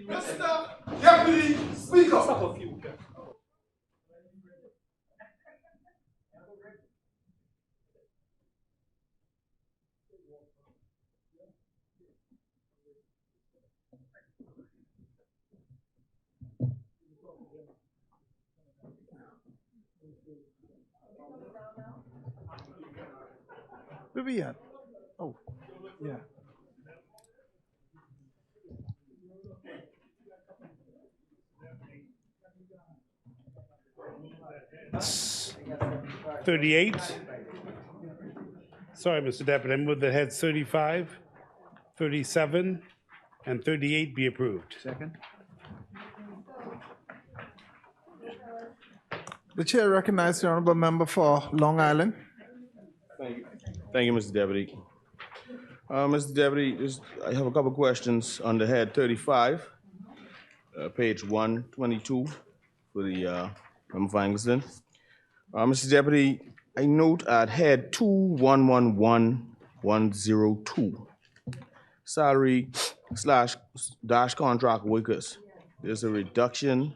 Mr. Deputy Speaker. Where we at? Oh, yeah. It's 38. Sorry, Mr. Deputy, I move that heads 35, 37, and 38 be approved. Second. The chair recognizes the honorable member for Long Island. Thank you, Mr. Deputy. Mr. Deputy, I have a couple questions on the head 35, page 122 for the member for Angleston. Mr. Deputy, I note at head 2111-102, salary / contract workers. There's a reduction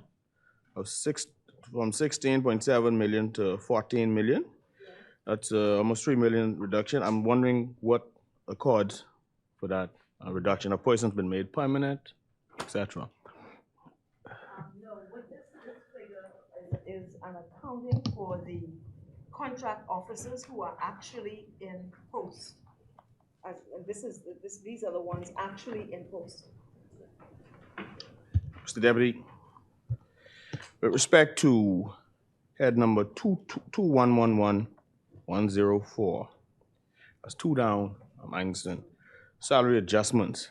of from 16.7 million to 14 million. That's almost 3 million reduction. I'm wondering what accords for that reduction. A person's been made permanent, etc. No, what this figure is an accounting for the contract officers who are actually in post. These are the ones actually in post. Mr. Deputy, with respect to head number 2111-104, that's 2 down, Angleston, salary adjustments.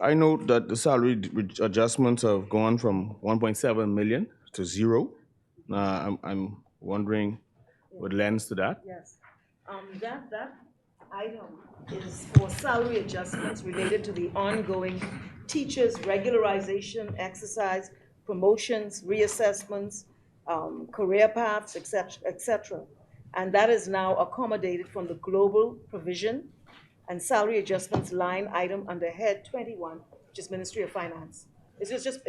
I note that the salary adjustments have gone from 1.7 million to 0. I'm wondering what lends to that. Yes. That item is for salary adjustments related to the ongoing teachers' regularization exercise, promotions, reassessments, career paths, etc. And that is now accommodated from the global provision and salary adjustments line item under head 21, which is Ministry of Finance. It's just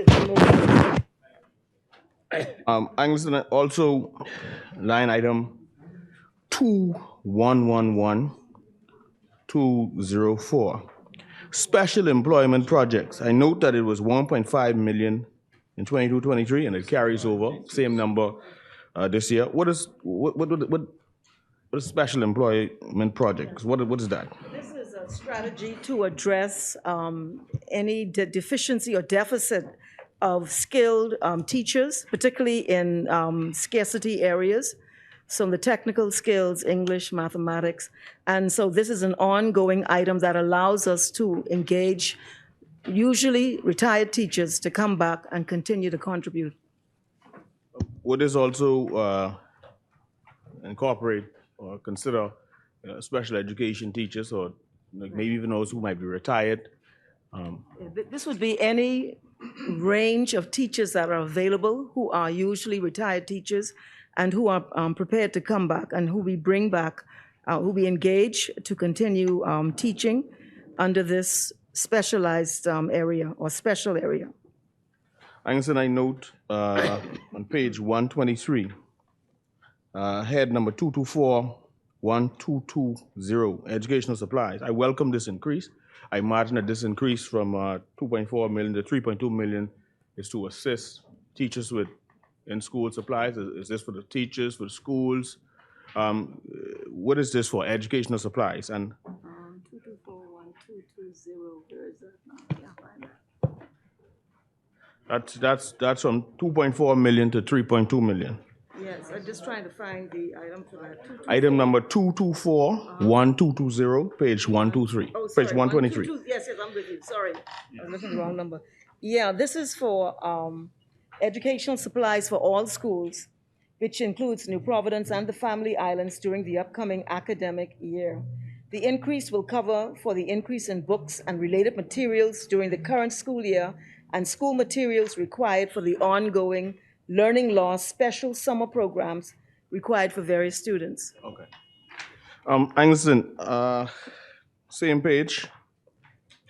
Angleston, also line item 2111-204, special employment projects. I note that it was 1.5 million in 22-23, and it carries over, same number this year. What is special employment projects? What is that? This is a strategy to address any deficiency or deficit of skilled teachers, particularly in scarcity areas. So the technical skills, English, mathematics. And so this is an ongoing item that allows us to engage usually retired teachers to come back and continue to contribute. Would this also incorporate or consider special education teachers, or maybe even those who might be retired? This would be any range of teachers that are available who are usually retired teachers and who are prepared to come back and who we bring back, who we engage to continue teaching under this specialized area or special area. Angleston, I note on page 123, head number 224-1220, educational supplies. I welcome this increase. I imagine that this increase from 2.4 million to 3.2 million is to assist teachers with in-school supplies. Is this for the teachers, for the schools? What is this for, educational supplies? And 224-1220, where is that now? I can't find that. that's from 2.4 million to 3.2 million. Yes, I'm just trying to find the item for that. Item number 224-1220, page 123, Oh, sorry, page 123. Yes, I'm with you, sorry. I was looking at the wrong number. Yeah, this is for educational supplies for all schools, which includes New Providence and the Family Islands during the upcoming academic year. The increase will cover for the increase in books and related materials during the current school year and school materials required for the ongoing learning loss special summer programs required for various students. Okay. Angleston, same page,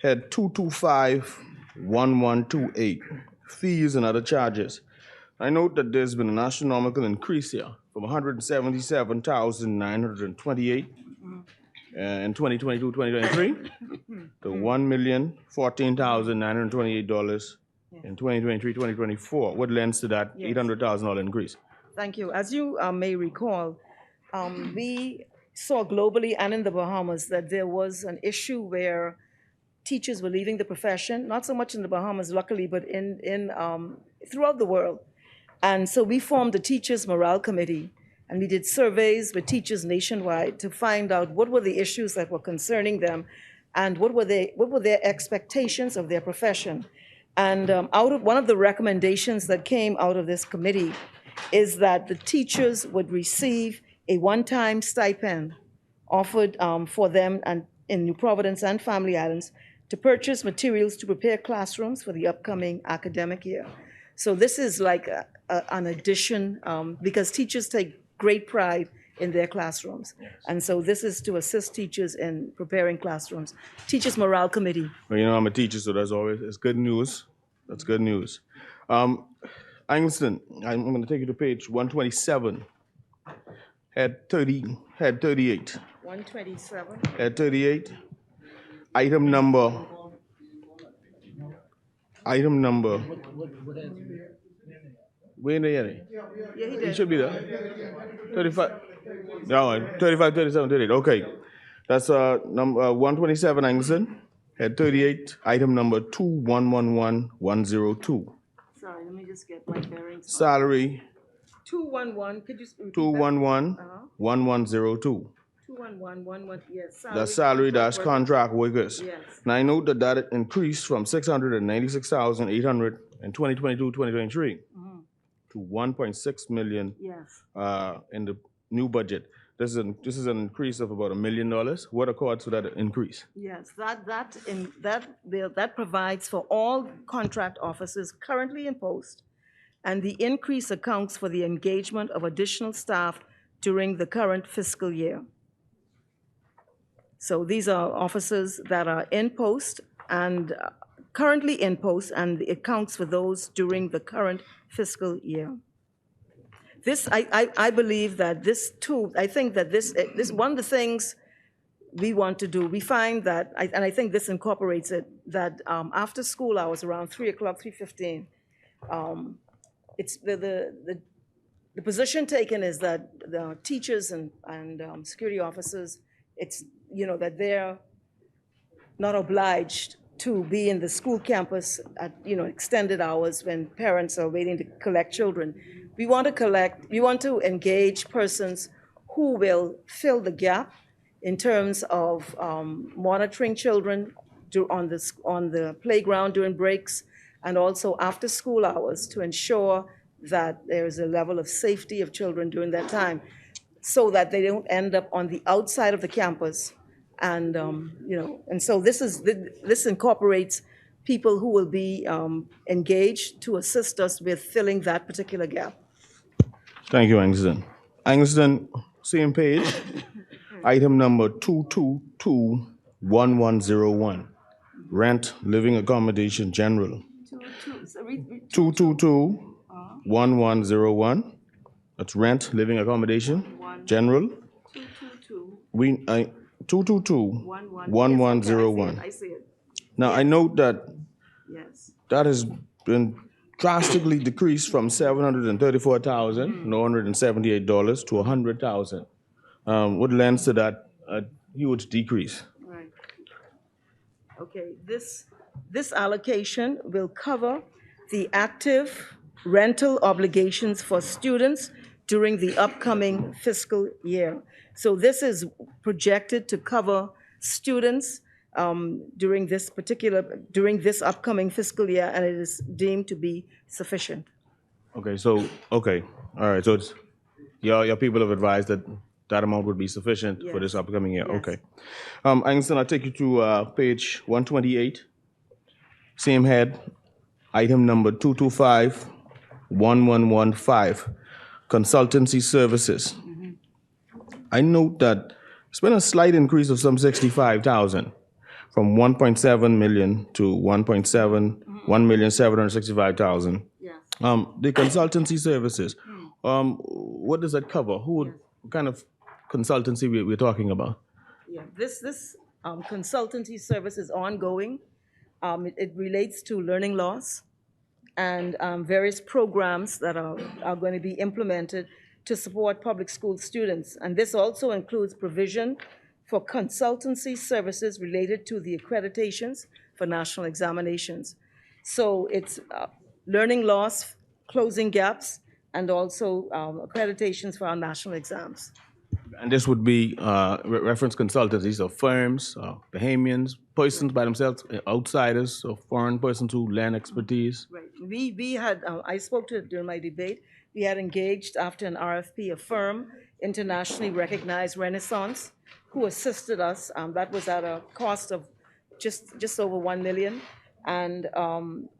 head 225 1128, fees and other charges. I note that there's been an astronomical increase here from 177,928 in 2022-2023 to $1,014,928 in 2023-2024. What lends to that $800,000 increase? Thank you. As you may recall, we saw globally and in the Bahamas that there was an issue where teachers were leaving the profession, not so much in the Bahamas, luckily, but throughout the world. And so we formed a teachers' morale committee, and we did surveys with teachers nationwide to find out what were the issues that were concerning them and what were their expectations of their profession. And one of the recommendations that came out of this committee is that the teachers would receive a one-time stipend offered for them and in New Providence and Family Islands to purchase materials to prepare classrooms for the upcoming academic year. So this is like an addition because teachers take great pride in their classrooms. And so this is to assist teachers in preparing classrooms. Teachers Morale Committee. Well, you know, I'm a teacher, so it's good news. That's good news. Angleston, I'm going to take you to page 127. Head 38. 127. Head 38. Item number. Where in the area? Yeah, he It did. should be there. 35. No, 35, 37, 38. Okay. That's number 127, Angleston. Head 38, item number 2111102. Sorry, let me just get my bearings. Salary 211, could you repeat that? 2111102. 21111, yes. That's salary dash contract workers. Yes. Now I note that increased from 696,800 in 2022-2023 to 1.6 million Yes. in the new budget. This is an increase of about $1 million. What accords with that increase? Yes, that provides for all contract officers currently in post, and the increase accounts for the engagement of additional staff during the current fiscal year. So these are officers that are in post and currently in post, and it accounts for those during the current fiscal year. This, I believe that this too, I think that this one of the things we want to do, we find that, and I think this incorporates it, that after school hours, around 3 o'clock, 3:15, it's the position taken is that the teachers and security officers, it's, you know, that they're not obliged to be in the school campus at, you know, extended hours when parents are waiting to collect children. We want to engage persons who will fill the gap in terms of monitoring children on the playground during breaks and also after school hours to ensure that there is a level of safety of children during that time so that they don't end up on the outside of the campus. And, you know, and so this incorporates people who will be engaged to assist us with filling that particular gap. Thank you, Angleston. Angleston, same page. Item number 2221101. Rent, living accommodation, general. 2221101. That's rent, living accommodation, general. 2221101. I see it. Now, I note that Yes. that has been drastically decreased from $734,978 to $100,000. What lends to that huge decrease? Right. Okay, this allocation will cover the active rental obligations for students during the upcoming fiscal year. So this is projected to cover students during this upcoming fiscal year, and it is deemed to be sufficient. Okay, all right, so it's, your people have advised that that amount would be sufficient for this upcoming year. Yes. Okay. Angleston, I'll take you to page 128, same head, item number 2251115, consultancy services. I note that it's been a slight increase of some 65,000 from 1.7 million to 1,765,000. Yes. The consultancy services, what does that cover? What kind of consultancy we're talking about? Yeah, this consultancy service is ongoing. It relates to learning loss and various programs that are going to be implemented to support public school students. And this also includes provision for consultancy services related to the accreditations for national examinations. So it's learning loss, closing gaps, and also accreditations for our national exams. And this would be reference consultancies of firms, Bahamians, persons by themselves, outsiders, so foreign persons who lend expertise. Right. We had, I spoke to it during my debate, we had engaged after an RFP, a firm, internationally recognized Renaissance, who assisted us. That was at a cost of just over 1 million. And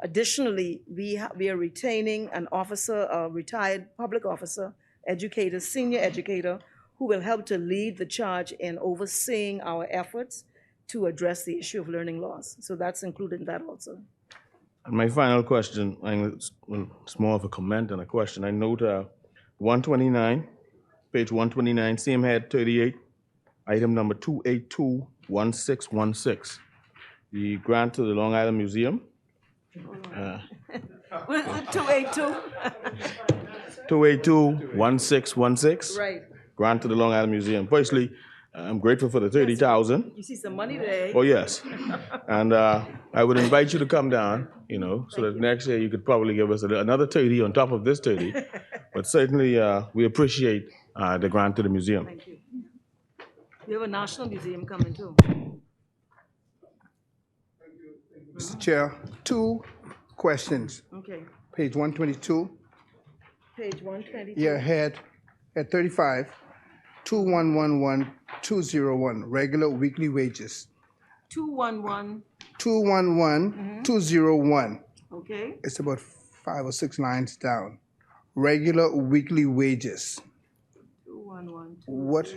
additionally, we are retaining an officer, a retired public officer, educator, senior educator, who will help to lead the charge in overseeing our efforts to address the issue of learning loss. So that's included in that also. And my final question, it's more of a comment than a question. I note 129, page 129, same head 38, item number 2821616. The grant to the Long Island Museum. What is it, 282? 2821616. Right. Grant to the Long Island Museum. Firstly, I'm grateful for the 30,000. You see some money today. Oh, yes. And I would invite you to come down, so that next year you could probably give us another 30 on top of this 30. But certainly, we appreciate the grant to the museum. Thank you. We have a national museum coming too. Mr. Chair, 2 questions. Okay. Page 122, Page 122. yeah, head 35, 2111201, regular weekly wages. 211, 211201. okay. It's about 5 or 6 lines down. Regular weekly wages. 211. What?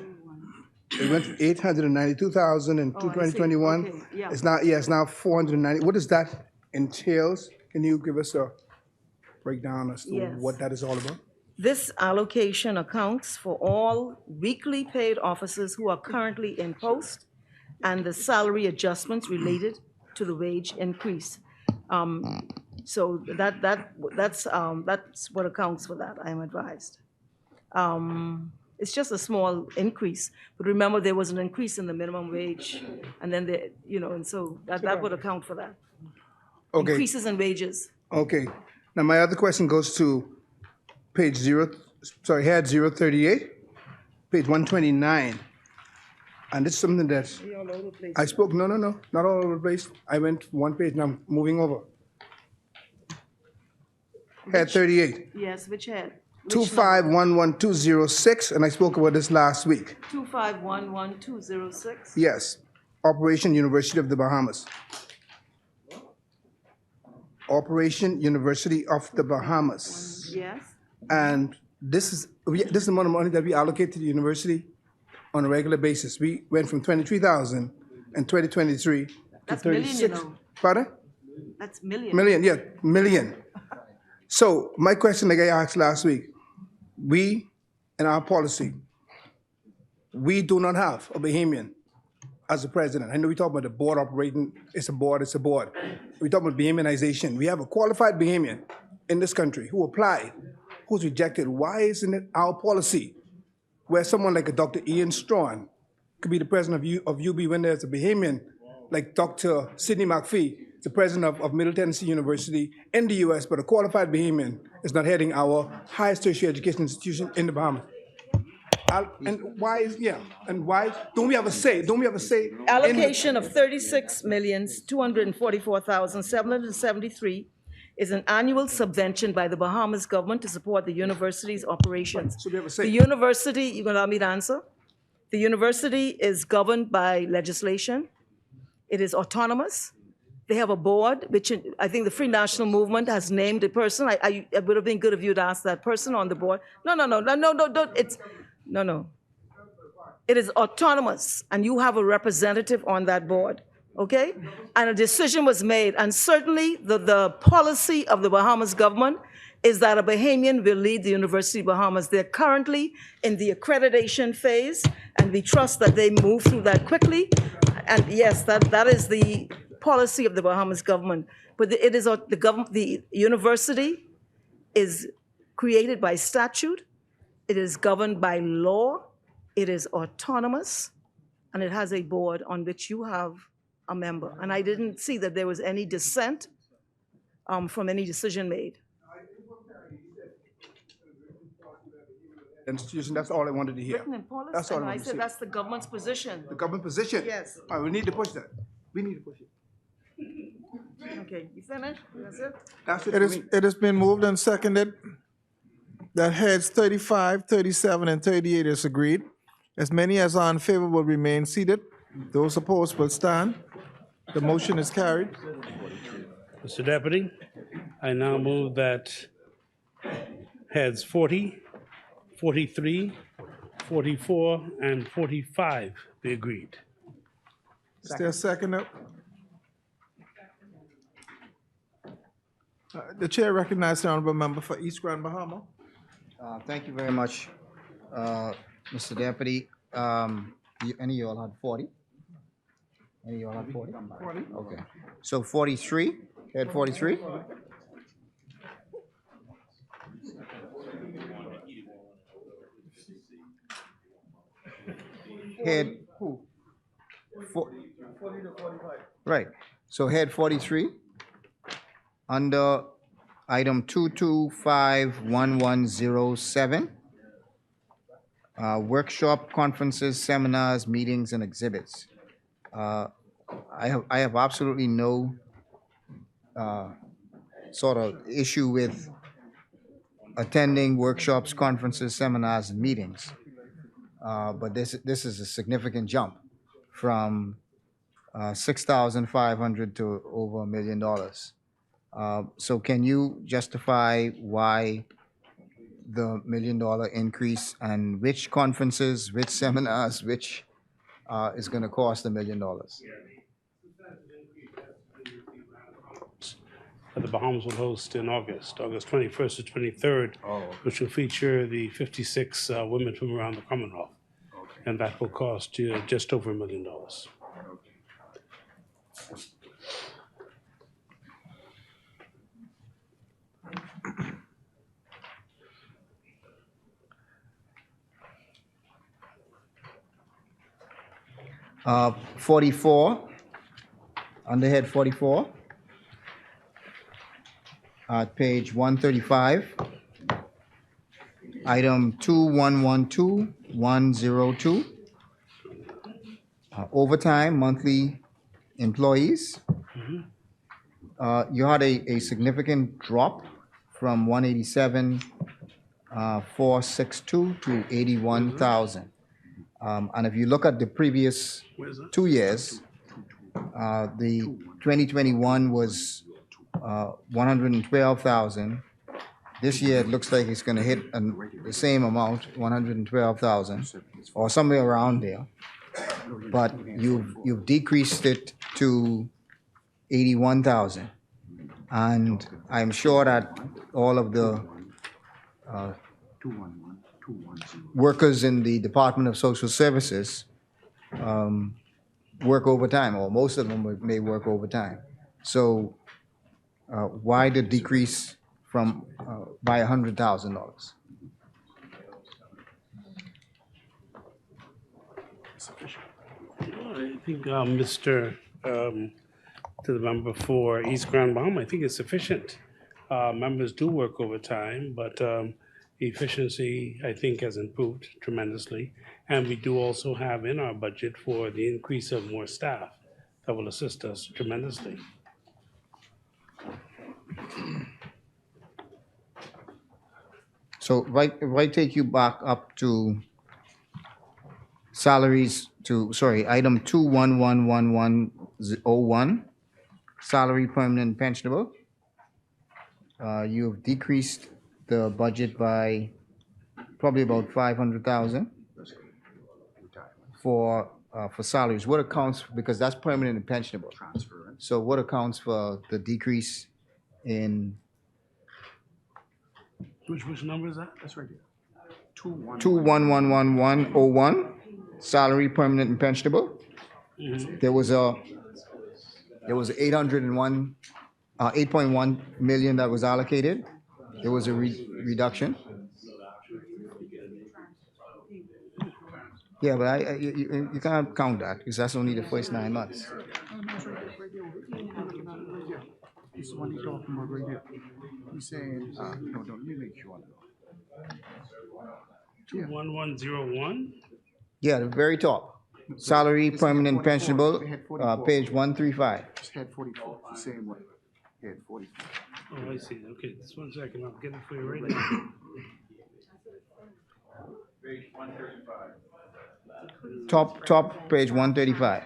It went from 892,000 in Oh, I see. 2021. Okay, yeah. It's now 490. What does that entails? Can you give us a breakdown as to Yes. what that is all about? This allocation accounts for all weekly paid officers who are currently in post and the salary adjustments related to the wage increase. So that's what accounts for that, I am advised. It's just a small increase, but remember there was an increase in the minimum wage, and then and so that would account for that. Okay. Increases in wages. Okay. Now, my other question goes to head 038, page 129. And this is something that You're all over the place. I spoke, no, not all over the place. I went 1 page and I'm moving over. Head 38, Yes, which head? 2511206, and I spoke about this last week. 2511206. Yes, Operation University of the Bahamas. Operation University of the Bahamas. Yes. And this is the amount of money that we allocate to the university on a regular basis. We went from 23,000 in 2023 to That's 36. million, you know. Pardon? That's million. Million, yeah, million. So my question, like I asked last week, we, in our policy, we do not have a Bahamian as a president. I know we talk about the board operating, it's a board. We talk about Bahamianization. We have a qualified Bahamian in this country who applied, who's rejected. Why isn't it our policy where someone like a Dr. Ian Strawn could be the president of UB when there's a Bahamian like Dr. Sidney McPhee, the president of Middle Tennessee University in the US, but a qualified Bahamian is not heading our highest tertiary education institution in the Bahamas? And why don't we have a say? Allocation of 36,244,773 is an annual subvention by the Bahamas government to support the university's operations. So we have a say. The university, you gonna allow me to answer? The university is governed by legislation. It is autonomous. They have a board, which I think the Free National Movement has named a person. It would have been good of you to ask that person on the board. No, it is autonomous, and you have a representative on that board okay? And a decision was made, and certainly the policy of the Bahamas government is that a Bahamian will lead the University of Bahamas. They're currently in the accreditation phase, and we trust that they move through that quickly. And yes, that is the policy of the Bahamas government. But it is the university is created by statute, it is governed by law, it is autonomous, and it has a board on which you have a member. And I didn't see that there was any dissent from any decision made. Institution, that's all I wanted to hear. Written in policy, That's all I and I wanted to said see. that's the government's position. The government position? Yes. All right, we need to push that. We need to push it. Okay, you finished? That's it? That's it It for is, me. it has been moved and seconded that heads 35, 37, and 38 is agreed. As many as are in favor will remain seated. Those opposed will stand. The motion is carried. Mr. Deputy, I now move that heads 40, 43, 44, and 45 be agreed. Is there a second? The chair recognizes the honorable member for East Grand Bahama. Thank you very much, Mr. Deputy. Any of y'all had 40? Any of y'all had 40? 40. Okay. So 43, head 43? Head. Who? 40 to 45. Right. So head 43, under item 2251107, workshop, conferences, seminars, meetings, and exhibits. I have absolutely no sort of issue with attending workshops, conferences, seminars, and meetings. But this is a significant jump from 6,500 to over $1 million. So can you justify why the $1 million increase, and which conferences, which seminars, which is going to cost $1 million? That the Bahamas will host in August 21st to 23rd, which will feature the 56 women from around the Commonwealth. And that will cost you just over $1 million. 44, under head 44, at page 135, item 2112102, overtime, monthly employees. You had a significant drop from 187,462 to 81,000. And if you look at the previous 2 years, the 2021 was 112,000. This year, it looks like it's going to hit the same amount, 112,000, or somewhere around there. But you've decreased it to 81,000. And I'm sure that all of the workers in the Department of Social Services work overtime, or most of them may work overtime. So why the decrease from by $100,000? I think Mr. To the member for East Grand Bahama, I think it's sufficient. Members do work overtime, but efficiency, I think, has improved tremendously. And we do also have in our budget for the increase of more staff that will assist us tremendously. So if I take you back up to salaries item 2111101, salary permanent pensionable, you've decreased the budget by probably about 500,000 for for salaries, what accounts, because that's permanent and pensionable. So what accounts for the decrease in Which number is that? That's right there. 211101, salary permanent and pensionable? There was 801, 8.1 million that was allocated. There was a reduction. Yeah, but you can't count that because that's only the first 9 months. This is the one he's talking about right here. He's saying, no, let me make sure. 21101? Yeah, the very top. Salary, permanent, pensionable, page 135. It's head 44, the same way. Head 44. Oh, I see. Okay, just 1 second. I'll get it for you right now. Top page 135.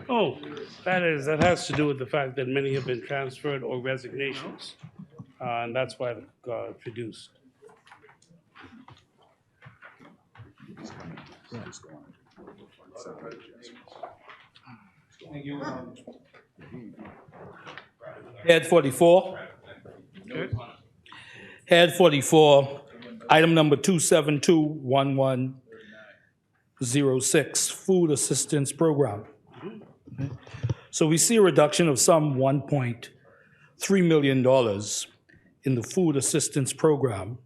Oh, that has to do with the fact that many have been transferred or resignations. And that's why it got reduced. Head 44. Head 44, item number 2721106, Food Assistance Program. So we see a reduction of some $1.3 million in the Food Assistance Program.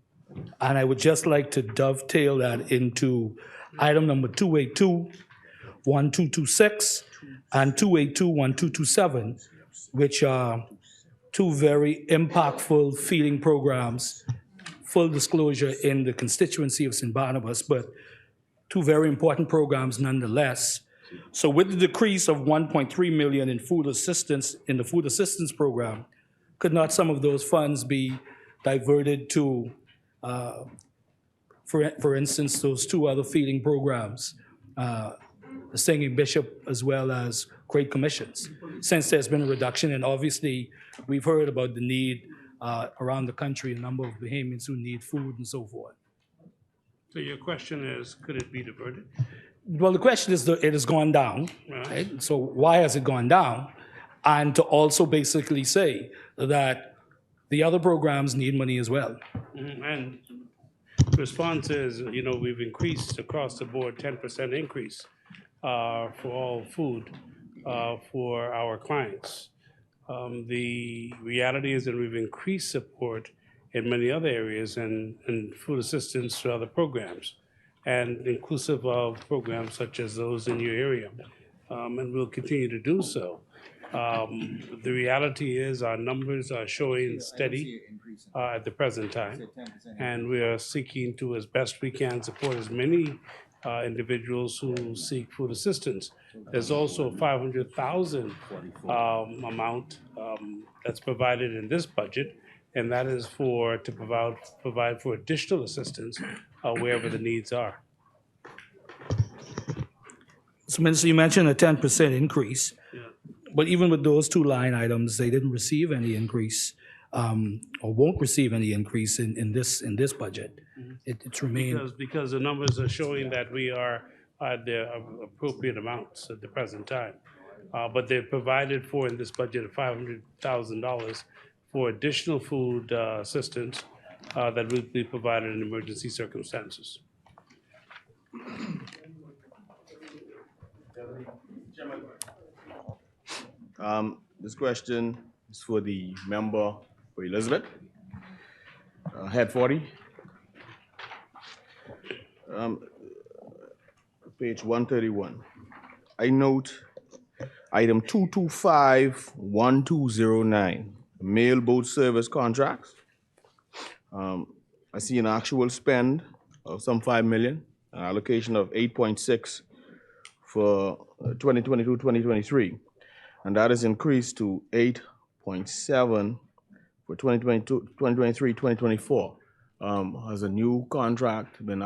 And I would just like to dovetail that into item number 2821226 and 2821227, which are two very impactful feeding programs, full disclosure in the constituency of St. Barnabas, but two very important programs nonetheless. So with the decrease of 1.3 million in food assistance in the food assistance program, could not some of those funds be diverted to, for instance, those two other feeding programs, the Singing Bishop as well as Great Commissions, since there's been a reduction, and obviously we've heard about the need around the country, a number of Bahamians who need food and so forth. So your question is, could it be diverted? Well, the question is, it has gone down, right? So why has it gone down? And to also basically say that the other programs need money as well. And the response is, we've increased across the board 10% increase for all food for our clients. The reality is that we've increased support in many other areas and food assistance to other programs, and inclusive of programs such as those in your area, and we'll continue to do so. The reality is our numbers are showing steady at the present time, and we are seeking to, as best we can, support as many individuals who seek food assistance. There's also a 500,000 amount that's provided in this budget, and that is to provide for additional assistance wherever the needs are. So, Minister, you mentioned a 10% increase, but even with those two line items, they didn't receive any increase or won't receive any increase in this budget. It's remained. Because the numbers are showing that we are at the appropriate amounts at the present time. But they're provided for in this budget of $500,000 for additional food assistance that will be provided in emergency circumstances. This question is for the member for Elizabeth. Head 40. Page 131. I note item 2251209, Mailboat service contracts. I see an actual spend of some 5 million, an allocation of 8.6 for 2022-2023. And that is increased to 8.7 for 2023-2024. Has a new contract been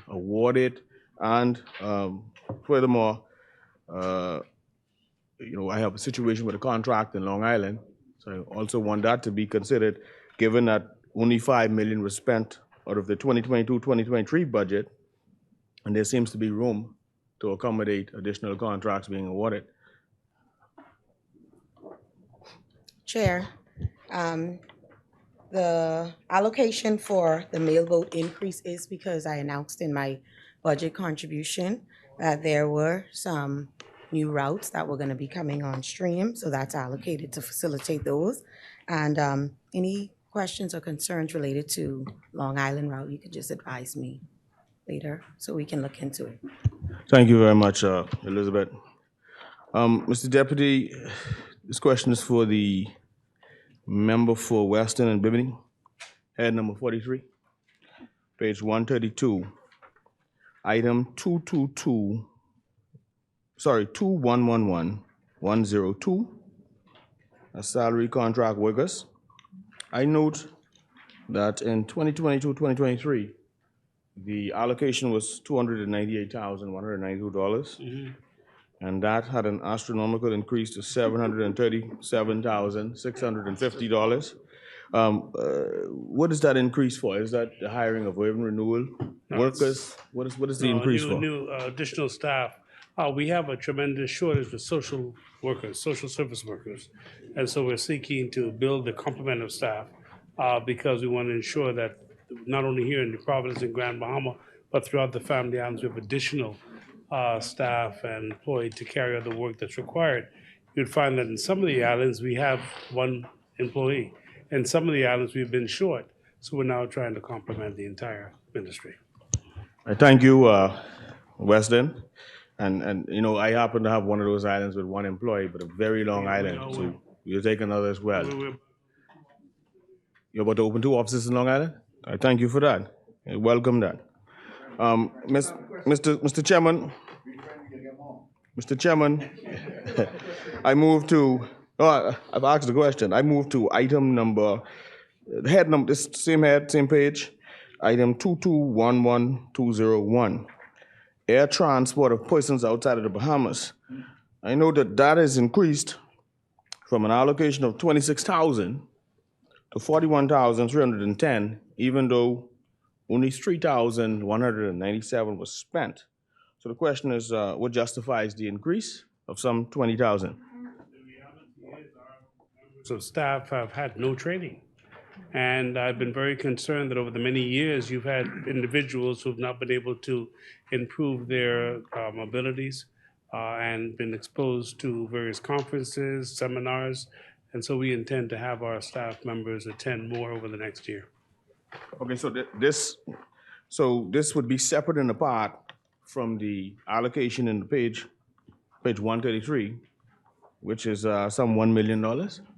awarded? And furthermore, I have a situation with a contract in Long Island, so I also want that to be considered, given that only 5 million was spent out of the 2022-2023 budget and there seems to be room to accommodate additional contracts being awarded. Chair, the allocation for the Mailboat increase is because I announced in my budget contribution that there were some new routes that were gonna be coming on stream, so that's allocated to facilitate those. And any questions or concerns related to Long Island route, you could just advise me later, so we can look into it. Thank you very much, Elizabeth. Mr. Deputy, this question is for the member for Weston and Bimini, head number 43, page 132, item 2111-102, salary contract workers. I note that in 2022-2023, the allocation was $298,192. And that had an astronomical increase to $737,650. What is that increase for? Is that the hiring of urban renewal workers? What is the increase for? New additional staff. We have a tremendous shortage of social workers, social service workers. And so we're seeking to build the complement of staff because we want to ensure that not only here in the Providence and Grand Bahama, but throughout the family islands, we have additional staff and employed to carry out the work that's required. You'd find that in some of the islands, we have one employee. In some of the islands, we've been short. So we're now trying to complement the entire ministry. I thank you, Weston. And you know, I happen to have one of those islands with one employee, but a very long island. So you'll take another as well. You're about to open 2 offices in Long Island? I thank you for that. I welcome that. Mr. Chairman, I move to, I've asked the question. I move to item number, head number, this same head, same page, item 2211201, air transport of persons outside of the Bahamas. I know that that is increased from an allocation of 26,000 to 41,310, even though only 3,197 was spent. So the question is, what justifies the increase of some 20,000? So staff have had no training. And I've been very concerned that over the many years, you've had individuals who've not been able to improve their abilities and been exposed to various conferences, seminars. And so we intend to have our staff members attend more over the next year. Okay, so this would be separate and apart from the allocation in the page 133, which is some $1 million,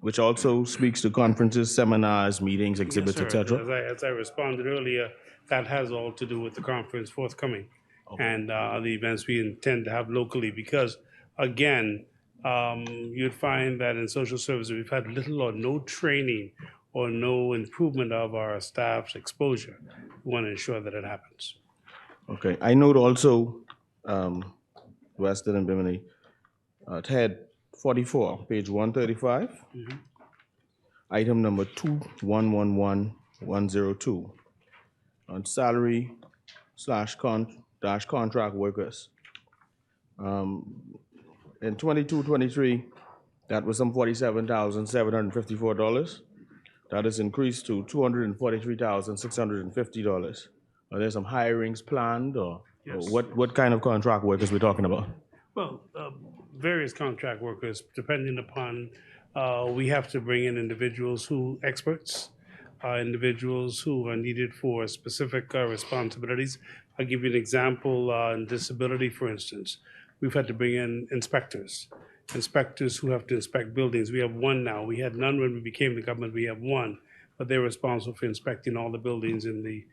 which also speaks to conferences, seminars, meetings, exhibits, Yes, sir. etc. As I responded earlier, that has all to do with the conference forthcoming and the events we intend to have locally. Because again, you'd find that in social services, we've had little or no training or no improvement of our staff's exposure. We want to ensure that it happens. Okay, I note also, Weston and Bimini, head 44, page 135, item number 2111102, on salary / contract workers. In 22-23, that was some $47,754. That is increased to $243,650. Are there some hirings planned, or Yes. what kind of contract workers we're talking about? Well, various contract workers, depending upon, we have to bring in individuals experts, individuals who are needed for specific responsibilities. I'll give you an example, in disability, for instance. We've had to bring in inspectors who have to inspect buildings. We have one now. We had none when we became the government. We have one, but they're responsible for inspecting all the buildings in the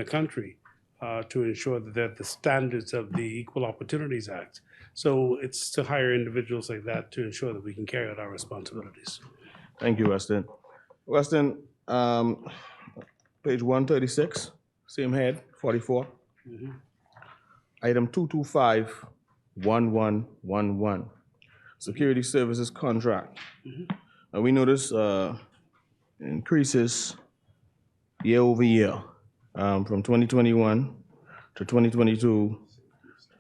country to ensure that the standards of the Equal Opportunities Act. So it's to hire individuals like that to ensure that we can carry out our responsibilities. Thank you, Weston. Weston, page 136, same head, 44. Item 2251111, security services contract. And we notice increases year over year from 2021 to 2022,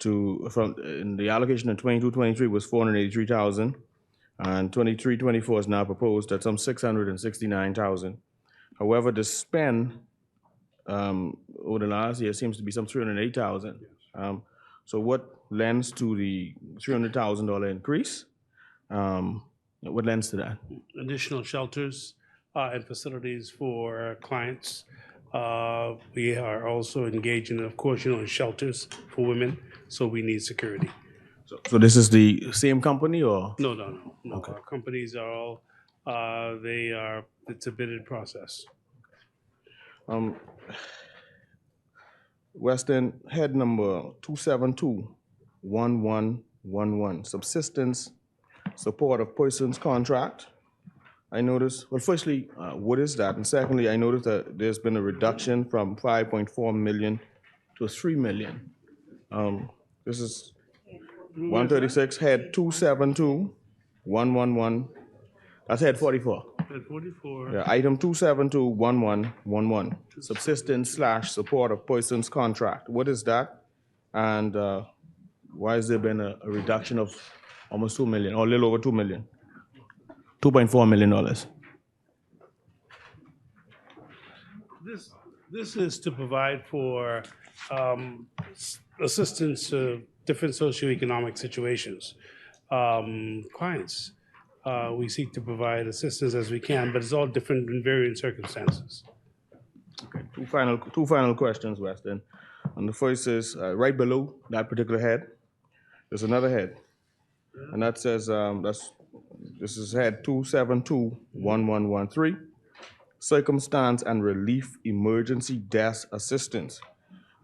in the allocation in 22-23 was 483,000, and 23-24 is now proposed at some 669,000. However, the spend over the last year seems to be some 308,000. So what lends to the $300,000 increase? What lends to that? Additional shelters and facilities for clients. We are also engaged in, of course, in shelters for women, so we need security. So this is the same company, or? No. Okay. Our companies are all, it's a bidded process. Western head number 272-1111, subsistence support of persons contract. I noticed, well, firstly, what is that? And secondly, I noticed that there's been a reduction from 5.4 million to 3 million. This is 136, head 272-111. That's head 44. At 44. Yeah, item 272-1111, subsistence / support of persons contract. What is that? And why has there been a reduction of almost 2 million, or a little over 2 million? $2.4 million. This is to provide for assistance to different socioeconomic situations. Clients, we seek to provide assistance as we can, but it's all different in varying circumstances. Okay, two final questions, Weston. And the first is right below that particular head, there's another head, and that says this is head 272-1113, circumstance and relief emergency death assistance.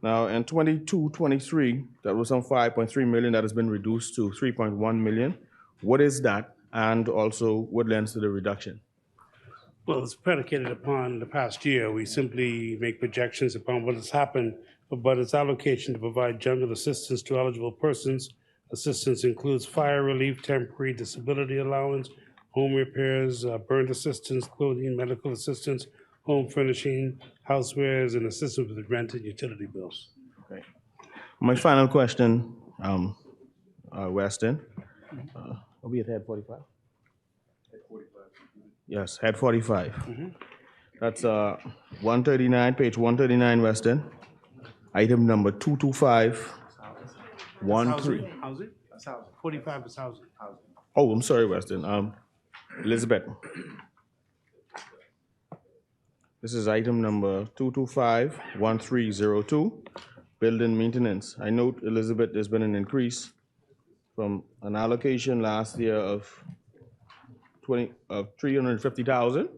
Now, in 22-23, that was some 5.3 million that has been reduced to 3.1 million. What is that? And also, what lends to the reduction? Well, it's predicated upon the past year. We simply make projections upon what has happened, but its allocation to provide general assistance to eligible persons. Assistance includes fire relief, temporary disability allowance, home repairs, burn assistance, clothing, medical assistance, home furnishing, housewares, and assistance with rent and utility bills. Okay. My final question, Weston. Are we at head 45? Head 45. Yes, head 45. Mm-hmm. That's 139, page 139, Weston. Item number 22513. Housing? That's housing. 45 is housing. Oh, I'm sorry, Weston. Elizabeth. This is item number 2251302, building maintenance. I note, Elizabeth, there's been an increase from an allocation last year of 350,000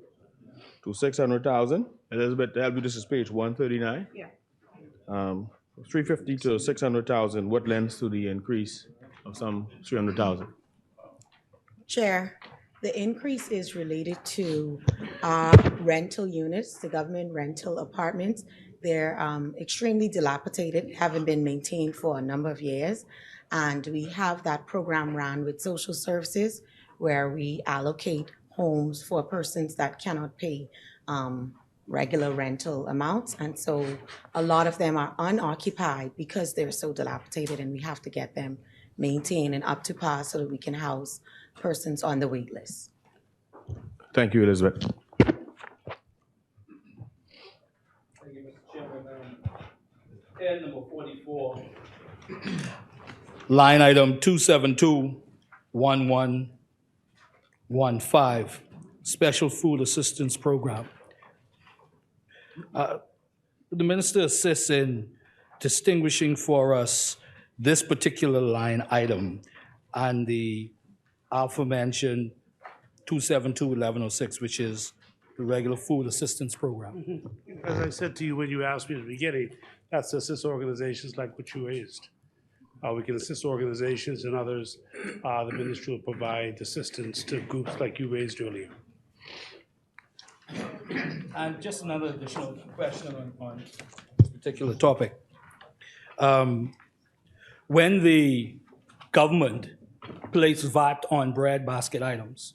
to 600,000. Elizabeth, to help you, this is page 139. Yeah. 350 to 600,000. What lends to the increase of some 300,000? Chair, the increase is related to rental units, the government rental apartments. They're extremely dilapidated, haven't been maintained for a number of years. And we have that program run with social services where we allocate homes for persons that cannot pay regular rental amounts. And so a lot of them are unoccupied because they're so dilapidated, and we have to get them maintained and up to par so that we can house persons on the wait list. Thank you, Elizabeth. Thank you, Mr. Chairman. Head number 44. Line item 272-1115, Special Food Assistance Program. The minister assists in distinguishing for us this particular line item and the aforementioned 272-1106, which is the regular food assistance program. As I said to you when you asked me at the beginning, that's to assist organizations like what you raised. We can assist organizations and others. The ministry will provide assistance to groups like you raised earlier. And just another additional question on this particular topic. When the government placed VAT on breadbasket items,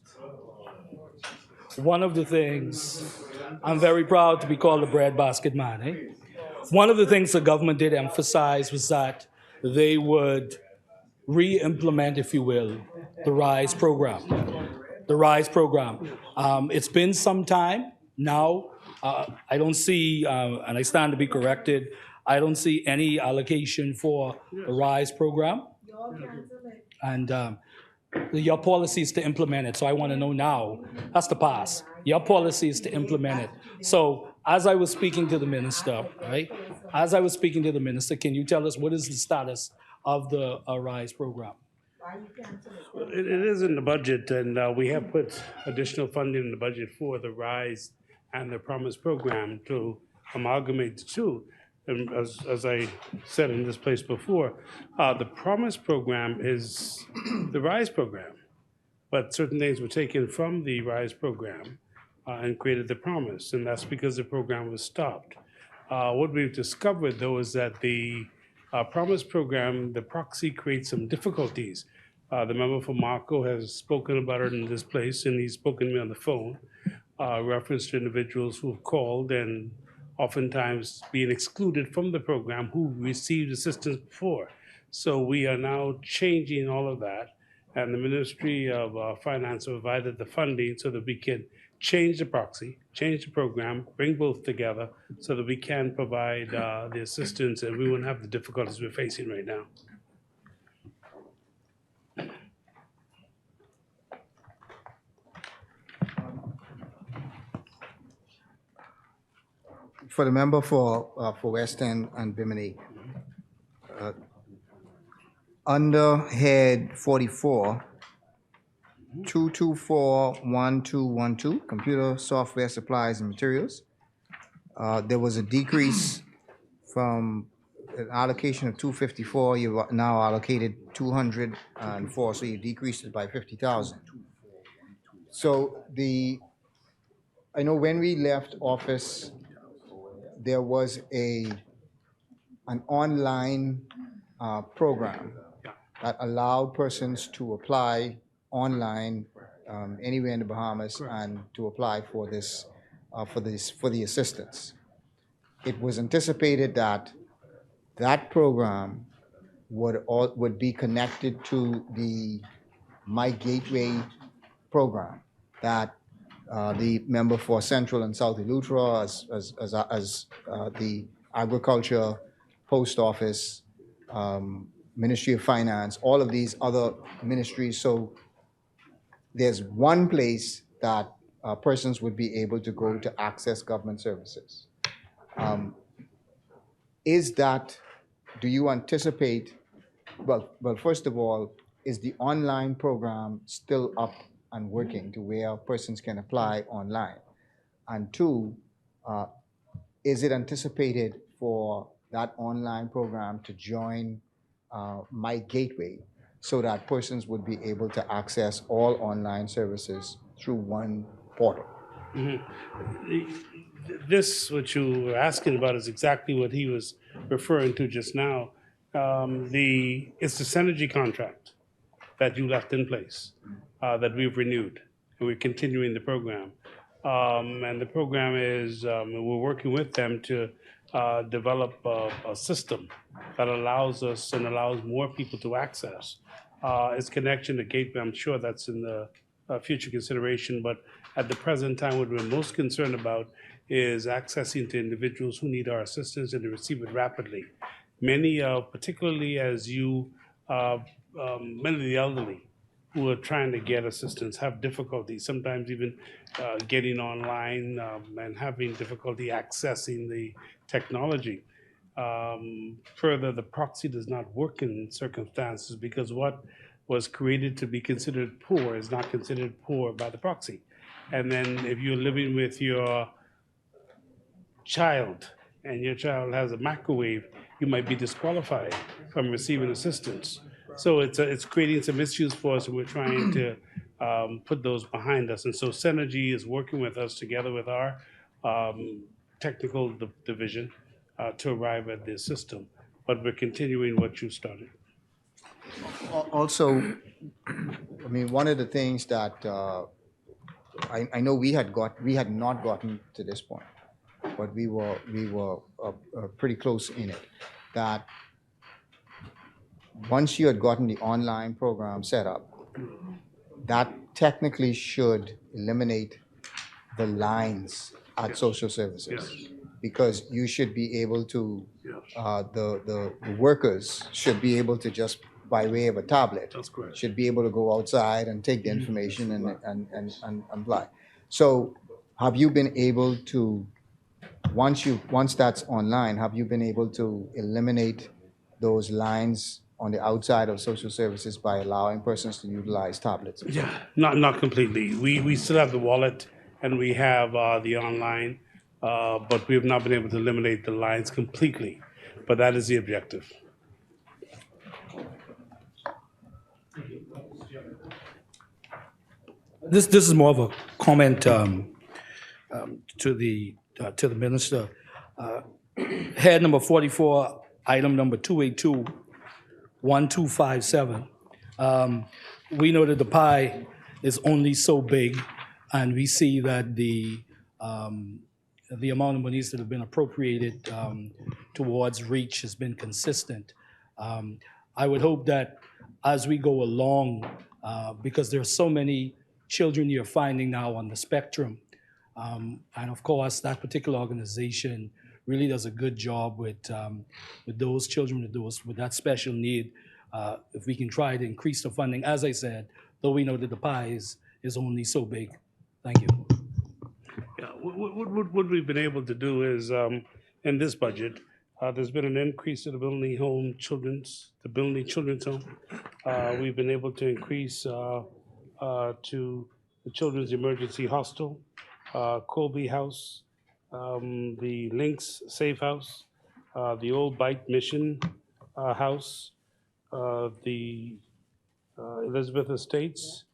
one of the things, I'm very proud to be called a breadbasket man, eh? One of the things the government did emphasize was that they would re-implement, if you will, the RISE program. The RISE program. It's been some time now. I don't see, and I stand to be corrected, I don't see any allocation for the RISE program. And your policy is to implement it, so I want to know now. That's the past. Your policy is to implement it. So as I was speaking to the minister, right? As I was speaking to the minister, can you tell us what is the status of the RISE program? It is in the budget, and we have put additional funding in the budget for the RISE and the Promise program to amalgamate the two. And as I said in this place before, the Promise program is the RISE program, but certain things were taken from the RISE program and created the Promise, and that's because the program was stopped. What we've discovered, though, is that the Promise program, the proxy creates some difficulties. The member from Marco has spoken about it in this place, and he's spoken to me on the phone, reference to individuals who've called and oftentimes being excluded from the program who received assistance before. So we are now changing all of that, and the Ministry of Finance provided the funding so that we can change the proxy, change the program, bring both together so that we can provide the assistance and we won't have the difficulties we're facing right now. For the member for West End and Bimini, under head 44, 2241212, computer software supplies and materials, there was a decrease from an allocation of 254. You've now allocated 204, so you decreased it by 50,000. So I know when we left office, there was an online program that allowed persons to apply online anywhere in the Bahamas and to apply for this for the assistance. It was anticipated that that program would be connected to the My Gateway program that the member for Central and South Eleuthera, as the Agriculture, Post Office, Ministry of Finance, all of these other ministries. So there's one place that persons would be able to go to access government services. Do you anticipate, well, first of all, is the online program still up and working to where persons can apply online? And two, is it anticipated for that online program to join My Gateway so that persons would be able to access all online services through one portal? This, what you were asking about, is exactly what he was referring to just now. It's the Synergy contract that you left in place, that we've renewed, and we're continuing the program. And the program is, we're working with them to develop a system that allows us and allows more people to access. Its connection to Gateway, I'm sure that's in the future consideration, but at the present time, what we're most concerned about is accessing to individuals who need our assistance and to receive it rapidly. Many, particularly as many of the elderly who are trying to get assistance have difficulty, sometimes even getting online and having difficulty accessing the technology. Further, the proxy does not work in circumstances because what was created to be considered poor is not considered poor by the proxy. And then if you're living with your child and your child has a microwave, you might be disqualified from receiving assistance. So it's creating some issues for us, and we're trying to put those behind us. And so Synergy is working with us together with our technical division to arrive at this system. But we're continuing what you started. Also, I mean, one of the things that I know we had not gotten to this point, but we were pretty close in it, that once you had gotten the online program set up, that technically should eliminate the lines at social services. Because you should be able to, the workers should be able to just, by way of a tablet, That's correct. should be able to go outside and take the information and apply. So have you been able to, once that's online, have you been able to eliminate those lines on the outside of social services by allowing persons to utilize tablets? Yeah, not completely. We still have the wallet and we have the online, but we have not been able to eliminate the lines completely. But that is the objective. This is more of a comment to the minister. Head number 44, item number 282-1257. We know that the pie is only so big, and we see that the amount of monies that have been appropriated towards REACH has been consistent. I would hope that as we go along, because there are so many children you're finding now on the spectrum, and of course, that particular organization really does a good job with those children with that special need. If we can try to increase the funding, as I said, though we know that the pie is only so big. Thank you. Yeah, what we've been able to do is, in this budget, there's been an increase in the Billney Children's Home. We've been able to increase to the Children's Emergency Hostel, Colby House, the Lynx Safe House, the Old Bike Mission House, the Elizabeth Estates,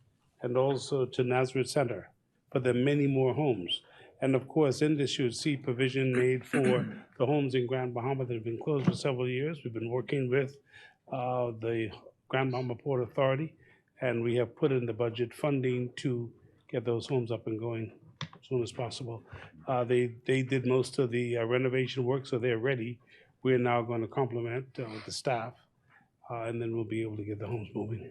and also to Nazareth Center. But there are many more homes. And of course, in this, you would see provision made for the homes in Grand Bahama that have been closed for several years. We've been working with the Grand Bahama Port Authority, and we have put in the budget funding to get those homes up and going as soon as possible. They did most of the renovation work, so they're ready. We're now going to complement the staff, and then we'll be able to get the homes moving.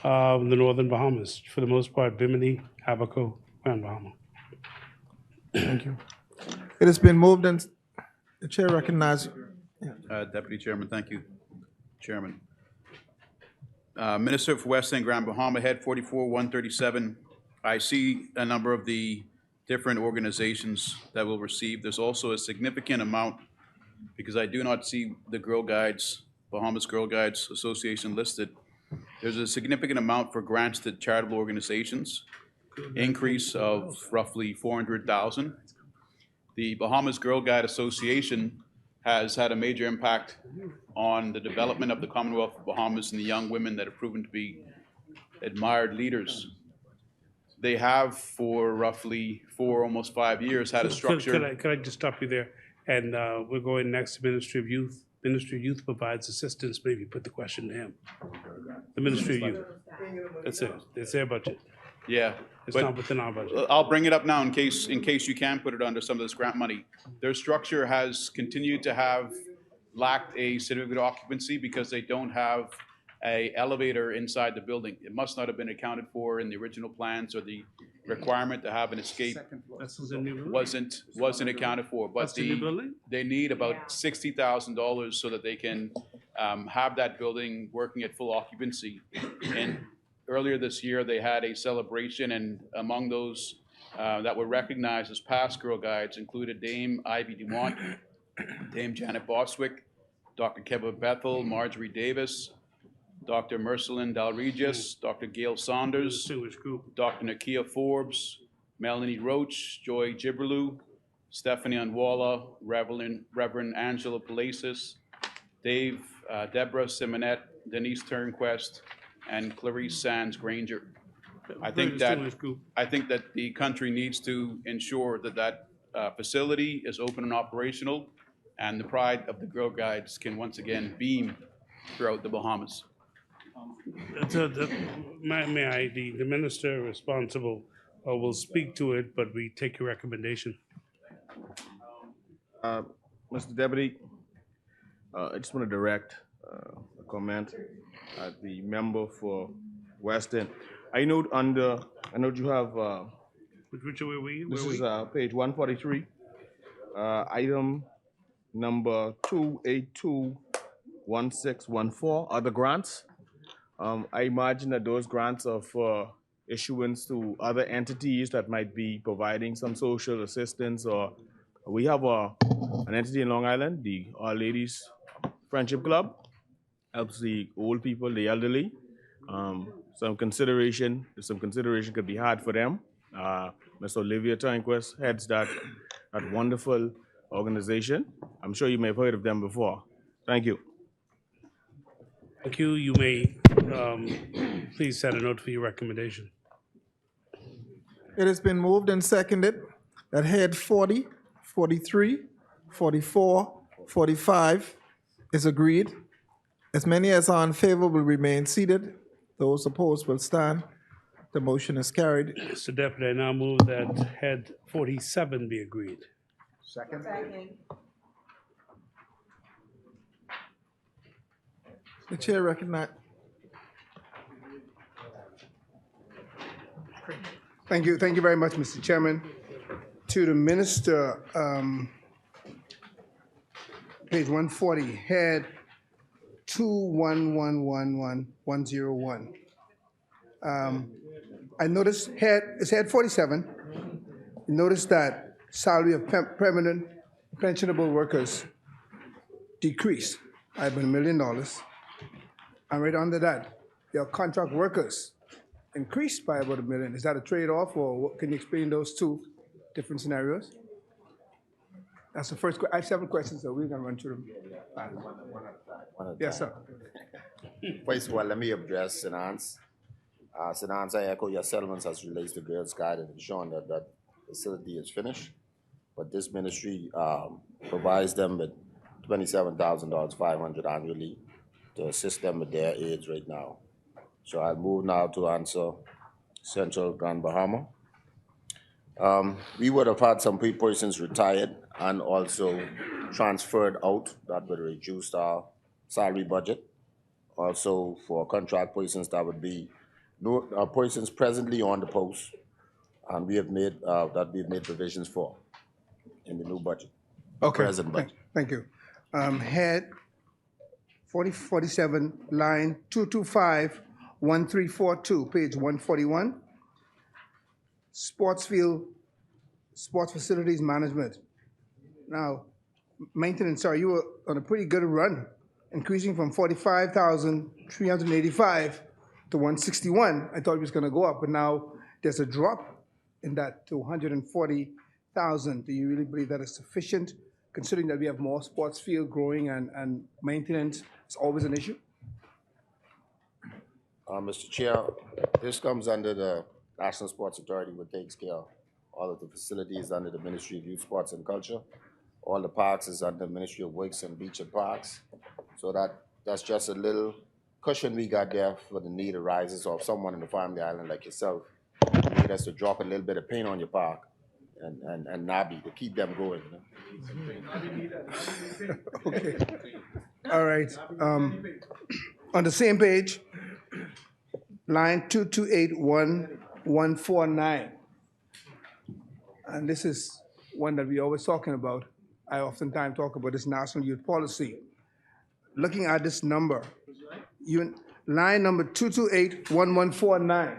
The Northern Bahamas, for the most part, Bimini, Abaco, Grand Bahama. Thank you. It has been moved and the chair recognizes. Deputy Chairman, thank you, Chairman. Minister for West End Grand Bahama, Head 44-137. I see a number of the different organizations that will receive. There's also a significant amount, because I do not see the Girl Guides, Bahamas Girl Guides Association listed. There's a significant amount for grants to charitable organizations, increase of roughly 400,000. The Bahamas Girl Guide Association has had a major impact on the development of the Commonwealth of Bahamas and the young women that have proven to be admired leaders. They have, for roughly almost 5 years, had a structure. Could I just stop you there? And we're going next to Ministry of Youth. Ministry of Youth provides assistance. Maybe put the question to him. The Ministry of Youth. That's it. It's their budget. Yeah. It's not within our budget. I'll bring it up now in case you can put it under some of this grant money. Their structure has continued to have lacked a certificate of occupancy because they don't have a elevator inside the building. It must not have been accounted for in the original plans, or the requirement to have an escape wasn't accounted for. But they need about $60,000 so that they can have that building working at full occupancy. And earlier this year, they had a celebration, and among those that were recognized as past Girl Guides included Dame Ivy Dumont, Dame Janet Boswick, Dr. Kevin Bethel, Marjorie Davis, Dr. Mercelyn Dalregis, Dr. Gail Saunders, Dr. Nakia Forbes, Melanie Roach, Joy Gibberlew, Stephanie Anwala, Reverend Angela Palacis, Deborah Simonette, Denise Turnquest, and Clarice Sands Granger. I think that the country needs to ensure that facility is open and operational, and the pride of the Girl Guides can once again beam throughout the Bahamas. The minister responsible will speak to it, but we take your recommendation. Mr. Deputy, I just want to direct a comment at the member for Weston. I note you have, Which way were we? this is page 143, item number 2821614, other grants. I imagine that those grants are for issuance to other entities that might be providing some social assistance, or we have an entity in Long Island, the Our Ladies Friendship Club, helps the old people, the elderly. Some consideration could be had for them. Ms. Olivia Turnquist heads that wonderful organization. I'm sure you may have heard of them before. Thank you. Thank you. You may please set a note for your recommendation. It has been moved and seconded that head 40, 43, 44, 45 is agreed. As many as are in favor will remain seated. Those opposed will stand. The motion is carried. Mr. Deputy, I now move that head 47 be agreed. Second? The chair recognizes. Thank you very much, Mr. Chairman. To the Minister, page 140, head 2111101. I noticed it's head 47. You notice that salary of permanent pensionable workers decreased by about $1 million. And right under that, your contract workers increased by about $1 million. Is that a trade-off, or can you explain those two different scenarios? That's the first. I have several questions, so we're gonna run through them. Yes, sir. First of all, let me address Sinance. Sinance, I echo your sentiments as relates to Girls Guide and ensuring that that facility is finished. But this ministry provides them with $27,500 annually to assist them with their aids right now. So I'll move now to answer Central Grand Bahama. We would have had some persons retired and also transferred out that would reduce our salary budget. Also for contract persons, that would be no persons presently on the post, and we've made provisions for in the new budget. Okay. Present budget. Thank you. Head 4047, line 2251342, page 141. Sports facilities management. Now, maintenance, sorry, you were on a pretty good run, increasing from 45,385 to 161. I thought it was gonna go up, but now there's a drop in that to 140,000. Do you really believe that is sufficient, considering that we have more sports field growing and maintenance is always an issue? Mr. Chair, this comes under the National Sports Authority, which takes care of all of the facilities under the Ministry of Youth, Sports and Culture. All the parks is under the Ministry of Works and Beach and Parks. So that's just a little cushion we got there for the need arises of someone in the family island like yourself. You need us to drop a little bit of paint on your park and Nabi to keep them going. You know? Okay. All right. On the same page, line 2281149. And this is one that we're always talking about. I oftentimes talk about this national youth policy. Looking at this number, line number 2281149.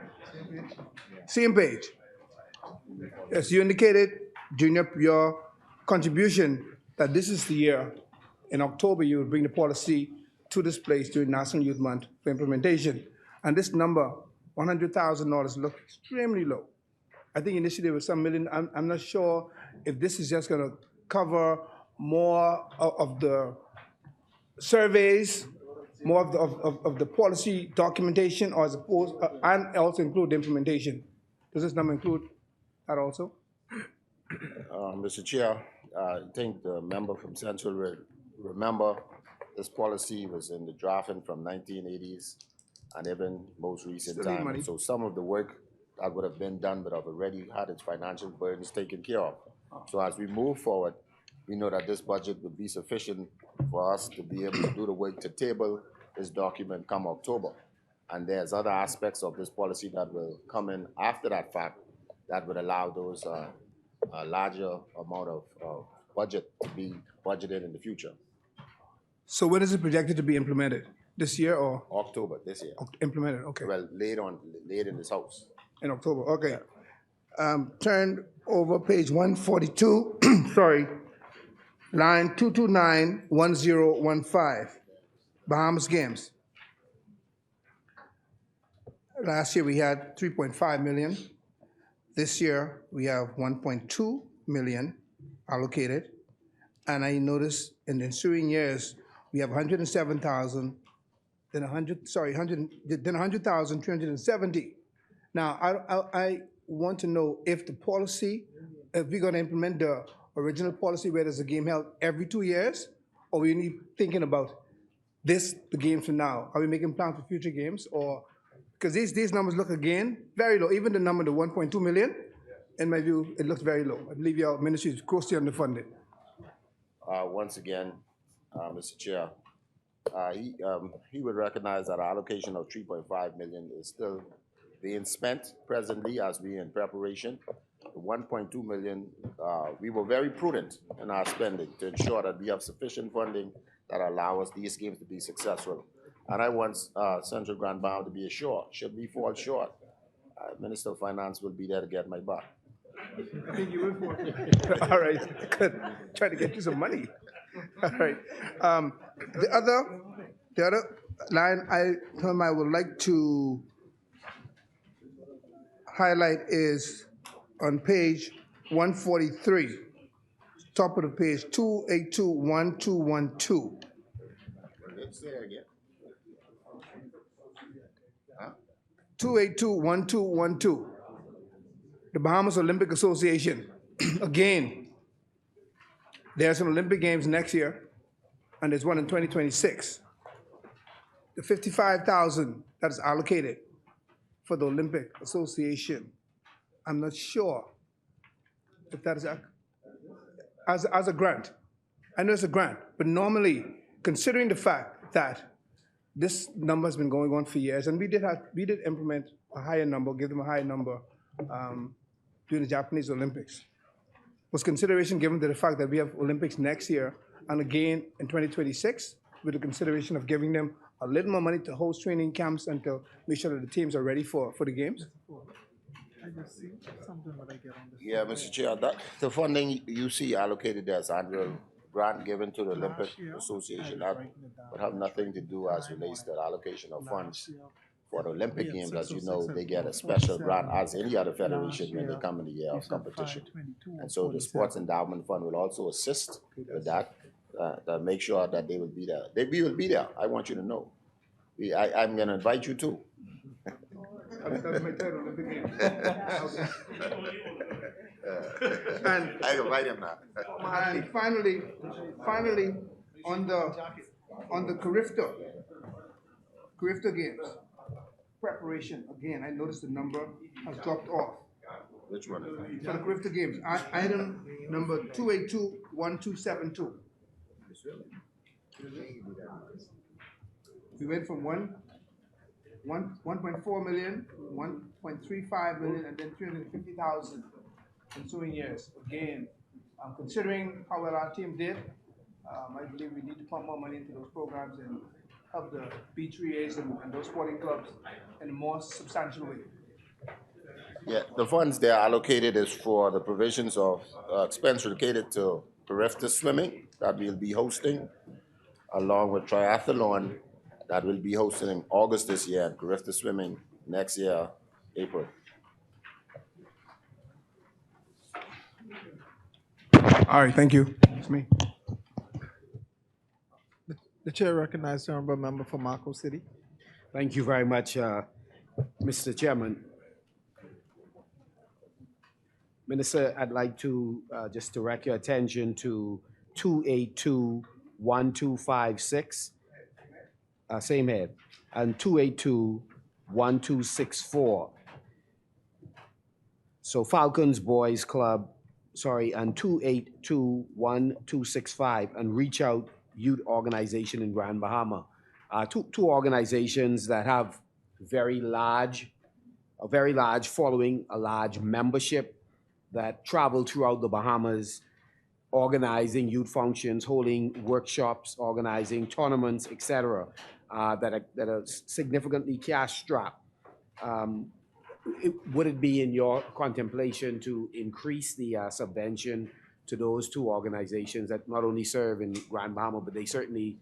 Same page. As you indicated during your contribution that this is the year, in October, you will bring the policy to this place during National Youth Month for implementation. And this number, $100,000, looks extremely low. I think initially there was some million. I'm not sure if this is just gonna cover more of the surveys, more of the policy documentation, or as opposed, and also include the implementation. Does this number include that also? Mr. Chair, I think the member from Central will remember this policy was in the drafting from 1980s and even most recent time. So some of the work that would have been done would have already had its financial burdens taken care of. So as we move forward, we know that this budget would be sufficient for us to be able to do the work to table this document come October. And there's other aspects of this policy that will come in after that fact that would allow those a larger amount of budget to be budgeted in the future. So when is it projected to be implemented? This year or October this year. implemented? Okay, Well, late in this house. in October, okay. Turn over page 142, sorry, line 2291015, Bahamas Games. Last year we had 3.5 million. This year we have 1.2 million allocated. And I noticed in the ensuing years, we have 107,000, then 100,370. Now, I want to know if the policy, if we're gonna implement the original policy where there's a game held every 2 years, or we need thinking about the games for now? Are we making plans for future games, or, because these numbers look again very low. Even the number, the 1.2 million, in my view, it looks very low. I believe your ministry is grossly underfunded. Once again, Mr. Chair, he would recognize that our allocation of 3.5 million is still being spent presently as we in preparation. The 1.2 million, we were very prudent in our spending to ensure that we have sufficient funding that allow us these games to be successful. And I want Central Grand Bahama to be assured, should we fall short, Minister of Finance will be there to get my butt. I think you will for it. All right, good. Try to get you some money. All right. The other line I would like to highlight is on page 143, top of the page, 2821212. Say it again. 2821212. The Bahamas Olympic Association. Again, there's an Olympic Games next year, and there's one in 2026. The 55,000 that is allocated for the Olympic Association, I'm not sure if that is as a grant. I know it's a grant, but normally, considering the fact that this number has been going on for years, and we did implement a higher number, give them a higher number during the Japanese Olympics. Was consideration given to the fact that we have Olympics next year and again in 2026, with the consideration of giving them a little more money to host training camps and to make sure that the teams are ready for the games? Yeah, Mr. Chair, the funding you see allocated as annual grant given to the Olympic Association, that would have nothing to do as relates to the allocation of funds for the Olympic Games. As you know, they get a special grant as any other federation when they come in the year of competition. And so the Sports Endowment Fund will also assist with that, to make sure that they will be there. We will be there, I want you to know. I'm gonna invite you too. That's my third Olympic Games. I invite him now. And finally, on the Carifta Games preparation, again, I noticed the number has dropped off. Which one? For the Carifta Games, item number 2821272. We went from 1.4 million, 1.35 million, and then 350,000 ensuing years. Again, considering how well our team did, I believe we need to pump more money into those programs and help the B3As and those sporting clubs in a more substantial way. Yeah, the funds they are allocated is for the provisions of expense related to Carifta swimming that we'll be hosting, along with triathlon that will be hosting in August this year, and Carifta swimming next year, April. All right, thank you. That's me. The chair recognizes the honorable member for Marco City. Thank you very much, Mr. Chairman. Minister, I'd like to just direct your attention to 2821256, same head, and 2821264. So Falcons Boys Club and 2821265 and Reach Out Youth Organization in Grand Bahama. Two organizations that have a very large following, a large membership that travel throughout the Bahamas, organizing youth functions, holding workshops, organizing tournaments, etc., that are significantly cash strapped. Would it be in your contemplation to increase the subvention to those two organizations that not only serve in Grand Bahama, but they certainly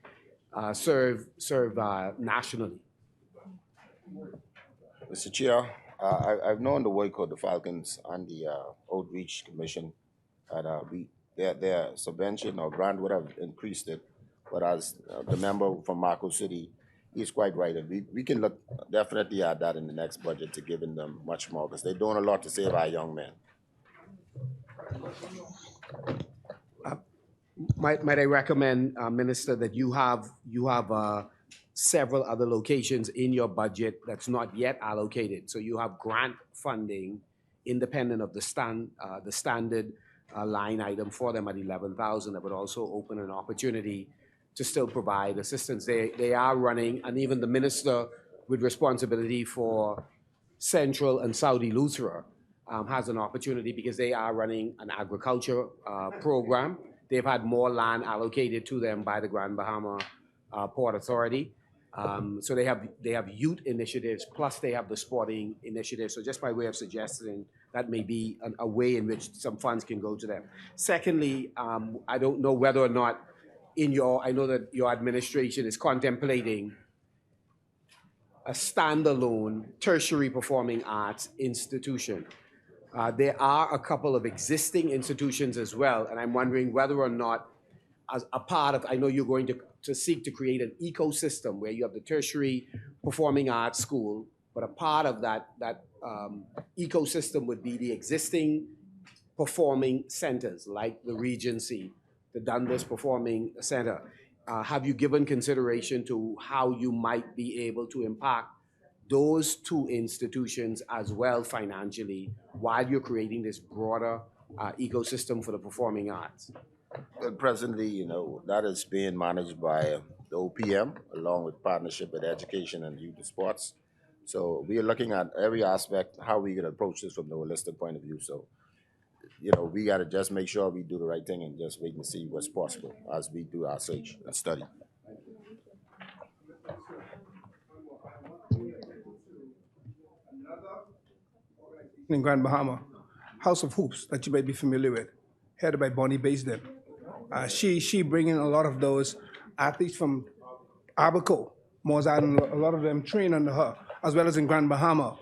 serve nationally? Mr. Chair, I've known the work of the Falcons and the Outreach Commission, and their subvention or grant would have increased it. But as the member from Marco City, he's quite right. And we can look, definitely add that in the next budget to giving them much more, because they're doing a lot to save our young men. Might I recommend, Minister, that you have several other locations in your budget that's not yet allocated. So you have grant funding independent of the standard line item for them at 11,000. That would also open an opportunity to still provide assistance. They are running, and even the minister with responsibility for Central and Saudi Luthra has an opportunity, because they are running an agriculture program. They've had more land allocated to them by the Grand Bahama Port Authority. So they have youth initiatives, plus they have the sporting initiatives. So just by way of suggesting, that may be a way in which some funds can go to them. Secondly, I don't know whether or not I know that your administration is contemplating a standalone tertiary performing arts institution. There are a couple of existing institutions as well, and I'm wondering whether or not, as a part of, I know you're going to seek to create an ecosystem where you have the tertiary performing arts school, but a part of that ecosystem would be the existing performing centers like the Regency, the Dundas Performing Center. Have you given consideration to how you might be able to impact those two institutions as well financially while you're creating this broader ecosystem for the performing arts? Presently, that is being managed by the OPM, along with partnership with education and youth sports. So we are looking at every aspect, how we can approach this from the holistic point of view. So, we got to just make sure we do the right thing and just wait and see what's possible as we do our search and study. In Grand Bahama, House of Hoops, that you may be familiar with, headed by Bonnie Baisden. She bringing a lot of those athletes from Abaco, Mozart, and a lot of them train under her, as well as in Grand Bahama.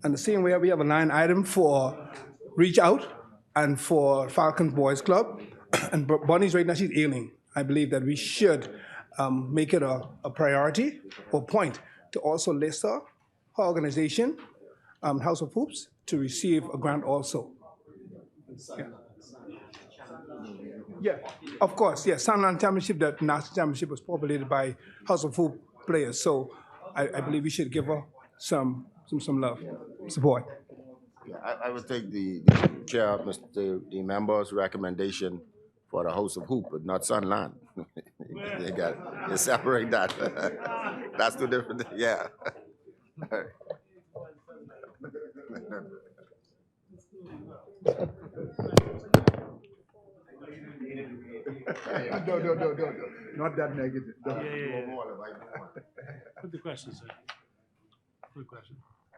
And the same way we have a line item for Reach Out and for Falcons Boys Club. And Bonnie's right now, she's ailing. I believe that we should make it a priority or point to also list her organization, House of Hoops, to receive a grant also. Yeah, of course, yeah. Sunland Championship, that national championship was populated by House of Hoop players. So I believe we should give her some love, support. I would take the chair, the member's recommendation for the House of Hoop, but not Sunland. You separate that. That's two different, yeah. No, not that negative. No. Put the question, sir. Good question.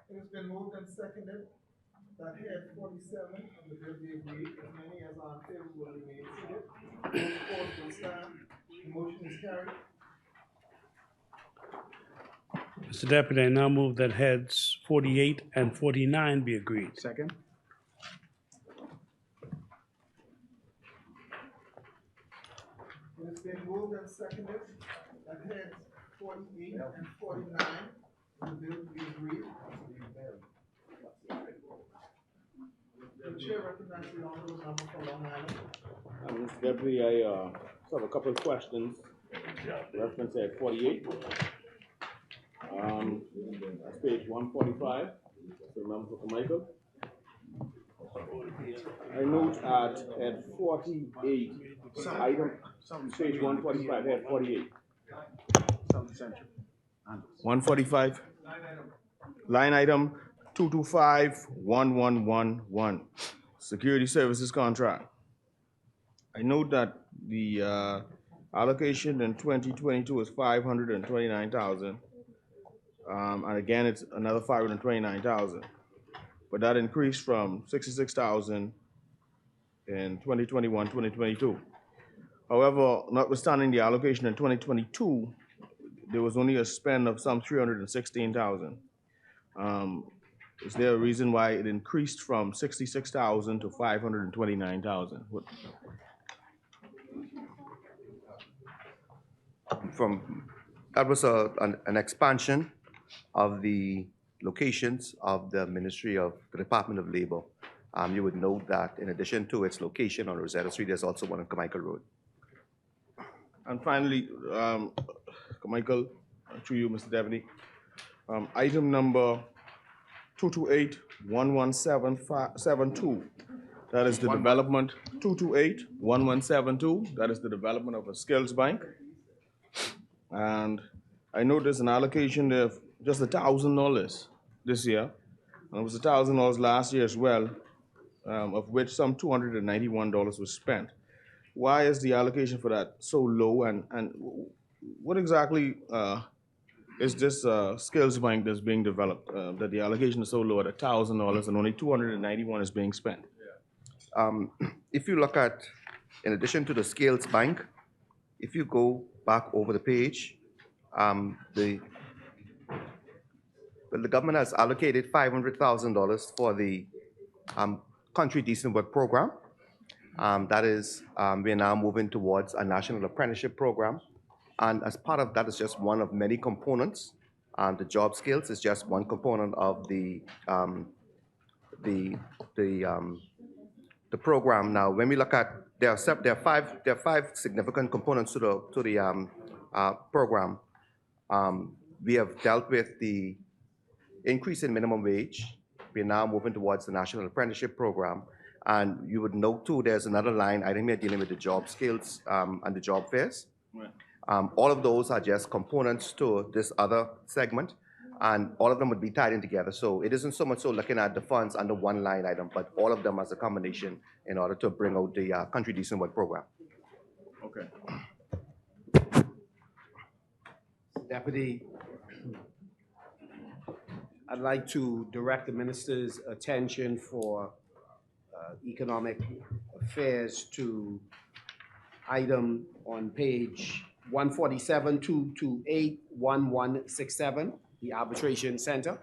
It has been moved and seconded that head 47 of the bill be agreed. As many as are in favor will remain seated. Those opposed will stand. The motion is carried. Mr. Deputy, I now move that heads 48 and 49 be agreed. Second? It has been moved and seconded that heads 48 and 49 of the bill be agreed. The chair recognizes the honorable member for Long Island. Mr. Deputy, I have a couple of questions. Reference at 48. That's page 145. Remember for Michael. I note at 48, item, page 145, at 48. 145, line item 2251111, security services contract. I note that the allocation in 2022 is 529,000. And again, it's another 529,000. But that increased from 66,000 in 2021, 2022. However, notwithstanding the allocation in 2022, there was only a spend of some 316,000. Is there a reason why it increased from 66,000 to 529,000? That was an expansion of the locations of the Ministry of the Department of Labor. You would note that in addition to its location on Rosetta Street, there's also one on Carmichael Road. And finally, Michael, to you, Mr. Devaney, item number 228-11772. That is the development, 228-1172. That is the development of a skills bank. And I know there's an allocation there of just $1,000 this year. And it was $1,000 last year as well, of which some $291 was spent. Why is the allocation for that so low? And what exactly is this skills bank that's being developed, that the allocation is so low at $1,000 and only $291 is being spent? If you look at, in addition to the skills bank, if you go back over the page, the government has allocated $500,000 for the Country Decent Work program. That is, we're now moving towards a national apprenticeship program. And as part of that, is just one of many components. The job skills is just one component of the program. Now, when we look at, there are five significant components to the program. We have dealt with the increase in minimum wage. We're now moving towards the national apprenticeship program. And you would note too, there's another line item here dealing with the job skills and the job fairs. Right. All of those are just components to this other segment, and all of them would be tied in together. So it isn't so much so looking at the funds under one line item, but all of them as a combination in order to bring out the Country Decent Work program. Okay. Deputy, I'd like to direct the minister's attention for economic affairs to item on page 147, 228, 1167, the arbitration center.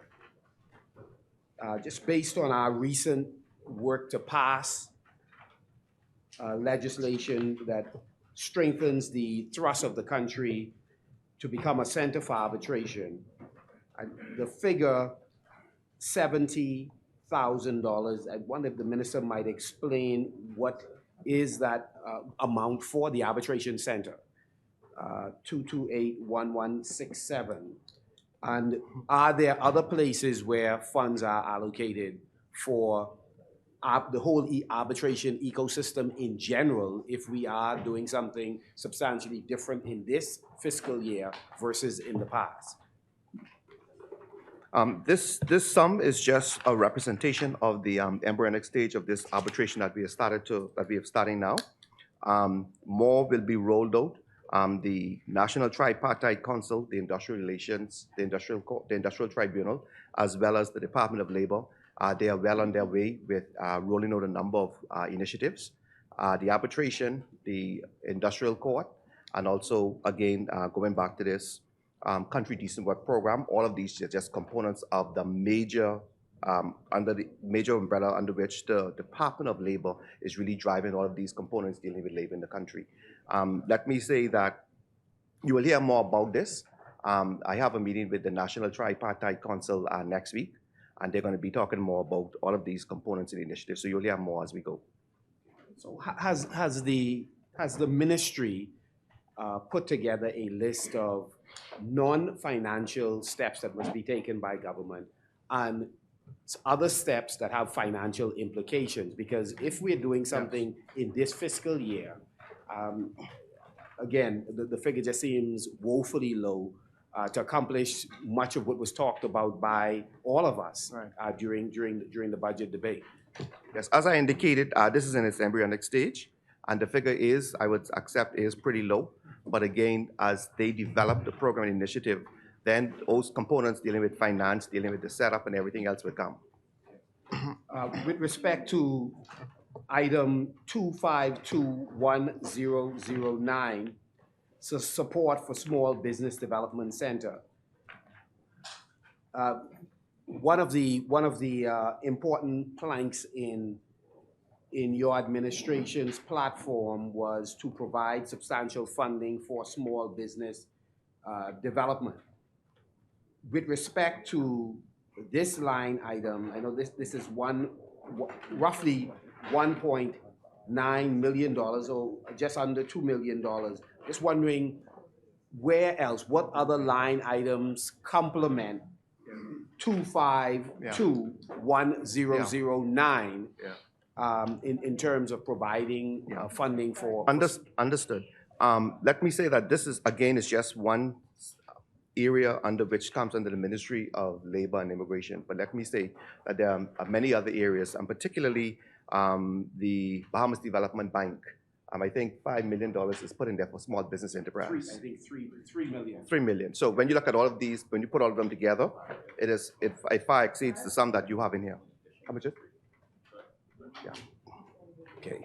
Just based on our recent work to pass legislation that strengthens the thrust of the country to become a center for arbitration, the figure $70,000, I wonder if the minister might explain what is that amount for the arbitration center, 228-1167. And are there other places where funds are allocated for the whole arbitration ecosystem in general, if we are doing something substantially different in this fiscal year versus in the past? This sum is just a representation of the embryonic stage of this arbitration that we have starting now. More will be rolled out. The National Tripartite Council, the Industrial Relations, the Industrial Tribunal, as well as the Department of Labor, they are well on their way with rolling out a number of initiatives. The arbitration, the Industrial Court, and also, again, going back to this Country Decent Work program, all of these are just components of the major, under the major umbrella under which the Department of Labor is really driving all of these components dealing with labor in the country. Let me say that you will hear more about this. I have a meeting with the National Tripartite Council next week, and they're going to be talking more about all of these components and initiatives. So you'll hear more as we go. So has the ministry put together a list of non-financial steps that must be taken by government? And other steps that have financial implications. Because if we're doing something in this fiscal year, again, the figure just seems woefully low to accomplish much of what was talked about by all of us during the budget debate. Yes, as I indicated, this is in its embryonic stage, and the figure is, I would accept, is pretty low. But again, as they develop the program initiative, then those components dealing with finance, dealing with the setup and everything else will come. With respect to item 2521009, so support for small business development center. One of the important planks in your administration's platform was to provide substantial funding for small business development. With respect to this line item, I know this is roughly $1.9 million, or just under $2 million. Just wondering where else, what other line items complement 2521009 in terms of providing funding for. Understood. Let me say that this is, again, is just one area under which comes under the Ministry of Labor and Immigration. But let me say that there are many other areas, and particularly the Bahamas Development Bank. I think $5 million is put in there for small business enterprise. I think 3 million. 3 million. So when you look at all of these, when you put all of them together, it far exceeds the sum that you have in here. How much is it? Yeah. Okay.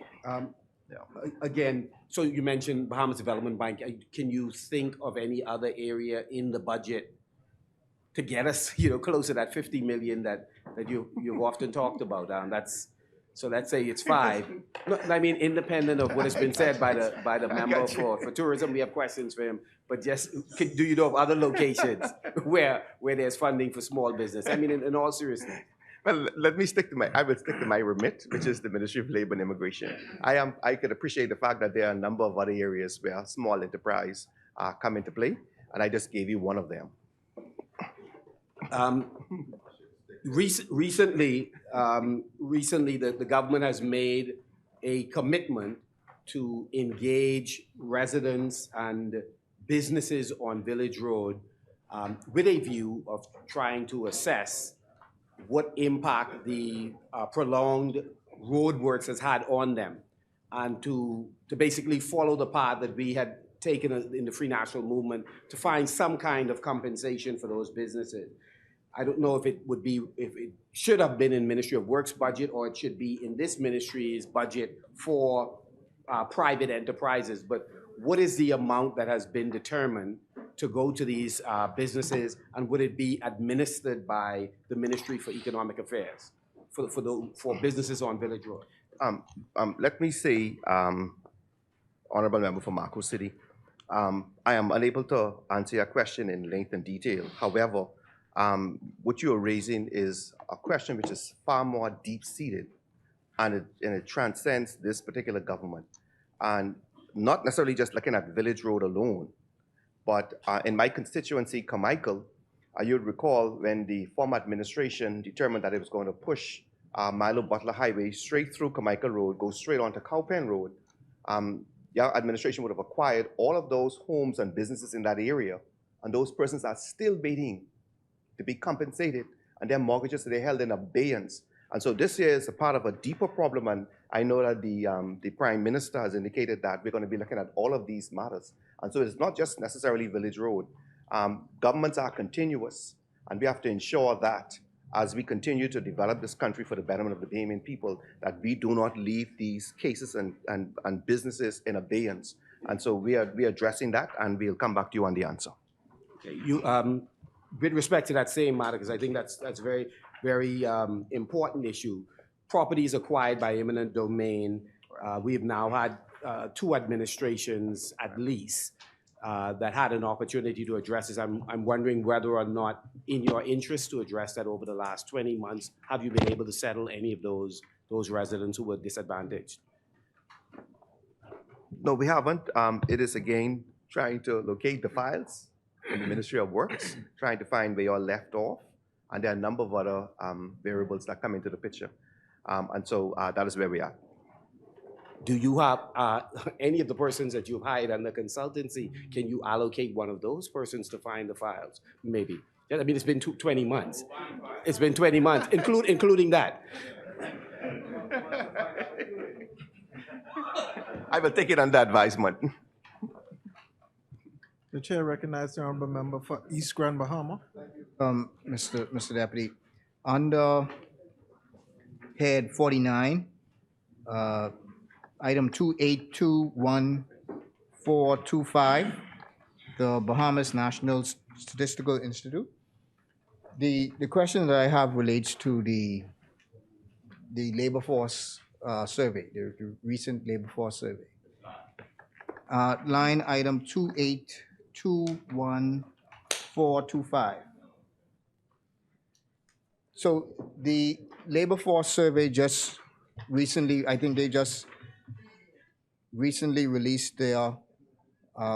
Again, so you mentioned Bahamas Development Bank. Can you think of any other area in the budget to get us, close to that 50 million that you've often talked about? So let's say it's 5. No, I mean, independent of what has been said by the member for tourism, we have questions for him. But just, do you know of other locations where there's funding for small business? I mean, in all seriousness. Well, let me I will stick to my remit, which is the Ministry of Labor and Immigration. I could appreciate the fact that there are a number of other areas where small enterprise come into play, and I just gave you one of them. Recently, the government has made a commitment to engage residents and businesses on Village Road with a view of trying to assess what impact the prolonged roadworks has had on them, and to basically follow the path that we had taken in the Free National Movement to find some kind of compensation for those businesses. I don't know if it should have been in Ministry of Works budget, or it should be in this ministry's budget for private enterprises. But what is the amount that has been determined to go to these businesses, and would it be administered by the Ministry for Economic Affairs for businesses on Village Road? Let me say, Honorable Member for Marco City, I am unable to answer your question in length and detail. However, what you are raising is a question which is far more deep-seated, and it transcends this particular government. And not necessarily just looking at Village Road alone, but in my constituency, Carmichael, you'd recall when the former administration determined that it was going to push Milo Butler Highway straight through Carmichael Road, go straight onto Cowpen Road, your administration would have acquired all of those homes and businesses in that area, and those persons are still waiting to be compensated, and their mortgages they held in abeyance. And so this here is a part of a deeper problem, and I know that the Prime Minister has indicated that we're going to be looking at all of these matters. And so it's not just necessarily Village Road. Governments are continuous, and we have to ensure that as we continue to develop this country for the betterment of the Bahamian people, that we do not leave these cases and businesses in abeyance. And so we are addressing that, and we'll come back to you on the answer. Okay. With respect to that same matter, because I think that's very, very important issue. Properties acquired by eminent domain. We've now had 2 administrations at least that had an opportunity to address this. I'm wondering whether or not, in your interest to address that over the last 20 months, have you been able to settle any of those residents who were disadvantaged? No, we haven't. It is again trying to locate the files in the Ministry of Works, trying to find where you're left off. And there are a number of other variables that come into the picture. And so that is where we are. Do you have any of the persons that you've hired under consultancy? Can you allocate one of those persons to find the files? Maybe. I mean, it's been 20 months. It's been 20 months, including that. I will take it under advisement. The chair recognizes the honorable member for East Grand Bahama. Mr. Deputy, under head 49, item 28211425, the Bahamas National Statistical Institute. The question that I have relates to the labor force survey, the recent labor force survey. Line item 28211425. So the labor force survey just recently, I think they just recently released their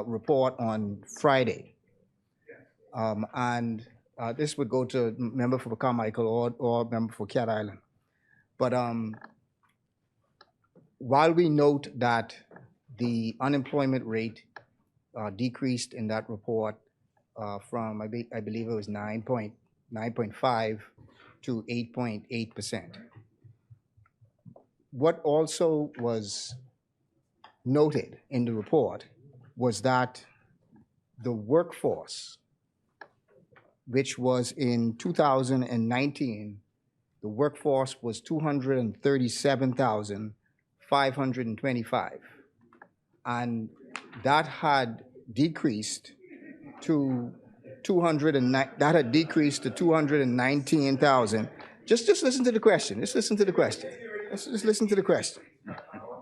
report on Friday. And this would go to member for Carmichael or member for Cat Island. But while we note that the unemployment rate decreased in that report from, I believe it was 9.5 to 8.8%. What also was noted in the report was that the workforce, which was in 2019, the workforce was 237,525. And that had decreased to 219,000. Just listen to the question. Just listen to the question. Let's just listen to the question.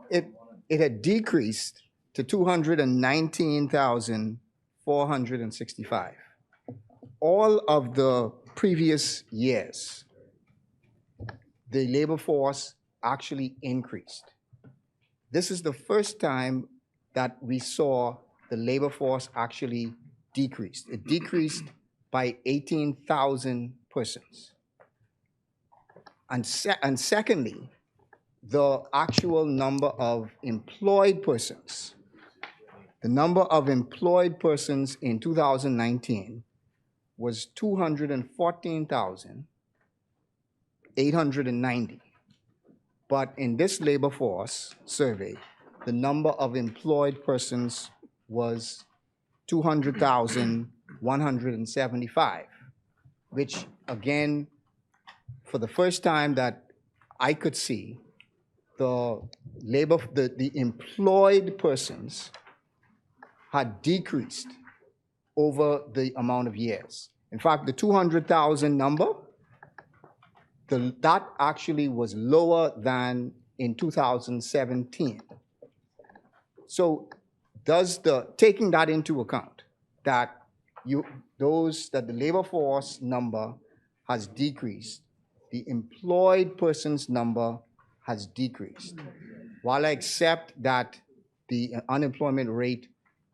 It had decreased to 219,465. All of the previous years, the labor force actually increased. This is the first time that we saw the labor force actually decreased. It decreased by 18,000 persons. And secondly, the actual number of employed persons. The number of employed persons in 2019 was 214,890. But in this labor force survey, the number of employed persons was 200,175, which again, for the first time that I could see, the employed persons had decreased over the amount of years. In fact, the 200,000 number, that actually was lower than in 2017. So taking that into account, that the labor force number has decreased, the employed persons number has decreased. While I accept that the unemployment rate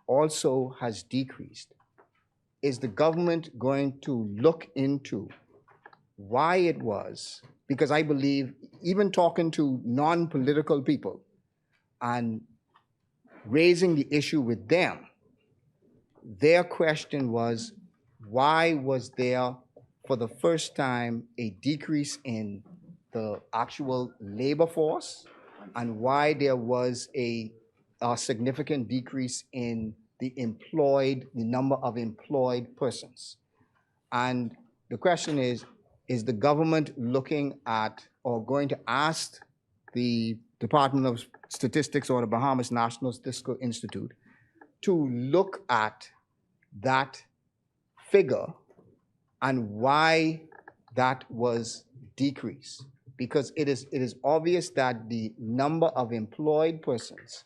also has decreased, is the government going to look into why it was? Because I believe, even talking to non-political people and raising the issue with them, their question was, why was there, for the first time, a decrease in the actual labor force, and why there was a significant decrease in the number of employed persons? And the question is the government looking at or going to ask the Department of Statistics or the Bahamas National Statistical Institute to look at that figure and why that was decreased? Because it is obvious that the number of employed persons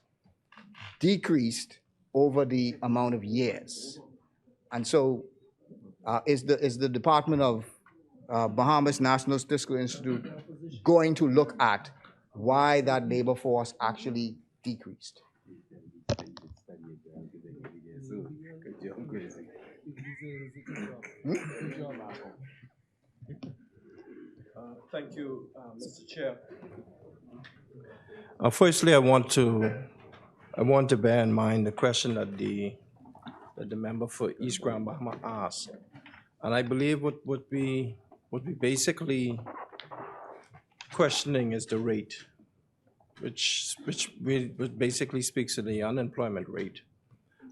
decreased over the amount of years. And so is the Department of Bahamas National Statistical Institute going to look at why that labor force actually decreased? Thank you, Mr. Chair. Firstly, I want to bear in mind the question that the member for East Grand Bahama asked. And I believe what we basically questioning is the rate, which basically speaks to the unemployment rate.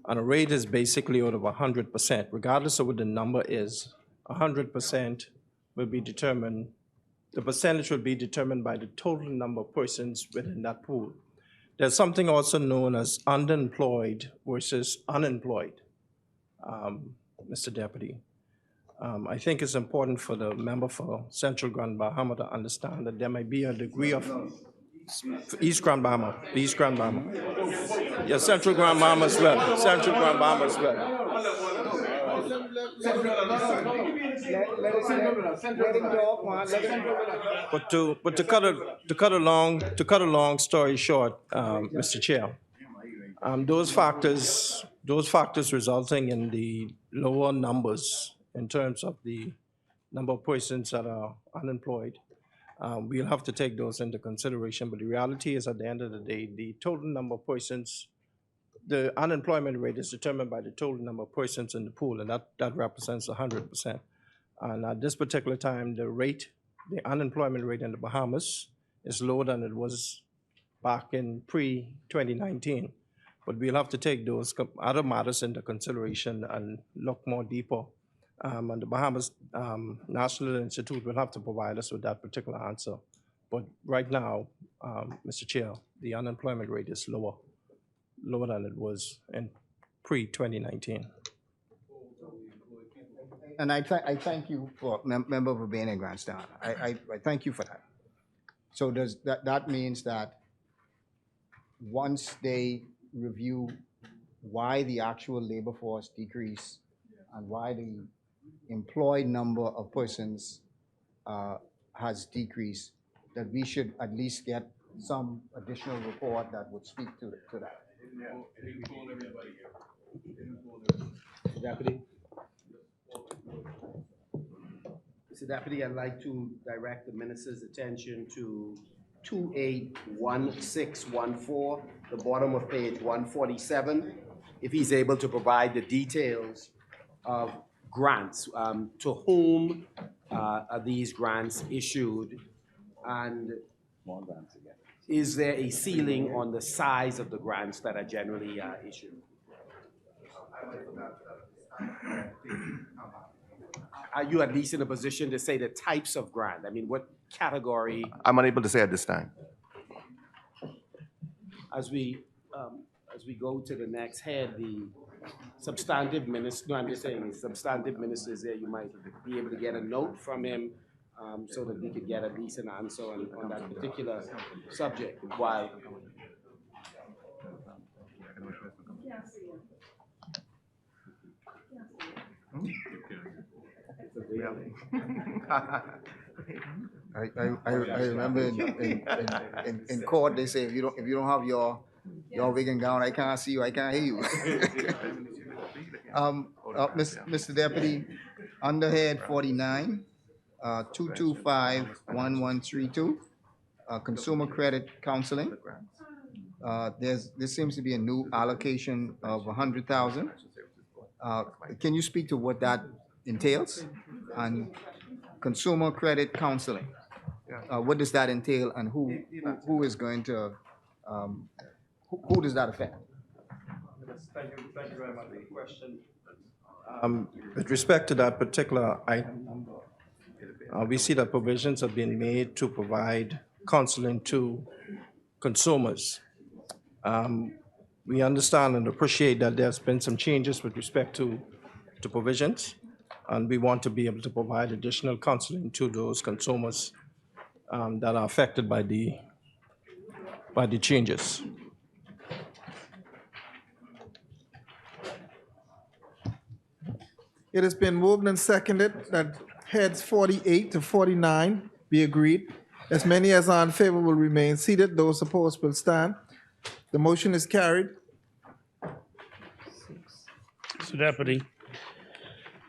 And a rate is basically out of 100%, regardless of what the number is. 100% will be determined, the percentage will be determined by the total number of persons within that pool. There's something also known as underemployed versus unemployed, Mr. Deputy. I think it's important for the member for Central Grand Bahama to understand that there might be a degree of East Grand Bahama. Yeah, Central Grand Bahama as well. Central Grand Bahama as well. But to cut a long story short, Mr. Chair, those factors resulting in the lower numbers in terms of the number of persons that are unemployed, we'll have to take those into consideration. But the reality is, at the end of the day, the total number of persons, the unemployment rate is determined by the total number of persons in the pool, and that represents 100%. And at this particular time, the unemployment rate in the Bahamas is lower than it was back in pre-2019. But we'll have to take those other matters into consideration and look more deeper. And the Bahamas National Institute will have to provide us with that particular answer. But right now, Mr. Chair, the unemployment rate is lower than it was in pre-2019. And I thank you for, member for being a grandstand. I thank you for that. So does that means that once they review why the actual labor force decreased and why the employed number of persons has decreased, that we should at least get some additional report that would speak to that? Deputy. Mr. Deputy, I'd like to direct the minister's attention to 281614, the bottom of page 147, if he's able to provide the details of grants, to whom are these grants issued, and is there a ceiling on the size of the grants that are generally issued? Are you at least in a position to say the types of grant? I mean, what category? I'm unable to say at this time. As we go to the next head, the substantive minister, no, I'm just saying, the substantive minister is there. You might be able to get a note from him so that we could get at least an answer on that particular subject. While I remember in court they say if you don't have your wig and gown, I can't see you, I can't hear you. Mr. Deputy, under head 49, 2251132, consumer credit counseling. There seems to be a new allocation of 100,000. Can you speak to what that entails? And consumer credit counseling, what does that entail, and who is going to, who does that affect? Thank you very much for the question. With respect to that particular item, we see that provisions have been made to provide counseling to consumers. We understand and appreciate that there's been some changes with respect to provisions, and we want to be able to provide additional counseling to those consumers that are affected by the changes. It has been moved and seconded that heads 48 to 49 be agreed. As many as are in favor will remain seated. Those opposed will stand. The motion is carried. Mr. Deputy,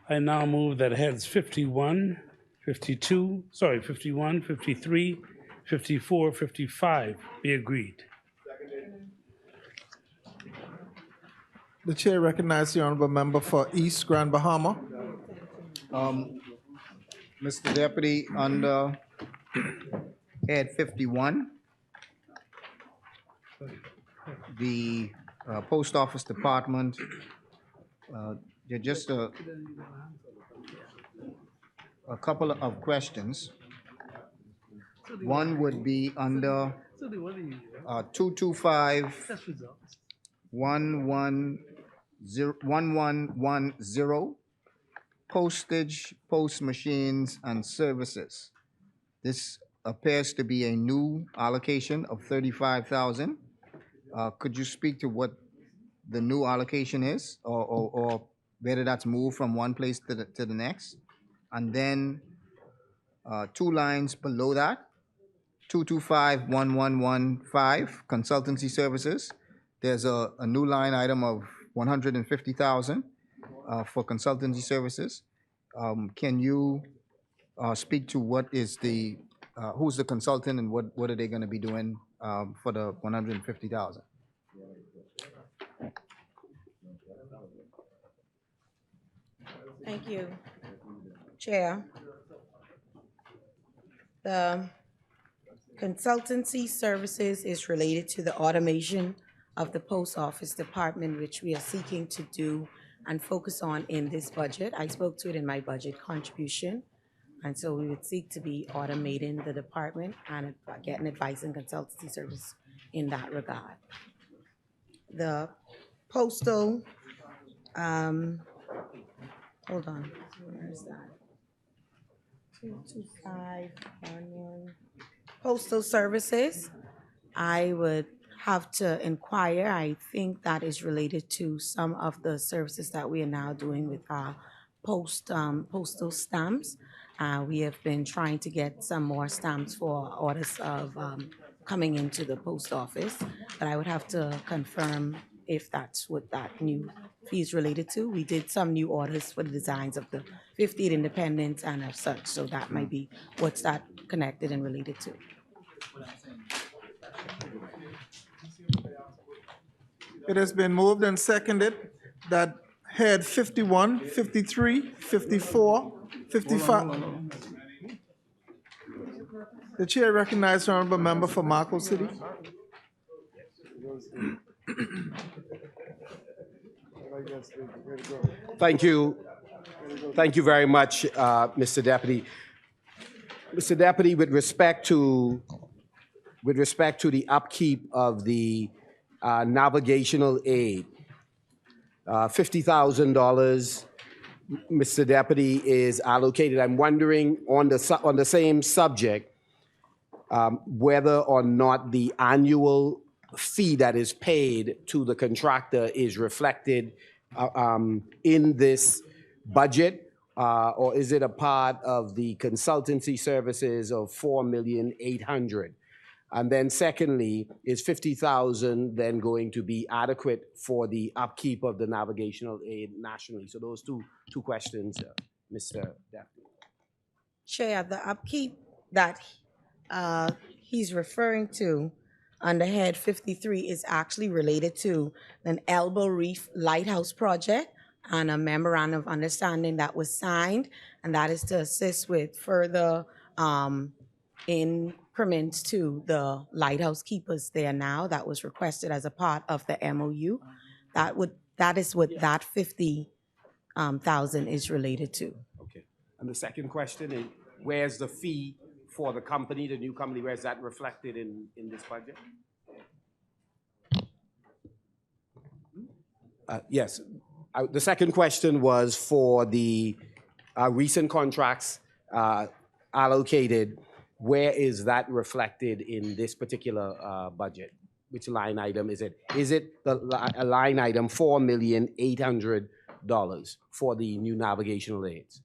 I now move that heads 51, 52, 51, 53, 54, 55 be agreed. The chair recognizes the honorable member for East Grand Bahama. Mr. Deputy, under head 51, the Post Office Department, there are just a couple of questions. One would be under 225 1110, postage, post machines, and services. This appears to be a new allocation of 35,000. Could you speak to what the new allocation is, or whether that's moved from one place to the next? And then 2 lines below that, 2251115, consultancy services. There's a new line item of 150,000 for consultancy services. Can you speak to what is the, who's the consultant and what are they gonna be doing for the 150,000? Thank you, Chair. The consultancy services is related to the automation of the Post Office Department, which we are seeking to do and focus on in this budget. I spoke to it in my budget contribution. And so we would seek to be automating the department and getting advice and consultancy service in that regard. The postal, hold on, where is that? 22511. Postal services, I would have to inquire. I think that is related to some of the services that we are now doing with our postal stamps. We have been trying to get some more stamps for orders of coming into the post office, but I would have to confirm if that's what that new fee is related to. We did some new orders for the designs of the 50th Independence and of such, so that might be what's that connected and related to. It has been moved and seconded that head 51, 53, 54, 55. The chair recognizes the honorable member for Marco City. Thank you. Thank you very much, Mr. Deputy. Mr. Deputy, with respect to the upkeep of the navigational aid, $50,000, Mr. Deputy, is allocated. I'm wondering on the same subject, whether or not the annual fee that is paid to the contractor is reflected in this budget, or is it a part of the consultancy services of $4,800,000? And then secondly, is $50,000 then going to be adequate for the upkeep of the navigational aid nationally? So those two questions, Mr. Deputy. Chair, the upkeep that he's referring to under head 53 is actually related to an Elbow Reef Lighthouse project and a memorandum of understanding that was signed, and that is to assist with further increments to the lighthouse keepers there now. That was requested as a part of the MOU. That is what that 50,000 is related to. Okay. And the second question is, where's the fee for the company, the new company, where's that reflected in this budget? Yes. The second question was for the recent contracts allocated. Where is that reflected in this particular budget? Which line item is it? Is it a line item $4,800,000 for the new navigational aids?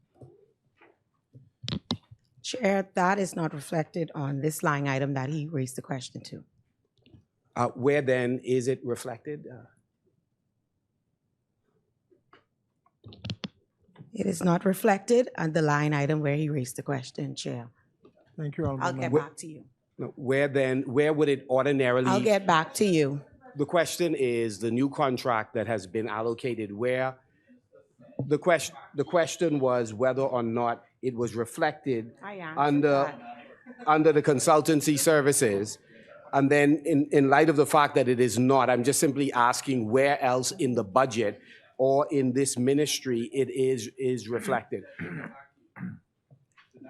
Chair, that is not reflected on this line item that he raised the question to. Where then is it reflected? It is not reflected on the line item where he raised the question, Chair. Thank you, Honorable I'll get Member. back to you. No, where would it ordinarily? I'll get back to you. The question is the new contract that has been allocated, where the question was whether or not it was reflected I answered that. under the consultancy services. And then in light of the fact that it is not, I'm just simply asking where else in the budget or in this ministry it is reflected.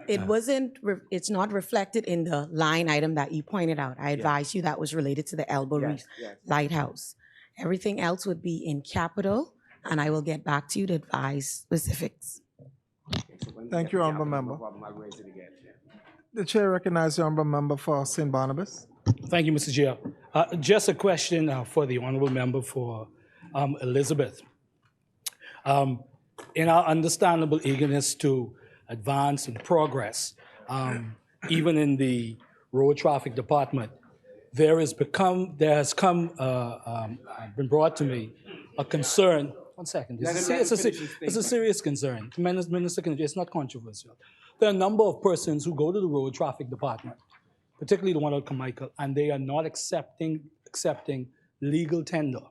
It wasn't, it's not reflected in the line item that you pointed out. I advised you that was related to the Elbow Reef Lighthouse. Everything else would be in capital, and I will get back to you to advise specifics. Thank you, Honorable Member. The Chair recognizes the Honorable Member for St. Barnabas. Thank you, Mr. Chair. Just a question for the Honorable Member for Elizabeth. In our understandable eagerness to advance and progress, even in the road traffic department, there has been brought to me a concern. One second. It's a serious concern. Minister, it's not controversial. There are a number of persons who go to the road traffic department, particularly the one at Carmichael, and they are not accepting legal tender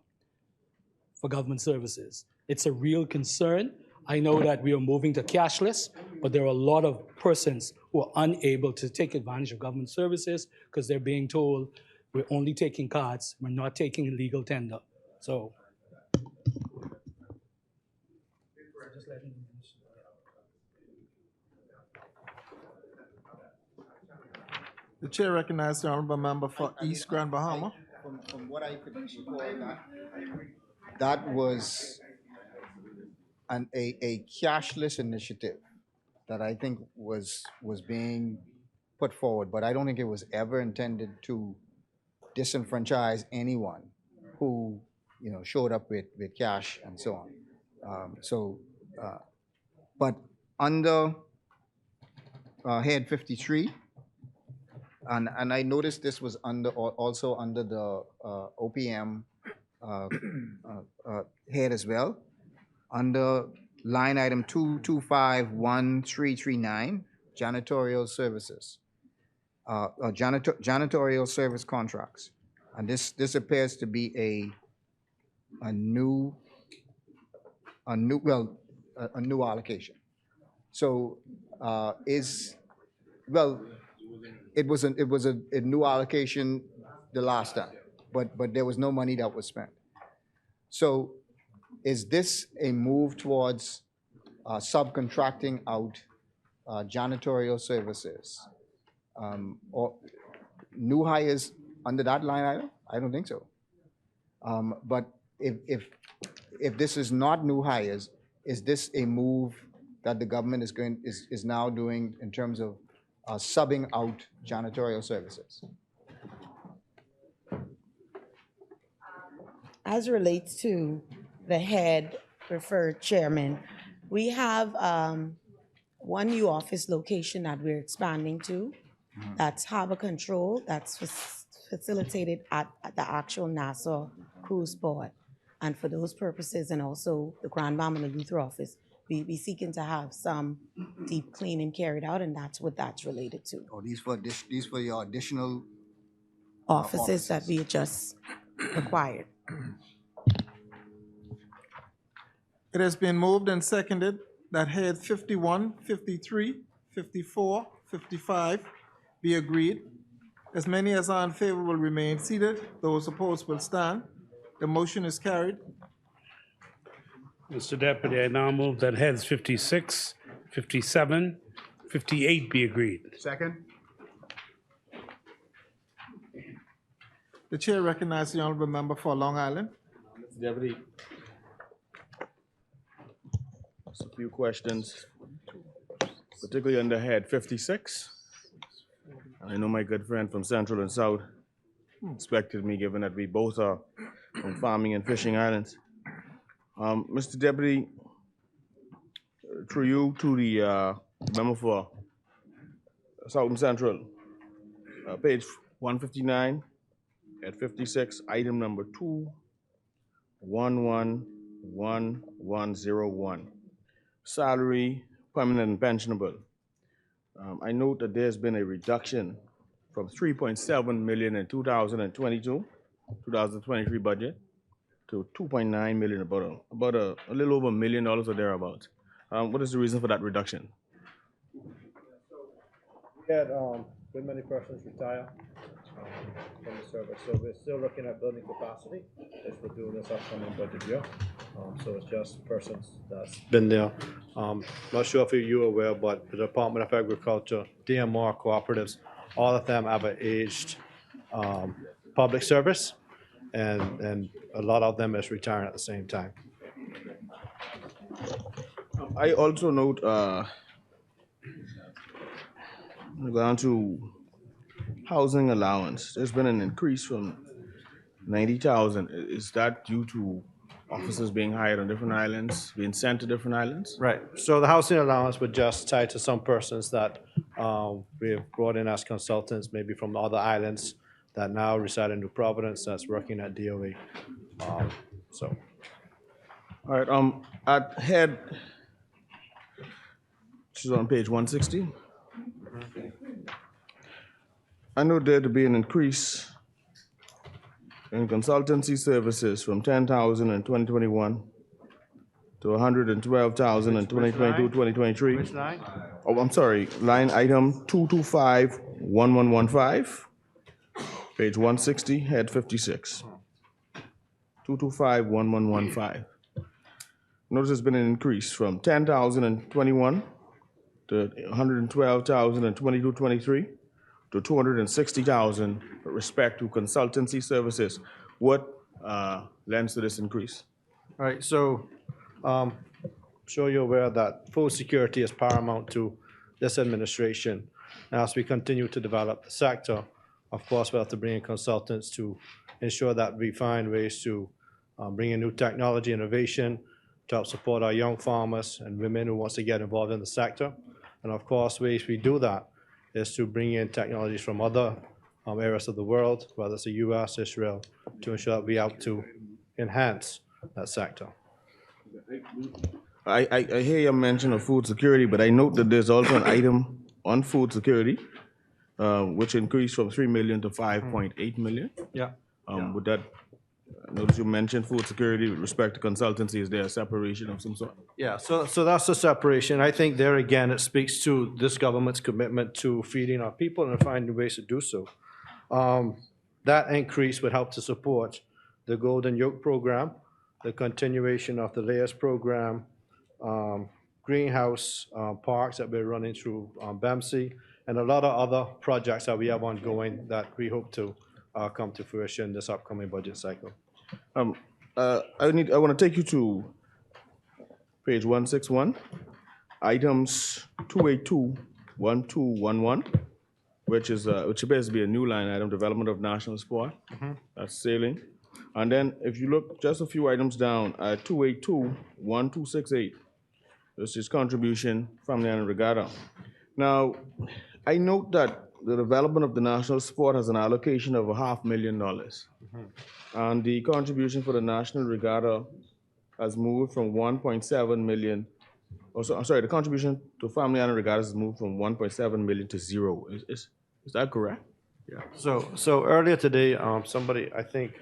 for government services. It's a real concern. I know that we are moving to cashless, but there are a lot of persons who are unable to take advantage of government services because they're being told we're only taking cards, we're not taking legal tender. So. The Chair recognizes the Honorable Member for East Grand Bahama. From what I could recall, that was a cashless initiative that I think was being put forward, but I don't think it was ever intended to disenfranchise anyone who showed up with cash and so on. But under head 53, and I noticed this was also under the OPM head as well, under line item 2251339, janitorial services, janitorial service contracts, and this appears to be a new allocation. So it was a new allocation the last time, but there was no money that was spent. So is this a move towards subcontracting out janitorial services or new hires under that line item? I don't think so. But if this is not new hires, is this a move that the government is now doing in terms of subbing out janitorial services? As relates to the head preferred chairman, we have one new office location that we're expanding to. That's harbor control. That's facilitated at the actual Nassau cruise port. And for those purposes, and also the Grand Bahama and the Luther office, we be seeking to have some deep cleaning carried out, and that's what that's related to. Oh, these for your additional Offices that we just acquired. It has been moved and seconded that head 51, 53, 54, 55 be agreed. As many as are in favor will remain seated. Those opposed will stand. The motion is carried. Mr. Deputy, I now move that heads 56, 57, 58 be agreed. Second. The Chair recognizes the Honorable Member for Long Island. Mr. Deputy. Just a few questions, particularly under head 56. I know my good friend from Central and South expected me, given that we both are from farming and fishing islands. Mr. Deputy, through you to the member for South and Central, page 159 at 56, item number 2111101. salary, permanent and pensionable. I note that there's been a reduction from 3.7 million in 2023 budget to 2.9 million, about a little over $1 million or thereabouts. What is the reason for that reduction? We had, been many persons retire, from the service, so we're still looking at building capacity as we're doing this upcoming budget year. So it's just persons that's been there. Not sure if you're aware, but the Department of Agriculture, DMR cooperatives, all of them have an aged, public service, and a lot of them is retiring at the same time. I also note, down to housing allowance, there's been an increase from 90,000. Is that due to officers being hired on different islands, being sent to different islands? Right, so the housing allowance would just tie to some persons that we have brought in as consultants, maybe from other islands, that now reside in New Providence, that's working at DOA. So, All right, at head, which is on page 160. I know there to be an increase in consultancy services from 10,000 in 2021 to 112,000 in 2022, 2023. which line? Oh, I'm sorry, line item 2251115, page 160, head 56. 2251115. Notice there's been an increase from 10,000 in 21 to 112,000 in 22, 23 to 260,000 with respect to consultancy services. What lends to this increase? All right, so, sure you're aware that food security is paramount to this administration. And as we continue to develop the sector, of course, we have to bring in consultants to ensure that we find ways to bring in new technology, innovation, to help support our young farmers and women who wants to get involved in the sector. And of course, ways we do that is to bring in technologies from other areas of the world, whether it's the US, Israel, to ensure that we help to enhance that sector. I hear you mention of food security, but I note that there's also an item on food security, which increased from 3 million to 5.8 million. Yeah. Would that, notice you mentioned food security with respect to consultancy, is there a separation of some sort? Yeah, so that's the separation. I think there again, it speaks to this government's commitment to feeding our people and finding ways to do so. That increase would help to support the Golden Yoke program, the continuation of the Layers program, greenhouse parks that we're running through BEMC, and a lot of other projects that we have ongoing that we hope to come to fruition this upcoming budget cycle. I want to take you to page 161, items 2821211, which appears to be a new line item, development of national sport. That's sailing. And then if you look just a few items down, 2821268, this is contribution from the Island Regatta. Now, I note that the development of the national sport has an allocation of $500,000. And the contribution for the National Regatta has moved from 1.7 million, the contribution to Family Island Regattas has moved from 1.7 million to 0. Is that correct? Yeah. So earlier today, somebody, I think,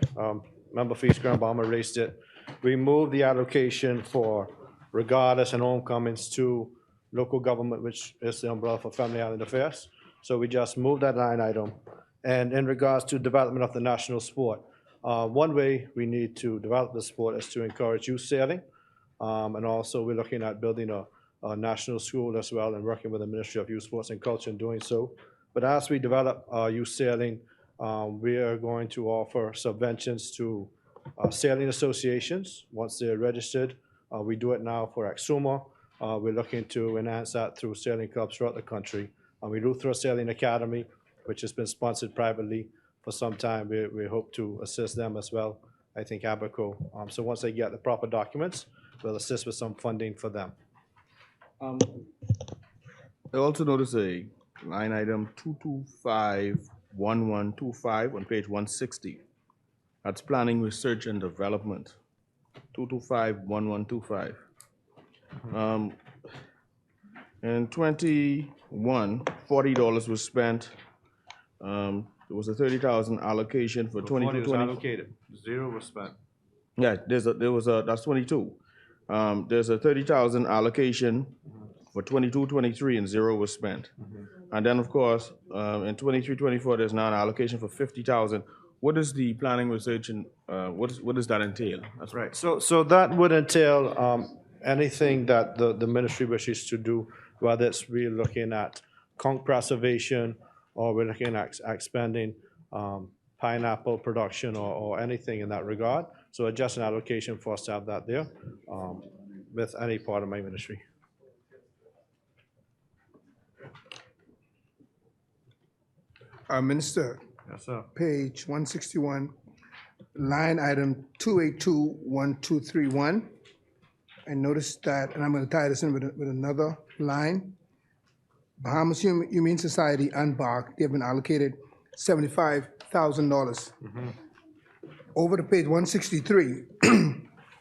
member for East Grand Bahama raised it. We moved the allocation for regattas and homecomings to local government, which is the umbrella for Family Island Affairs. So we just moved that line item. And in regards to development of the national sport, one way we need to develop the sport is to encourage youth sailing. And also we're looking at building a national school as well and working with the Ministry of Youth, Sports and Culture in doing so. But as we develop youth sailing, we are going to offer subventions to sailing associations once they're registered. We do it now for Exuma. We're looking to enhance that through sailing clubs throughout the country. We do through a sailing academy, which has been sponsored privately for some time. We hope to assist them as well, I think Abaco. So once they get the proper documents, we'll assist with some funding for them. I also noticed a line item 2251125 on page 160. That's planning, research, and development. 2251125. In 21, $40 was spent. There was a 30,000 allocation for 40 22, was 20. allocated, 0 was spent. Yeah, that's 22. There's a 30,000 allocation for 22, 23, and 0 was spent. And then, of course, in 23, 24, there's now an allocation for 50,000. What is the planning research and, what does that entail? That's Right, so that would entail anything that the ministry wishes to do, whether it's we're looking at conch preservation, or we're looking at expanding pineapple production, or anything in that regard. So adjust an allocation for us to have that there with any part of my ministry. Minister, Yes, sir. page 161, line item 2821231. I noticed that, and I'm going to tie this in with another line. Bahamas Humane Society and BARC, they have been allocated $75,000. Over to page 163,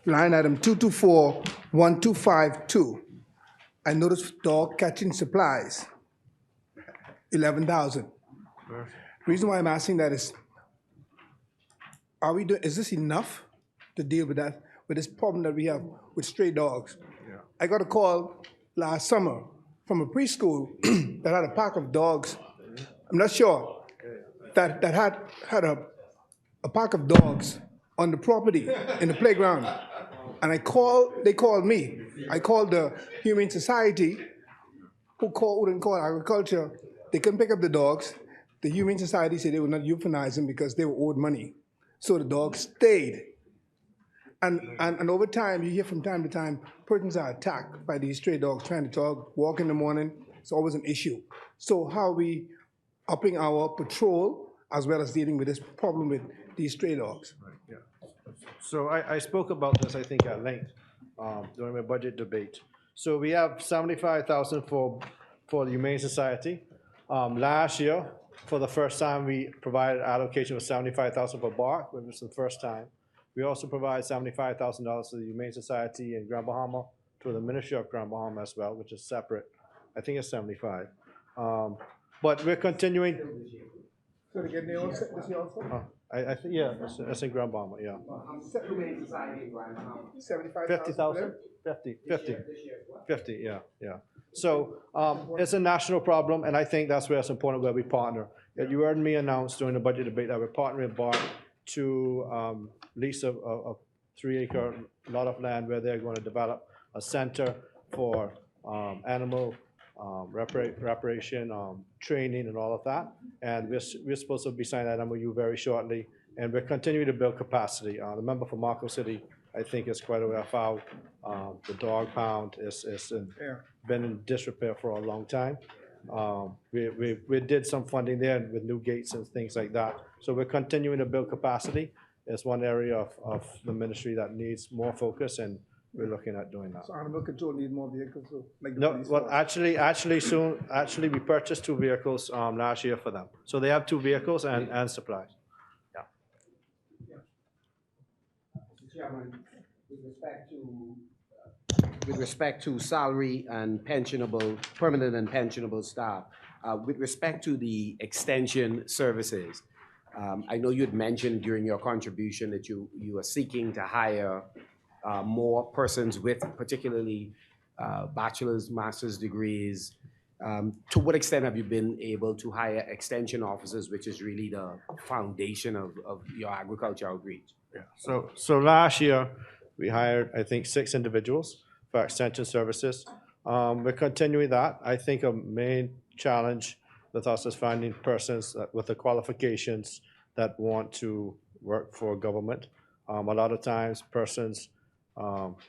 line item 2241252. I noticed dog catching supplies, 11,000. Reason why I'm asking that is, is this enough to deal with that, with this problem that we have with stray dogs? I got a call last summer from a preschool that had a pack of dogs. I'm not sure that had a pack of dogs on the property in the playground, and they called me. I called the Humane Society, who didn't call agriculture. They couldn't pick up the dogs. The Humane Society said they would not euthanize them because they were owed money. So the dogs stayed. And over time, you hear from time to time, persons are attacked by these stray dogs trying to walk in the morning. It's always an issue. So how are we upping our patrol as well as dealing with this problem with these stray dogs? So I spoke about this, I think, at length during my budget debate. So we have 75,000 for the Humane Society. Last year, for the first time, we provided allocation of 75,000 for BARC, which was the first time. We also provide $75,000 to the Humane Society in Grand Bahama, to the Ministry of Grand Bahama as well, which is separate. I think it's 75. But we're continuing. So they get this year also? I think, yeah, it's in Grand Bahama, yeah. Humane Society in Grand Bahama. 50,000? 50, yeah. So it's a national problem, and I think that's where it's important where we partner. You heard me announce during the budget debate that we're partnering with BARC to lease a 3-acre lot of land where they're going to develop a center for animal reparation, training, and all of that. And we're supposed to be signing that MOU very shortly, and we're continuing to build capacity. The member for Marco City, I think, is quite aware of how the dog pound been in disrepair for a long time. We did some funding there with new gates and things like that. So we're continuing to build capacity. It's one area of the ministry that needs more focus, and we're looking at doing that. So animal control need more vehicles, so like the No, police well, force. actually, we purchased 2 vehicles last year for them. So they have 2 vehicles and supplies. Yeah. Mr. Chairman, with respect to salary and pensionable, permanent and pensionable staff, with respect to the extension services, I know you'd mentioned during your contribution that you are seeking to hire more persons with particularly bachelor's, master's degrees. To what extent have you been able to hire extension officers, which is really the foundation of your agriculture outreach? Yeah. So last year, we hired, I think, 6 individuals for extension services. We're continuing that. I think a main challenge with us is finding persons with the qualifications that want to work for government. A lot of times, persons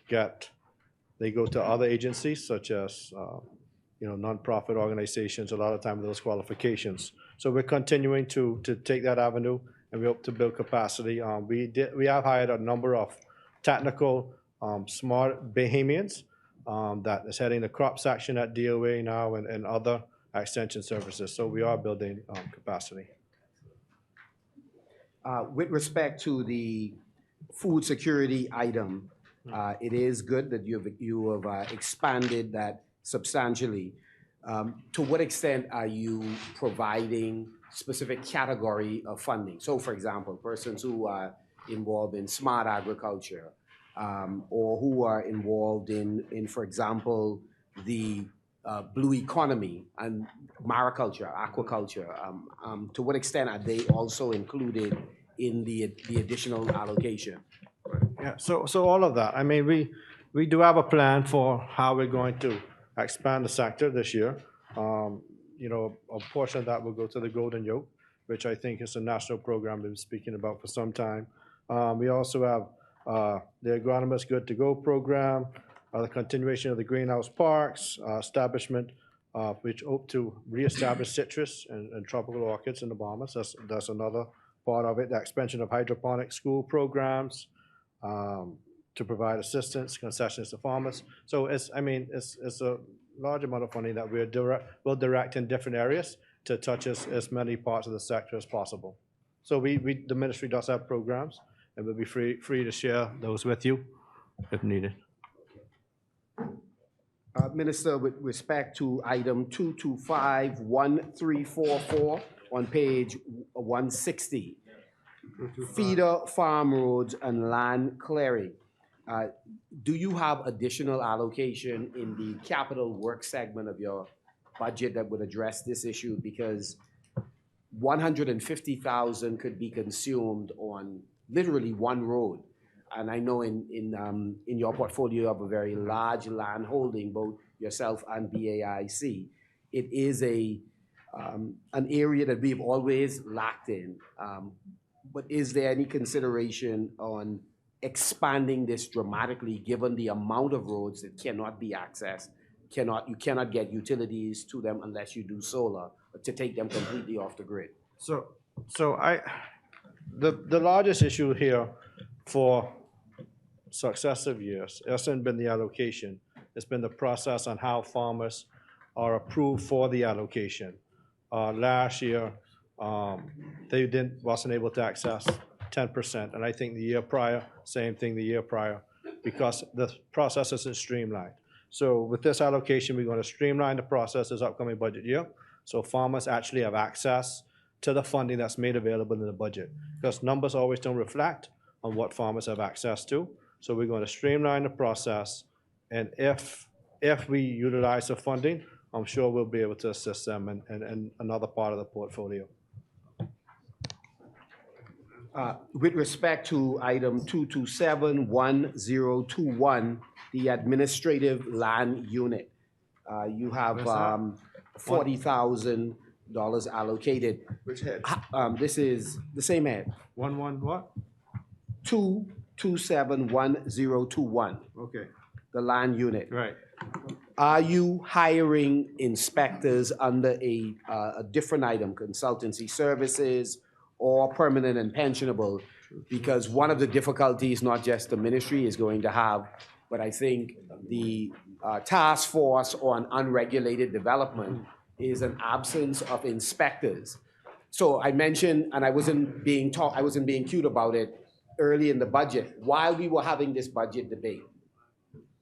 they go to other agencies such as nonprofit organizations. A lot of times, those qualifications. So we're continuing to take that avenue, and we hope to build capacity. We have hired a number of technical, smart Bahamians that is heading the crop section at DOA now and other extension services. So we are building capacity. With respect to the food security item, it is good that you have expanded that substantially. To what extent are you providing specific category of funding? So for example, persons who are involved in smart agriculture, or who are involved in, for example, the blue economy and mariculture, aquaculture. To what extent are they also included in the additional allocation? Yeah, so all of that. I mean, we do have a plan for how we're going to expand the sector this year. You know, a portion of that will go to the Golden Yoke, which I think is a national program we've been speaking about for some time. We also have the Agronomist Good to Go program, the continuation of the greenhouse parks, establishment, which hope to reestablish citrus and tropical orchids in the Bahamas. That's another part of it. The expansion of hydroponic school programs, to provide assistance, concessions to farmers. So it's a large amount of funding that we'll direct in different areas to touch as many parts of the sector as possible. So the ministry does have programs, and we'll be free to share those with you if needed. Minister, with respect to item 2251344 on page 160, feeder farm roads and land clearing. Do you have additional allocation in the capital work segment of your budget that would address this issue? Because 150,000 could be consumed on literally one road. And I know in your portfolio you have a very large land holding, both yourself and BAIC. It is an area that we've always lacked in. But is there any consideration on expanding this dramatically, given the amount of roads that cannot be accessed? You cannot get utilities to them unless you do solar, to take them completely off the grid. The largest issue here for successive years hasn't been the allocation. It's been the process on how farmers are approved for the allocation. Last year, they wasn't able to access 10%, and I think the year prior, same thing the year prior, because the process isn't streamlined. So with this allocation, we're going to streamline the process this upcoming budget year, so farmers actually have access to the funding that's made available in the budget, because numbers always don't reflect on what farmers have access to. So we're going to streamline the process, and if we utilize the funding, I'm sure we'll be able to assist them in another part of the portfolio. With respect to item 2271021, the administrative land unit, you have $40,000 allocated. Which head? This is the same head. What? 2271021. Okay. The land unit. Right. Are you hiring inspectors under a different item, consultancy services or permanent and pensionable? Because one of the difficulties, not just the ministry is going to have, but I think the task force on unregulated development is an absence of inspectors. So I mentioned, and I wasn't being cute about it early in the budget. While we were having this budget debate,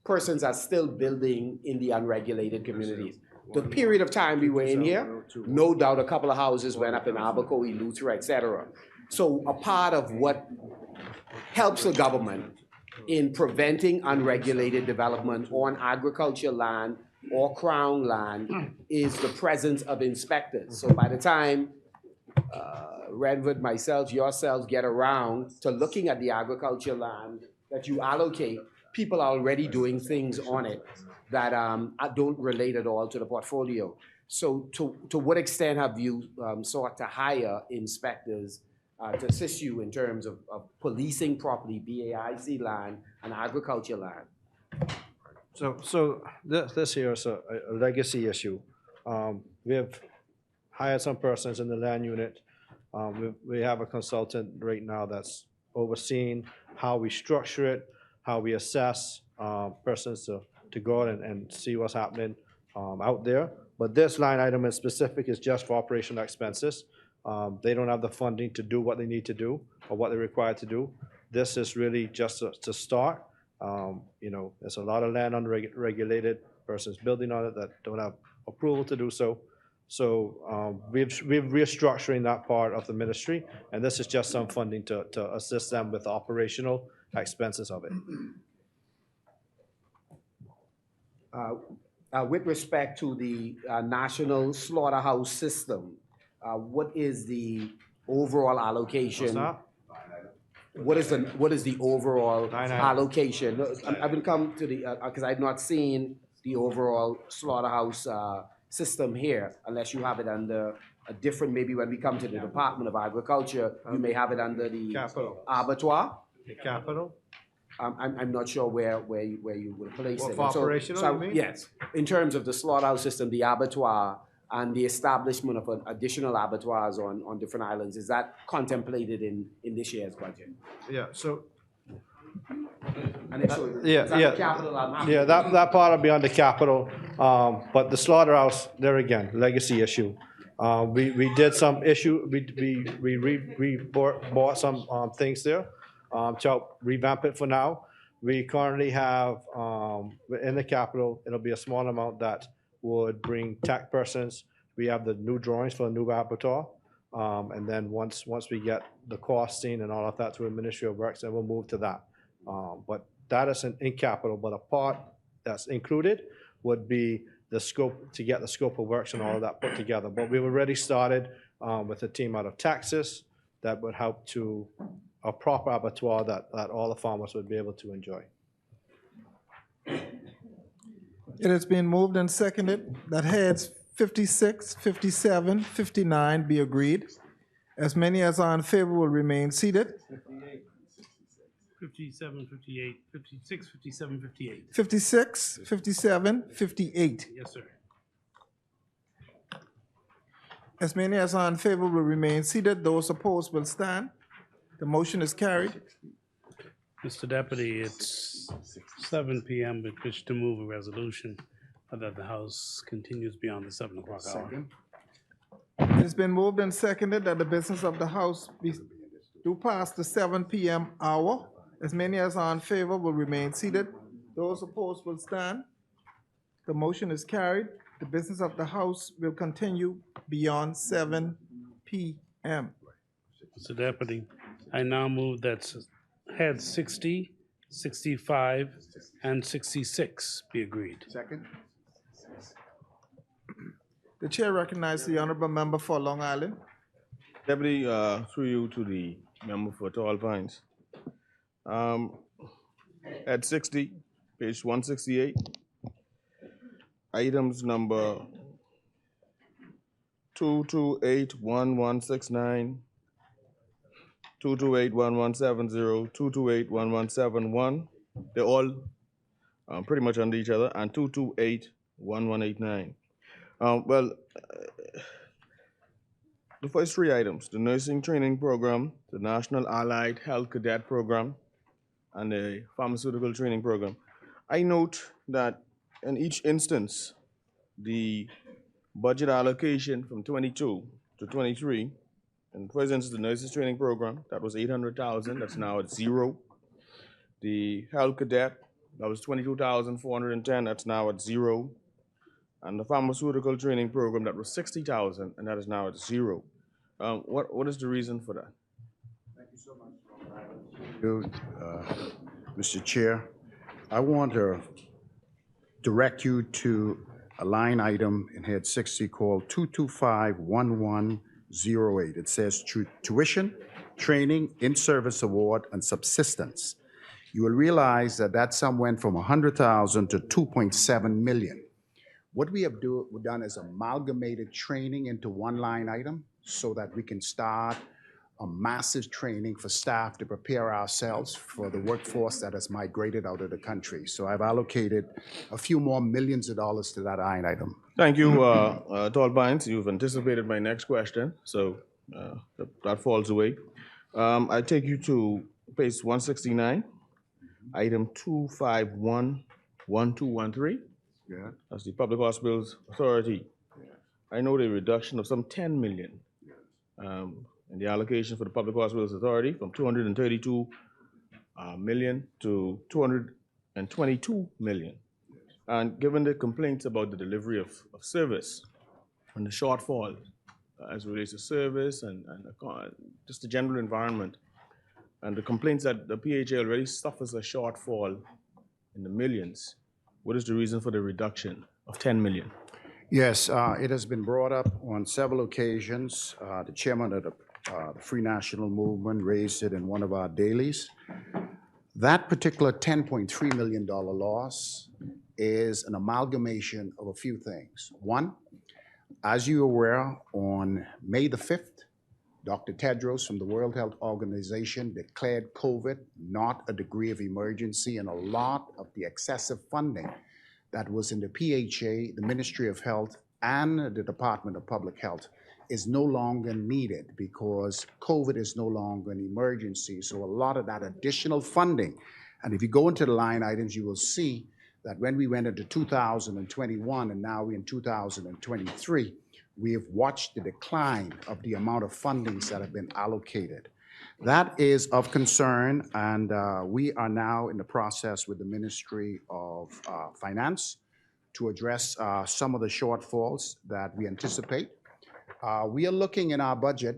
persons are still building in the unregulated communities. The period of time we were in here, no doubt a couple of houses went up in Abacoa, Lutra, etc. So a part of what helps the government in preventing unregulated development on agriculture land or crown land is the presence of inspectors. So by the time Renford, myself, yourselves get around to looking at the agriculture land that you allocate, people are already doing things on it that don't relate at all to the portfolio. So to what extent have you sought to hire inspectors to assist you in terms of policing properly BAIC land and agriculture land? So this here is a legacy issue. We have hired some persons in the land unit. We have a consultant right now that's overseeing how we structure it, how we assess persons to go out and see what's happening out there. But this line item in specific is just for operational expenses. They don't have the funding to do what they need to do or what they're required to do. This is really just to start. You know, there's a lot of land unregulated persons building on it that don't have approval to do so. So we're restructuring that part of the ministry, and this is just some funding to assist them with the operational expenses of it. With respect to the national slaughterhouse system, what is the overall allocation? What's that? What is the overall Line item. allocation? I will come to the, because I've not seen the overall slaughterhouse system here, unless you have it under a different, maybe when we come to the Department of Agriculture, you may have it under the Capital. abattoir. The capital? I'm not sure where you would place Well, it. for And so- operational, so, you mean? Yes, in terms of the slaughterhouse system, the abattoir, and the establishment of additional abattoirs on different islands, is that contemplated in this year's budget? Yeah, so, And if so, yeah, is that yeah. the capital? I'm happy yeah, with that part will be on the capital. But the slaughterhouse, there again, legacy issue. We did some issue, we bought some things there to help revamp it for now. We currently have, in the capital, it'll be a small amount that would bring tech persons. We have the new drawings for a new abattoir. And then once we get the costing and all of that through the Ministry of Works, then we'll move to that. But that is in capital, but a part that's included would be the scope, to get the scope of works and all of that put together. But we've already started with a team out of Texas that would help to a proper abattoir that all the farmers would be able to enjoy. It has been moved and seconded that heads 56, 57, 59 be agreed. As many as are in favor will remain seated. 57, 58, 56, 57, 58. 56, 57, 58. Yes, sir. As many as are in favor will remain seated. Those opposed will stand. The motion is carried. Mr. Deputy, it's 7 p.m. with which to move a resolution that the House continues beyond the 7 o'clock hour. It has been moved and seconded that the business of the House be do past the 7 p.m. hour. As many as are in favor will remain seated. Those opposed will stand. The motion is carried. The business of the House will continue beyond 7 p.m. Mr. Deputy, I now move that heads 60, 65, and 66 be agreed. Second? The chair recognizes the honorable member for Long Island. Deputy, through you to the member for Tall Pines. At 60, page 168, items number 2281169, 2281170, 2281171. They're all pretty much under each other, and 2281189. The first three items, the nursing training program, the National Allied Health Cadet Program, and the pharmaceutical training program. I note that in each instance, the budget allocation from 22 to 23, and for instance, the nurses training program, that was 800,000, that's now at zero. The health cadet, that was 22,410, that's now at zero. And the pharmaceutical training program, that was 60,000, and that is now at zero. What is the reason for that? Mr. Chair, I want to direct you to a line item in head 60 called 2251108. It says tuition, training, in-service award, and subsistence. You will realize that that sum went from 100,000 to 2.7 million. What we have done is amalgamated training into one line item so that we can start a massive training for staff to prepare ourselves for the workforce that has migrated out of the country. So I've allocated a few more millions of dollars to that line item. Thank you, Tall Pines. You've anticipated my next question, so that falls away. I take you to page 169, item 2511213. Yeah. That's the Public Hospitals Authority. I know the reduction of some 10 million in the allocation for the Public Hospitals Authority from 232 million to 222 million. And given the complaints about the delivery of service and the shortfall as it relates to service and just the general environment, and the complaints that the PHA already suffers a shortfall in the millions, what is the reason for the reduction of 10 million? Yes, it has been brought up on several occasions. The chairman of the Free National Movement raised it in one of our dailies. That particular $10.3 million loss is an amalgamation of a few things. One, as you're aware, on May the 5th, Dr. Tedros from the World Health Organization declared COVID not a degree of emergency, and a lot of the excessive funding that was in the PHA, the Ministry of Health, and the Department of Public Health is no longer needed because COVID is no longer an emergency. So a lot of that additional funding, and if you go into the line items, you will see that when we went into 2021 and now we're in 2023, we have watched the decline of the amount of fundings that have been allocated. That is of concern, and we are now in the process with the Ministry of Finance to address some of the shortfalls that we anticipate. We are looking in our budget.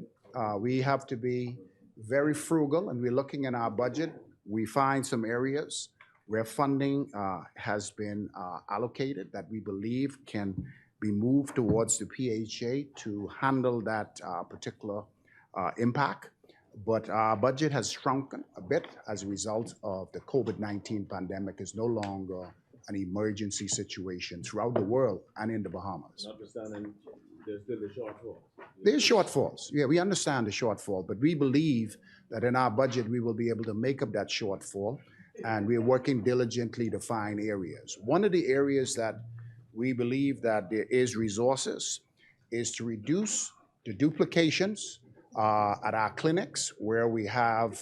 We have to be very frugal, and we're looking in our budget. We find some areas where funding has been allocated that we believe can be moved towards the PHA to handle that particular impact. But our budget has shrunken a bit as a result of the COVID-19 pandemic. Is no longer an emergency situation throughout the world and in the Bahamas. Notwithstanding, there's still a shortfall. There's shortfalls. Yeah, we understand the shortfall, but we believe that in our budget we will be able to make up that shortfall, and we're working diligently to find areas. One of the areas that we believe that there is resources is to reduce the duplications at our clinics, where we have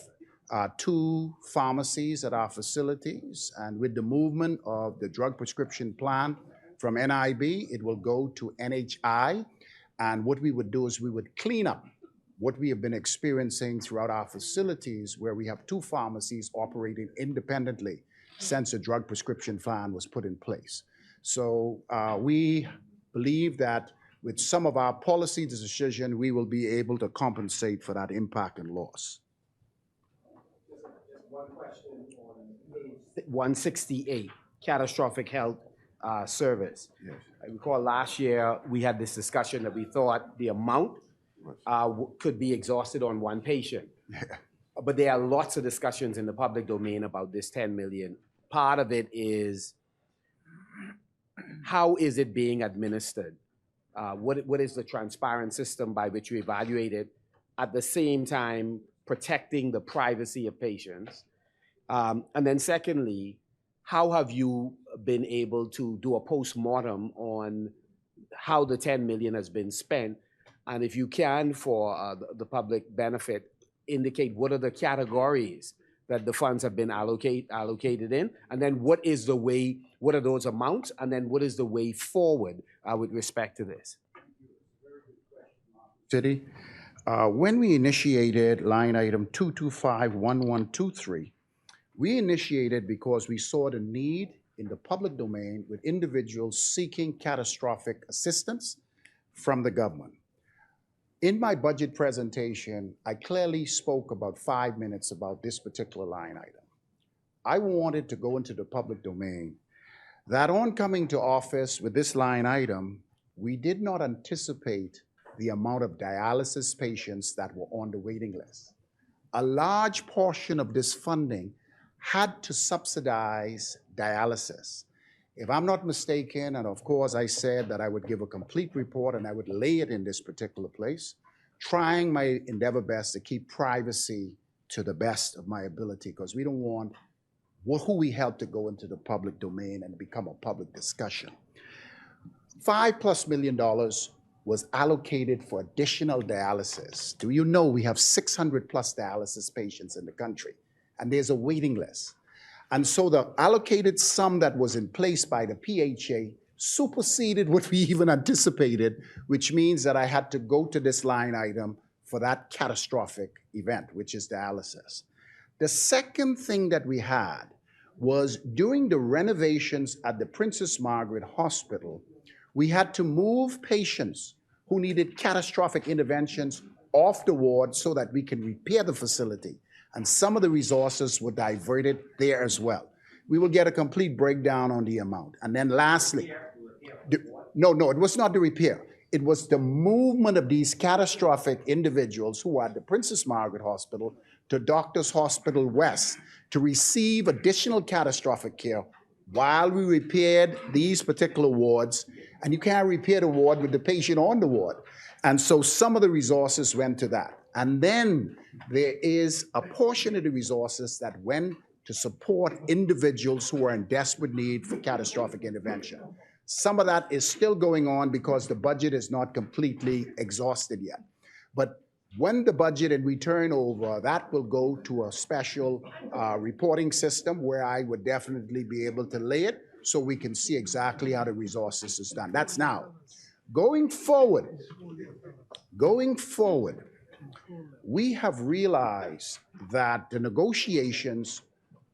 2 pharmacies at our facilities, and with the movement of the drug prescription plan from NIB, it will go to NHI, and what we would do is we would clean up what we have been experiencing throughout our facilities, where we have 2 pharmacies operating independently since the drug prescription plan was put in place. So we believe that with some of our policy decision, we will be able to compensate for that impact and loss. One question on page 168, catastrophic health service. Yes. I recall last year we had this discussion that we thought the amount could be exhausted on one patient. Yeah. But there are lots of discussions in the public domain about this 10 million. Part of it is, how is it being administered? What is the transparent system by which you evaluate it? At the same time, protecting the privacy of patients. And then secondly, how have you been able to do a post-mortem on how the 10 million has been spent? And if you can, for the public benefit, indicate what are the categories that the funds have been allocated in, and then what are those amounts, and then what is the way forward with respect to this? City, when we initiated line item 2251123, we initiated because we saw the need in the public domain with individuals seeking catastrophic assistance from the government. In my budget presentation, I clearly spoke about 5 minutes about this particular line item. I wanted to go into the public domain that on coming to office with this line item, we did not anticipate the amount of dialysis patients that were on the waiting list. A large portion of this funding had to subsidize dialysis. If I'm not mistaken, and of course I said that I would give a complete report and I would lay it in this particular place, trying my endeavor best to keep privacy to the best of my ability, because we don't want who we help to go into the public domain and become a public discussion. $5+ million was allocated for additional dialysis. Do you know we have 600+ dialysis patients in the country, and there's a waiting list? And so the allocated sum that was in place by the PHA superseded what we even anticipated, which means that I had to go to this line item for that catastrophic event, which is dialysis. The second thing that we had was during the renovations at the Princess Margaret Hospital, we had to move patients who needed catastrophic interventions off the ward so that we can repair the facility. And some of the resources were diverted there as well. We will get a complete breakdown on the amount. And then lastly, no, it was not the repair. It was the movement of these catastrophic individuals who were at the Princess Margaret Hospital to Doctors Hospital West to receive additional catastrophic care while we repaired these particular wards. And you can't repair the ward with the patient on the ward. And so some of the resources went to that. And then there is a portion of the resources that went to support individuals who are in desperate need for catastrophic intervention. Some of that is still going on because the budget is not completely exhausted yet. But when the budget and we turn over, that will go to a special reporting system where I would definitely be able to lay it so we can see exactly how the resources is done. That's now. Going forward, we have realized that the negotiations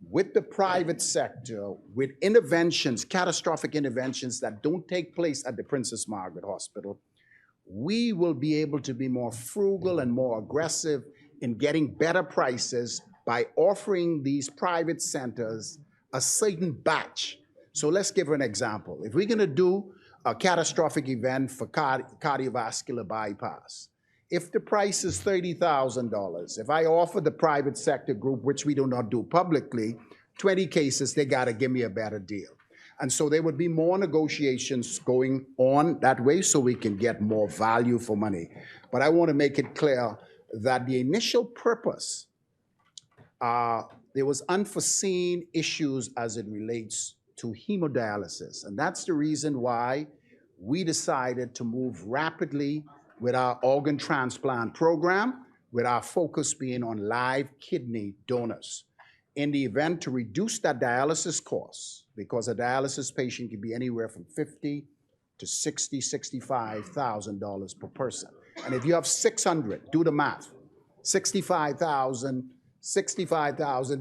with the private sector, with interventions, catastrophic interventions that don't take place at the Princess Margaret Hospital, we will be able to be more frugal and more aggressive in getting better prices by offering these private centers a certain batch. So let's give an example. If we're gonna do a catastrophic event for cardiovascular bypass, if the price is $30,000, if I offer the private sector group, which we do not do publicly, 20 cases, they gotta give me a better deal. And so there would be more negotiations going on that way so we can get more value for money. But I wanna make it clear that the initial purpose, there was unforeseen issues as it relates to hemodialysis. And that's the reason why we decided to move rapidly with our organ transplant program, with our focus being on live kidney donors. In the event to reduce that dialysis cost, because a dialysis patient can be anywhere from $50,000 to $65,000 per person. And if you have 600, do the math, 65,000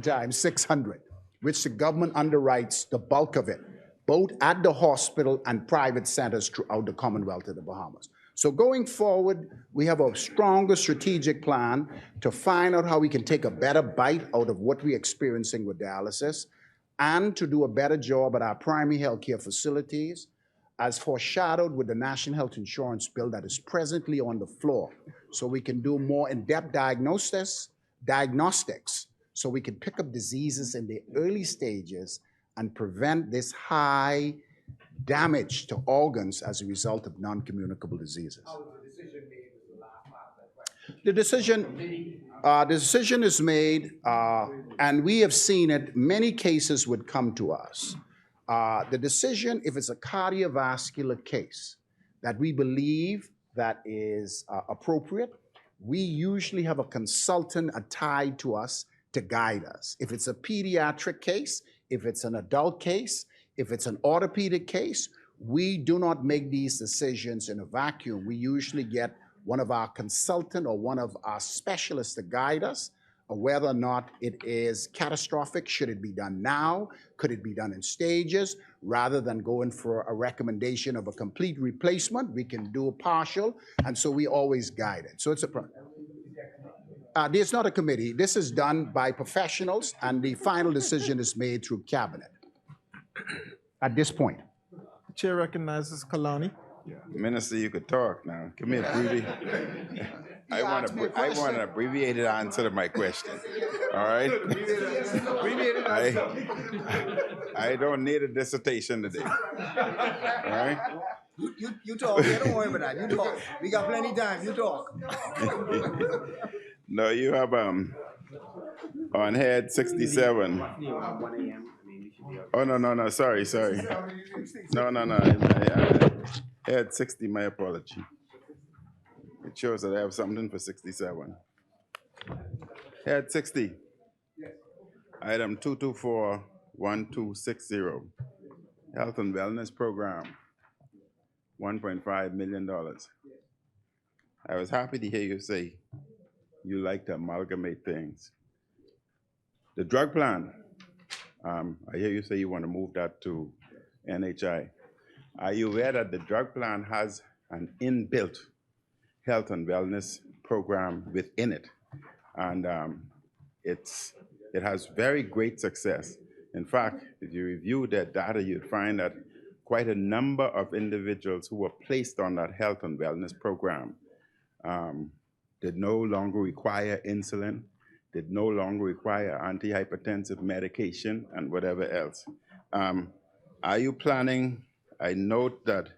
times 600, which the government underwrites the bulk of it, both at the hospital and private centers throughout the Commonwealth of the Bahamas. So going forward, we have a stronger strategic plan to find out how we can take a better bite out of what we're experiencing with dialysis and to do a better job at our primary health care facilities, as foreshadowed with the National Health Insurance Bill that is presently on the floor. So we can do more in-depth diagnostics, so we can pick up diseases in the early stages and prevent this high damage to organs as a result of non-communicable diseases. The decision is made, and we have seen it, many cases would come to us. The decision, if it's a cardiovascular case that we believe that is appropriate, we usually have a consultant tied to us to guide us. If it's a pediatric case, if it's an adult case, if it's an orthopedic case, we do not make these decisions in a vacuum. We usually get one of our consultant or one of our specialists to guide us whether or not it is catastrophic. Should it be done now? Could it be done in stages? Rather than going for a recommendation of a complete replacement, we can do a partial, and so we always guide it. So it's a there's not a committee. This is done by professionals, and the final decision is made through cabinet at this point. The chair recognizes Kalani. Minister, you could talk now. Come here, Breedy. I want an abbreviated answer to my question. All right? I don't need a dissertation today. All right? You talk. Yeah, don't worry about that. You talk. We got plenty of time. You talk. No, you have on head 67. Oh, no, sorry. No. Head 60, my apology. It shows that I have something for 67. Head 60. Item 224-1260. Health and Wellness Program. $1.5 million. I was happy to hear you say you like to amalgamate things. The drug plan, I hear you say you want to move that to NHI. Are you aware that the drug plan has an inbuilt health and wellness program within it? And it has very great success. In fact, if you review that data, you'd find that quite a number of individuals who were placed on that health and wellness program did no longer require insulin, did no longer require antihypertensive medication, and whatever else. Are you planning? I note that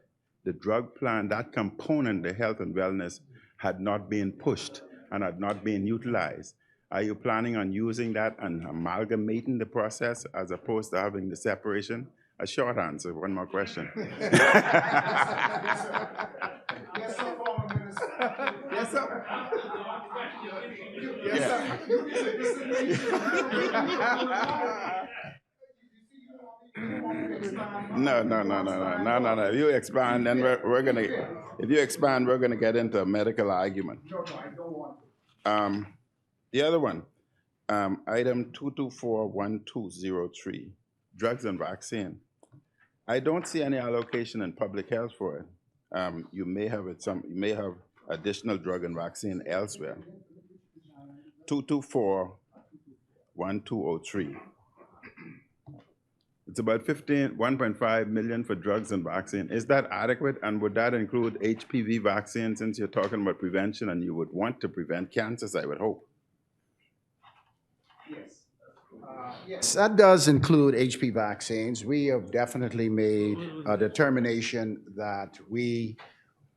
the drug plan, that component, the health and wellness, had not been pushed and had not been utilized. Are you planning on using that and amalgamating the process as opposed to having the separation? A short answer, one more question. Yes, sir, former minister. Yes, sir. No. If you expand, then we're gonna. If you expand, we're gonna get into a medical argument. No, I don't want to. The other one, item 2241203, drugs and vaccine. I don't see any allocation in public health for it. You may have you may have additional drug and vaccine elsewhere. 2241203. It's about 1.5 million for drugs and vaccine. Is that adequate? And would that include HPV vaccine, since you're talking about prevention and you would want to prevent cancers, I would hope? Yes, that does include HP vaccines. We have definitely made a determination that we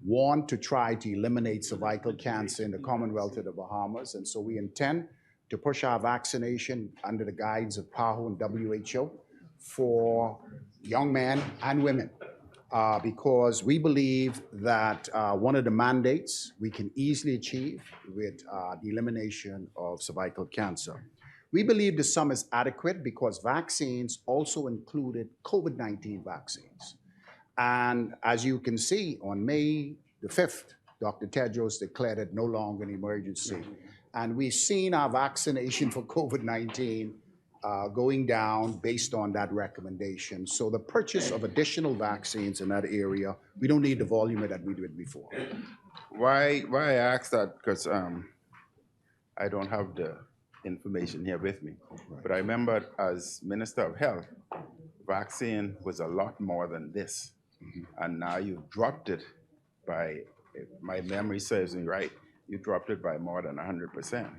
want to try to eliminate cervical cancer in the Commonwealth of the Bahamas. And so we intend to push our vaccination under the guidance of PAHO and WHO for young men and women, because we believe that one of the mandates we can easily achieve with the elimination of cervical cancer. We believe the sum is adequate because vaccines also included COVID-19 vaccines. And as you can see, on May the 5th, Dr. Tedros declared it no longer an emergency. And we've seen our vaccination for COVID-19 going down based on that recommendation. So the purchase of additional vaccines in that area, we don't need the volume that we did before. Why I ask that, because I don't have the information here with me. But I remember as Minister of Health, vaccine was a lot more than this. And now you've dropped it by, if my memory serves me right, you dropped it by more than 100%.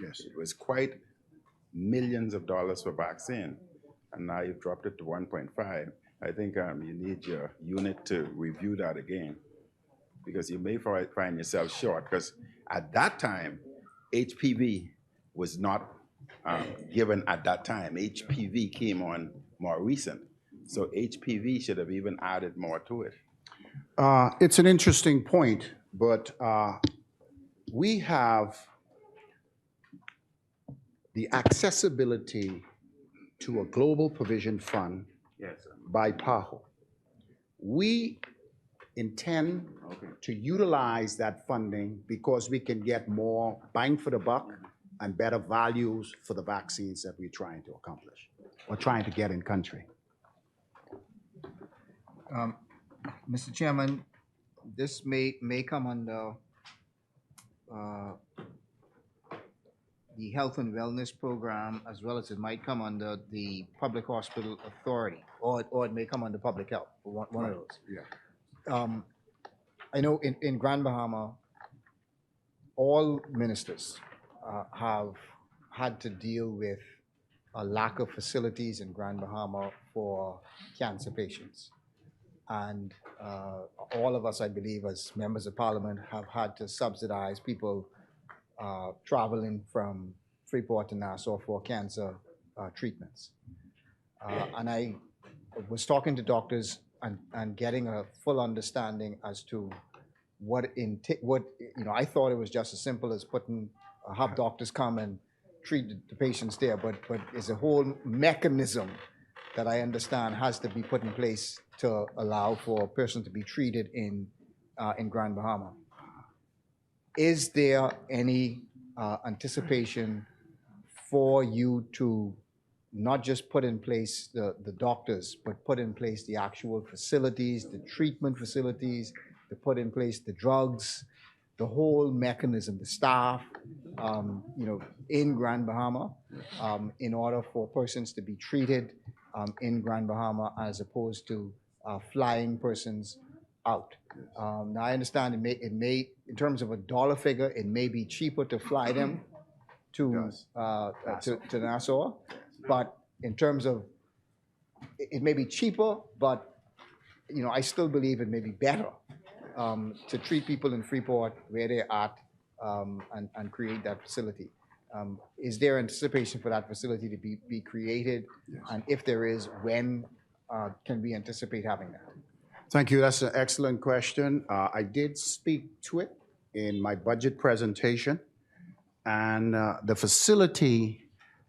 Yes. It was quite millions of dollars for vaccine, and now you've dropped it to 1.5. I think you need your unit to review that again, because you may find yourself short, because at that time, HPV was not given at that time. HPV came on more recent. So HPV should have even added more to it. It's an interesting point, but we have the accessibility to a global provision fund by PAHO. We intend to utilize that funding because we can get more bang for the buck and better values for the vaccines that we're trying to accomplish or trying to get in country. Mr. Chairman, this may come under the Health and Wellness Program, as well as it might come under the Public Hospital Authority, or it may come under Public Health, one of those. Yeah. I know in Grand Bahama, all ministers have had to deal with a lack of facilities in Grand Bahama for cancer patients. And all of us, I believe, as members of parliament, have had to subsidize people traveling from Freeport to Nassau for cancer treatments. And I was talking to doctors and getting a full understanding as to I thought it was just as simple as have doctors come and treat the patients there, but it's a whole mechanism that I understand has to be put in place to allow for a person to be treated in Grand Bahama. Is there any anticipation for you to not just put in place the doctors, but put in place the actual facilities, the treatment facilities, to put in place the drugs, the whole mechanism, the staff, in Grand Bahama, in order for persons to be treated in Grand Bahama as opposed to flying persons out. Now, I understand it may, in terms of a dollar figure, it may be cheaper to fly them to Nassau, but in terms of, it may be cheaper, but, I still believe it may be better to treat people in Freeport where they're at and create that facility. Is there anticipation for that facility to be created? Yes. And if there is, when can we anticipate having that? Thank you. That's an excellent question. I did speak to it in my budget presentation, and the facility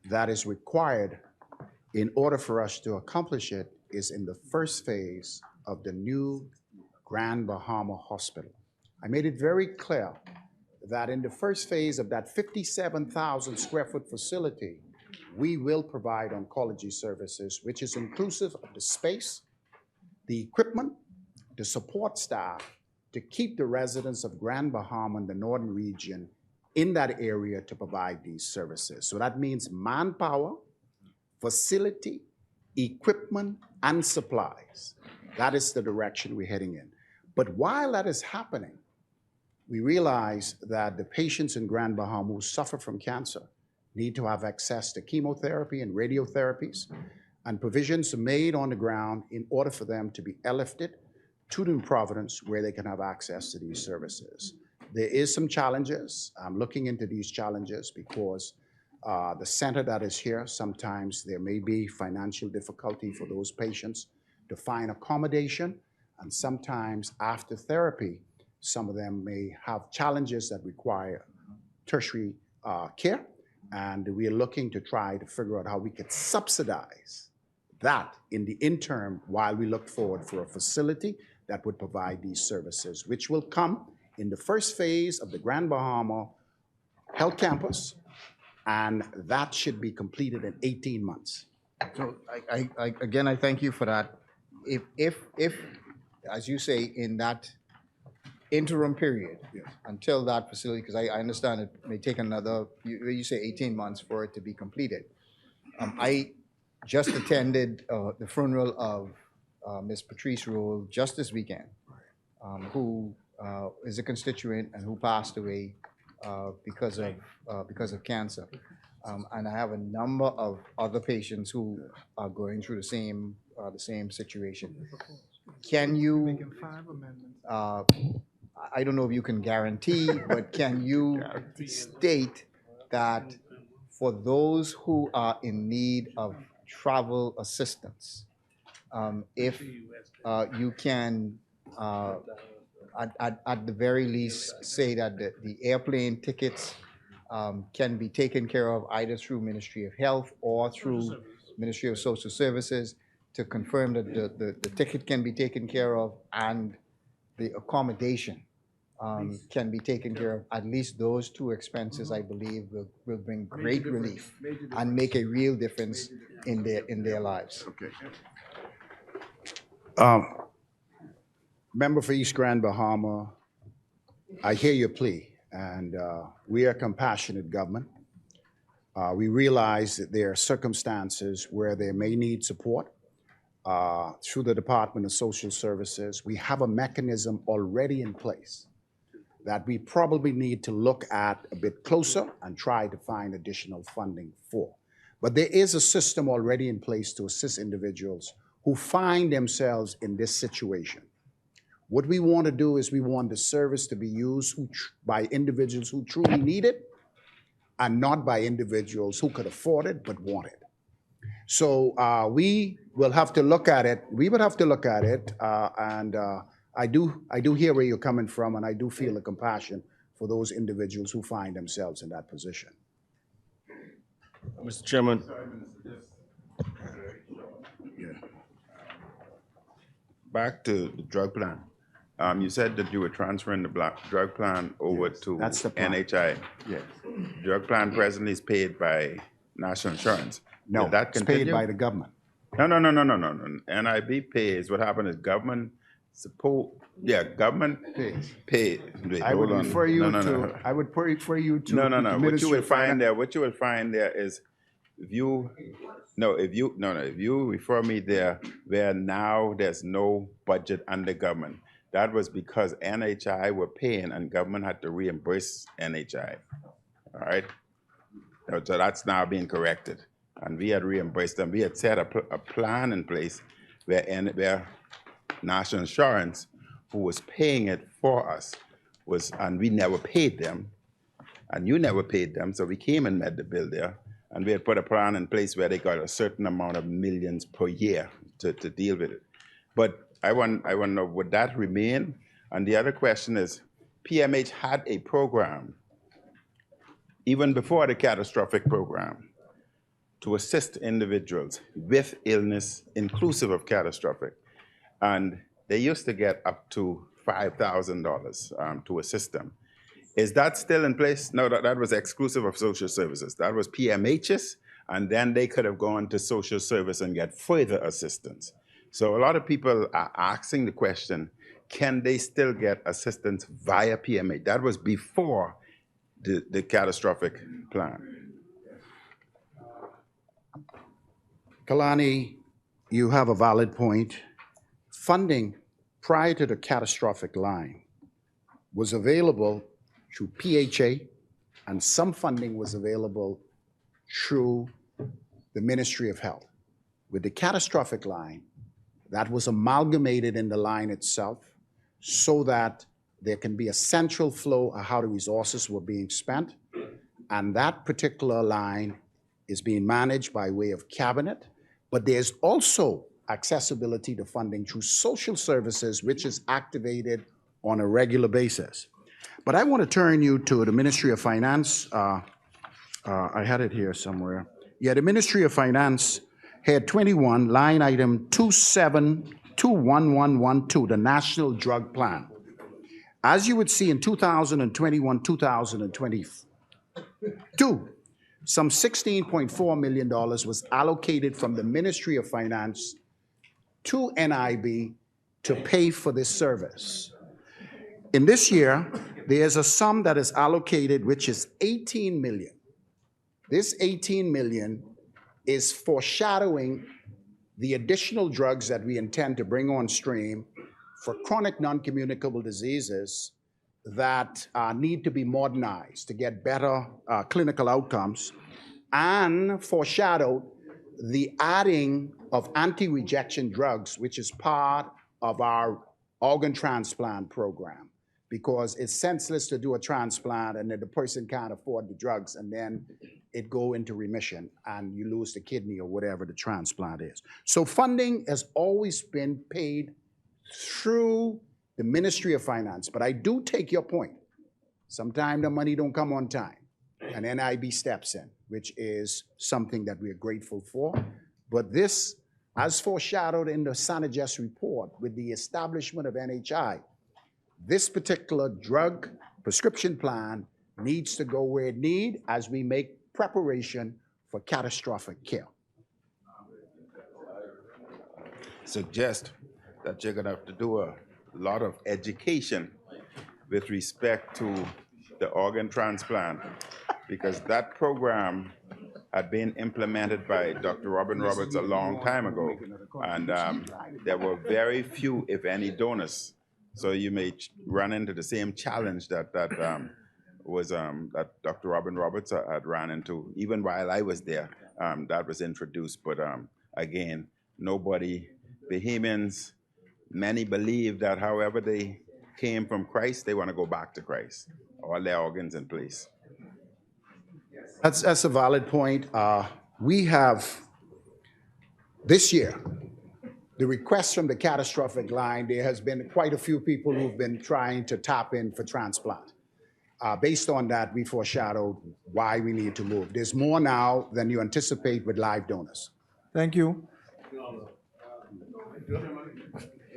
that is required in order for us to accomplish it is in the first phase of the new Grand Bahama Hospital. I made it very clear that in the first phase of that 57,000 square foot facility, we will provide oncology services, which is inclusive of the space, the equipment, the support staff to keep the residents of Grand Bahama and the northern region in that area to provide these services. So that means manpower, facility, equipment, and supplies. That is the direction we're heading in. But while that is happening, we realize that the patients in Grand Bahama who suffer from cancer need to have access to chemotherapy and radiotherapies, and provisions are made on the ground in order for them to be airlifted to New Providence where they can have access to these services. There is some challenges. I'm looking into these challenges because the center that is here, sometimes there may be financial difficulty for those patients to find accommodation, and sometimes after therapy, some of them may have challenges that require tertiary care, and we are looking to try to figure out how we could subsidize that in the interim while we look forward for a facility that would provide these services, which will come in the first phase of the Grand Bahama Health Campus, and that should be completed in 18 months. So again, I thank you for that. If, as you say, in that interim period, yes, until that facility, because I understand it may take another, you say 18 months for it to be completed. I just attended the funeral of Ms. Patrice Roll just this weekend, who is a constituent and who passed away because of cancer. And I have a number of other patients who are going through the same situation. Can you, I don't know if you can guarantee, but can you state that for those who are in need of travel assistance, if you can, at the very least, say that the airplane tickets can be taken care of either through Ministry of Health or through Ministry of Social Services, to confirm that the ticket can be taken care of and the accommodation can be taken care of. At least those two expenses, I believe, will bring great relief and make a real difference in their lives. Okay. Member for East Grand Bahama, I hear your plea, and we are a compassionate government. We realize that there are circumstances where they may need support through the Department of Social Services. We have a mechanism already in place that we probably need to look at a bit closer and try to find additional funding for. But there is a system already in place to assist individuals who find themselves in this situation. What we want to do is we want the service to be used by individuals who truly need it and not by individuals who could afford it but want it. So we will have to look at it. We would have to look at it, and I do hear where you're coming from, and I do feel the compassion for those individuals who find themselves in that position. Mr. Chairman. Yeah. Back to the drug plan. You said that you were transferring the drug plan over to That's the plan. NHI. Yes. Drug plan presently is paid by National Insurance. No, Will that it's paid continue? by the government. No. NIB pays. What happened is government government pay. Wait, I would hold on. refer you No. to, I would refer you to. No. the What you Ministry will of find Finance. there, is if you refer me there where now there's no budget under government. That was because NHI were paying and government had to reimburse NHI. All right. So that's now being corrected. And we had reimbursed them. We had set a plan in place where National Insurance, who was paying it for us, and we never paid them, and you never paid them, so we came and met the bill there, and we had put a plan in place where they got a certain amount of millions per year to deal with it. But I want to know, would that remain? And the other question is, PMH had a program, even before the catastrophic program, to assist individuals with illness, inclusive of catastrophic. And they used to get up to $5,000 to assist them. Is that still in place? No, that was exclusive of social services. That was PMHs, and then they could have gone to social service and get further assistance. So a lot of people are asking the question, can they still get assistance via PMH? That was before the catastrophic plan. Kalani, you have a valid point. Funding prior to the catastrophic line was available through PHA, and some funding was available through the Ministry of Health. With the catastrophic line, that was amalgamated in the line itself so that there can be a central flow of how the resources were being spent. And that particular line is being managed by way of cabinet, but there's also accessibility to funding through social services, which is activated on a regular basis. But I want to turn you to the Ministry of Finance. I had it here somewhere. Yeah, the Ministry of Finance had 21, line item 272112, the National Drug Plan. As you would see in 2021, 2022, some $16.4 million was allocated from the Ministry of Finance to NIB to pay for this service. In this year, there's a sum that is allocated, which is $18 million. This $18 million is foreshadowing the additional drugs that we intend to bring on stream for chronic non-communicable diseases that need to be modernized to get better clinical outcomes, and foreshadowed the adding of anti-rejection drugs, which is part of our organ transplant program, because it's senseless to do a transplant and then the person can't afford the drugs and then it go into remission and you lose the kidney or whatever the transplant is. So funding has always been paid through the Ministry of Finance. But I do take your point. Sometimes the money don't come on time and NIB steps in, which is something that we are grateful for. But this, as foreshadowed in the SANAGES report with the establishment of NHI, this particular drug prescription plan needs to go where it needs as we make preparation for catastrophic care. Suggest that you're gonna have to do a lot of education with respect to the organ transplant, because that program had been implemented by Dr. Robin Roberts a long time ago, and there were very few, if any, donors. So you may run into the same challenge that Dr. Robin Roberts had ran into, even while I was there. That was introduced, but again, nobody, Bahamians, many believe that however they came from Christ, they want to go back to Christ. All their organs in place. That's a valid point. We have, this year, the request from the catastrophic line, there has been quite a few people who've been trying to tap in for transplant. Based on that, we foreshadowed why we need to move. There's more now than you anticipate with live donors. Thank you.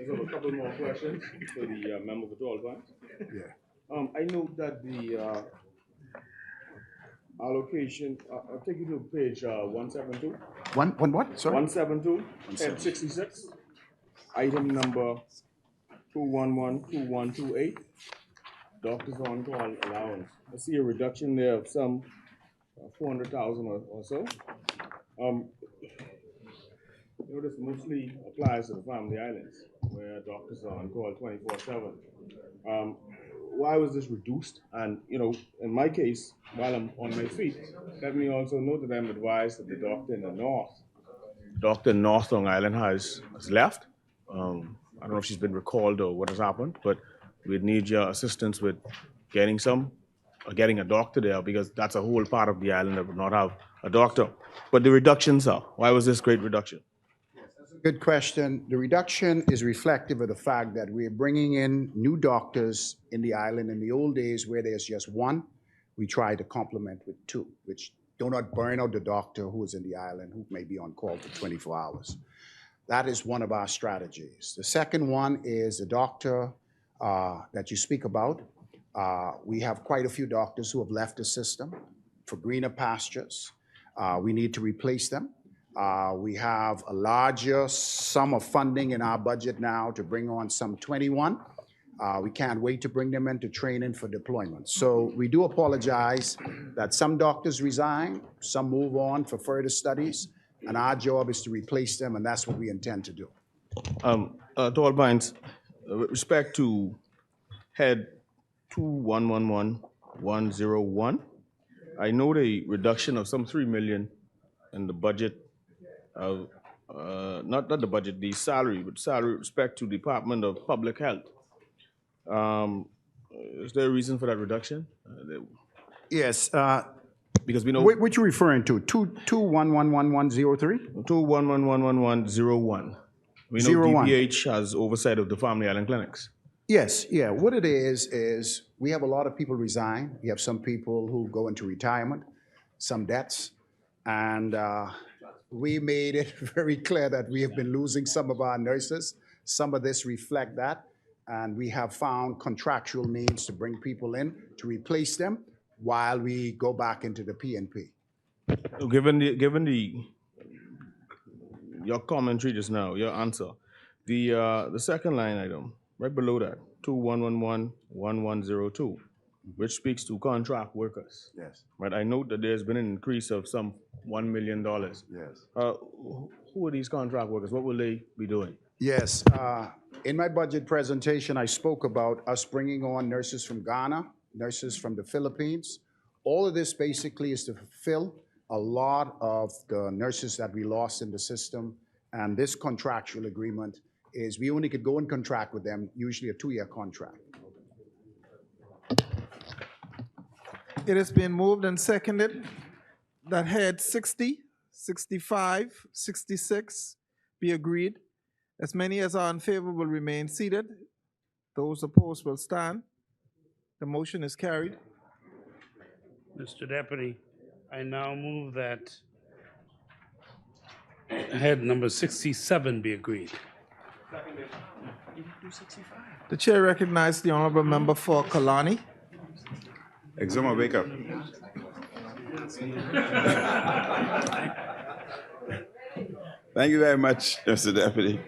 I have a couple more questions for the member for 12 points. Yeah. I note that the allocation, I'll take you to page 172. One what, sorry? 172, head 66, item number 2112128, doctors on call allowance. I see a reduction there of some 400,000 or so. You know, this mostly applies to the Family Islands, where doctors are on call 24/7. Why was this reduced? And, you know, in my case, while I'm on my feet, let me also note that I'm advised that the doctor in the North Long Island has left. I don't know if she's been recalled or what has happened, but we'd need your assistance with getting getting a doctor there, because that's a whole part of the island that would not have a doctor. But the reductions are, why was this great reduction? Good question. The reduction is reflective of the fact that we're bringing in new doctors in the island. In the old days, where there's just one, we try to complement with two, which do not burn out the doctor who is in the island, who may be on call for 24 hours. That is one of our strategies. The second one is the doctor that you speak about. We have quite a few doctors who have left the system for greener pastures. We need to replace them. We have a larger sum of funding in our budget now to bring on some 21. We can't wait to bring them into training for deployment. So we do apologize that some doctors resign, some move on for further studies, and our job is to replace them, and that's what we intend to do. To all points, with respect to head 2111101, I note a reduction of some 3 million in the budget of, not the budget, the salary, but salary with respect to Department of Public Health. Is there a reason for that reduction? Yes. Because we know. Which you referring to? 2111103? 2111101. We know 01. DPH has oversight of the Family Island clinics. Yes, yeah. What it is we have a lot of people resign. We have some people who go into retirement, some deaths, and we made it very clear that we have been losing some of our nurses. Some of this reflect that, and we have found contractual means to bring people in to replace them while we go back into the PNP. Given your commentary just now, your answer, the second line item right below that, 2111102, which speaks to contract workers. Yes. Right. I note that there's been an increase of some $1 million. Yes. Who are these contract workers? What will they be doing? Yes. In my budget presentation, I spoke about us bringing on nurses from Ghana, nurses from the Philippines. All of this basically is to fulfill a lot of the nurses that we lost in the system. And this contractual agreement is we only could go and contract with them, usually a 2-year contract. It has been moved and seconded that head 60, 65, 66 be agreed. As many as are in favor will remain seated. Those opposed will stand. The motion is carried. Mr. Deputy, I now move that head number 67 be agreed. The chair recognizes the honorable member for Kalani. Exuma, wake up. Thank you very much, Mr. Deputy.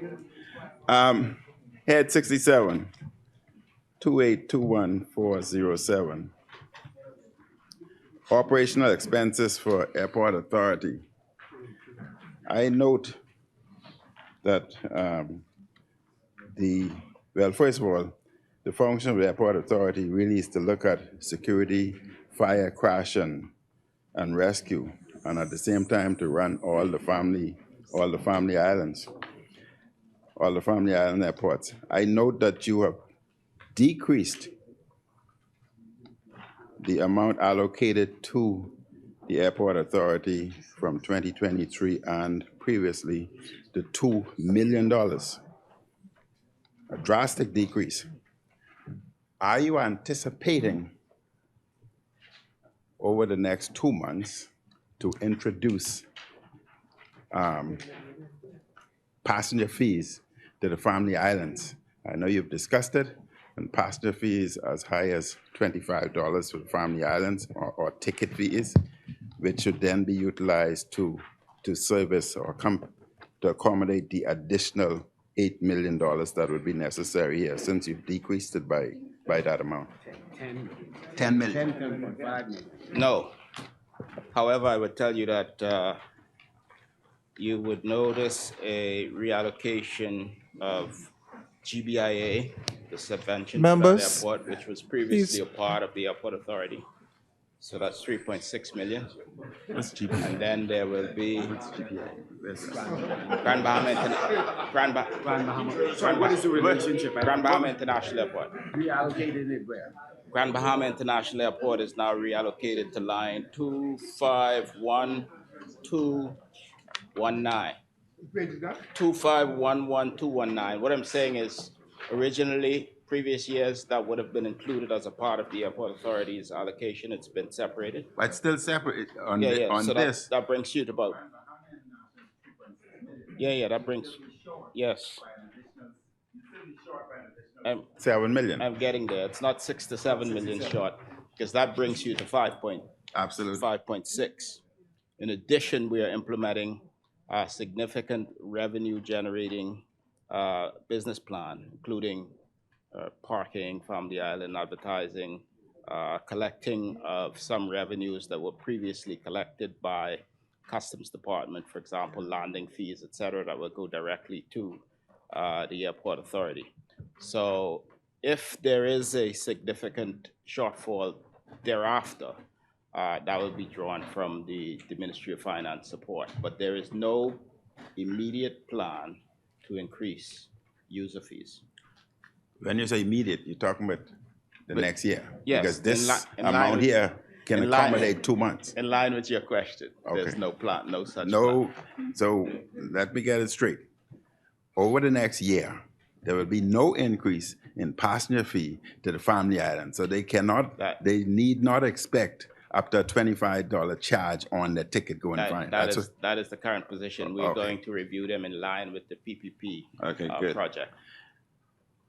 Head 67, 2821407. Operational expenses for Airport Authority. I note that first of all, the function of the Airport Authority really is to look at security, fire, crash, and rescue, and at the same time to run all the family islands, all the family island airports. I note that you have decreased the amount allocated to the Airport Authority from 2023 and previously to $2 million. A drastic decrease. Are you anticipating over the next 2 months to introduce passenger fees to the family islands? I know you've discussed it, and passenger fees as high as $25 for the family islands, or ticket fees. which should then be utilized to service or to accommodate the additional $8 million that would be necessary here, since you've decreased it by that amount. 10 million. 10.5 million. No. However, I would tell you that you would notice a reallocation of GBIA, the subvention for that Members, airport, which was previously please. a part of the airport authority. So that's 3.6 million. What's GPA? And then there will be Grand Bahama. Sorry, what is the relationship? Grand Bahama International Airport. Reallocated it where? Grand Bahama International Airport is now reallocated to line 251219. 2511 What I'm saying is, originally, previous years, that would have been included as a part of the airport authority's allocation. It's been separated. But still separate on So this. that brings you to about. That brings, yes. 7 million. I'm getting there. It's not 6 to 7 million short, because that brings you to 5.6. In addition, we are implementing a significant revenue generating business plan, including parking, Family Island, advertising, collecting of some revenues that were previously collected by Customs Department, for example, landing fees, et cetera, that will go directly to the airport authority. So if there is a significant shortfall thereafter, that will be drawn from the Ministry of Finance support. But there is no immediate plan to increase user fees. When you say immediate, you're talking about the next year? Yes, Because this in line amount with- here can in line- accommodate 2 months. In line with your question, there's Okay. no plan, no such plan. No, so let me get it straight. Over the next year, there will be no increase in passenger fee to the Family Island. So they need not expect up to a $25 charge on the ticket going fine. That is the current position. We're Okay. going to review them in line with the PPP Okay, good. project.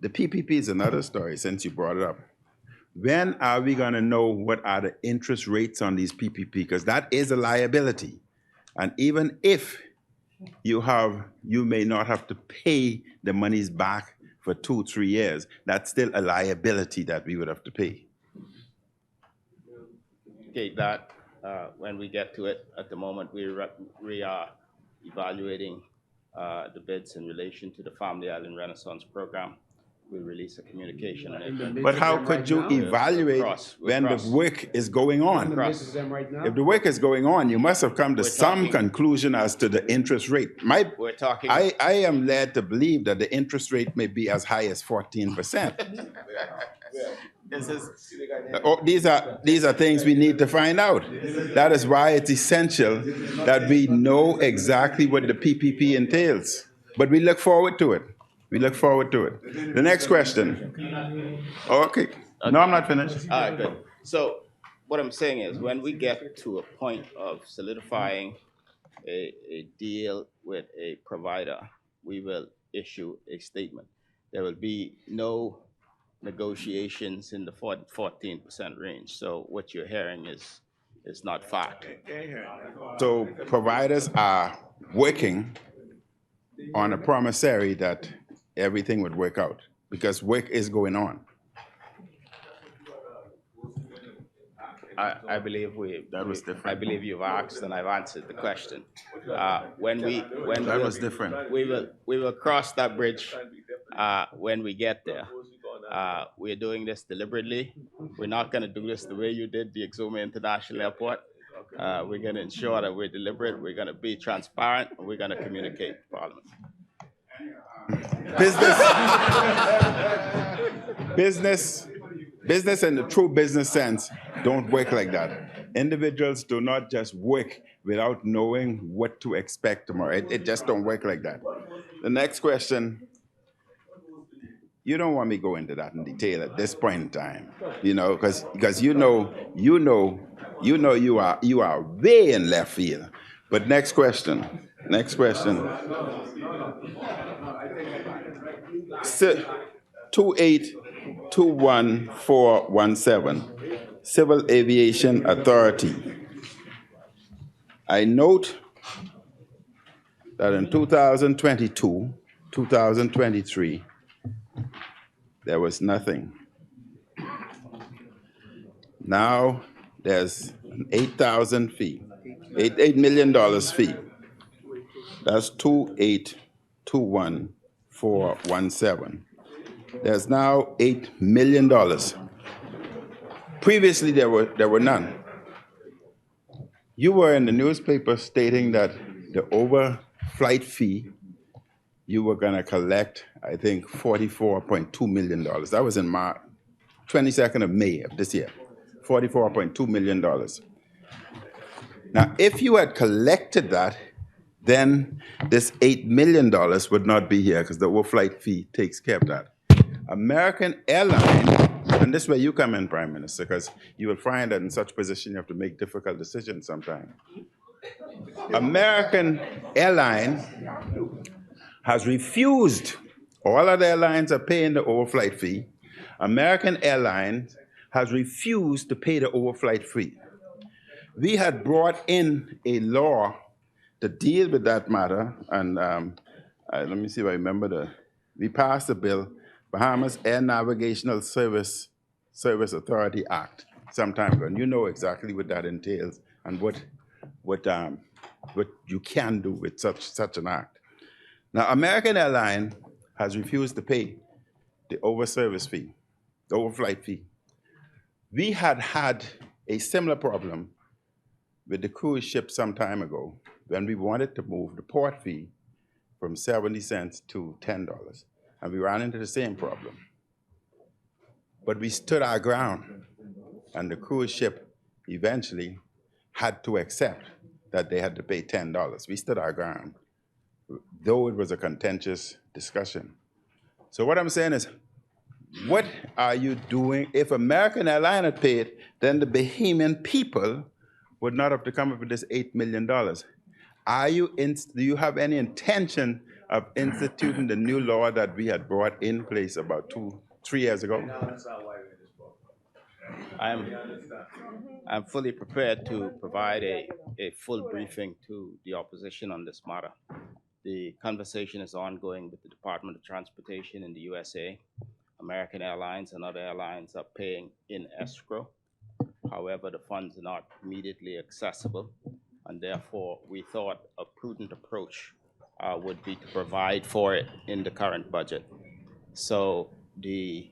The PPP is another story since you brought it up. When are we gonna know what are the interest rates on these PPP? Because that is a liability. And even if you may not have to pay the monies back for 2-3 years, that's still a liability that we would have to pay. Okay, that, when we get to it, at the moment, we are evaluating the bids in relation to the Family Island Renaissance Program. We'll release a communication on it. But how could you evaluate when the work is going on? If the work is going on, you must have come to some conclusion as to the interest rate. We're talking. I am led to believe that the interest rate may be as high as 14%. These are things we need to find out. That is why it's essential that we know exactly what the PPP entails. But we look forward to it. We look forward to it. The next question. Okay. No, I'm not finished. All right, good. So what I'm saying is, when we get to a point of solidifying a deal with a provider, we will issue a statement. There will be no negotiations in the 14% range. So what you're hearing is not fact. So providers are working on a promissory that everything would work out because work is going on. I believe I believe you've asked and I've answered the question. Was different. We will cross that bridge when we get there. We're doing this deliberately. We're not going to do this the way you did the Exuma International Airport. We're going to ensure that we're deliberate. We're going to be transparent. And we're going to communicate to Parliament. Business in the true business sense don't work like that. Individuals do not just work without knowing what to expect tomorrow. It just don't work like that. The next question, you don't want me to go into that in detail at this point in time, because you are way in left field. But next question. 2821417, Civil Aviation Authority. I note that in 2022, 2023, there was nothing. Now there's an 8,000 fee, $8 million fee. That's 2821417. There's now $8 million. Previously, there were none. You were in the newspaper stating that the overflight fee, you were going to collect, I think, $44.2 million. That was in March, 22nd of May of this year, $44.2 million. Now, if you had collected that, then this $8 million would not be here because the overflight fee takes care of that. American Airlines, and this is where you come in, Prime Minister, because you will find that in such position you have to make difficult decisions sometimes. American Airlines has refused, all other airlines are paying the overflight fee. American Airlines has refused to pay the overflight fee. We had brought in a law to deal with that matter, and let me see if I remember we passed the bill, Bahamas Air Navigational Service Authority Act some time ago, and you know exactly what that entails and what you can do with such an act. Now, American Airlines has refused to pay the overflight fee. We had a similar problem with the cruise ship some time ago when we wanted to move the port fee from 70 cents to $10, and we ran into the same problem. But we stood our ground, and the cruise ship eventually had to accept that they had to pay $10. We stood our ground, though it was a contentious discussion. So what I'm saying is, what are you doing? If American Airlines had paid, then the Bahamian people would not have to come up with this $8 million. Do you have any intention of instituting the new law that we had brought in place about 3 years ago? I'm fully prepared to provide a full briefing to the opposition on this matter. The conversation is ongoing with the Department of Transportation in the USA. American Airlines and other airlines are paying in escrow. However, the funds are not immediately accessible, and therefore we thought a prudent approach would be to provide for it in the current budget. So the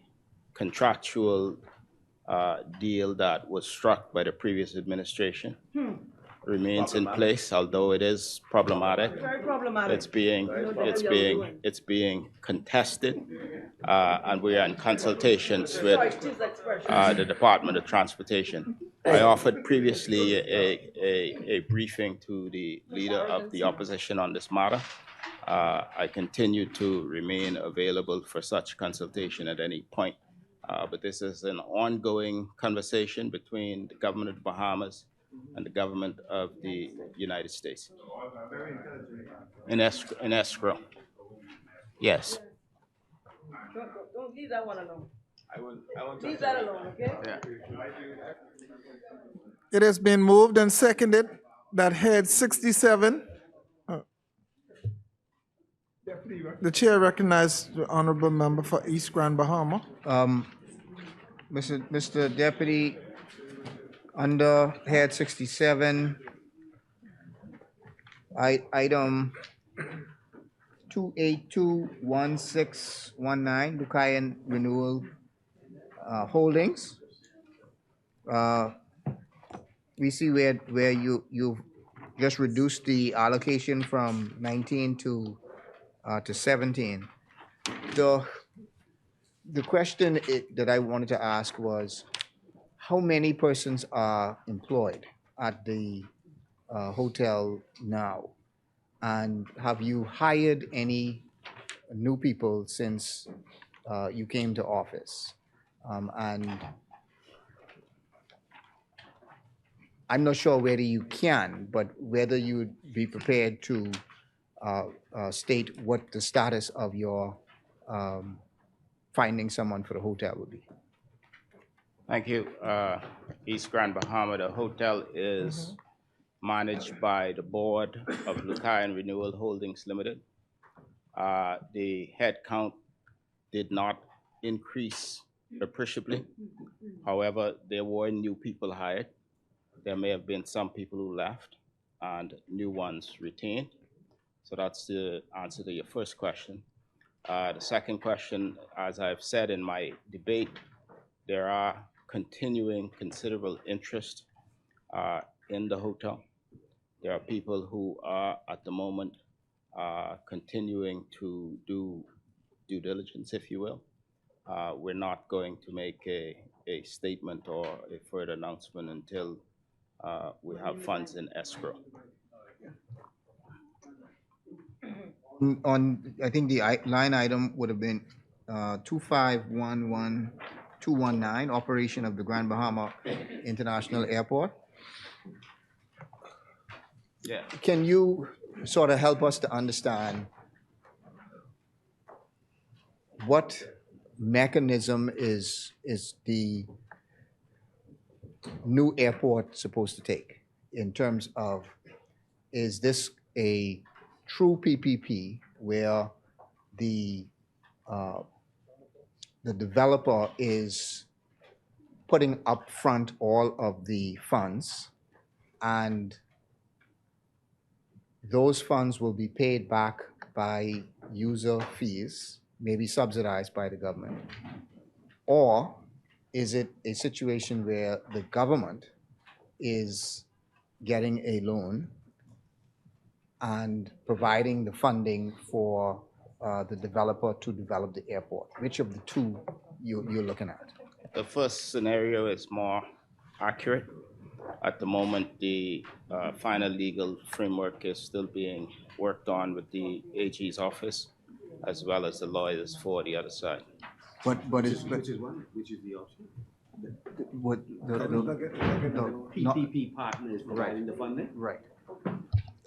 contractual deal that was struck by the previous administration remains in place, although it is problematic. Very problematic. It's being contested, and we are in consultations with the Department of Transportation. I offered previously a briefing to the leader of the opposition on this matter. I continue to remain available for such consultation at any point. But this is an ongoing conversation between the government of the Bahamas and the government of the United States. In escrow. Yes. Don't leave that one alone. I won't Leave that alone, okay? Yeah. It has been moved and seconded that head 67. The chair recognizes the honorable member for East Grand Bahama. Mr. Deputy, under head 67, item 2821619, Lucayan renewal holdings. We see where you've just reduced the allocation from 19 to 17. The question that I wanted to ask was, how many persons are employed at the hotel now? And have you hired any new people since you came to office? And I'm not sure whether you can, but whether you would be prepared to state what the status of your finding someone for the hotel would be. Thank you. East Grand Bahama, the hotel is managed by the board of Lucayan Renewal Holdings Limited. The headcount did not increase appreciably. However, there were new people hired. There may have been some people who left and new ones retained. So that's the answer to your first question. The second question, as I've said in my debate, there are continuing considerable interest in the hotel. There are people who are at the moment continuing to do due diligence, if you will. We're not going to make a statement or a further announcement until we have funds in escrow. I think the line item would have been 2511219, operation of the Grand Bahama International Airport. Yeah. Can you sort of help us to understand what mechanism is the new airport supposed to take in terms of, is this a true PPP where the developer is putting upfront all of the funds, and those funds will be paid back by user fees, maybe subsidized by the government? Or is it a situation where the government is getting a loan and providing the funding for the developer to develop the airport? Which of the two you're looking at? The first scenario is more accurate. At the moment, the final legal framework is still being worked on with the AG's office, as well as the lawyers for the other side. But it's, Which is what? Which is the option? what, PPP partner is providing the funding? right.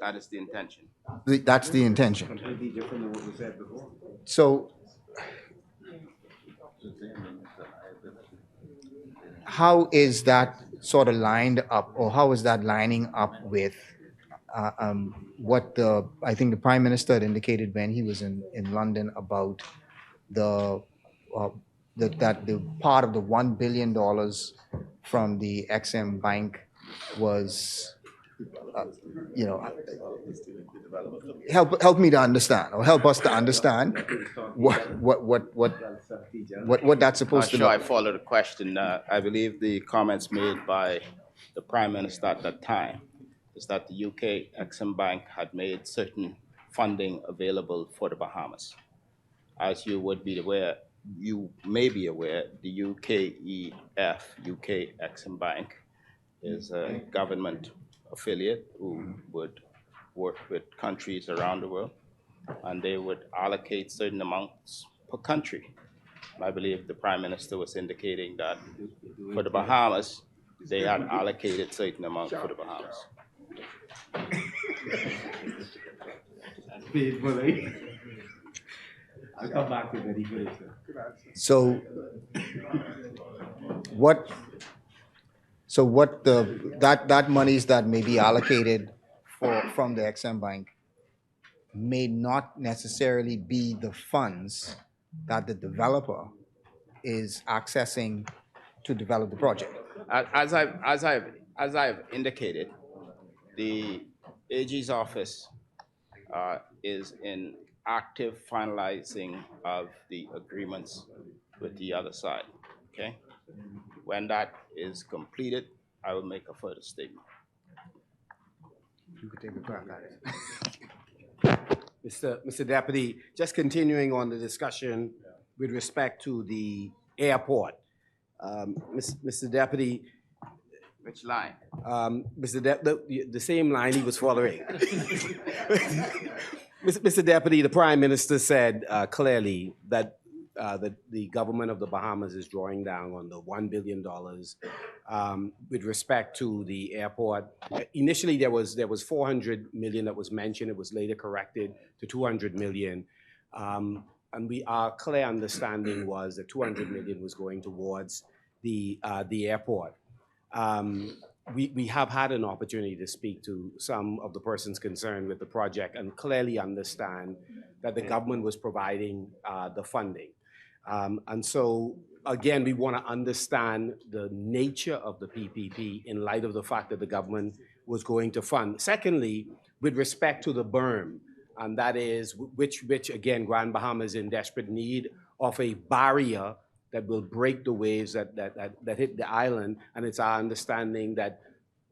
That is the intention. That's the intention. Completely different than what was said before. So how is that sort of lined up, or how is that lining up with what I think the Prime Minister had indicated when he was in London about that the part of the $1 billion from the XM Bank was, help me to understand, or help us to understand what that's supposed to Not sure I look. follow the question. I believe the comments made by the Prime Minister at that time is that the UK Exim Bank had made certain funding available for the Bahamas. As you would be aware, you may be aware, the UKEF, UK Exim Bank, is a government affiliate who would work with countries around the world, and they would allocate certain amounts per country. I believe the Prime Minister was indicating that for the Bahamas, they had allocated certain amounts for the Bahamas. I'll come back to that. So that monies that may be allocated from the XM Bank may not necessarily be the funds that the developer is accessing to develop the project. As I've indicated, the AG's office is in active finalizing of the agreements with the other side, okay? When that is completed, I will make a further statement. You could take a crack at it. Mr. Deputy, just continuing on the discussion with respect to the airport. Mr. Deputy. Which line? The same line he was following. Mr. Deputy, the Prime Minister said clearly that the government of the Bahamas is drawing down on the $1 billion with respect to the airport. Initially, there was $400 million that was mentioned. It was later corrected to $200 million. And our clear understanding was that $200 million was going towards the airport. we have had an opportunity to speak to some of the persons concerned with the project and clearly understand that the government was providing the funding. And so, again, we want to understand the nature of the PPP in light of the fact that the government was going to fund. Secondly, with respect to the berm, and that is which again, Grand Bahama is in desperate need of a barrier that will break the waves that hit the island. And it's our understanding that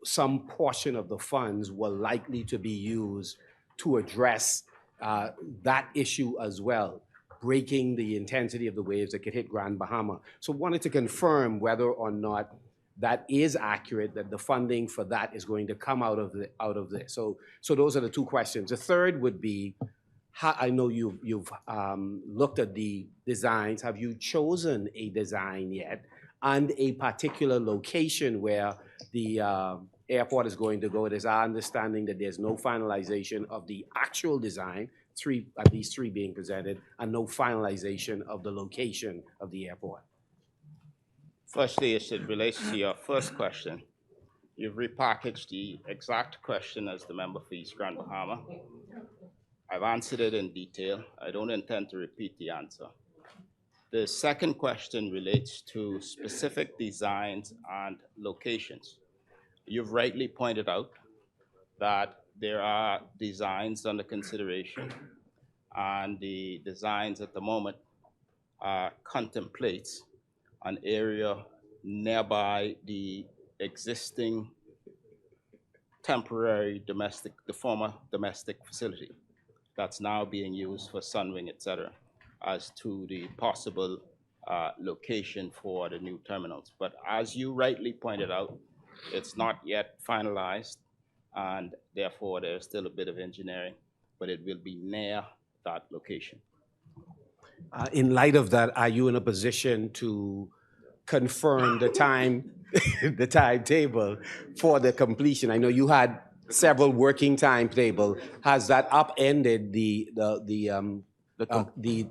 some portion of the funds were likely to be used to address that issue as well, breaking the intensity of the waves that could hit Grand Bahama. So wanted to confirm whether or not that is accurate, that the funding for that is going to come out of this. So those are the two questions. The third would be, I know you've looked at the designs. Have you chosen a design yet and a particular location where the airport is going to go? It is our understanding that there's no finalization of the actual design, at least three being presented, and no finalization of the location of the airport. Firstly, as it relates to your first question, you've repackaged the exact question as the member for East Grand Bahama. I've answered it in detail. I don't intend to repeat the answer. The second question relates to specific designs and locations. You've rightly pointed out that there are designs under consideration, and the designs at the moment contemplates an area nearby the existing temporary the former domestic facility that's now being used for Sunwing, et cetera, as to the possible location for the new terminals. But as you rightly pointed out, it's not yet finalized, and therefore there's still a bit of engineering, but it will be near that location. In light of that, are you in a position to confirm the the timetable for the completion? I know you had several working timetable. Has that upended the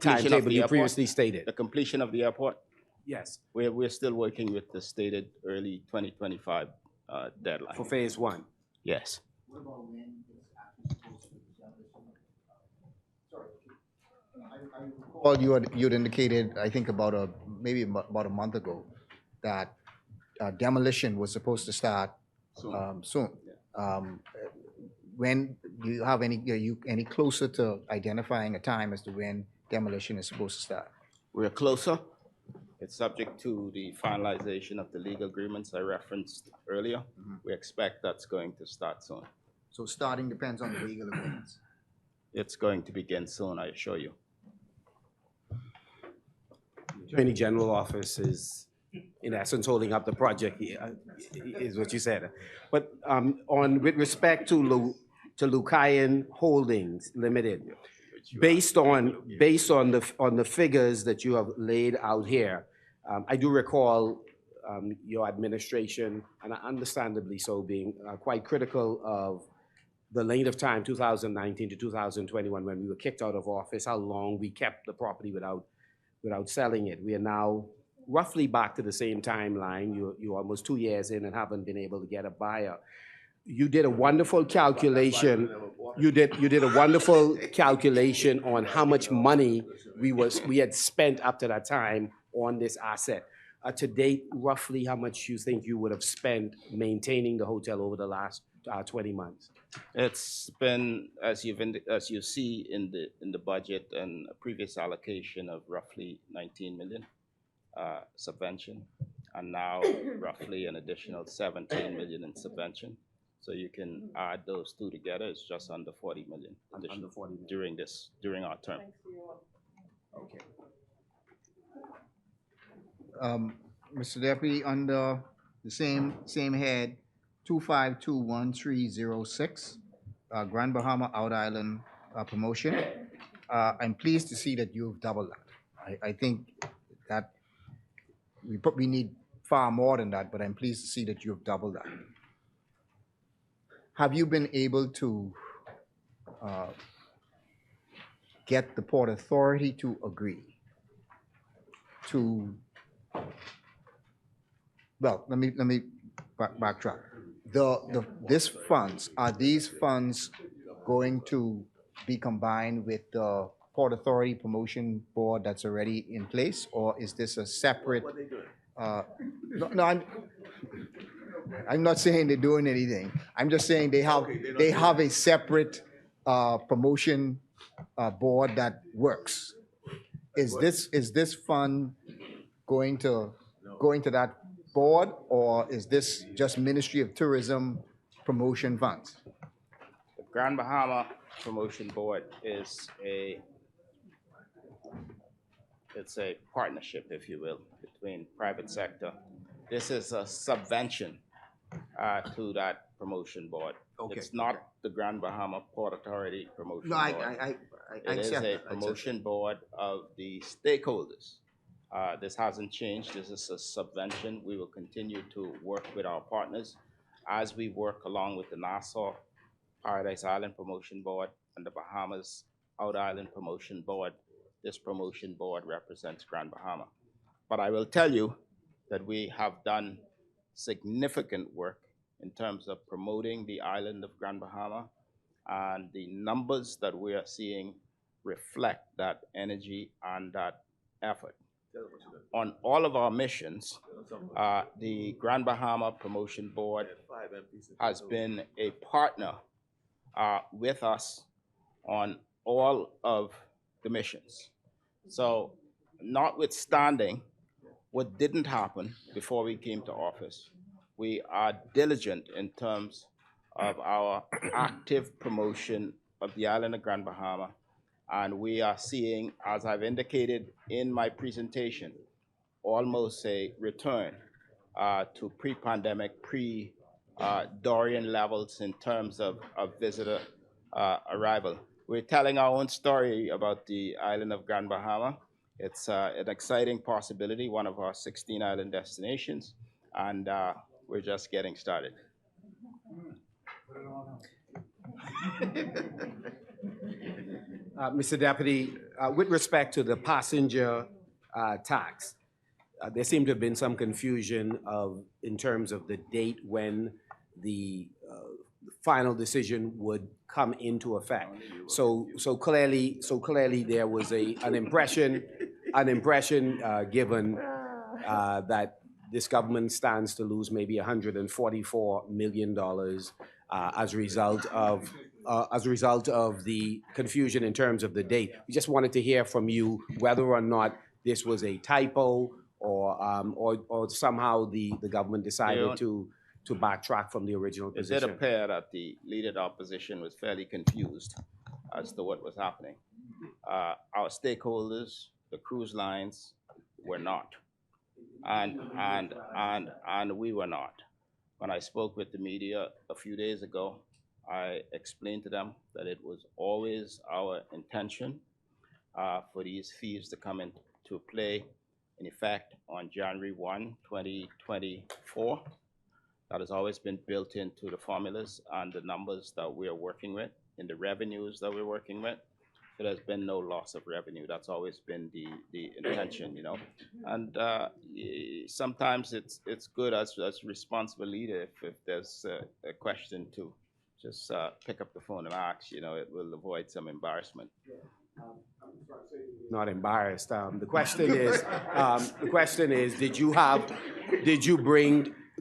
timetable you previously stated? The completion of the airport? Yes. We're still working with the stated early 2025 deadline. For phase one? Yes. Well, you'd indicated, I think maybe about a month ago, that demolition was supposed to start soon. When do you have are you any closer to identifying a time as to when demolition is supposed to start? We're closer. It's subject to the finalization of the legal agreements I referenced earlier. We expect that's going to start soon. So starting depends on the legal agreements. It's going to begin soon, I assure you. Attorney General office is, in essence, holding up the project here, is what you said. But with respect to Lucayan Holdings Limited, based on the figures that you have laid out here, I do recall your administration, and understandably so, being quite critical of the length of time, 2019 to 2021, when we were kicked out of office, how long we kept the property without selling it. We are now roughly back to the same timeline. You're almost 2 years in and haven't been able to get a buyer. You did a wonderful calculation. You did a wonderful calculation on how much money we had spent up to that time on this asset. To date, roughly how much you think you would have spent maintaining the hotel over the last 20 months? It's been, as you see in the budget, and a previous allocation of roughly 19 million subvention, and now roughly an additional 17 million in subvention. So you can add those two together. It's just under 40 million additional during our term. Okay. Mr. Deputy, under the same head, 2521306, Grand Bahama Out Island promotion. I'm pleased to see that you've doubled that. I think that we need far more than that, but I'm pleased to see that you've doubled that. Have you been able to get the Port Authority to agree to, well, let me backtrack. this funds, are these funds going to be combined with the Port Authority Promotion Board that's already in place? Or is this a separate? No, I'm not saying they're doing anything. I'm just saying they have a separate promotion board that works. Is this fund going to that board, or is this just Ministry of Tourism promotion funds? The Grand Bahama Promotion Board is it's a partnership, if you will, between private sector. This is a subvention to that promotion board. Okay. It's not the Grand Bahama Port Authority Promotion No, Board. I It is accept a that. promotion board of the stakeholders. This hasn't changed. This is a subvention. We will continue to work with our partners as we work along with the Nassau Paradise Island Promotion Board and the Bahamas Outer Island Promotion Board. This promotion board represents Grand Bahama. But I will tell you that we have done significant work in terms of promoting the island of Grand Bahama, and the numbers that we are seeing reflect that energy and that effort. On all of our missions, the Grand Bahama Promotion Board has been a partner with us on all of the missions. So notwithstanding what didn't happen before we came to office, we are diligent in terms of our active promotion of the island of Grand Bahama. And we are seeing, as I've indicated in my presentation, almost a return to pre-pandemic, pre-Dorian levels in terms of visitor arrival. We're telling our own story about the island of Grand Bahama. It's an exciting possibility, one of our 16 island destinations, and we're just getting started. Mr. Deputy, with respect to the passenger tax, there seemed to have been some confusion in terms of the date when the final decision would come into effect. So clearly there was an impression given that this government stands to lose maybe $144 million as a result of the confusion in terms of the date. We just wanted to hear from you whether or not this was a typo, or somehow the government decided to backtrack from the original position. It did appear that the leader opposition was fairly confused as to what was happening. Our stakeholders, the cruise lines, were not, and we were not. When I spoke with the media a few days ago, I explained to them that it was always our intention for these fees to come into play in effect on January 1, 2024. That has always been built into the formulas and the numbers that we are working with, in the revenues that we're working with. So there's been no loss of revenue. That's always been the intention, you know. And sometimes it's good as responsible leader if there's a question to just pick up the phone and ask, you know, it will avoid some embarrassment. Not embarrassed. The question is,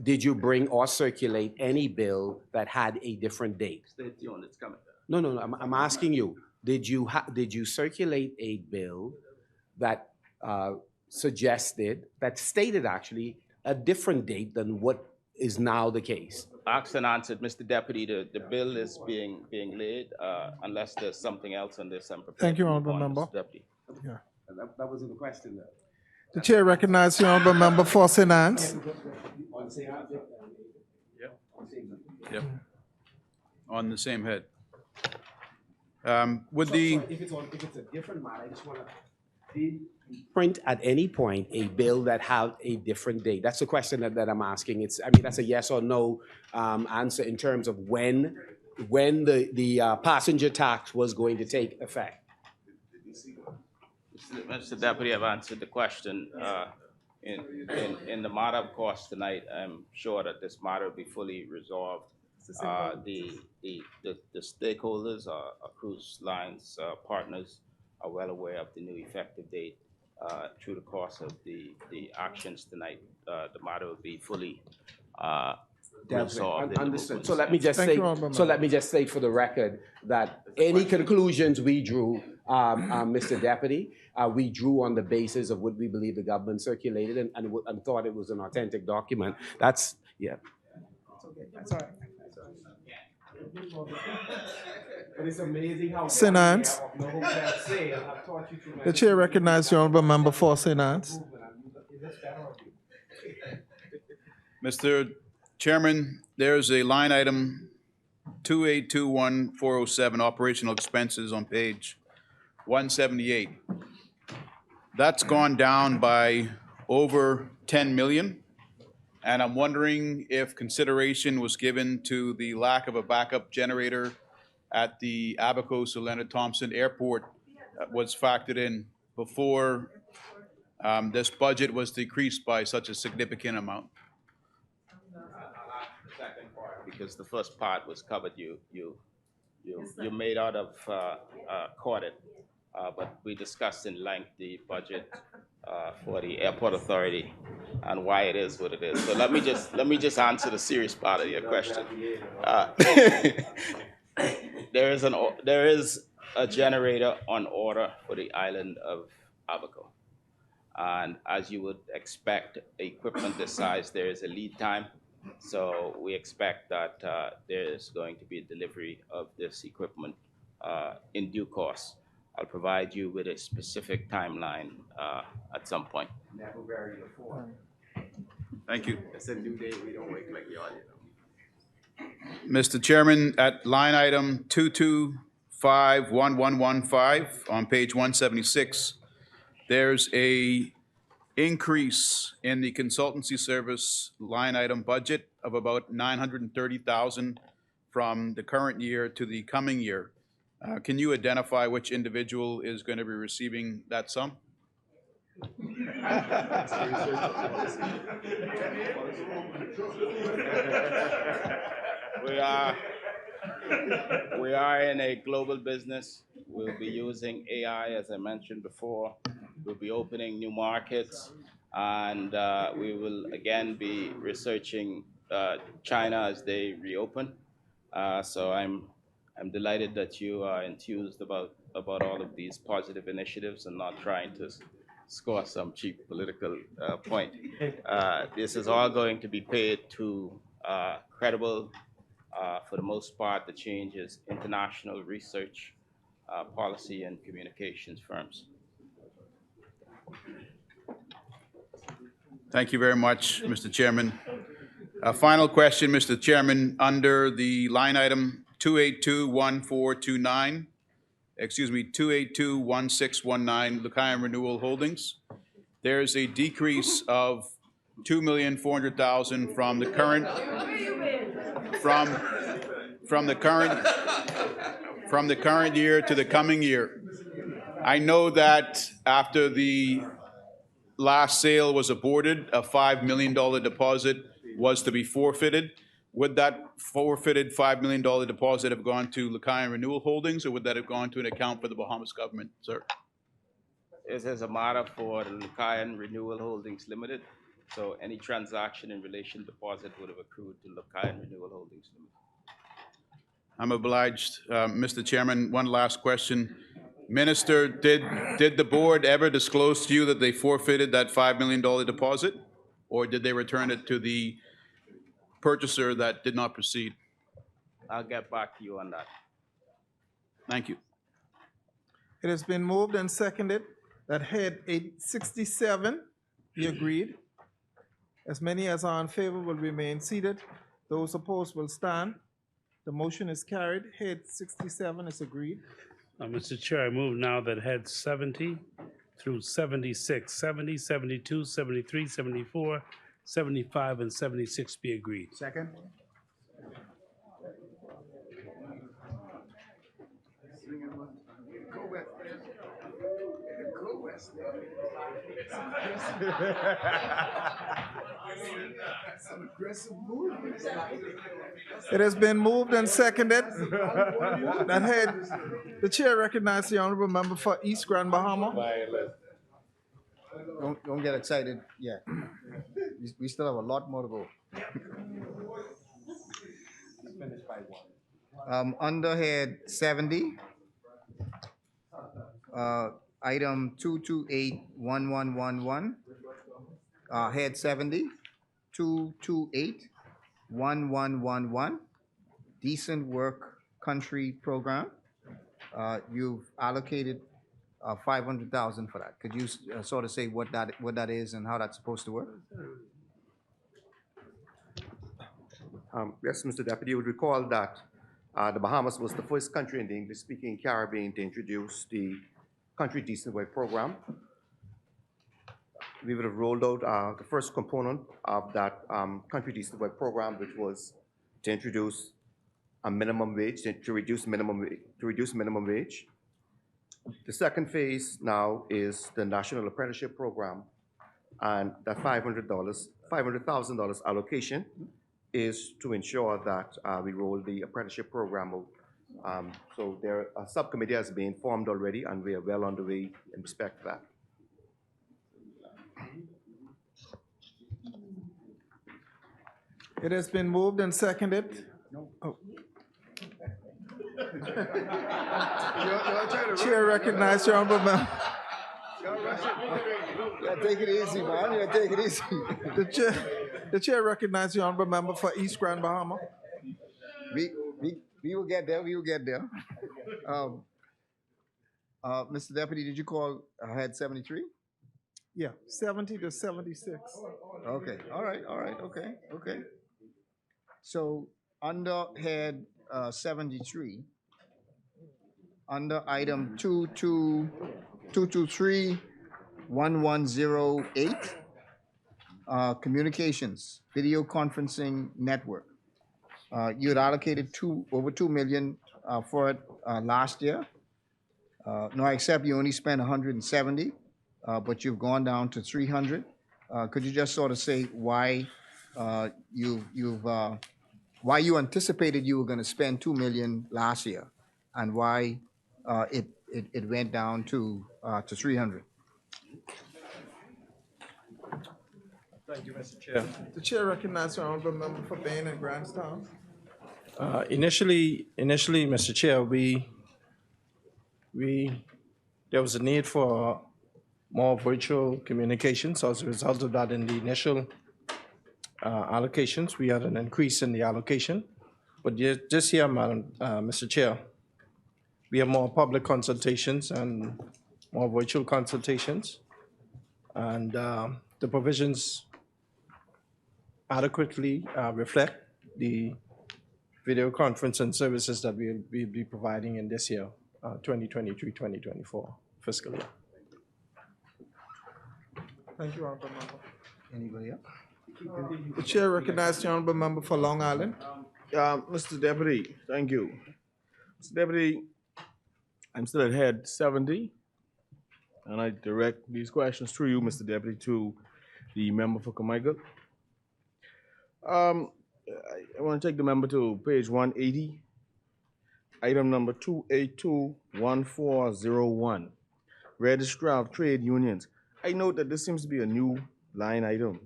did you bring or circulate any bill that had a different date? Stay tuned, it's coming. No. I'm asking you. Did you circulate a bill that stated actually a different date than what is now the case? Asked and answered, Mr. Deputy. The bill is being laid unless there's something else on this. I'm prepared. Thank you, to move Honorable on, Member. Mr. Deputy. Yeah. That wasn't the question, though. The chair recognizes the Honorable Member for St. Anne's. Yep. On the same head. With So the, if it's a different matter, I just want to, did you print at any point a bill that had a different date? That's the question that I'm asking. That's a yes or no answer in terms of when the passenger tax was going to take effect. Mr. Deputy, I've answered the question. In the matter of course tonight, I'm sure that this matter will be fully resolved. The stakeholders, our cruise lines partners are well aware of the new effective date. Through the course of the actions tonight, the matter will be fully resolved. Understood. So let me just Thank say, you, Honorable so let Member. me just state for the record that any conclusions we drew, Mr. Deputy, we drew on the basis of what we believe the government circulated and thought it was an authentic document. That's, yeah. That's all right. But it's amazing how. St. Anne's. The chair recognizes the Honorable Member for St. Anne's. Mr. Chairman, there's a line item 2821407, operational expenses on page 178. That's gone down by over 10 million. And I'm wondering if consideration was given to the lack of a backup generator at the Abaco Leonard Thompson Airport that was factored in before this budget was decreased by such a significant amount. Because the first part was covered, you made out of caught it, but we discussed in length the budget for the airport authority and why it is what it is. So let me just answer the serious part of your question. There is a generator on order for the island of Abaco, and as you would expect, equipment this size, there is a lead time. So we expect that there is going to be a delivery of this equipment in due course. I'll provide you with a specific timeline at some point. Never vary the form. Thank you. It's a new day, we don't wake like the audience. Mr. Chairman, at line item 2251115 on page 176, there's a increase in the consultancy service line item budget of about 930,000 from the current year to the coming year. Can you identify which individual is going to be receiving that sum? We are in a global business. We'll be using AI, as I mentioned before. We'll be opening new markets, and we will again be researching China as they reopen. So I'm delighted that you are enthused about all of these positive initiatives and not trying to score some cheap political point. This is all going to be paid to credible, for the most part, the change is international research, policy, and communications firms. Thank you very much, Mr. Chairman. A final question, Mr. Chairman, under the line item 2821429, 2821619, Lucayan Renewal Holdings. There's a decrease of 2,400,000 from the current year to the coming year. I know that after the last sale was aborted, a $5 million deposit was to be forfeited. Would that forfeited $5 million deposit have gone to Lucayan Renewal Holdings, or would that have gone to an account for the Bahamas government, sir? This is a matter for the Lucayan Renewal Holdings Limited. So any transaction in relation deposit would have accrued to Lucayan Renewal Holdings Limited. I'm obliged. Mr. Chairman, one last question. Minister, did the board ever disclose to you that they forfeited that $5 million deposit? Or did they return it to the purchaser that did not proceed? I'll get back to you on that. Thank you. It has been moved and seconded that head 867 be agreed. As many as are in favor will remain seated. Those opposed will stand. The motion is carried. Head 67 is agreed. Mr. Chair, I move now that heads 70 through 76, 70, 72, 73, 74, 75, and 76 be agreed. Second. It has been moved and seconded. That head, the chair recognizes the honorable member for East Grand Bahama. Don't get excited yet. We still have a lot more to go. Under head 70, item 2281111, head 70, 2281111, decent work country program. You've allocated 500,000 for that. Could you sort of say what that is and how that's supposed to work? Yes, Mr. Deputy, you would recall that the Bahamas was the first country in the English-speaking Caribbean to introduce the Country Decent Work Program. We would have rolled out the first component of that Country Decent Work Program, which was to introduce a minimum wage, to reduce minimum wage. The second phase now is the National Apprenticeship Program, and that $500,000 allocation is to ensure that we roll the apprenticeship program out. So a subcommittee has been formed already, and we are well on the way in respect to that. It has been moved and seconded. Oh. Chair recognizes the honorable member. Yeah, take it easy, man. Yeah, take it easy. The chair recognizes the honorable member for East Grand Bahama. We will get there. We will get there. Mr. Deputy, did you call head 73? Yeah, 70 to 76. Okay. All right. Okay. So under head 73, under item 2231108, communications, video conferencing network. You had allocated over 2 million for it last year. No, except you only spent 170, but you've gone down to 300. Could you just sort of say why why you anticipated you were going to spend 2 million last year, and why it went down to 300? Thank you, Mr. Chair. The chair recognizes the honorable member for Bain and Grandstown. Initially, Mr. Chair, there was a need for more virtual communications. As a result of that, in the initial allocations, we had an increase in the allocation. But this year, Mr. Chair, we have more public consultations and more virtual consultations. And the provisions adequately reflect the video conferencing services that we'll be providing in this year, 2023-2024 fiscal year. Thank you, honorable member. Anybody else? The chair recognizes the honorable member for Long Island. Mr. Deputy, thank you. Mr. Deputy, I'm still at head 70, and I direct these questions through you, Mr. Deputy, to the member for Carmichael. I want to take the member to page 180, item number 2821401, Registrar of Trade Unions. I note that this seems to be a new line item,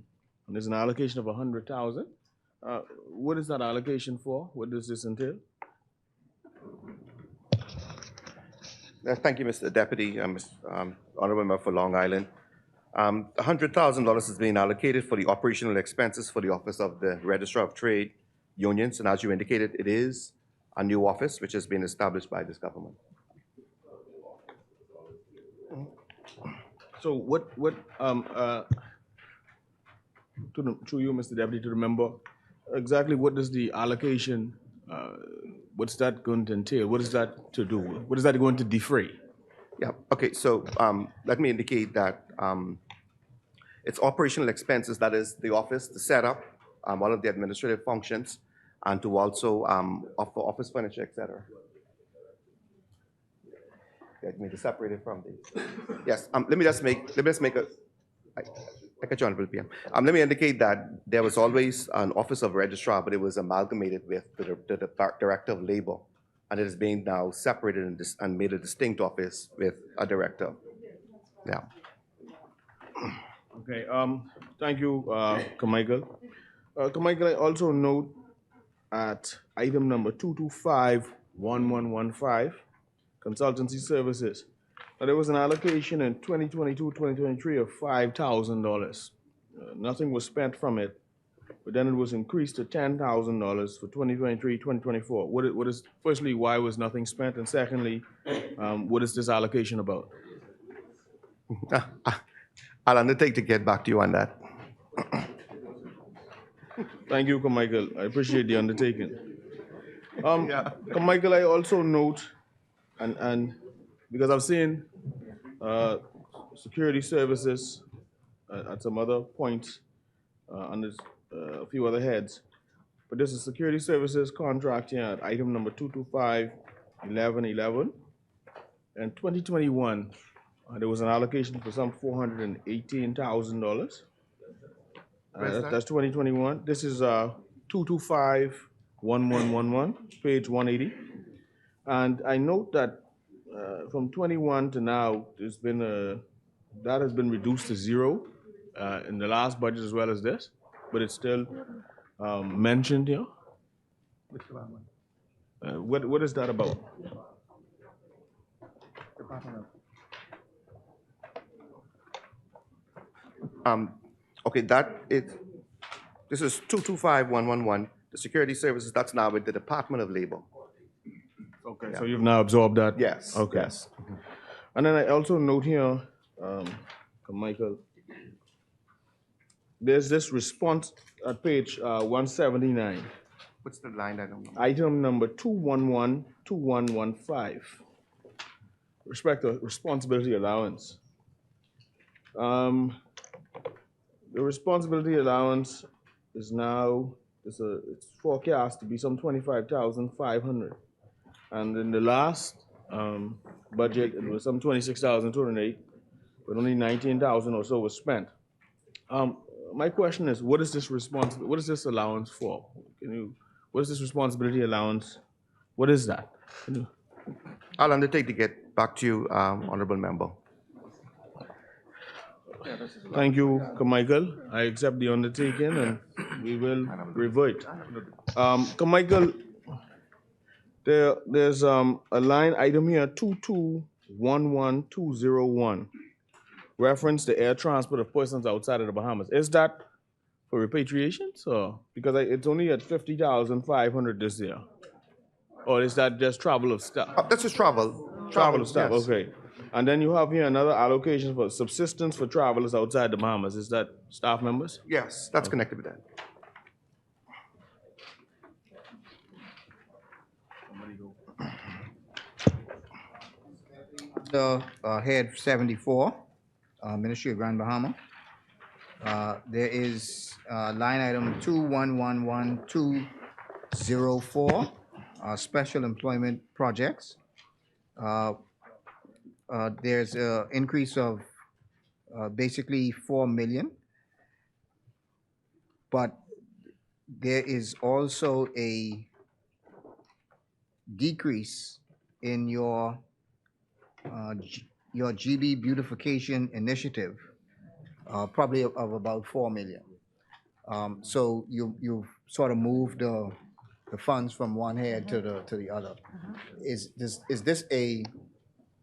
and there's an allocation of 100,000. What is that allocation for? What does this entail? Thank you, Mr. Deputy, Honorable Member for Long Island. $100,000 is being allocated for the operational expenses for the Office of the Registrar of Trade Unions, and as you indicated, it is a new office which has been established by this government. So what to you, Mr. Deputy, to the member, exactly what does the allocation, what's that going to entail? What is that to do? What is that going to defray? Yeah, okay, so let me indicate that it's operational expenses, that is the office, the setup, all of the administrative functions, and to also offer office furniture, et cetera. That made it separated from the, yes, let me just make a, I got you, Honorable PM. Let me indicate that there was always an Office of Registrar, but it was amalgamated with the Director of Labor. And it is being now separated and made a distinct office with a director. Yeah. Okay, thank you, Carmichael. Carmichael, I also note at item number 2251115, consultancy services. Now, there was an allocation in 2022-2023 of $5,000. Nothing was spent from it, but then it was increased to $10,000 for 2023-2024. What is, firstly, why was nothing spent? And secondly, what is this allocation about? I'll undertake to get back to you on that. Thank you, Carmichael. I appreciate the undertaking. Carmichael, I also note, and because I've seen security services at some other points under a few other heads, but this is security services contract here at item number 2251111. In 2021, there was an allocation for some $418,000. That's 2021. This is 2251111, page 180. And I note that from 21 to now, there's been that has been reduced to zero in the last budget as well as this, but it's still mentioned here. What is that about? Okay, this is 225111, the security services, that's now with the Department of Labor. Okay, so you've now absorbed that? Yes. Okay. Yes. And then I also note here, Michael, there's this response at page 179. What's the line item number? Item number 2112115. Respect to responsibility allowance. The responsibility allowance is now, it's forecast to be some 25,500. And in the last budget, it was some 26,208, but only 19,000 or so was spent. My question is, what is this allowance for? What is this responsibility allowance? What is that? I'll undertake to get back to you, Honorable Member. Thank you, Carmichael. I accept the undertaking and we will revert. Carmichael, there's a line item here, 2211201, reference the air transport of persons outside of the Bahamas. Is that for repatriation? So, because it's only at 50,500 this year. Or is that just travel of staff? That's just travel. Travel of staff, yes. okay. And then you have here another allocation for subsistence for travelers outside the Bahamas. Is that staff members? Yes, that's connected with that. The head 74, Ministry of Grand Bahama. There is line item 2111204, special employment projects. There's an increase of basically 4 million, but there is also a decrease in your GB Beautification initiative, probably of about 4 million. So you've sort of moved the funds from one head to the other. Is this a,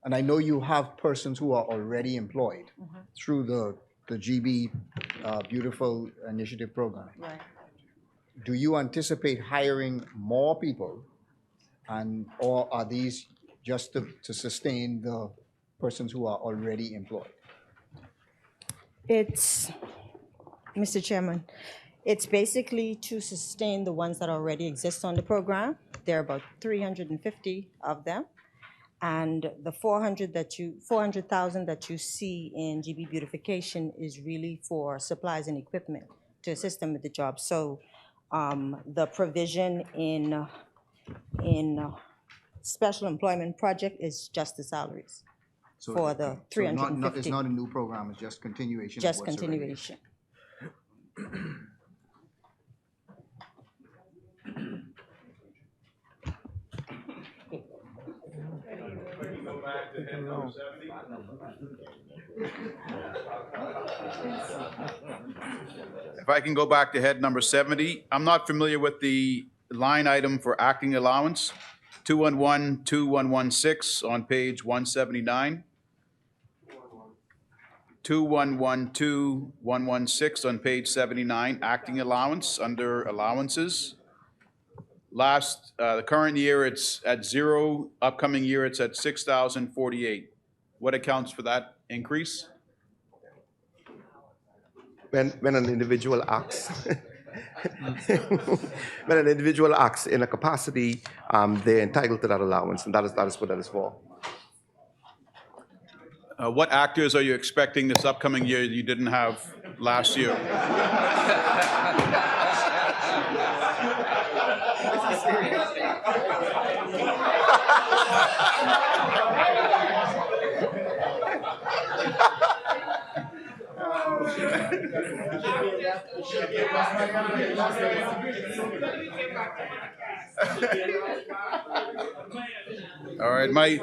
and I know you have persons who are already employed through the GB Beautiful Initiative program. Right. Do you anticipate hiring more people, or are these just to sustain the persons who are already employed? It's, Mr. Chairman, it's basically to sustain the ones that already exist on the program. There are about 350 of them. And the 400,000 that you see in GB Beautification is really for supplies and equipment to assist them with the job. So the provision in special employment project is just the salaries. for the So not- It's 350, not a new program, it's just continuation of just what's already- continuation. If I can go back to head number 70, I'm not familiar with the line item for acting allowance, 211-2116 on page 179. 2112116 on page 79, acting allowance under allowances. The current year, it's at 0, upcoming year, it's at 6,048. What accounts for that increase? When an individual acts, when an individual acts in a capacity, they're entitled to that allowance, and that is what that is for. What actors are you expecting this upcoming year you didn't have last year? All right, my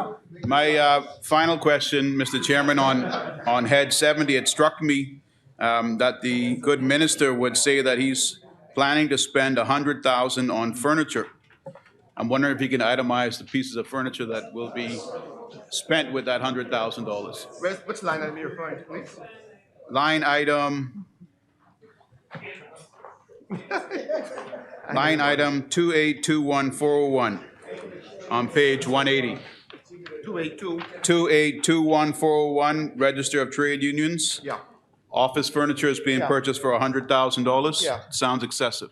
final question, Mr. Chairman, on head 70, it struck me that the good minister would say that he's planning to spend $100,000 on furniture. I'm wondering if he can itemize the pieces of furniture that will be spent with that $100,000. Which line are you referring to, please? Line item 2821401 on page 180. 282. 2821401, Register of Trade Unions. Yeah. Office furniture is being Yeah. purchased for $100,000. Yeah. Sounds excessive.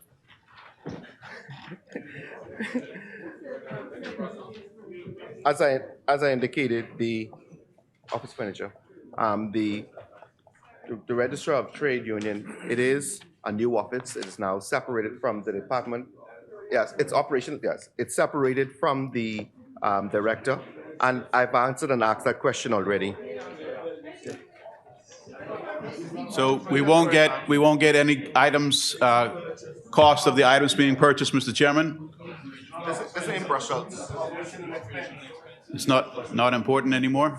As I indicated, the office furniture, the Register of Trade Union, it is a new office. It is now separated from the department. Yes, it's operational. Yes, it's separated from the director, and I've answered and asked that question already. So we won't get any items, cost of the items being purchased, Mr. Chairman? The same brush outs. It's not important anymore?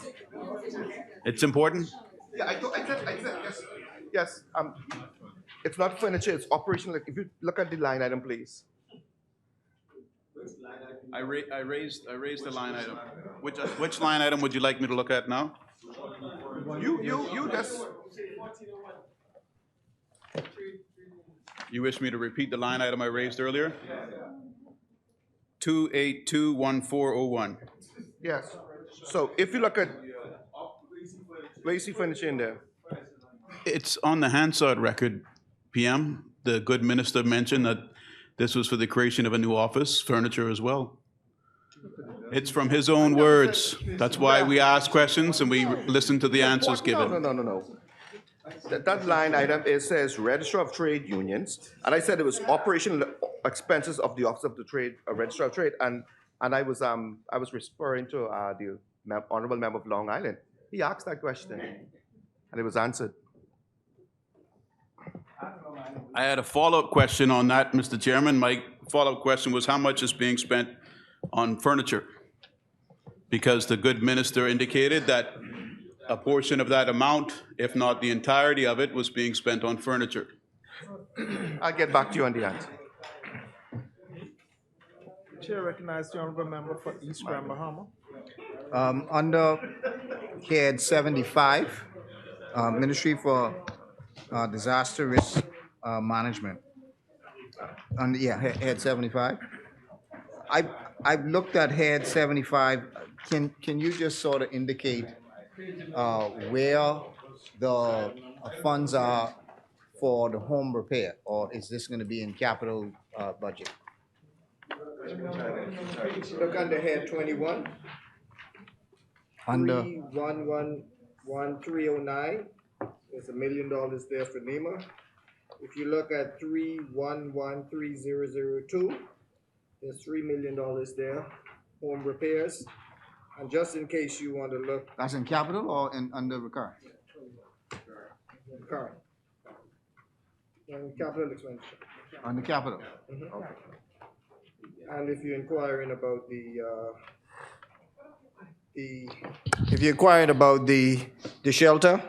It's important? Yeah, I said yes. It's not furniture, it's operational. If you look at the line item, please. I raised the line item. Which line item would you like me to look at now? You just. You wish me to repeat the line item I raised earlier? 2821401. Yes. So if you look at, where you see furniture in there? It's on the Hansard record, PM. The good minister mentioned that this was for the creation of a new office, furniture as well. It's from his own words. That's why we ask questions and we listen to the answers given. No. That line item, it says Register of Trade Unions, and I said it was operational expenses of the Office of the Trade, Register of Trade, and I was referring to the honorable member of Long Island. He asked that question, and it was answered. I had a follow-up question on that, Mr. Chairman. My follow-up question was how much is being spent on furniture? Because the good minister indicated that a portion of that amount, if not the entirety of it, was being spent on furniture. I'll get back to you on the answer. Chair recognizes the honorable member for East Grand Bahama. Under head 75, Ministry for Disaster Risk Management. Head 75. I've looked at head 75. Can you just sort of indicate where the funds are for the home repair, or is this going to be in capital budget? Look under head 21. Under 3111309, there's $1 million there for NEMA. If you look at 3113002, there's $3 million there, home repairs. And just in case you want to look That's in capital or under recurrent? current. Capital expenditure. Under capital? And if you're inquiring about if you're inquiring about the shelter,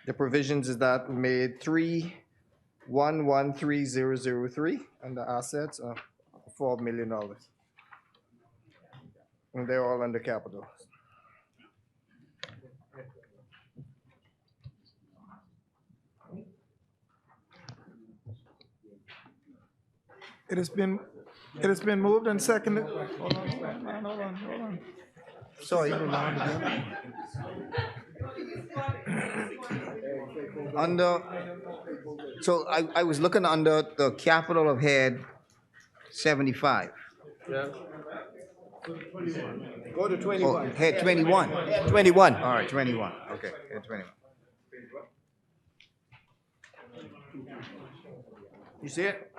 the provisions is that we made 3113003 and the assets are $4 million. And they're all under capital. It has been moved and seconded. Hold on. Sorry. So I was looking under the capital of head 75. Yeah. Go to Oh, 21. head 21. 21. All right, 21. Okay, head 21. You see it?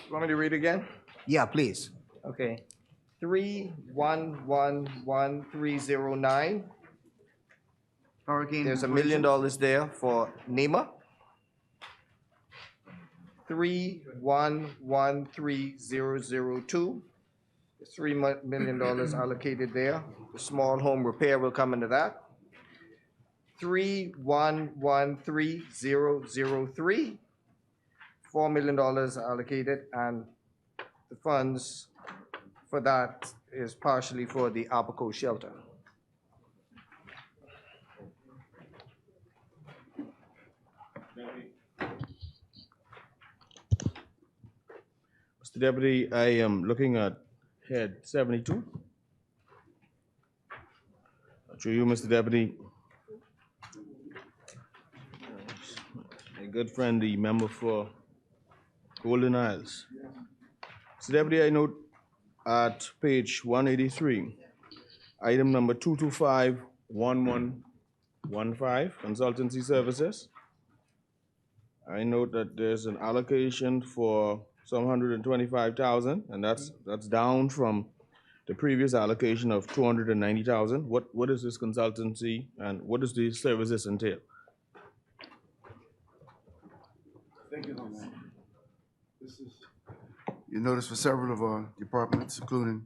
You want me to read again? Yeah, please. Okay. 3111309. Hurricane. There's $1 million there for NEMA. 3113002. There's $3 million allocated there. The small home repair will come into that. 3113003. $4 million allocated, and the funds for that is partially for the Abaco shelter. Mr. Deputy, I am looking at head 72. Through you, Mr. Deputy. My good friend, the member for Golden Isles. Mr. Deputy, I note at page 183, item number 2251115, consultancy services. I note that there's an allocation for some 125,000, and that's down from the previous allocation of 290,000. What is this consultancy, and what does these services entail? Thank you, Norman. You notice for several of our departments, including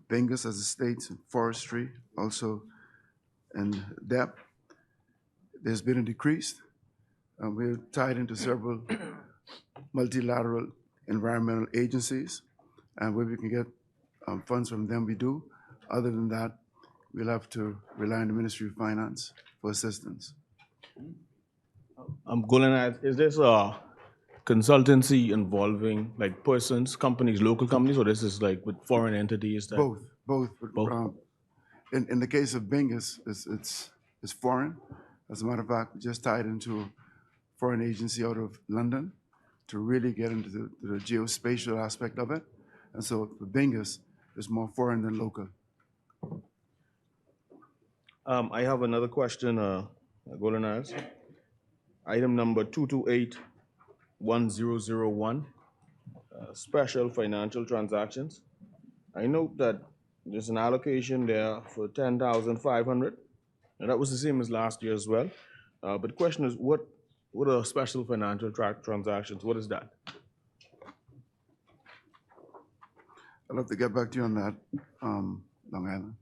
Bingus as a state, and forestry, also, and DEP, there's been a decrease. We're tied into several multilateral environmental agencies, and where we can get funds from them, we do. Other than that, we'll have to rely on the Ministry of Finance for assistance. Golden Isles, is this a consultancy involving like persons, companies, local companies, or this is like with foreign entities? That Both. In the case of Bingus, it's foreign. As a matter of fact, we just tied into a foreign agency out of London to really get into the geospatial aspect of it. And so for Bingus, it's more foreign than local. I have another question, Golden Isles. Item number 2281001, special financial transactions. I note that there's an allocation there for 10,500, and that was the same as last year as well. But the question is, what are special financial transactions? What is that? I'll have to get back to you on that, Long Island.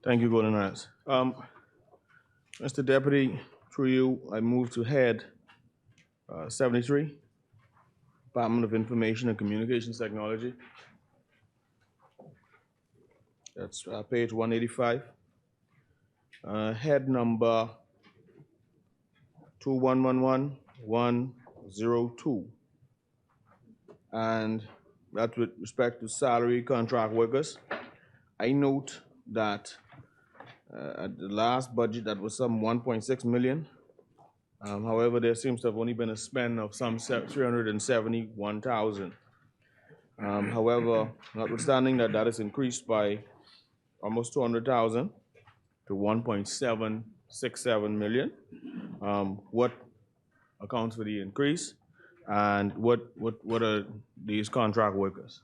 Thank you, Golden Isles. Mr. Deputy, through you, I move to head 73, Department of Information and Communications Technology. That's page 185. Head number 2111102. And that's with respect to salary contract workers. I note that at the last budget, that was some 1.6 million. However, there seems to have only been a spend of some 371,000. However, notwithstanding that, that is increased by almost 200,000 to 1.767 million. What accounts for the increase, and what are these contract workers?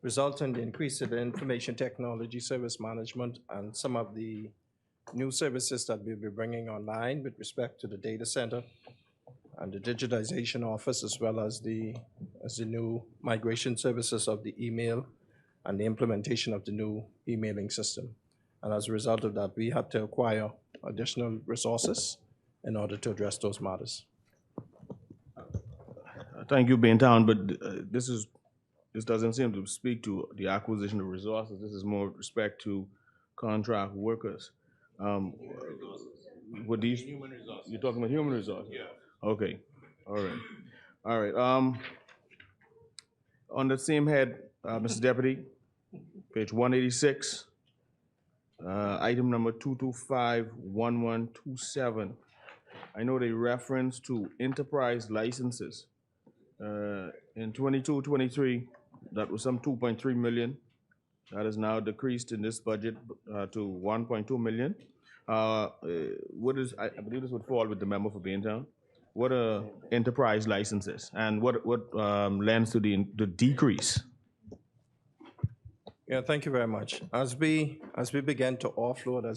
result in the increase in the information technology service management and some of the new services that we'll be bringing online with respect to the data center and the digitization office, as well as the new migration services of the email and the implementation of the new emailing system. And as a result of that, we had to acquire additional resources in order to address those matters. Thank you, Baintown, but this doesn't seem to speak to the acquisition of resources. This is more with respect to contract workers. With these, human resources. You're talking about human resources? Yeah. Okay, all right. On the same head, Mr. Deputy, page 186, item number 2251127. I know they reference to enterprise licenses. In 22-23, that was some 2.3 million. That is now decreased in this budget to 1.2 million. What is, I believe this would fall with the member for Baintown. What are enterprise licenses, and what lends to the decrease? Yeah, thank you very much. As we begin to offload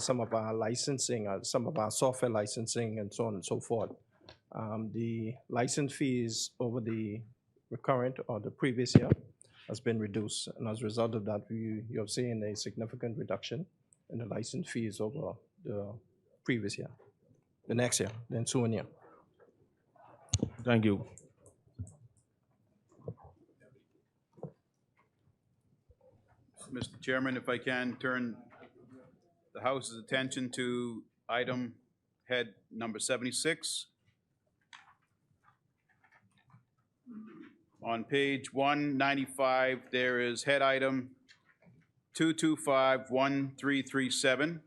some of our licensing, some of our software licensing, and so on and so forth, the license fees over the current or the previous year has been reduced, and as a result of that, you have seen a significant reduction in the license fees over the previous year, the next year, the ensuing year. Thank you. Mr. Chairman, if I can turn the House's attention to item head number 76. On page 195, there is head item 2251337,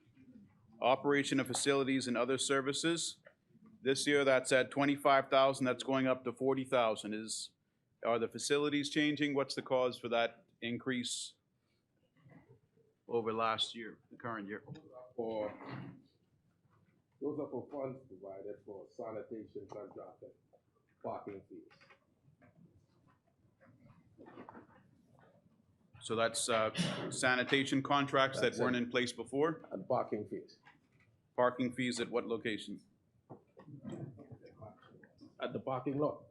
operation of facilities and other services. This year, that's at 25,000. That's going up to 40,000. Are the facilities changing? What's the cause for that increase over last year, the current year? Those are for funds provided for sanitation contract and parking fees. So that's sanitation contracts that weren't in place before? And parking fees. Parking fees at what location? At the parking lot.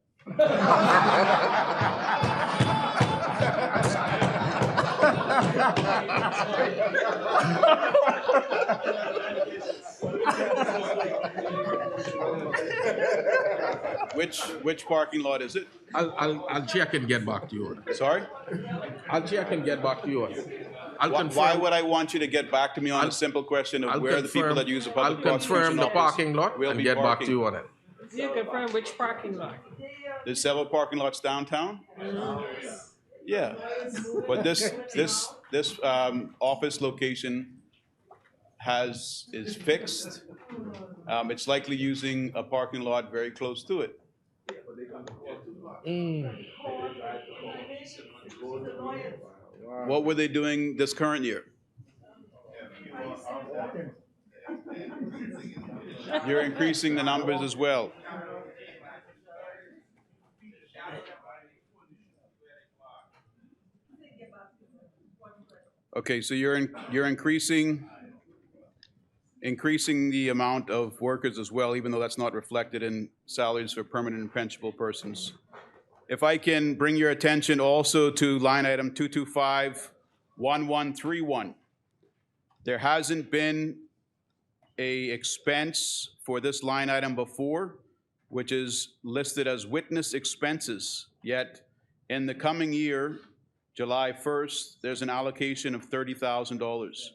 Which parking lot is it? I'll check and get back to you on it. Sorry? I'll check and get back to you on it. Why would I want you to get back to me on a simple question of where the people that use the public prosecution I'll confirm the office parking lot will and be get back parking? to you on it. You confirm which parking lot? There's several parking lots downtown? Yeah, but this office location is fixed. It's likely using a parking lot very close to it. What were they doing this current year? You're increasing the numbers as well. Okay, so you're increasing the amount of workers as well, even though that's not reflected in salaries for permanent and pensionable persons. If I can bring your attention also to line item 2251131. There hasn't been a expense for this line item before, which is listed as witness expenses. Yet in the coming year, July 1st, there's an allocation of $30,000.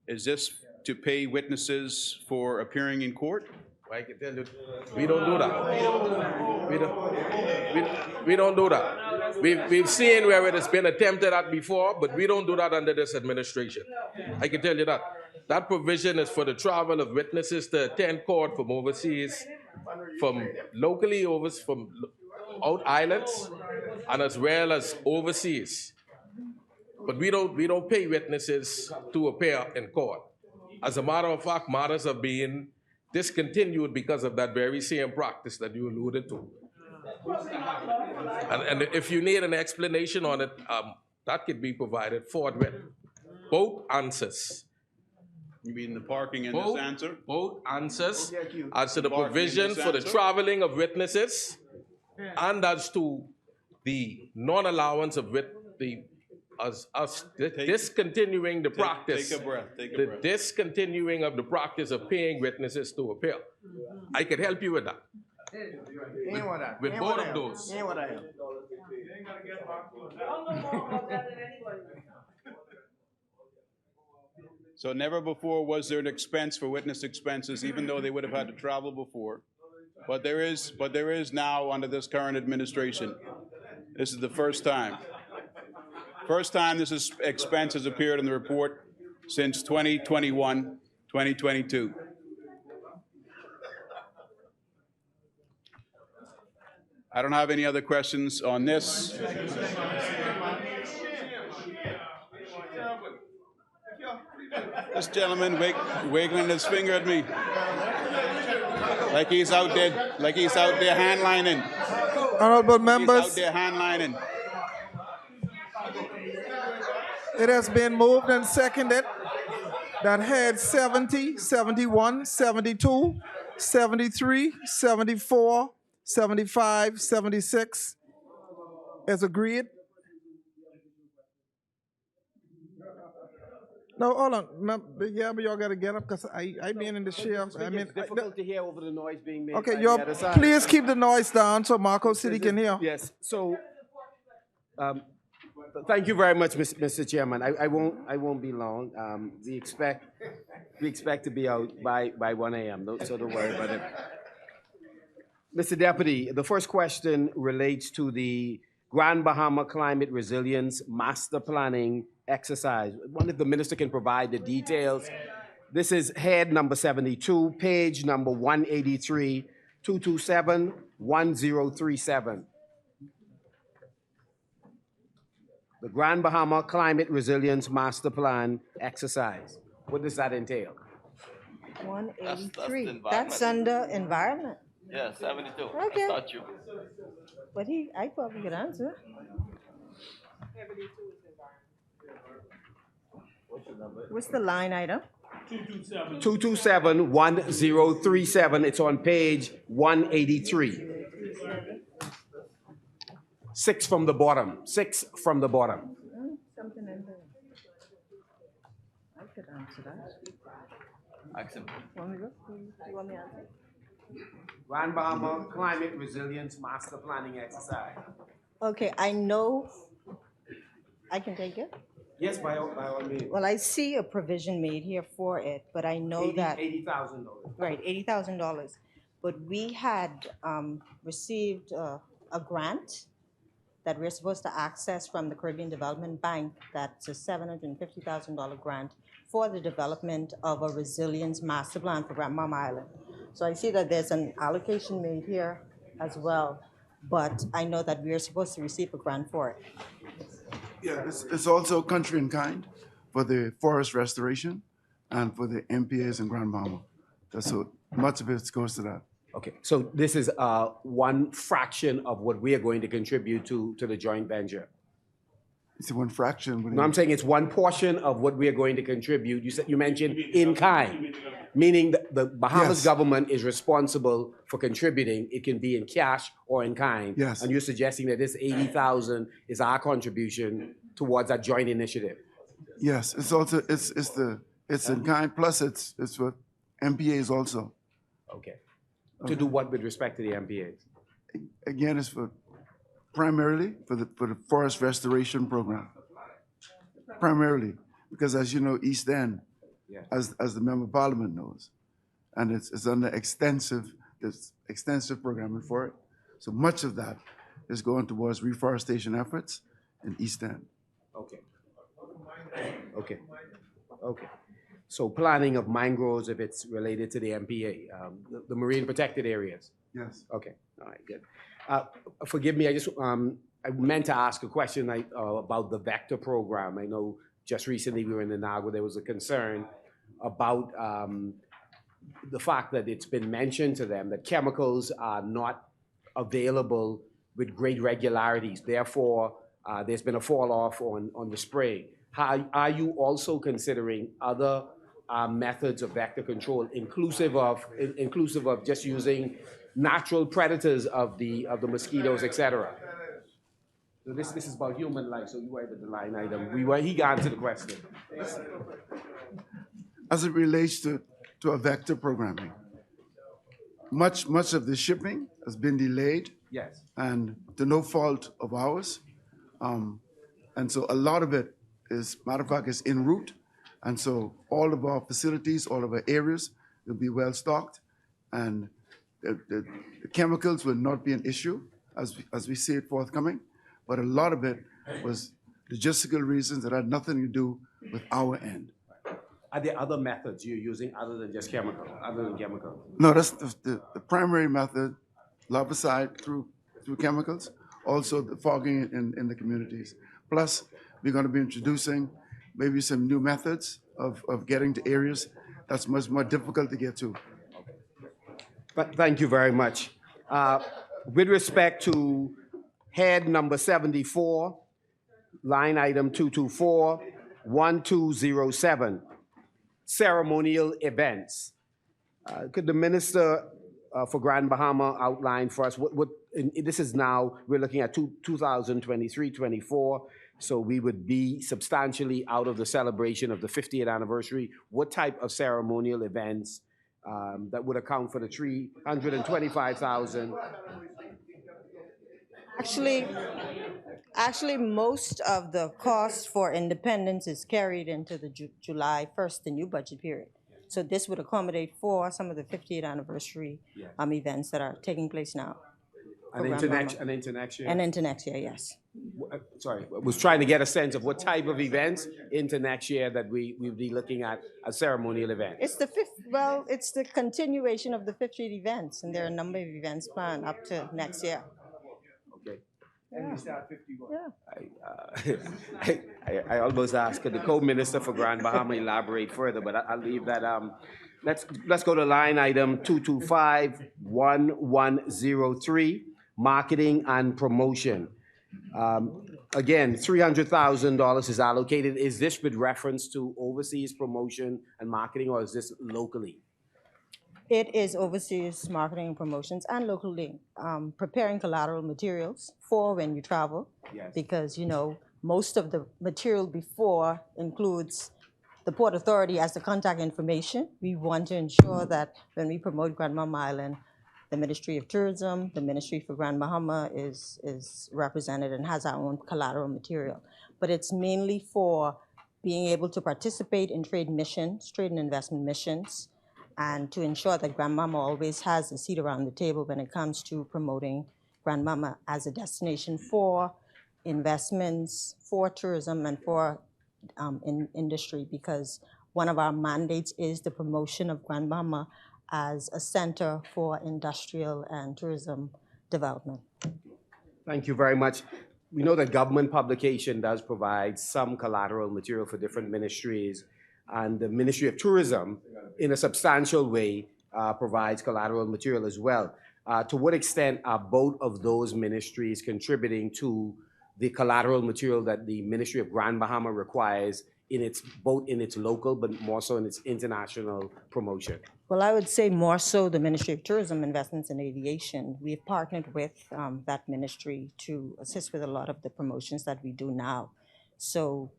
Is this to pay witnesses for appearing in court? I can tell you, we don't do that. We don't do that. We've seen where it has been attempted at before, but we don't do that under this administration. I can tell you that. That provision is for the travel of witnesses to attend court from overseas, from locally from out islands, and as well as overseas. But we don't pay witnesses to appear in court. As a matter of fact, matters are being discontinued because of that very same practice that you alluded to. And if you need an explanation on it, that could be provided forthwith. Both answers. You mean the parking in Both, this answer? both answers as to the Parking in provision this for the answer? traveling of witnesses and as to the non-allowance of discontinuing the practice. Take a breath, take a The breath. discontinuing of the practice of paying witnesses to appear. I could help you with that. With both of those. So never before was there an expense for witness expenses, even though they would have had to travel before. But there is now under this current administration. This is the first time. First time expense has appeared in the report since 2021, 2022. I don't have any other questions on this. This gentleman wiggling his finger at me. Like he's out there handlining. Honorable He's members, out there handlining. it has been moved and seconded that head 70, 71, 72, 73, 74, 75, 76 is agreed. No, hold on. Yeah, but y'all gotta get up because I been in the sheriff. I mean, It's difficult to hear over the noise being made. okay, by y'all the other side. please keep the noise down so Marco City can hear. Yes, so, thank you very much, Mr. Chairman. I won't be long. We expect to be out by 1 a.m., so don't worry about it. Mr. Deputy, the first question relates to the Grand Bahama Climate Resilience Master Planning Exercise. I wonder if the minister can provide the details. This is head number 72, page number 183, 227, 1037. The Grand Bahama Climate Resilience Master Plan Exercise. What does that entail? 183. That's under environment. Yeah, 72. Okay. I thought you. But I probably could answer. What's the line item? 227 1037. It's on page 183. 6 from the bottom. 6 from the bottom. Something in there. I could answer that. Accept. Want me to go? You want me to answer? Grand Bahama Climate Resilience Master Planning Exercise. Okay, I know. I can take it? Yes, by all means. Well, I see a provision made here for it, but I know that. $80,000. Right, $80,000. But we had received a grant that we're supposed to access from the Caribbean Development Bank. That's a $750,000 grant for the development of a resilience master plan for Grand Bahama Island. So I see that there's an allocation made here as well, but I know that we are supposed to receive a grant for it. Yeah, it's also country in kind for the forest restoration and for the MPAs in Grand Bahama. That's so much of it goes to that. Okay, so this is one fraction of what we are going to contribute to the joint venture. It's one fraction. No, I'm saying it's one portion of what we are going to contribute. You mentioned in kind, meaning the Bahamas Yes. government is responsible for contributing. It can be in cash or in kind. Yes. And you're suggesting that this 80,000 is our contribution towards that joint initiative. Yes, it's also it's in kind plus it's for MPAs also. Okay. To do what with respect to the MPAs? Again, it's for primarily for the forest restoration program. Primarily, because as you know, East End, Yeah. as the member of parliament knows, and it's under there's extensive programming for it. So much of that is going towards reforestation efforts in East End. Okay. Okay. Okay. So planning of mangroves if it's related to the MPA, the marine protected areas. Yes. Okay, all right, good. Forgive me, I meant to ask a question about the vector program. I know just recently we were in the NAG where there was a concern about the fact that it's been mentioned to them that chemicals are not available with great regularities. Therefore, there's been a fall off on the spray. Are you also considering other methods of vector control, inclusive of just using natural predators of the mosquitoes, etc.? So this is about human life. So you were the line item. He answered the question. As it relates to a vector programming, much of the shipping has been delayed. Yes. And to no fault of ours. And so a lot of it is, matter of fact, is en route. And so all of our facilities, all of our areas will be well stocked. And the chemicals will not be an issue as we see it forthcoming. But a lot of it was logistical reasons that had nothing to do with our end. Are there other methods you're using other than chemical? No, that's the primary method, larvicide through chemicals, also the fogging in the communities. Plus, we're going to be introducing maybe some new methods of getting to areas that's much more difficult to get to. Thank you very much. With respect to head number 74, line item 224-1207, ceremonial events. Could the Minister for Grand Bahama outline for us what this is now, we're looking at 2023-24, so we would be substantially out of the celebration of the 50th anniversary. What type of ceremonial events that would account for the 325,000? Actually, most of the cost for independence is carried into the July 1st, the new budget period. So this would accommodate for some of the 50th anniversary events that are taking place now. And into next year? And into next year, yes. Sorry, I was trying to get a sense of what type of events into next year that we'll be looking at a ceremonial event. It's the it's the continuation of the 50th events, and there are a number of events planned up to next year. Okay. Yeah. I almost asked, could the co-minister for Grand Bahama elaborate further, but I'll leave that. Let's go to line item 225-1103, marketing and promotion. Again, $300,000 is allocated. Is this with reference to overseas promotion and marketing, or is this locally? It is overseas marketing and promotions and locally preparing collateral materials for when you travel. Yes. Because, you know, most of the material before includes the Port Authority as the contact information. We want to ensure that when we promote Grand Bahama Island, the Ministry of Tourism, the Ministry for Grand Bahama is represented and has our own collateral material. But it's mainly for being able to participate in trade missions, trade and investment missions, and to ensure that Grand Bahama always has a seat around the table when it comes to promoting Grand Bahama as a destination for investments, for tourism, and for industry, because one of our mandates is the promotion of Grand Bahama as a center for industrial and tourism development. Thank you very much. We know that government publication does provide some collateral material for different ministries, and the Ministry of Tourism, in a substantial way, provides collateral material as well. To what extent are both of those ministries contributing to the collateral material that the Ministry of Grand Bahama requires both in its local, but more so in its international promotion? Well, I would say more so the Ministry of Tourism, Investments and Aviation. We've partnered with that ministry to assist with a lot of the promotions that we do now. So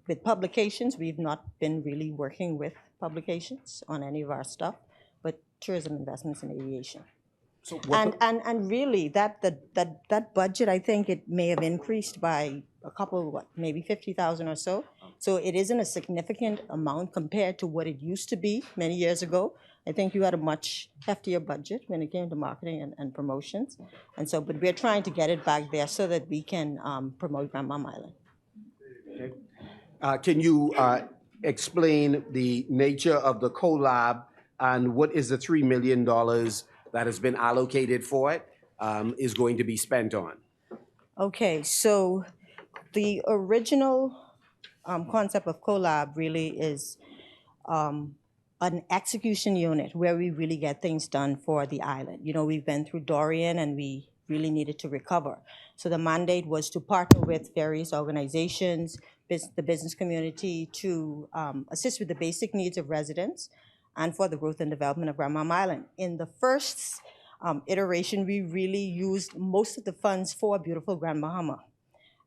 with publications, we've not been really working with publications on any of our stuff, but tourism, investments, and aviation. So and really, that budget, I think it may have increased by a couple, maybe 50,000 or so. So it isn't a significant amount compared to what it used to be many years ago. I think you had a much heftier budget when it came to marketing and promotions. And so, but we're trying to get it back there so that we can promote Grand Bahama Island. Okay. Can you explain the nature of the collab and what is the $3 million that has been allocated for it is going to be spent on? Okay, so the original concept of collab really is an execution unit where we really get things done for the island. You know, we've been through Dorian and we really needed to recover. So the mandate was to partner with various organizations, the business community, to assist with the basic needs of residents and for the growth and development of Grand Bahama Island. In the first iteration, we really used most of the funds for beautiful Grand Bahama.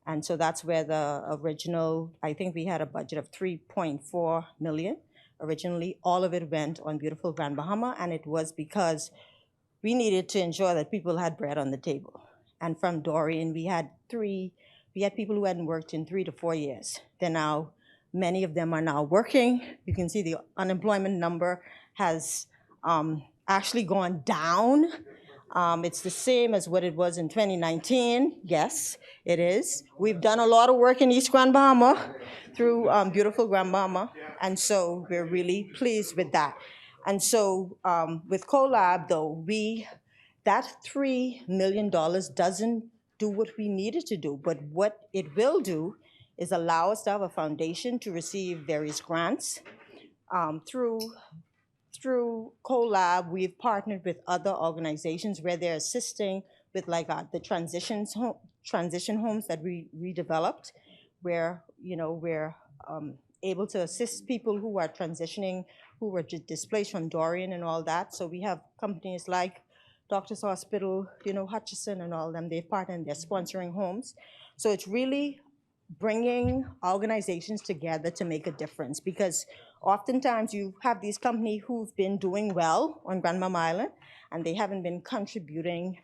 And so that's where the original, I think we had a budget of 3.4 million. Originally, all of it went on beautiful Grand Bahama, and it was because we needed to ensure that people had bread on the table. And from Dorian, we had people who hadn't worked in 3 to 4 years. Many of them are now working. You can see the unemployment number has actually gone down. It's the same as what it was in 2019. Yes, it is. We've done a lot of work in East Grand Bahama through beautiful Grand Bahama, and so we're really pleased with that. And so with CoLab, though, that $3 million doesn't do what we needed to do, but what it will do is allow us to have a foundation to receive various grants. Through CoLab, we've partnered with other organizations where they're assisting with the transition homes that we redeveloped, where we're able to assist people who are transitioning, who were displaced from Dorian and all that. So we have companies like Doctors Hospital, Hutchison and all of them. They've partnered, they're sponsoring homes. So it's really bringing organizations together to make a difference, because oftentimes you have these companies who've been doing well on Grand Bahama Island and they haven't been contributing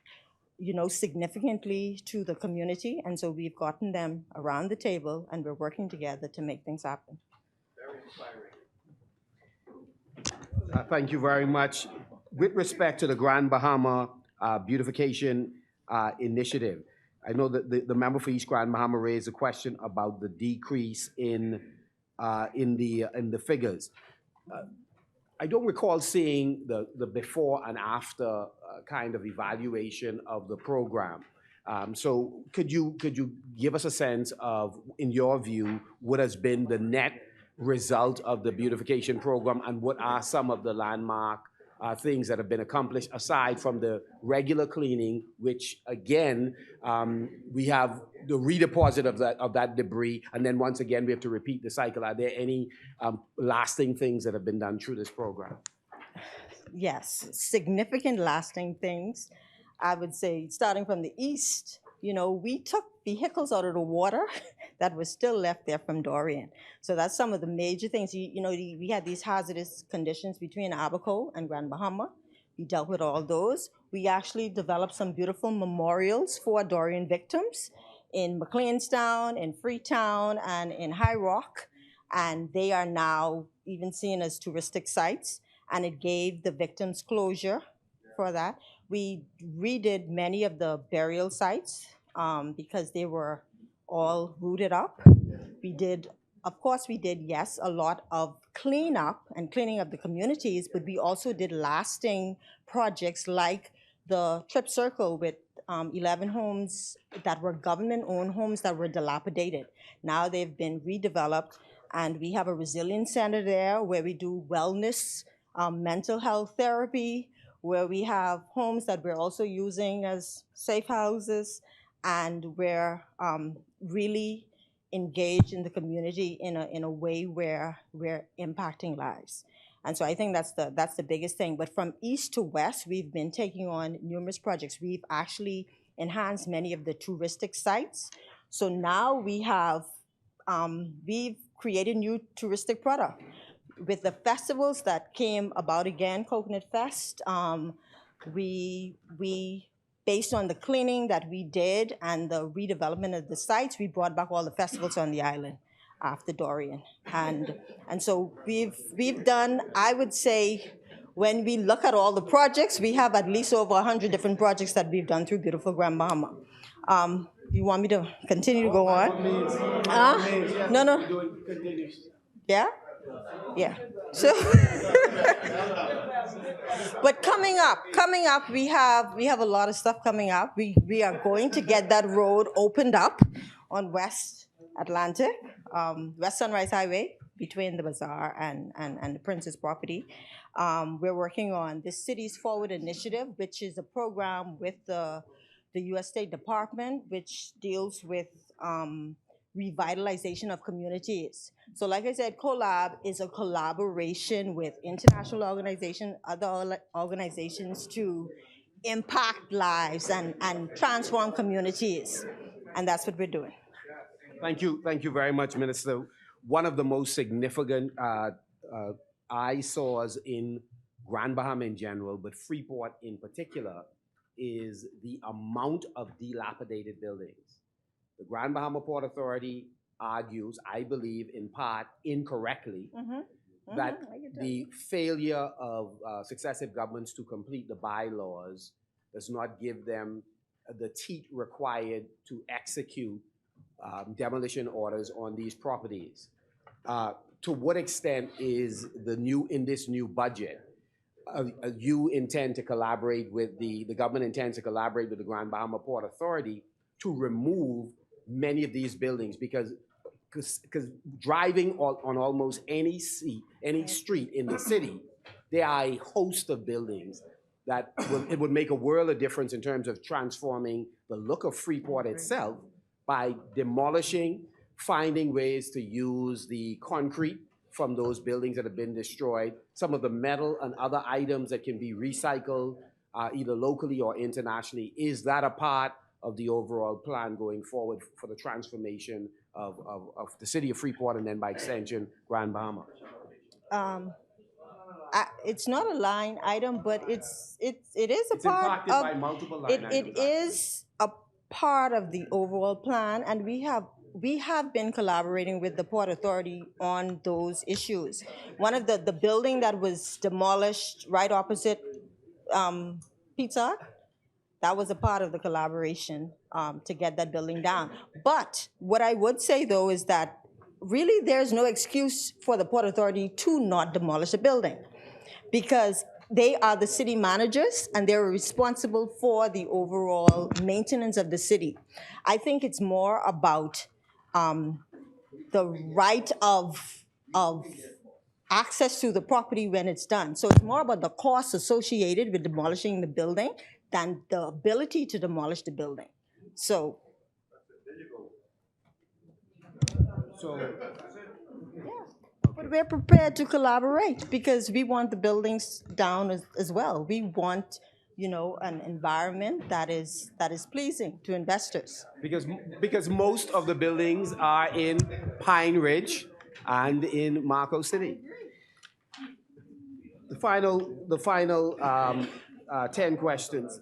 significantly to the community. And so we've gotten them around the table and we're working together to make things happen. Very inspiring. Thank you very much. With respect to the Grand Bahama Beautification Initiative, I know that the member for East Grand Bahama raised a question about the decrease in the figures. I don't recall seeing the before and after kind of evaluation of the program. So could you give us a sense of, in your view, what has been the net result of the beautification program, and what are some of the landmark things that have been accomplished aside from the regular cleaning, which again, we have the redeposit of that debris, and then once again, we have to repeat the cycle. Are there any lasting things that have been done through this program? Yes, significant lasting things. I would say, starting from the east, we took vehicles out of the water that was still left there from Dorian. So that's some of the major things. We had these hazardous conditions between Abaco and Grand Bahama. We dealt with all those. We actually developed some beautiful memorials for Dorian victims in McLeanstown, in Freetown, and in High Rock. And they are now even seen as touristic sites. And it gave the victims closure for that. We redid many of the burial sites because they were all rooted up. We did, yes, a lot of cleanup and cleaning of the communities, but we also did lasting projects like the Trip Circle with 11 homes that were government-owned homes that were dilapidated. Now they've been redeveloped, and we have a resilience center there where we do wellness, mental health therapy, where we have homes that we're also using as safe houses, and we're really engaged in the community in a way where we're impacting lives. And so I think that's the biggest thing. But from east to west, we've been taking on numerous projects. We've actually enhanced many of the touristic sites. So now we've created new touristic product. With the festivals that came about again, Coconut Fest, we based on the cleaning that we did and the redevelopment of the sites, we brought back all the festivals on the island after Dorian. And so we've done, I would say, when we look at all the projects, we have at least over 100 different projects that we've done through beautiful Grand Bahama. You want me to continue to go on? No. Yeah? Yeah. So, but coming up, we have a lot of stuff coming up. We are going to get that road opened up on West Atlantic, West Sunrise Highway, between the bazaar and the Princess property. We're working on the Cities Forward Initiative, which is a program with the the U.S. State Department, which deals with revitalization of communities. So like I said, Collab is a collaboration with international organizations, other organizations to impact lives and transform communities. And that's what we're doing. Thank you very much, Minister. One of the most significant eyesores in Grand Bahama in general, but Freeport in particular, is the amount of dilapidated buildings. The Grand Bahama Port Authority argues, I believe in part incorrectly, that the failure of successive governments to complete the bylaws does not give them the teeth required to execute demolition orders on these properties. To what extent is in this new budget, you intend to collaborate with the government intends to collaborate with the Grand Bahama Port Authority to remove many of these buildings, because driving on almost any street in the city, there are a host of buildings that it would make a world of difference in terms of transforming the look of Freeport itself by demolishing, finding ways to use the concrete from those buildings that have been destroyed, some of the metal and other items that can be recycled either locally or internationally. Is that a part of the overall plan going forward for the transformation of the city of Freeport and then by extension, Grand Bahama? It's not a line item, but it is a It's part impacted of by multiple line items. it is a part of the overall plan, and we have been collaborating with the Port Authority on those issues. One of the building that was demolished right opposite Pizza Hut, that was a part of the collaboration to get that building down. But what I would say though is that really there's no excuse for the Port Authority to not demolish a building, because they are the city managers and they're responsible for the overall maintenance of the city. I think it's more about the right of access to the property when it's done. So it's more about the costs associated with demolishing the building than the ability to demolish the building. So but we're prepared to collaborate because we want the buildings down as well. We want, an environment that is pleasing to investors. Because most of the buildings are in Pine Ridge and in Marco City. The final 10 questions.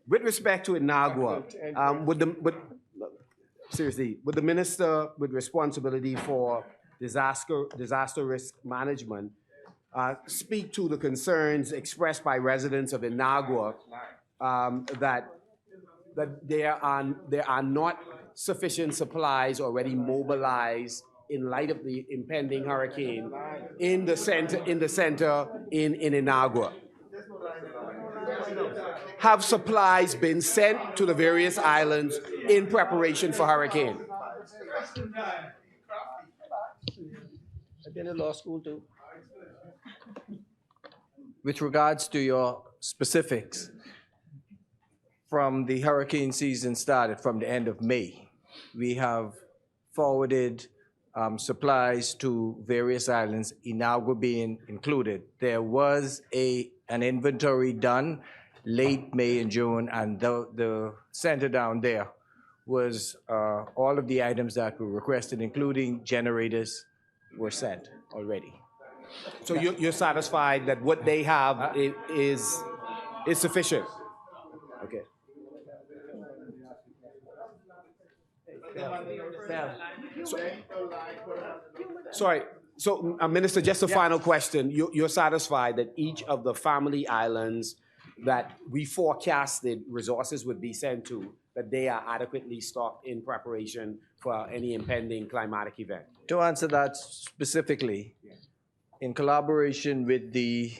With respect to Inagua, would the minister with responsibility for disaster risk management speak to the concerns expressed by residents of Inagua that there are not sufficient supplies already mobilized in light of the impending hurricane in the center in Inagua? Have supplies been sent to the various islands in preparation for hurricane? I've been in law school too. With regards to your specifics, from the hurricane season started from the end of May, we have forwarded supplies to various islands, Inagua being included. There was an inventory done late May and June, and the center down there was all of the items that were requested, including generators, were sent already. So you're satisfied that what they have is sufficient? Okay. Sorry. So, Minister, just a final question. You're satisfied that each of the family islands that we forecasted resources would be sent to, that they are adequately stocked in preparation for any impending climatic event? To answer that specifically, in collaboration with the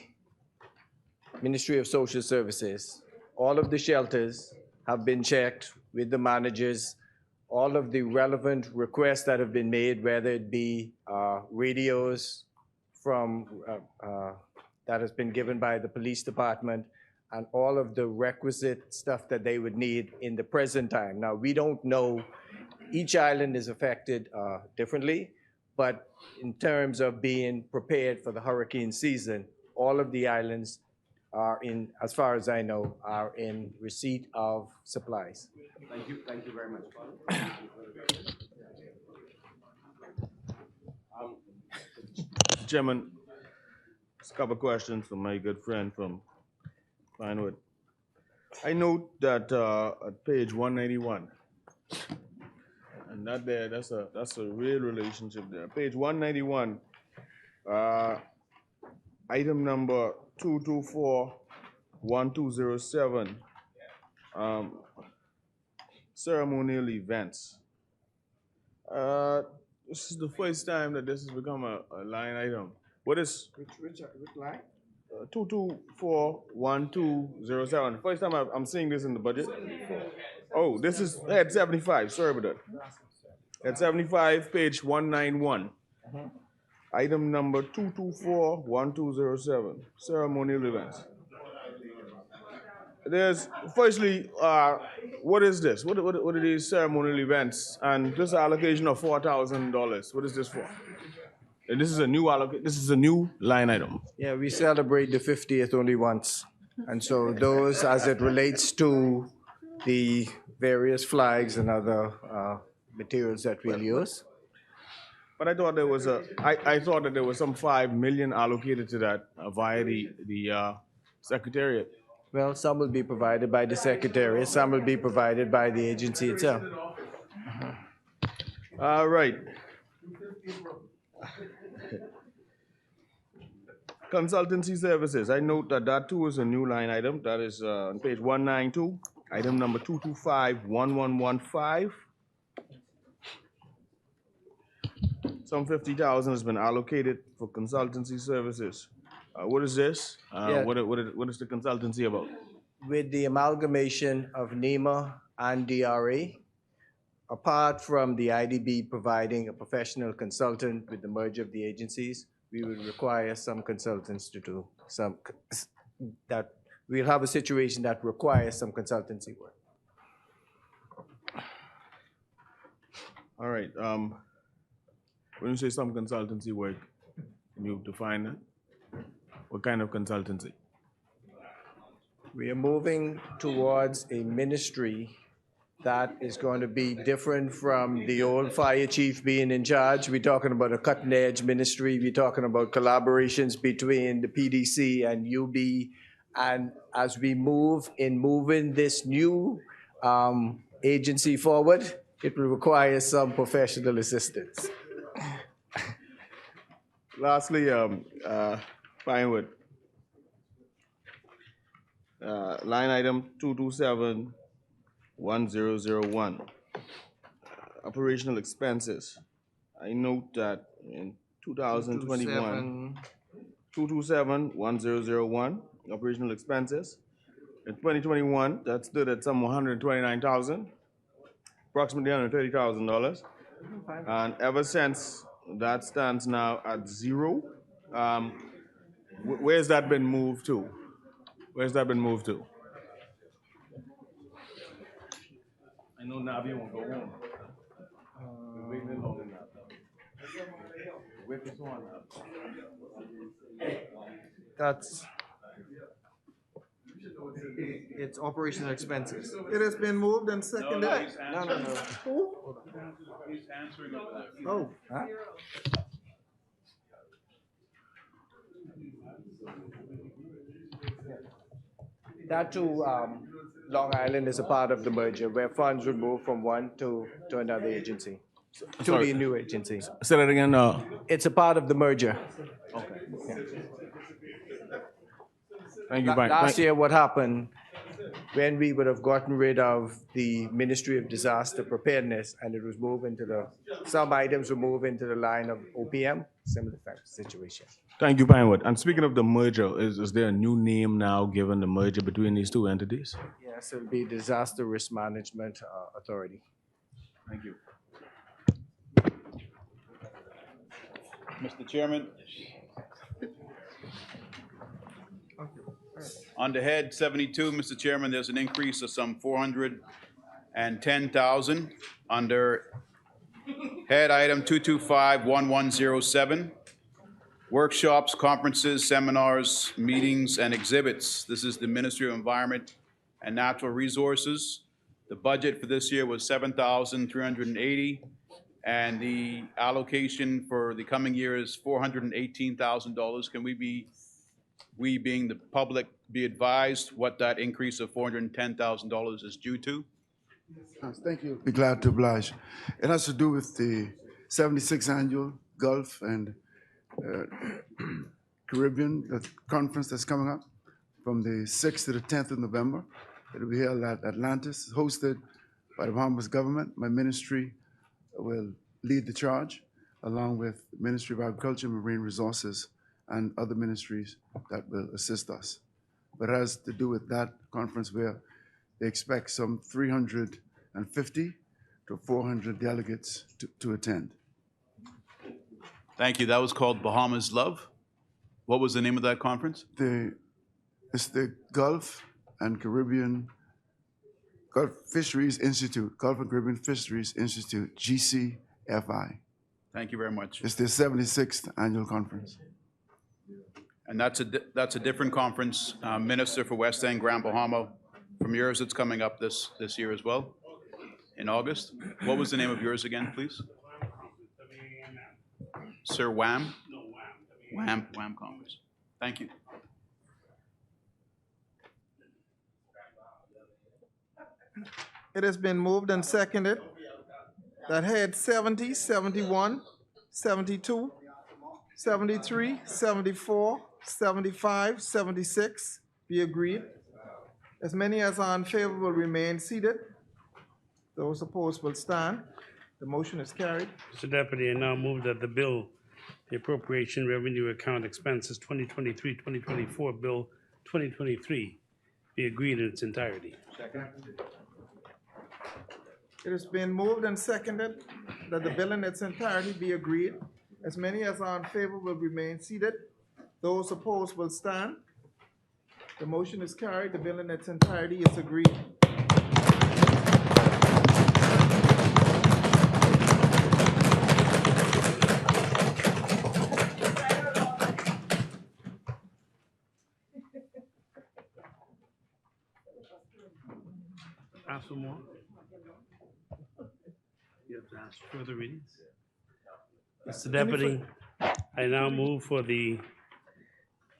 Ministry of Social Services, all of the shelters have been checked with the managers. All of the relevant requests that have been made, whether it be radios from that has been given by the police department, and all of the requisite stuff that they would need in the present time. Now, we don't know, each island is affected differently, but in terms of being prepared for the hurricane season, all of the islands are in, as far as I know, are in receipt of supplies. Thank you very much. Chairman, just a couple of questions from my good friend from Pinewood. I note that at page 191, and that there, that's a real relationship there. Page 191, item number 224-1207, ceremonial events. This is the first time that this has become a line item. What is? Which line? 224-1207. First time I'm seeing this in the budget. Oh, this is head 75. Sorry about that. Head 75, page 191. Item number 224-1207, ceremonial events. There's, firstly, what is this? What are these ceremonial events? And this allocation of $4,000, what is this for? And this is a new this is a new line item. Yeah, we celebrate the 50th only once. And so those, as it relates to the various flags and other materials that we'll use. But I thought there was I thought that there was some $5 million allocated to that via the Secretariat. Well, some will be provided by the Secretariat, some will be provided by the agency itself. All right. Consultancy services. I note that that too is a new line item. That is on page 192, item number 225-1115. Some $50,000 has been allocated for consultancy services. What is this? Yeah. What is the consultancy about? With the amalgamation of NEMA and DRA, apart from the IDB providing a professional consultant with the merger of the agencies, we would require some consultants to do some, that we'll have a situation that requires some consultancy work. All right. When you say some consultancy work, can you define that? What kind of consultancy? We are moving towards a ministry that is going to be different from the old fire chief being in charge. We're talking about a cutting edge ministry. We're talking about collaborations between the PDC and UB. And as we move in moving this new agency forward, it will require some professional assistance. Lastly, Pinewood. Line item 227-1001. Operational expenses. I note that in 2021, 227-1001, operational expenses. In 2021, that stood at some $129,000, approximately $130,000. And ever since, that stands now at zero. Where's that been moved to? Where's that been moved to? I know Navi won't go home. We're waiting long enough. Wait this one up. That's, it's operational expenses. It has been moved and seconded. No. He's answering over there. Oh, huh? That too, Long Island is a part of the merger where funds would move from one to another agency, to the new agency. Say that again. It's a part of the merger. Okay. Yeah. Thank you, Brian. Last year, what happened, when we would have gotten rid of the Ministry of Disaster Preparedness and it was moved into some items were moved into the line of OPM, similar type of situation. Thank you, Pinewood. And speaking of the merger, is there a new name now given the merger between these two entities? Yes, it'll be Disaster Risk Management Authority. Thank you. Mr. Chairman. okay. All right. Under head 72, Mr. Chairman, there's an increase of some 410,000. Under head item 225-1107, workshops, conferences, seminars, meetings, and exhibits. This is the Ministry of Environment and Natural Resources. The budget for this year was 7,380, and the allocation for the coming year is $418,000. Can we being the public, be advised what that increase of $410,000 is due to? Thank you. Be glad to oblige. It has to do with the 76th Annual Gulf and Caribbean conference that's coming up from the 6th to the 10th of November. It'll be held at Atlantis, hosted by the Bahamas government. My ministry will lead the charge, along with the Ministry of Agriculture and Marine Resources and other ministries that will assist us. But it has to do with that conference where they expect some 350 to 400 delegates to attend. Thank you. That was called Bahamas Love. What was the name of that conference? It's the Gulf and Caribbean Gulf Fisheries Institute, Gulf and Caribbean Fisheries Institute, GCFI. Thank you very much. It's the 76th annual conference. And that's a different conference, Minister for West End, Grand Bahama, from yours that's coming up this year as well, in August. What was the name of yours again, please? Sir Wham? No, Wham. Wham Conference. Thank you. It has been moved and seconded that head 70, 71, 72, 73, 74, 75, 76 be agreed. As many as are in favor will remain seated. Those opposed will stand. The motion is carried. Mr. Deputy, I now move that the bill, the appropriation revenue account expenses 2023-2024 bill 2023 be agreed in its entirety. Second. It has been moved and seconded that the bill in its entirety be agreed. As many as are in favor will remain seated. Those opposed will stand. The motion is carried. The bill in its entirety is agreed. Ask for more? You have to ask further readings? Mr. Deputy, I now move for the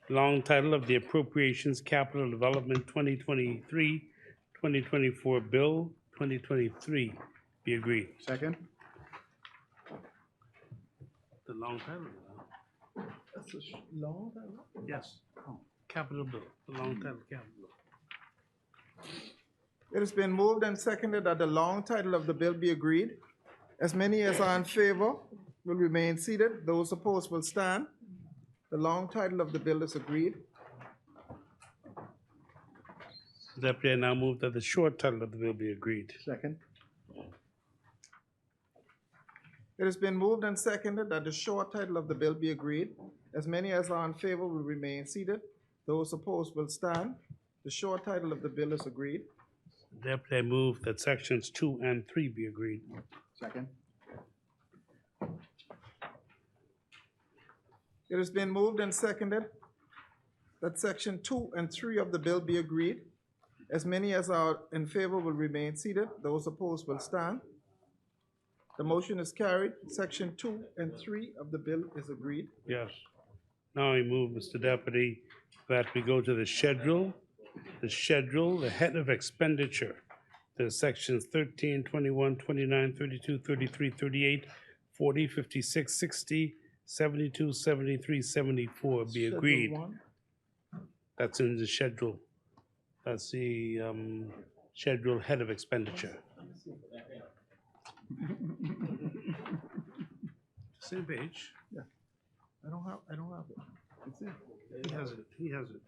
long title of the Appropriations Capital Development 2023-2024 Bill 2023 be agreed. Second. The long title? That's a long time. Yes. Capital Bill, the long title capital bill. It has been moved and seconded that the long title of the bill be agreed. As many as are in favor will remain seated. Those opposed will stand. The long title of the bill is agreed. Deputy, I now move that the short title of the bill be agreed. Second. It has been moved and seconded that the short title of the bill be agreed. As many as are in favor will remain seated. Those opposed will stand. The short title of the bill is agreed. Deputy, I move that sections 2 and 3 be agreed. Second. It has been moved and seconded that section 2 and 3 of the bill be agreed. As many as are in favor will remain seated. Those opposed will stand. The motion is carried. Section 2 and 3 of the bill is agreed. Yes. Now I move, Mr. Deputy, that we go to the schedule, the head of expenditure. There's sections 13, 21, 29, 32, 33, 38, 40, 56, 60, 72, 73, 74 be agreed. Schedule 1. That's in the schedule. That's the schedule head of expenditure. Same page. Yeah. I don't have it. It's it. He has it. He has it.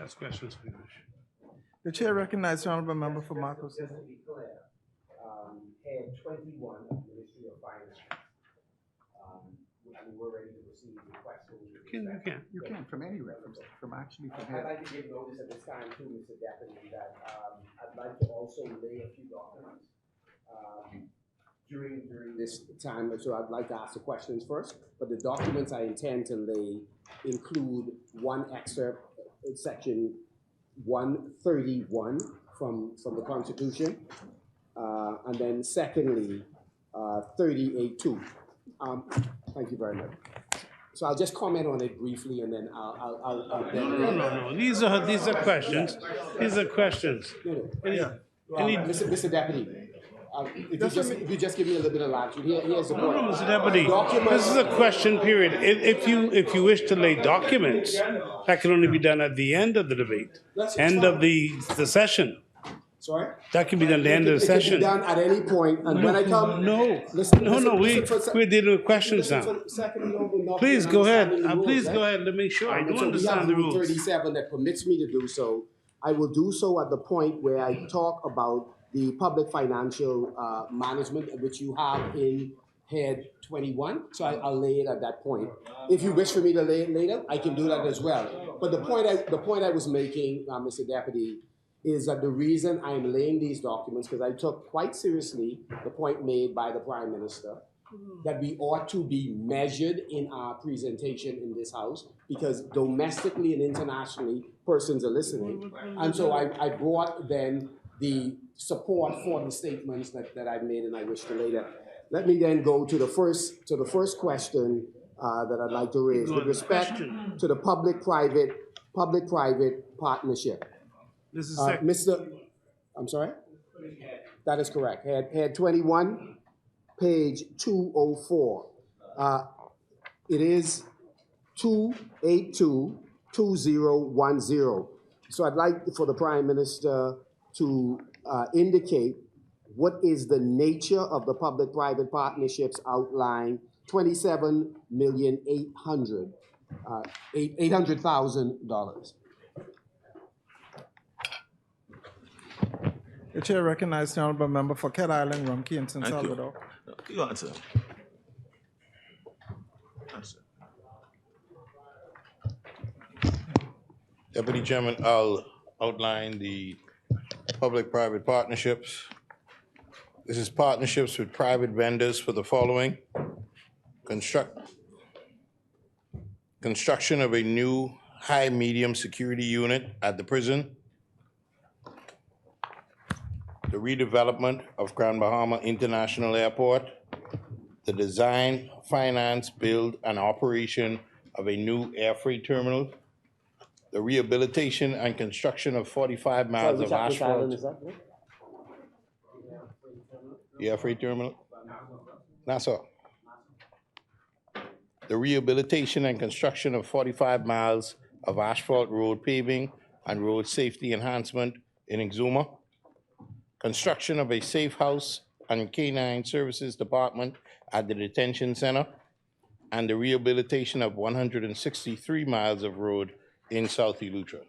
Ask questions if you wish. The chair recognizes the honorable member for Marcos. Just to be clear, head 21 of the Ministry of Finance. And we're ready to proceed with questions. You can, from any reference, from actually from I'd here. like to give notice at this time too, Mr. Deputy, that I'd like to also lay a few documents during this time. So I'd like to ask the questions first, but the documents I intend to lay include one excerpt, section 131 from the Constitution, and then secondly, 38.2. Thank you very much. So I'll just comment on it briefly, and then I'll No. These are questions. These are questions. Mr. Deputy, if you just give me a little bit of latitude, here's the point. No, Mr. Deputy, this is a question period. If you wish to lay documents, that can only be done at the end of the debate, end of the session. Sorry? That can be done at the end of the It can session. be done at any point, and when I come. We're dealing with questions now. Please go ahead. Please go ahead. Let me make sure I do understand the rules. 37 that permits me to do so. I will do so at the point where I talk about the public financial management, which you have in head 21. So I'll lay it at that point. If you wish for me to lay it later, I can do that as well. But the point I was making, Mr. Deputy, is that the reason I'm laying these documents, because I took quite seriously the point made by the Prime Minister, that we ought to be measured in our presentation in this House, because domestically and internationally, persons are listening. And so I brought then the support for the statements that I've made, and I wish to lay that. Let me then go to the first question that I'd like to raise with respect to the public-private partnership. This is I'm sorry? That is correct. Head 21, page 204. It is 282-2010. So I'd like for the Prime Minister to indicate what is the nature of the public-private partnerships outlined, $27,800,000. The chair recognizes the honorable member for Cat Island, Rumkey, and San Salvador. You answer. Deputy Chairman, I'll outline the public-private partnerships. This is partnerships with private vendors for the following. Construction of a new high-medium security unit at the prison. The redevelopment of Grand Bahama International Airport. The design, finance, build, and operation of a new air freight terminal. The rehabilitation and construction of 45 miles of asphalt. The air freight terminal? Nassau. The rehabilitation and construction of 45 miles of asphalt road paving and road safety enhancement in Exuma. Construction of a safe house and canine services department at the detention center, and the rehabilitation of 163 miles of road in South Eleuthera.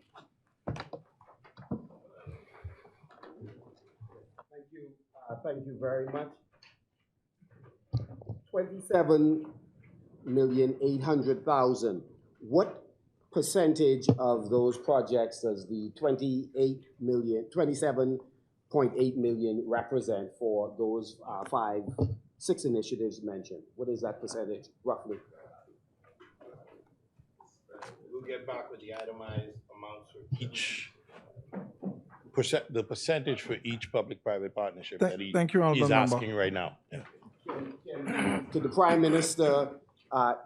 Thank you very much. $27,800,000. What percentage of those projects does the 27.8 million represent for those 6 initiatives mentioned? What is that percentage, roughly? We'll get back with the itemized amounts for each, the percentage for each public-private partnership that he's asking right now. Could the Prime Minister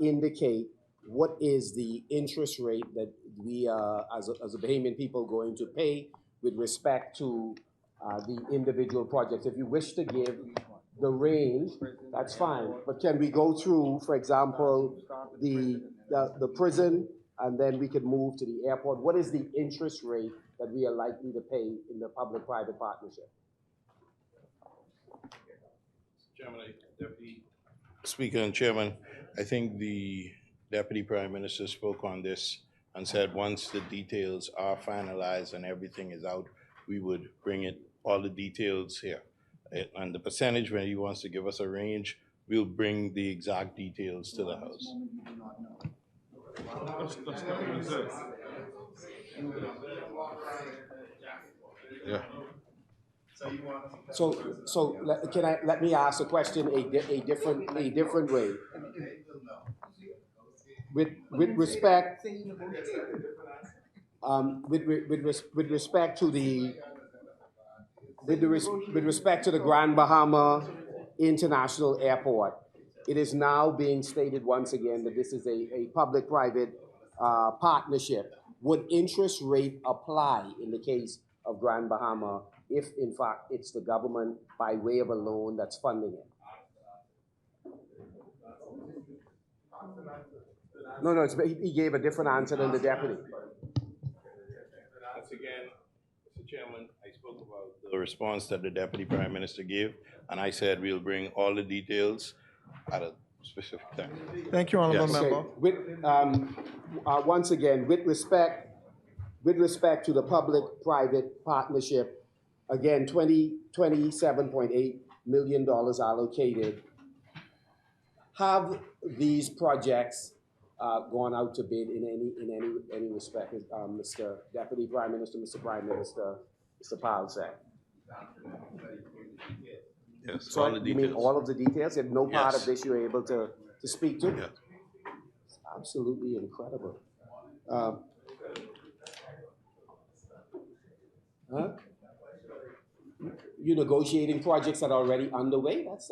indicate what is the interest rate that we, as a Bahamian people, going to pay with respect to the individual projects? If you wish to give the range, that's fine. But can we go through, for example, the prison, and then we could move to the airport? What is the interest rate that we are likely to pay in the public-private partnership? Chairman, Deputy Speaker and Chairman, I think the Deputy Prime Minister spoke on this and said once the details are finalized and everything is out, we would bring it, all the details here. And the percentage, when he wants to give us a range, we'll bring the exact details to the House. Yeah. Let me ask a question a different way. With respect, with respect to the Grand Bahama International Airport, it is now being stated once again that this is a public-private partnership. Would interest rate apply in the case of Grand Bahama if, in fact, it's the government by way of a loan that's funding it? No, he gave a different answer than the deputy. Once again, Mr. Chairman, I spoke about the response that the Deputy Prime Minister gave, and I said we'll bring all the details at a specific time. Thank you, Honorable Yes. Member. Okay. Once again, with respect to the public-private partnership, again, $27.8 million allocated. Have these projects gone out to bid in any respect, Mr. Deputy Prime Minister, Mr. Prime Minister, Mr. Powell said? Yes, So all the you mean details. all of the details? And no part Yes. of this you were able to speak to? Yes. It's absolutely incredible. You negotiating projects that are already underway? That's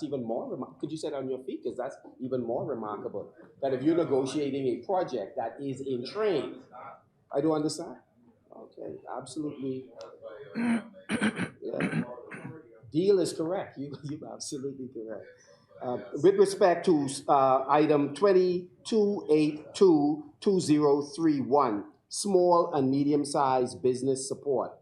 even more. Could you sit on your feet? Because that's even more remarkable. That if you're negotiating a project that is in train, I don't understand. Okay, absolutely. Yeah. Deal is correct. You're absolutely correct. With respect to item 22822031, small and medium-sized business support.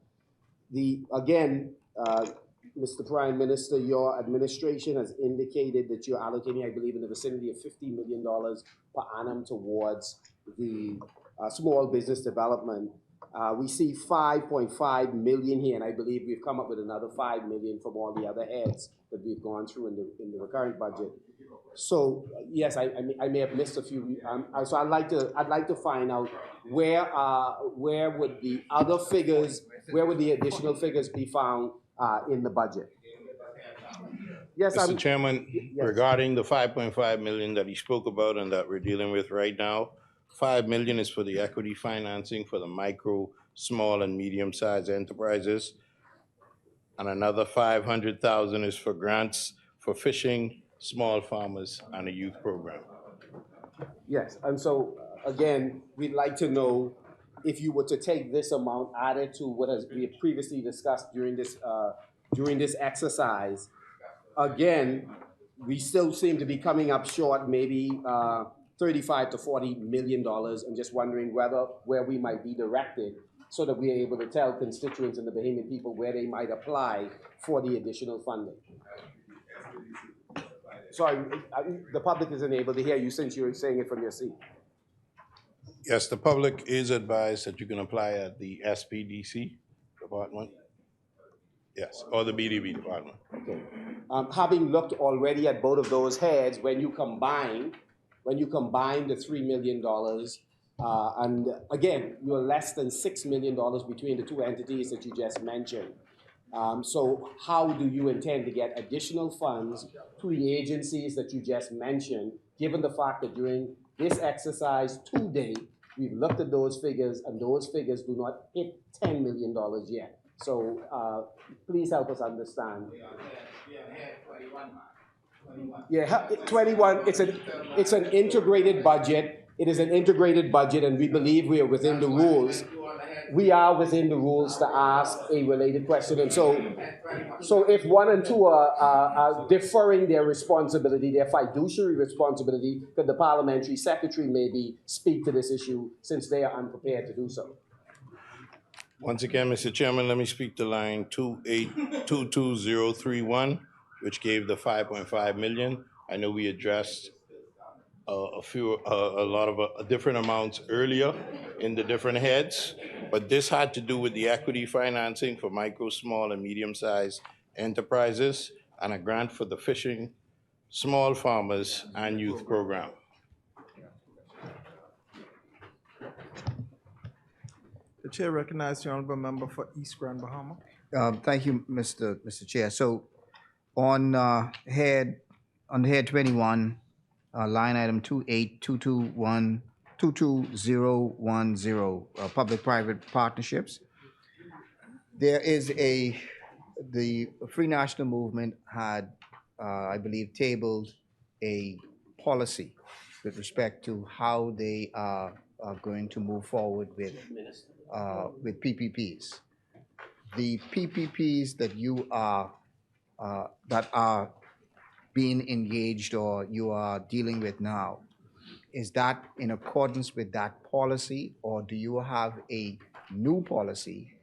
Mr. Prime Minister, your administration has indicated that you're allocating, I believe, in the vicinity of $50 million per annum towards the small business development. We see 5.5 million here, and I believe we've come up with another 5 million from all the other heads that we've gone through in the recurrent budget. So yes, I may have missed a few. So I'd like to find out where would the other figures, where would the additional figures be found in the budget? Yes, Mr. Chairman, yes. regarding the 5.5 million that he spoke about and that we're dealing with right now, 5 million is for the equity financing for the micro, small, and medium-sized enterprises. And another 500,000 is for grants for fishing, small farmers, and a youth program. Yes, and so, again, we'd like to know if you were to take this amount added to what we have previously discussed during this exercise. Again, we still seem to be coming up short, maybe 35 to 40 million dollars. I'm just wondering where we might be directed so that we are able to tell constituents and the Bahamian people where they might apply for the additional funding. Sorry, the public isn't able to hear you since you're saying it from your seat. Yes, the public is advised that you can apply at the SPDC department. Yes, or the BDB department. Okay. Having looked already at both of those heads, when you combine the $3 million, and again, you're less than $6 million between the two entities that you just mentioned. So how do you intend to get additional funds to the agencies that you just mentioned, given the fact that during this exercise to date, we've looked at those figures and those figures do not hit $10 million yet. So please help us understand. Yeah, 21, it's an integrated budget. It is an integrated budget, and we believe we are within the rules. We are within the rules to ask a related question. And so if 1 and 2 are deferring their responsibility, their fiduciary responsibility, could the parliamentary secretary maybe speak to this issue since they are unprepared to do so? Once again, Mr. Chairman, let me speak to line 28222031, which gave the 5.5 million. I know we addressed a lot of different amounts earlier in the different heads, but this had to do with the equity financing for micro, small, and medium-sized enterprises and a grant for the fishing, small farmers, and youth program. The chair recognizes the honorable member for East Grand Bahama. Thank you, Mr. Chair. So on head 21, line item 28210, public-private partnerships, there is the Free National Movement had, I believe, tabled a policy with respect to how they are going to move forward with PPPs. The PPPs that you are being engaged or you are dealing with now, is that in accordance with that policy, or do you have a new policy?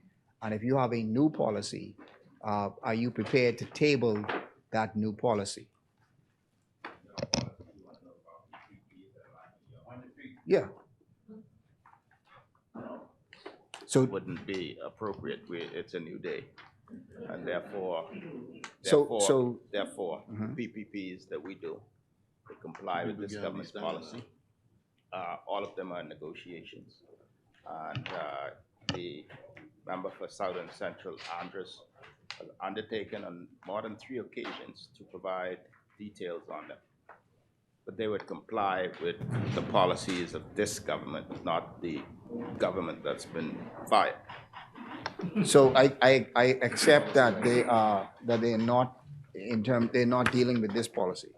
And if you have a new policy, are you prepared to table that new policy? Yeah. So Wouldn't be appropriate. It's a new day. And therefore, PPPs that we do, they comply with this government's policy. All of them are in negotiations. And the member for Southern Central, Andres, has undertaken on more than 3 occasions to provide details on them. But they would comply with the policies of this government, not the government that's been fired. So I accept that they're not dealing with this policy.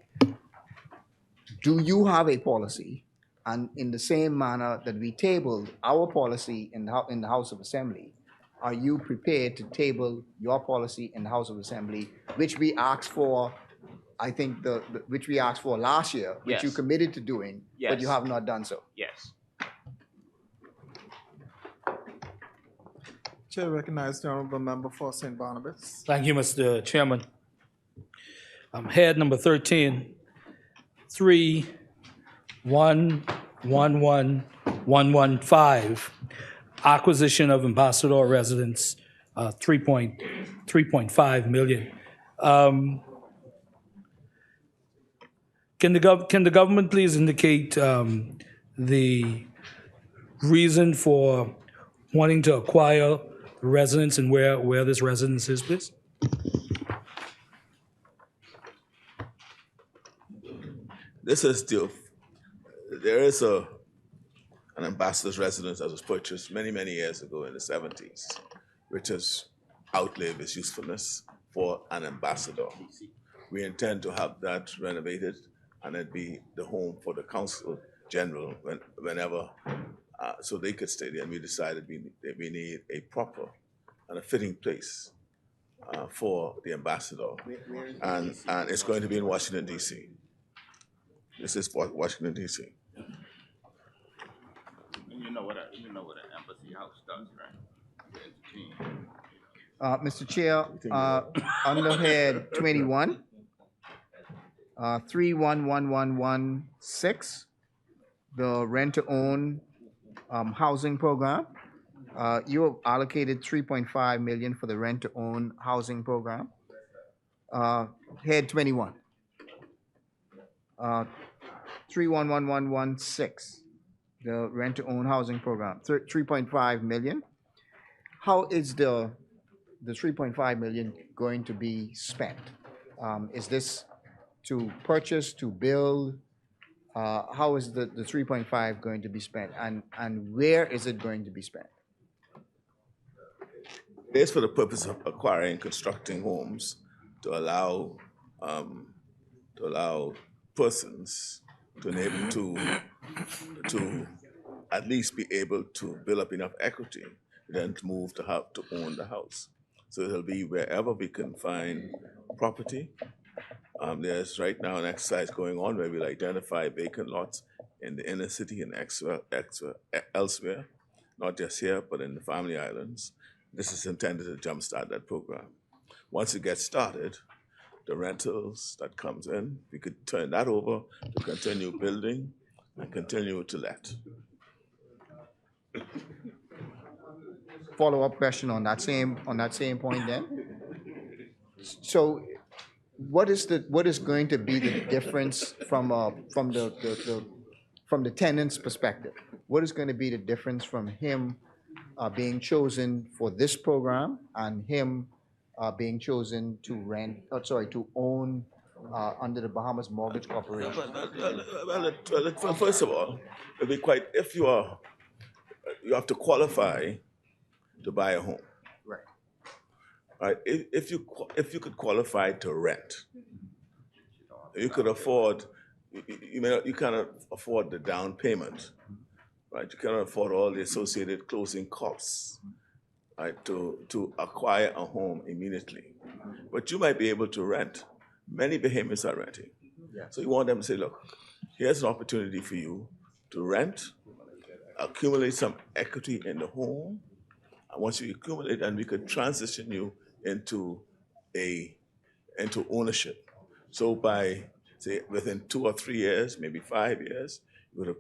Do you have a policy? And in the same manner that we tabled our policy in the House of Assembly, are you prepared to table your policy in the House of Assembly, which we asked for, I think which we asked for last year, which you Yes. committed to doing, but you Yes. have not done so? Yes. Chair recognizes the honorable member for St. Barnabas. Thank you, Mr. Chairman. Head number 13, 3111115, acquisition of Ambassador residence, 3.5 million. Can the government please indicate the reason for wanting to acquire residence and where this residence is, please? This is there is an ambassador's residence that was purchased many, many years ago in the 70s, which has outlived its usefulness for an ambassador. We intend to have that renovated and it be the home for the Consul General whenever, so they could stay there. And we decided we need a proper and a fitting place for the ambassador. And it's going to be in Washington, D.C. This is Washington, D.C. You know what an embassy house does, right? Mr. Chair, under head 21, 311116, the rent-to-own housing program. You have allocated 3.5 million for the rent-to-own housing program. Head 21, 311116, the rent-to-own housing program, 3.5 million. How is the 3.5 million going to be spent? Is this to purchase, to build? How is the 3.5 going to be spent, and where is it going to be spent? It is for the purpose of acquiring, constructing homes to allow persons to enable to at least be able to build up enough equity, then to move to have to own the house. So it'll be wherever we can find property. There's right now an exercise going on where we'll identify vacant lots in the inner city and elsewhere, not just here, but in the Family Islands. This is intended to jumpstart that program. Once it gets started, the rentals that comes in. We could turn that over to continue building and continue to let. Follow-up question on that same point then. So what is going to be the difference from the tenant's perspective? What is going to be the difference from him being chosen for this program and him being chosen to to own under the Bahamas Mortgage Corporation? Well, first of all, it'll be quite, if you have to qualify to buy a home. Right. Right? If you could qualify to rent, you could afford, you cannot afford the down payment, right? You cannot afford all the associated closing costs, right, to acquire a home immediately. But you might be able to rent. Many Bahamians are renting. Yeah. So you want them to say, look, here's an opportunity for you to rent, accumulate some equity in the home, and once you accumulate, and we could transition you into ownership. So by, say, within 2 or 3 years, maybe 5 years, you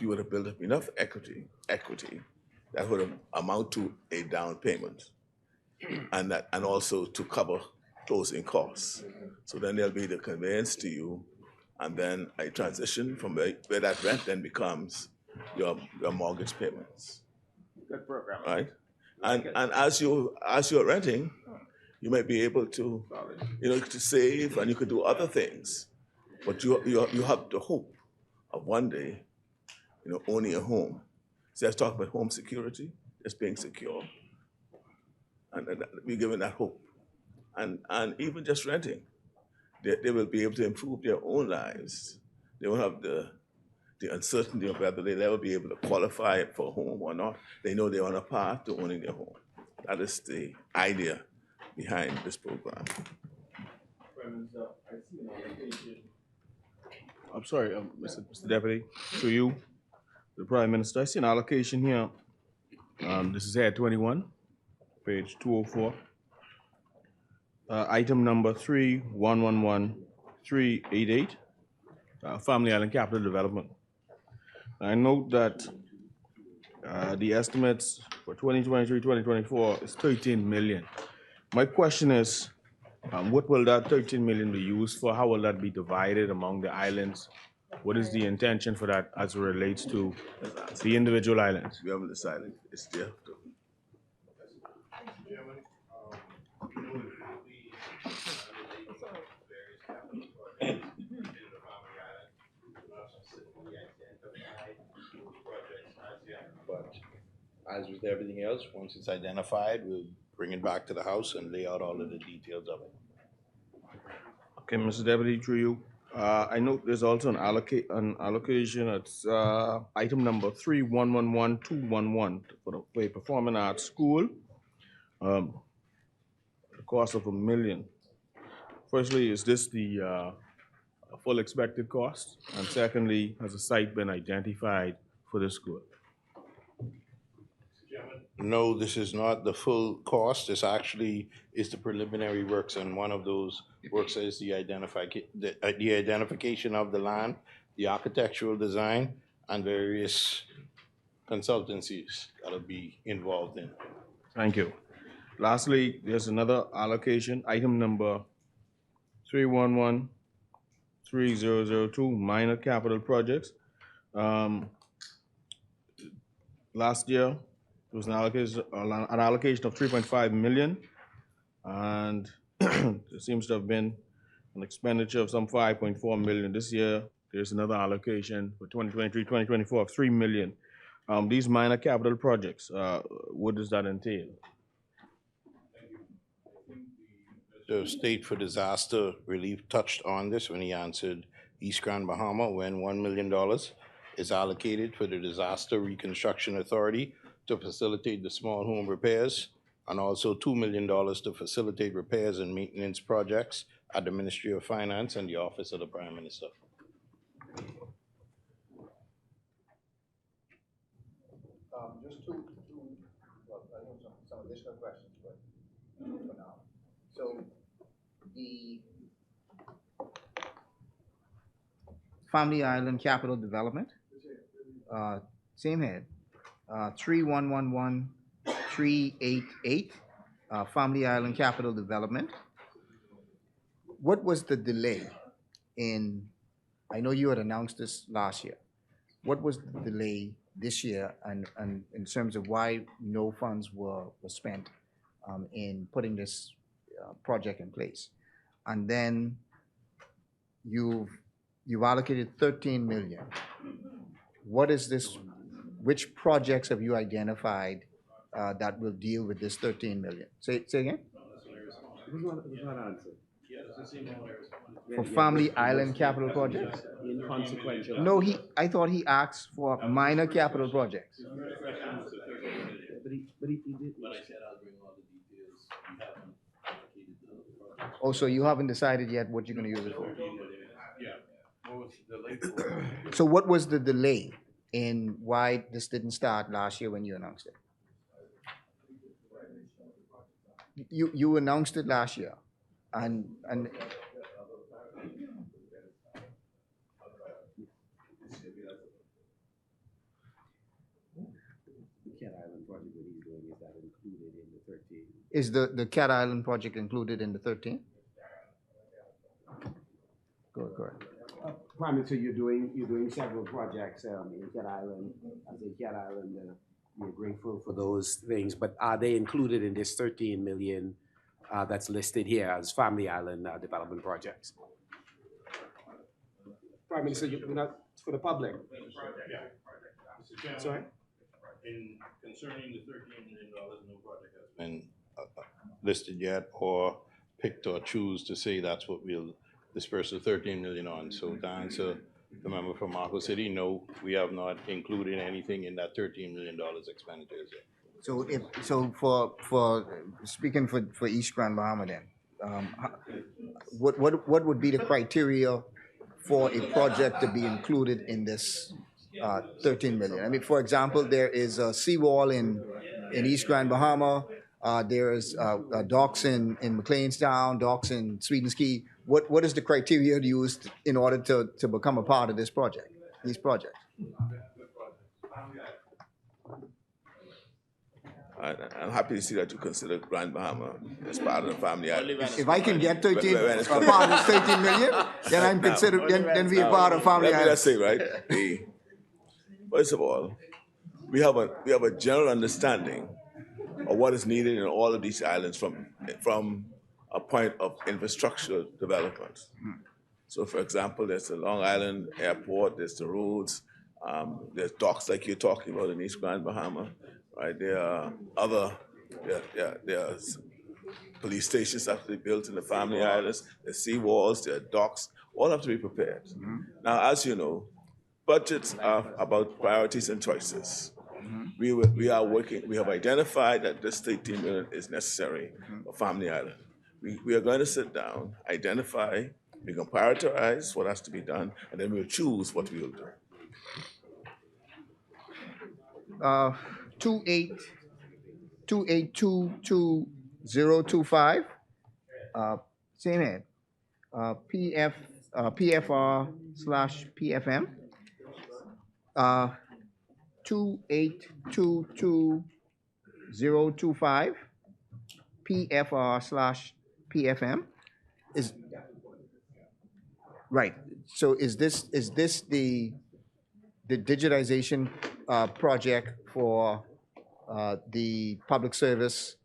would have built up enough equity that would amount to a down payment, and also to cover closing costs. So then there'll be the conveyance to you, and then a transition from where that rent then becomes your mortgage payments. Good program. Right? And as you're renting, you might be able to, to save, and you could do other things. But you have the hope of one day, owning a home. So let's talk about home security, just being secure, and we're given that hope. And even just renting, they will be able to improve their own lives. They won't have the uncertainty of whether they'll ever be able to qualify for a home or not. They know they're on a path to owning their home. That is the idea behind this program. I'm sorry, Mr. Deputy, to you, the Prime Minister. I see an allocation here. This is head 21, page 204. Item number 3111388, Family Island Capital Development. I note that the estimates for 2023-2024 is 13 million. My question is, what will that 13 million be used for? How will that be divided among the islands? What is the intention for that as it relates to the individual islands? We haven't decided. It's there. But as with everything else, once it's identified, we'll bring it back to the House and lay out all of the details of it. Okay, Mr. Deputy, through you. I note there's also an allocation. It's item number 3111211 for a performing arts school. The cost of $1 million. Firstly, is this the full expected cost? And secondly, has a site been identified for this school? No, this is not the full cost. This actually is the preliminary works, and one of those works is the identification of the land, the architectural design, and various consultancies that'll be involved in. Thank you. Lastly, there's another allocation, item number 3113002, minor capital projects. Last year, there was an allocation of 3.5 million, and there seems to have been an expenditure of some 5.4 million. This year, there's another allocation for 2023-2024 of 3 million. These minor capital projects, what does that entail? The State for Disaster Relief touched on this when he answered East Grand Bahama, when $1 million is allocated for the Disaster Reconstruction Authority to facilitate the small home repairs, and also $2 million to facilitate repairs and maintenance projects at the Ministry of Finance and the Office of the Prime Minister. Just two well, I know some additional questions, but for now. So the Family Island Capital Development, same head, 3111388, Family Island Capital Development. What was the delay in, I know you had announced this last year. What was the delay this year and in terms of why no funds were spent in putting this project in place? And then you've allocated 13 million. What is this, which projects have you identified that will deal with this 13 million? Say again? For Family Island capital projects? Inconsequential. No, I thought he asked for minor capital projects. But he did. Oh, so you haven't decided yet what you're gonna use it for? So what was the delay in why this didn't start last year when you announced it? You announced it last year, and is the Cat Island project included in the 13? Go ahead. Prime Minister, you're doing several projects in Cat Island. As in Cat Island, we're grateful for those things, but are they included in this 13 million that's listed here as Family Island development projects? Prime Minister, you're not for the public. Yeah. Mr. Chairman, Sorry? in concerning the $13 million, no project has been listed yet or picked or choose to say that's what we'll disperse the 13 million on. So to answer the member from Marco City, no, we have not included anything in that $13 million expenditures yet. So for speaking for East Grand Bahama then, what would be the criteria for a project to be included in this 13 million? I mean, for example, there is a seawall in East Grand Bahama. There is docks in McLeanstown, docks in Sweetens Key. What is the criteria used in order to become a part of this project, these projects? I'm happy to see that you consider Grand Bahama as part of the Family Island. If I can get 13, a part of this 13 million, then I'm considered, then we a part of Family Island. Let me just say, right, first of all, we have a general understanding of what is needed in all of these islands from a point of infrastructural development. So, for example, there's the Long Island Airport, there's the roads, there's docks like you're talking about in East Grand Bahama, right? There are there's police stations that have to be built in the Family Islands, there's sea walls, there are docks, all have to be prepared. Now, as you know, budgets are about priorities and choices. We are working, we have identified that this 13 million is necessary for Family Island. We are going to sit down, identify, we can prioritize what has to be done, and then we'll choose what we will do. 2822025, same head, PFR/PFM, 2822025, PFR/PFM is right. So is this the digitization project for the public service?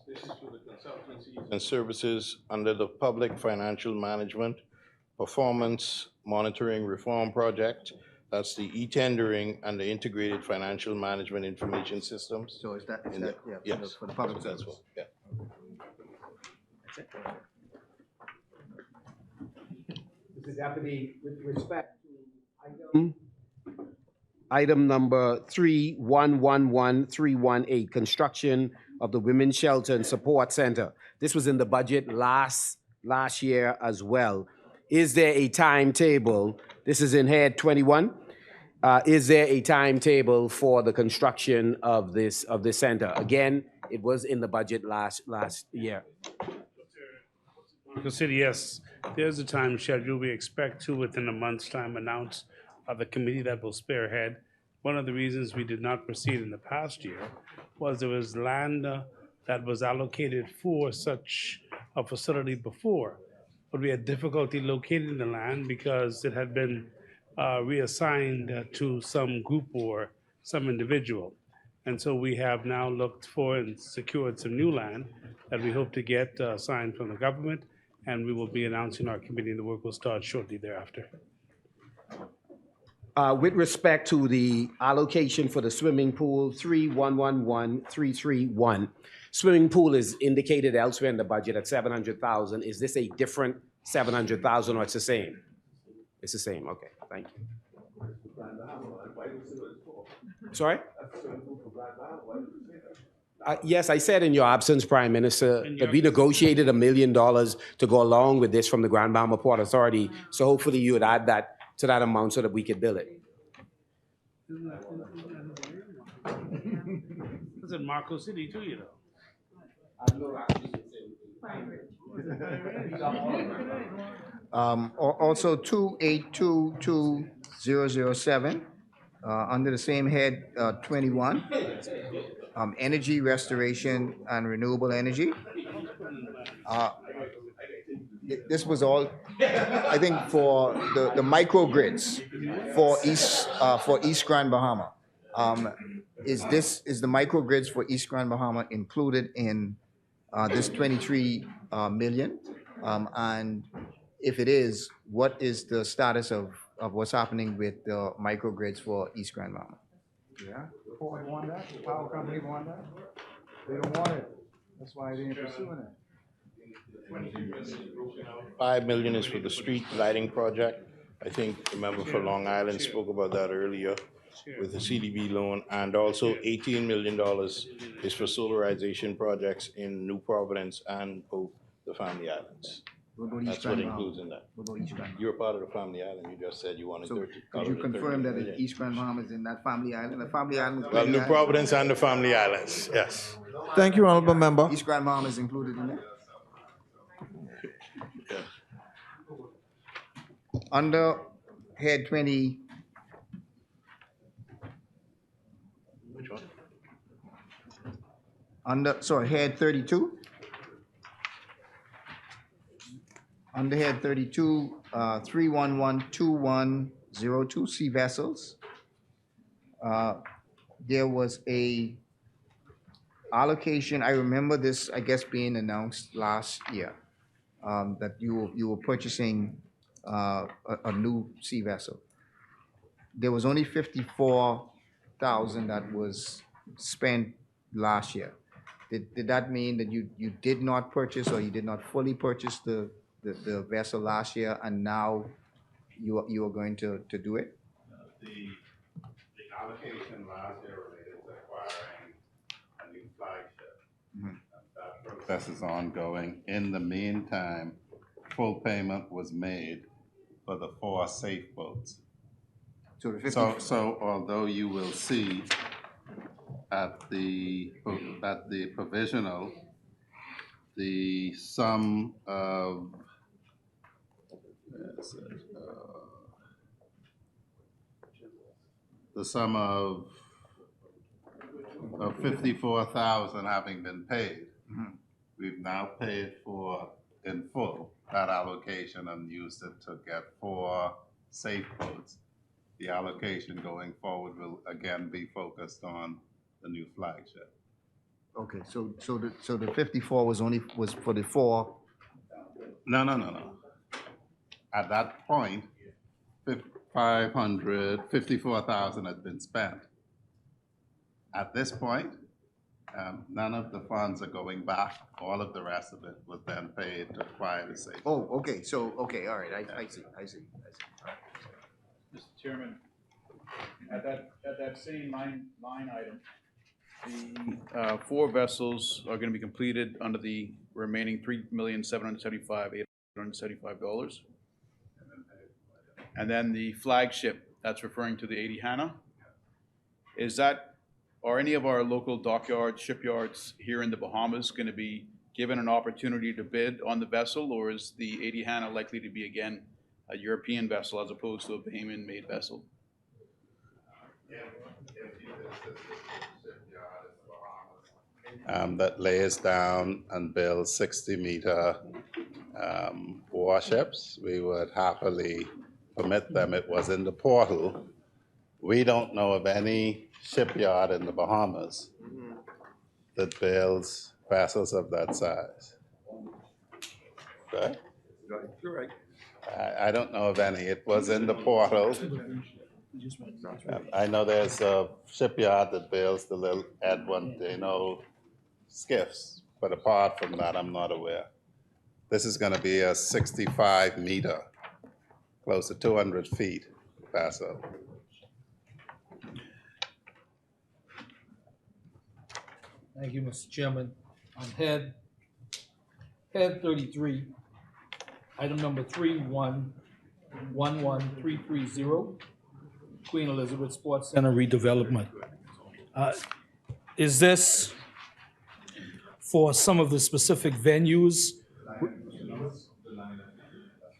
This is for the consultancies and services under the Public Financial Management Performance Monitoring Reform Project. That's the e-tendering and the Integrated Financial Management Information Systems. So is that yeah, Yes. for the public That's service? what, yeah. Mr. Deputy, with respect to item number 3111318, construction of the Women's Shelter and Support Center. This was in the budget last year as well. Is there a timetable? This is in head 21. Is there a timetable for the construction of this center? Again, it was in the budget last year. Because City, yes, there's a time schedule. We expect to, within a month's time, announce the committee that will spearhead. One of the reasons we did not proceed in the past year was there was land that was allocated for such a facility before. But we had difficulty locating the land because it had been reassigned to some group or some individual. And so we have now looked for and secured some new land that we hope to get signed from the government, and we will be announcing our committee, and the work will start shortly thereafter. With respect to the allocation for the swimming pool, 3111331, swimming pool is indicated elsewhere in the budget at 700,000. Is this a different 700,000 or it's the same? It's the same, okay, thank you. Sorry? Yes, I said in your absence, Prime Minister, that we negotiated $1 million to go along with this from the Grand Bahama Port Authority. So hopefully you would add that to that amount so that we could bill it. It's in Marco City too, you know. Also 2822-007, under the same head, 21, energy restoration and renewable energy. This was all, I think, for the microgrids for East Grand Bahama. Is the microgrids for East Grand Bahama included in this 23 million? And if it is, what is the status of what's happening with the microgrids for East Grand Bahama? Yeah, the port want that, the power company want that. They don't want it. That's why they ain't pursuing it. 5 million is for the street lighting project. I think the member for Long Island spoke about that earlier with the CDB loan, and also $18 million is for solarization projects in New Providence and both the Family Islands. That's what includes in that. What about East Grand Bahama? You're part of the Family Island, you just said you wanted So 30. could you confirm that East Grand Bahama is in that Family Island? The Family Island is Well, Family New Island? Providence and the Family Islands, yes. Thank you, honorable member. East Grand Bahama is included in that? Under head 20. Which one? Head 32. Under head 32, 3112102 sea vessels. There was a allocation, I remember this, I guess, being announced last year, that you were purchasing a new sea vessel. There was only 54,000 that was spent last year. Did that mean that you did not purchase, or you did not fully purchase the vessel last year, and now you are going to do it? The allocation last year related to acquiring a new flagship. That process is ongoing. In the meantime, full payment was made for the 4 safe boats. So although you will see at the provisional, the sum of of 54,000 having been paid. We've now paid for in full that allocation and used it to get 4 safe boats. The allocation going forward will again be focused on the new flagship. Okay, so the 54 was for the 4? No. At that point, 54,000 had been spent. At this point, none of the funds are going back. All of the rest of it was then paid to acquire the safe. Oh, okay, okay, all right, I see. Mr. Chairman, at that same line item, the 4 vessels are going to be completed under the remaining $3,775,875. And then the flagship, that's referring to the 80 Hannah. Are any of our local dockyards, shipyards here in the Bahamas going to be given an opportunity to bid on the vessel, or is the 80 Hannah likely to be again a European vessel as opposed to a Bahamian-made vessel? That lays down and builds 60-meter warships, we would happily permit them. It was in the portal. We don't know of any shipyard in the Bahamas that builds vessels of that size. Right? Correct. I don't know of any. It was in the portal. I know there's a shipyard that builds the little Edwin, skiffs, but apart from that, I'm not aware. This is gonna be a 65-meter, close to 200 feet vessel. Thank you, Mr. Chairman. On head 33, item number 3111330, Queen Elizabeth Sports Center redevelopment. Is this for some of the specific venues?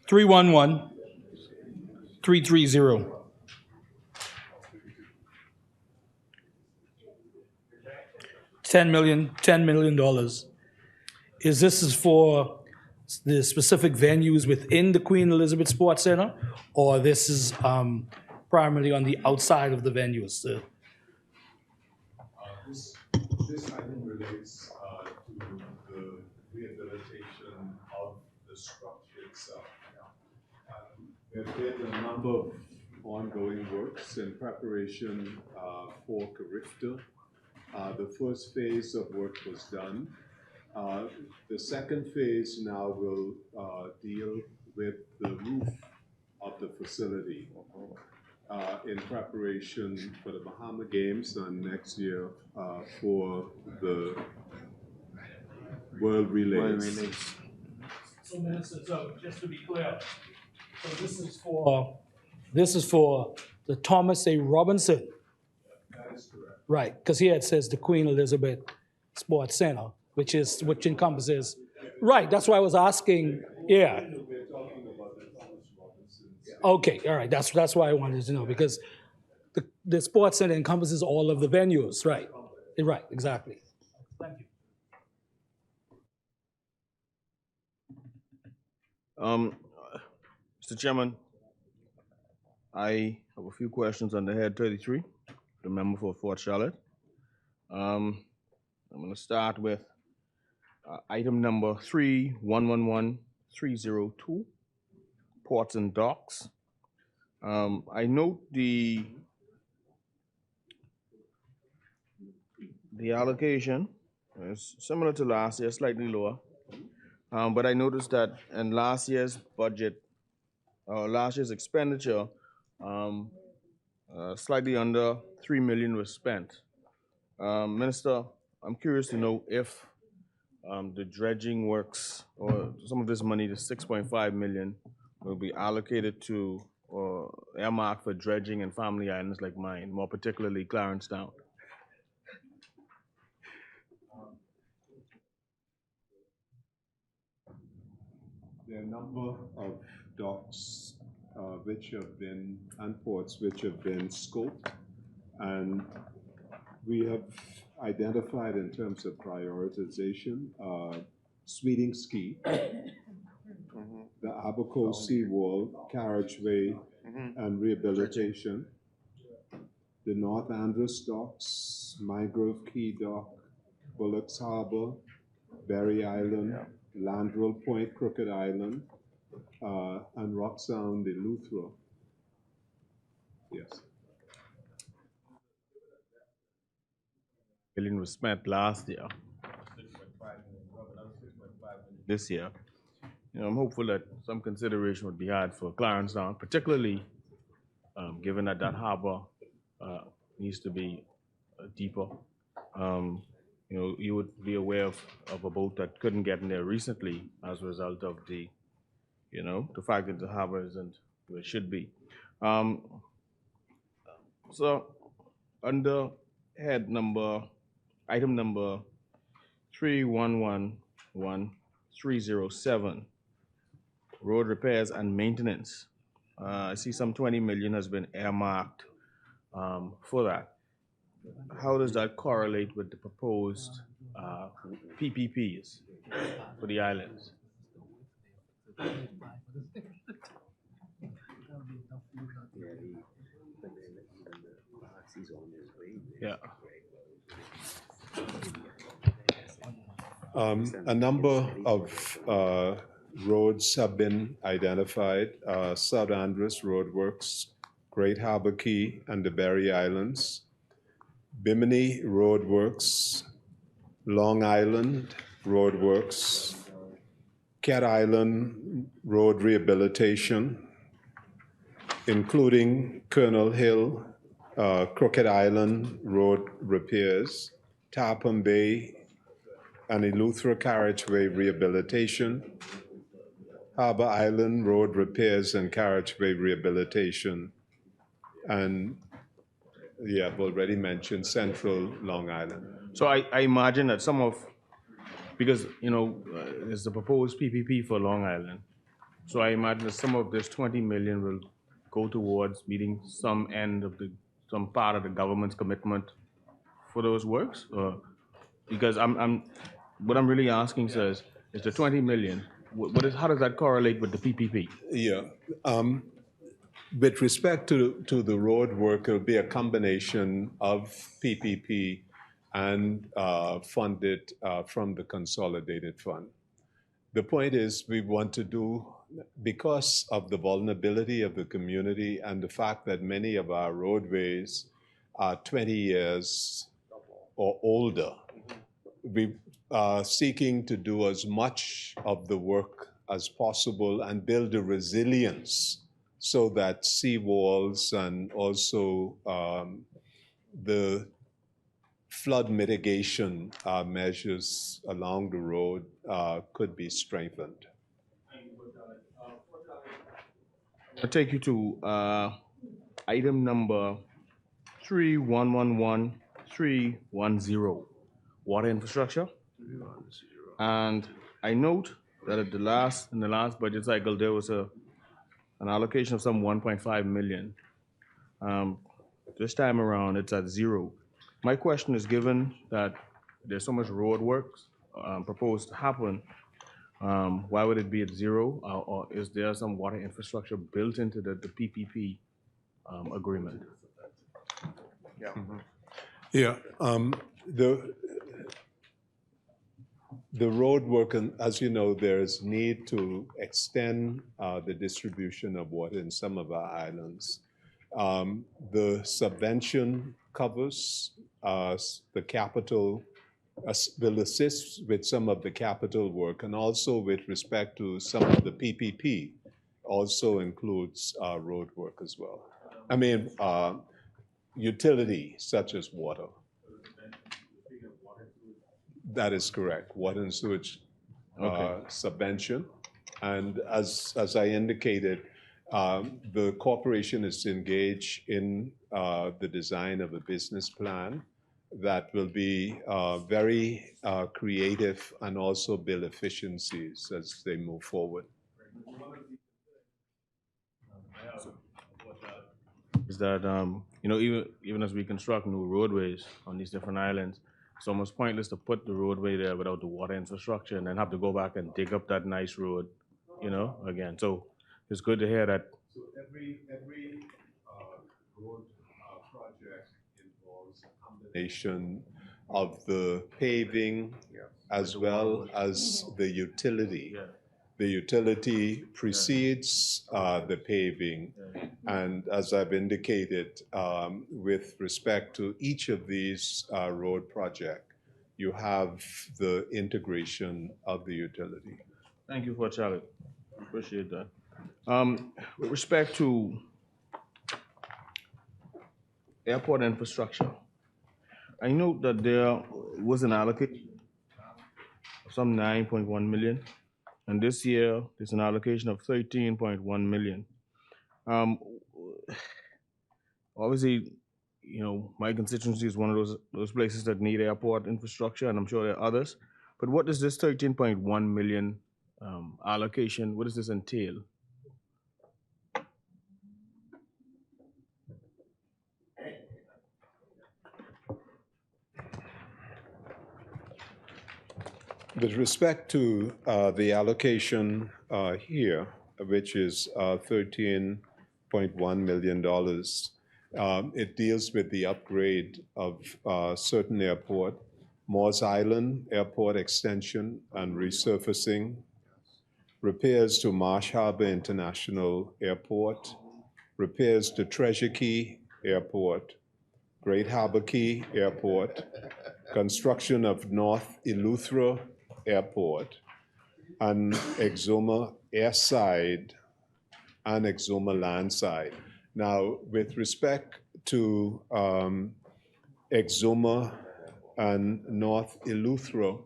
311-330. $10 million. Is this for the specific venues within the Queen Elizabeth Sports Center, or this is primarily on the outside of the venues? This item relates to the rehabilitation of the structure itself. There have been a number of ongoing works in preparation for Carifta. The first phase of work was done. The second phase now will deal with the roof of the facility in preparation for the Bahama Games and next year for the World Relays. So, Minister, so just to be clear, so this is for the Thomas A. Robinson. That is correct. Right, because here it says the Queen Elizabeth Sports Center, which encompasses, right, that's why I was asking, yeah. We're talking about the Thomas Robinson's. Okay, all right, that's why I wanted to know, because the sports center encompasses all of the venues, right? Right, exactly. Thank you. Mr. Chairman, I have a few questions on the head 33, the member for Fort Charlotte. I'm going to start with item number 3111302, ports and docks. I note the allocation is similar to last year, slightly lower. But I noticed that in last year's budget, last year's expenditure, slightly under 3 million was spent. Minister, I'm curious to know if the dredging works, or some of this money, the 6.5 million, will be allocated to or earmarked for dredging in family islands like mine, more particularly Clarence Town. There are a number of docks which have been, and ports which have been scoped, and we have identified in terms of prioritization, Sweetings Key, the Abaco Seawall, Carriageway, and Rehabilitation, the North Andros Docks, Mangrove Key Dock, Bullocks Harbor, Berry Island, Landrell Point, Crooked Island, and Rock Sound in Luthra. Yes. Million was spent last year. This year, I'm hopeful that some consideration would be had for Clarence Town, particularly given that that harbor needs to be deeper. You would be aware of a boat that couldn't get in there recently as a result of the fact that the harbor isn't where it should be. So under item number 3111302, 1307, road repairs and maintenance. I see some 20 million has been earmarked for that. How does that correlate with the proposed PPPs for the islands? Yeah. A number of roads have been identified, South Andros Roadworks, Great Harbor Key, and the Berry Islands, Bimini Roadworks, Long Island Roadworks, Cat Island Road Rehabilitation, including Colonel Hill, Crooked Island Road Repairs, Tappan Bay and Eleuthera Carriageway Rehabilitation, Harbor Island Road Repairs and Carriageway Rehabilitation, and yeah, I've already mentioned Central Long Island. So I imagine that some of, because, there's the proposed PPP for Long Island. So I imagine that some of this 20 million will go towards meeting some part of the government's commitment for those works? Because what I'm really asking, sir, is the 20 million, how does that correlate with the PPP? Yeah. With respect to the road work, it'll be a combination of PPP and funded from the consolidated fund. The point is, we want to do, because of the vulnerability of the community and the fact that many of our roadways are 20 years or older, we are seeking to do as much of the work as possible and build a resilience so that seawalls and also the flood mitigation measures along the road could be strengthened. I'll take you to item number 3111310, water infrastructure. And I note that in the last budget cycle, there was an allocation of some 1.5 million. This time around, it's at zero. My question is, given that there's so much road works proposed to happen, why would it be at zero? Or is there some water infrastructure built into the PPP agreement? Yeah. Yeah. The road work, and as you know, there's need to extend the distribution of water in some of our islands. The subvention covers the capital, will assist with some of the capital work, and also with respect to some of the PPP, also includes road work as well. I mean, utility such as water. That is correct, water and sewage subvention. And as I indicated, the corporation is engaged in the design of a business plan that will be very creative and also build efficiencies as they move forward. Is that, even as we construct new roadways on these different islands, it's almost pointless to put the roadway there without the water infrastructure and then have to go back and dig up that nice road, again. So it's good to hear that. So every road project involves a combination of the paving as well as the utility. The utility precedes the paving. And as I've indicated, with respect to each of these road projects, you have the integration of the utility. Thank you for Charlie. Appreciate that. With respect to airport infrastructure, I know that there was an allocation of some 9.1 million, and this year there's an allocation of 13.1 million. Obviously, my constituency is one of those places that need airport infrastructure, and I'm sure there are others. But what does this 13.1 million allocation, what does this entail? With respect to the allocation here, which is $13.1 million, it deals with the upgrade of certain airport, Moores Island Airport extension and resurfacing, repairs to Marsh Harbor International Airport, repairs to Treasure Key Airport, Great Harbor Key Airport, construction of North Eleuthera Airport, and Exuma Airside and Exuma Landside. Now, with respect to Exuma and North Eleuthera,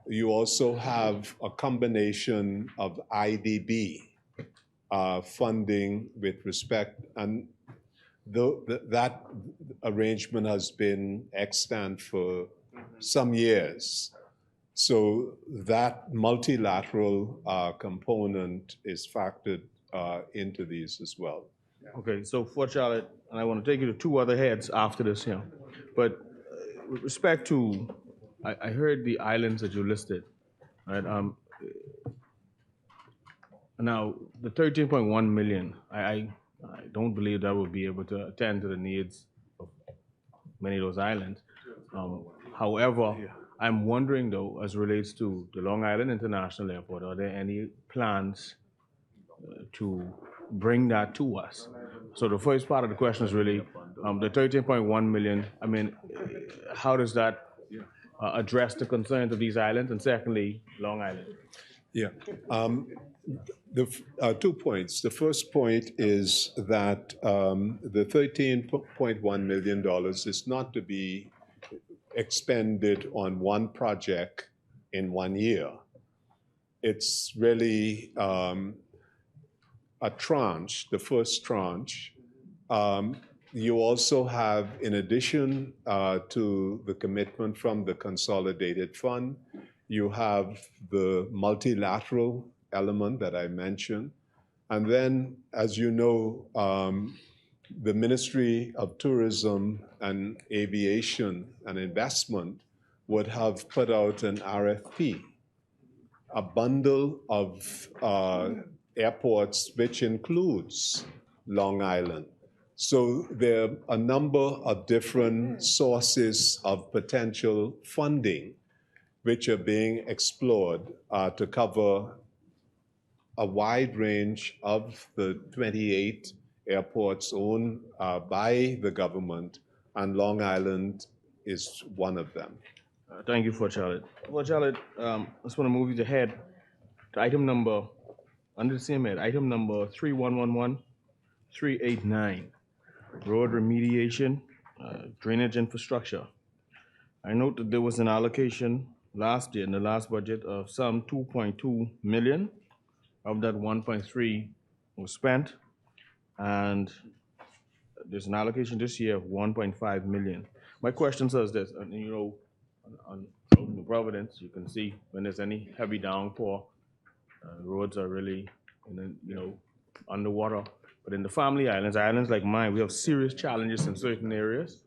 you also have a combination of IDB funding with respect, and that arrangement has been extant for some years. So that multilateral component is factored into these as well. Okay, so for Charlotte, and I want to take you to two other heads after this here, but with respect to, I heard the islands that you listed, right? Now, the 13.1 million, I don't believe that will be able to attend to the needs of many of those islands. However, I'm wondering though, as relates to the Long Island International Airport, are there any plans to bring that to us? So the first part of the question is really the 13.1 million. I mean, how does that address the concerns of these islands? And secondly, Long Island. Yeah. The 2 points. The first point is that the $13.1 million is not to be expended on one project in 1 year. It's really a tranche, the first tranche. You also have, in addition to the commitment from the Consolidated Fund, you have the multilateral element that I mentioned. And then, as you know, the Ministry of Tourism and Aviation and Investment would have put out an RFP, a bundle of airports, which includes Long Island. So there are a number of different sources of potential funding which are being explored to cover a wide range of the 28 airports owned by the government, and Long Island is one of them. Thank you, for Charlotte. For Charlotte, I just want to move you ahead to item number, under the same head, item number 3111389, road remediation, drainage infrastructure. I note that there was an allocation last year in the last budget of some 2.2 million. Of that, 1.3 was spent, and there's an allocation this year of 1.5 million. My question is this, and you know, on New Providence, you can see when there's any heavy downpour, roads are really, underwater. But in the family islands, islands like mine, we have serious challenges in certain areas.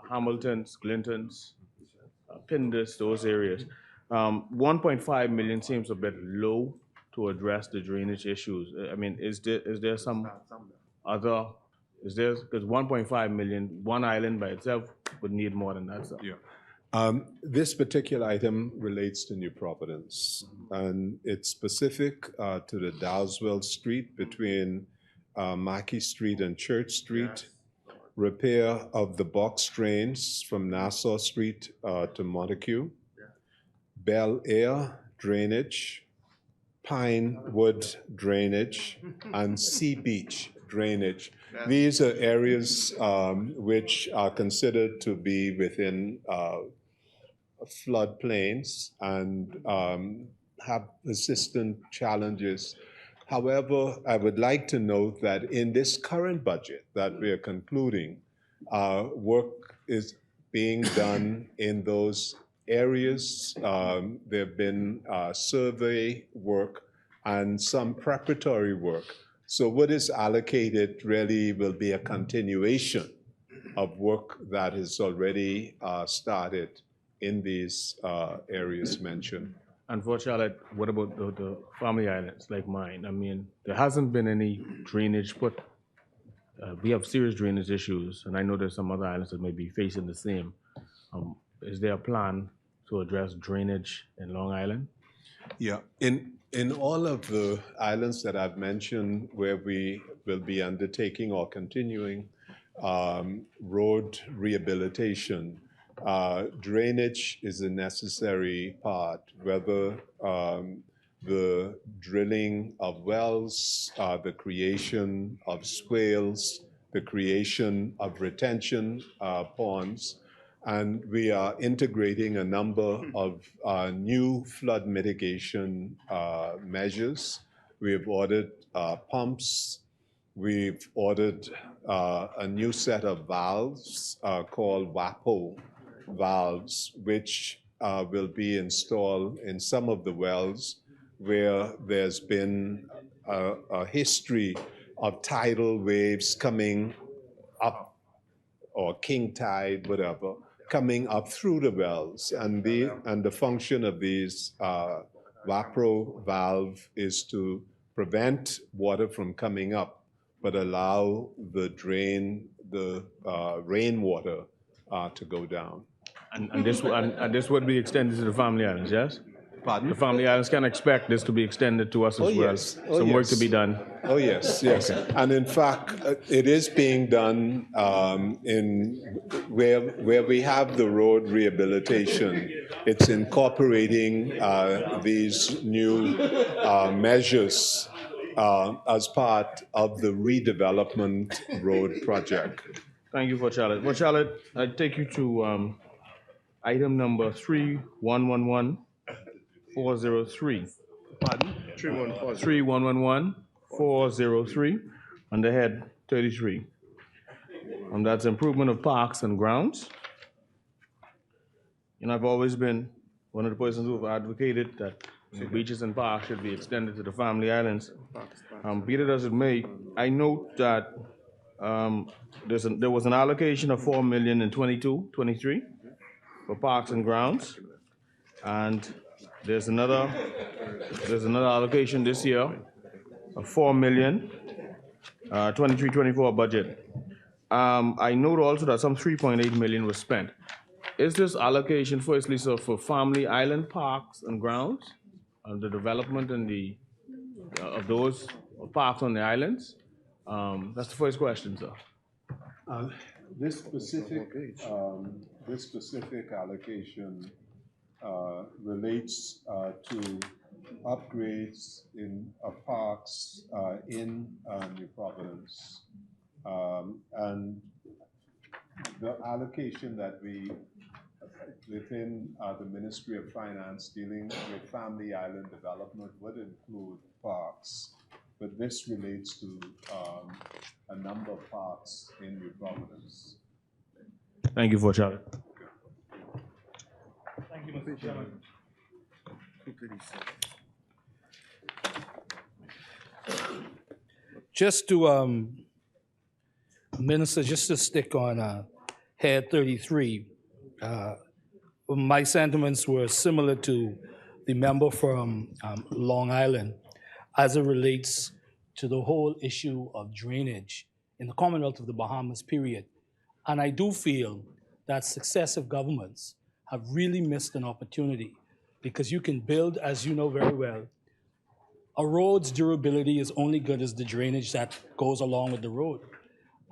Hamilton's, Clinton's, Pindus, those areas. 1.5 million seems a bit low to address the drainage issues. I mean, is there some other, because 1.5 million, one island by itself would need more than that. So. Yeah. This particular item relates to New Providence, and it's specific to the Dowswell Street between Mackey Street and Church Street, repair of the box drains from Nassau Street to Montague, Bel Air drainage, Pine Wood drainage, and Sea Beach drainage. These are areas which are considered to be within floodplains and have persistent challenges. However, I would like to note that in this current budget that we are concluding, work is being done in those areas. There have been survey work and some preparatory work. So what is allocated really will be a continuation of work that is already started in these areas mentioned. And for Charlotte, what about the family islands like mine? I mean, there hasn't been any drainage put. We have serious drainage issues, and I know there's some other islands that may be facing the same. Is there a plan to address drainage in Long Island? Yeah, in all of the islands that I've mentioned where we will be undertaking or continuing road rehabilitation, drainage is a necessary part, whether the drilling of wells, the creation of swales, the creation of retention ponds, and we are integrating a number of new flood mitigation measures. We have ordered pumps. We've ordered a new set of valves called WAPO valves, which will be installed in some of the wells where there's been a history of tidal waves coming up, or king tide, whatever, coming up through the wells. And the function of these WAPRO valve is to prevent water from coming up, but allow the rainwater to go down. And this would be extended to the family islands, yes? Pardon? The family islands can expect this to be extended to us as well. Yes. Some work to be done. Oh, yes, yes. Okay. And in fact, it is being done in where we have the road rehabilitation. It's incorporating these new measures as part of the redevelopment road project. Thank you for Charlotte. For Charlotte, I take you to item number 3111403. Pardon? 3111403, under head 33. And that's improvement of parks and grounds. And I've always been one of the persons who have advocated that beaches and parks should be extended to the family islands. Be it as it may, I note that there was an allocation of $4 million in 22-23 for parks and grounds, and there's another allocation this year of $4 million, 23-24 budget. I note also that some $3.8 million was spent. Is this allocation firstly so for family island parks and grounds, and the development and of those parks on the islands? That's the first question, sir. This specific allocation relates to upgrades in parks in New Providence. And the allocation that we, within the Ministry of Finance dealing with family island development, would include parks. But this relates to a number of parks in New Providence. Thank you for Charlotte. Thank you, Mr. Chairman. Just to, Minister, just to stick on head 33, my sentiments were similar to the member from Long Island as it relates to the whole issue of drainage in the Commonwealth of the Bahamas, period. And I do feel that successive governments have really missed an opportunity, because you can build, as you know very well, a road's durability is only good as the drainage that goes along with the road.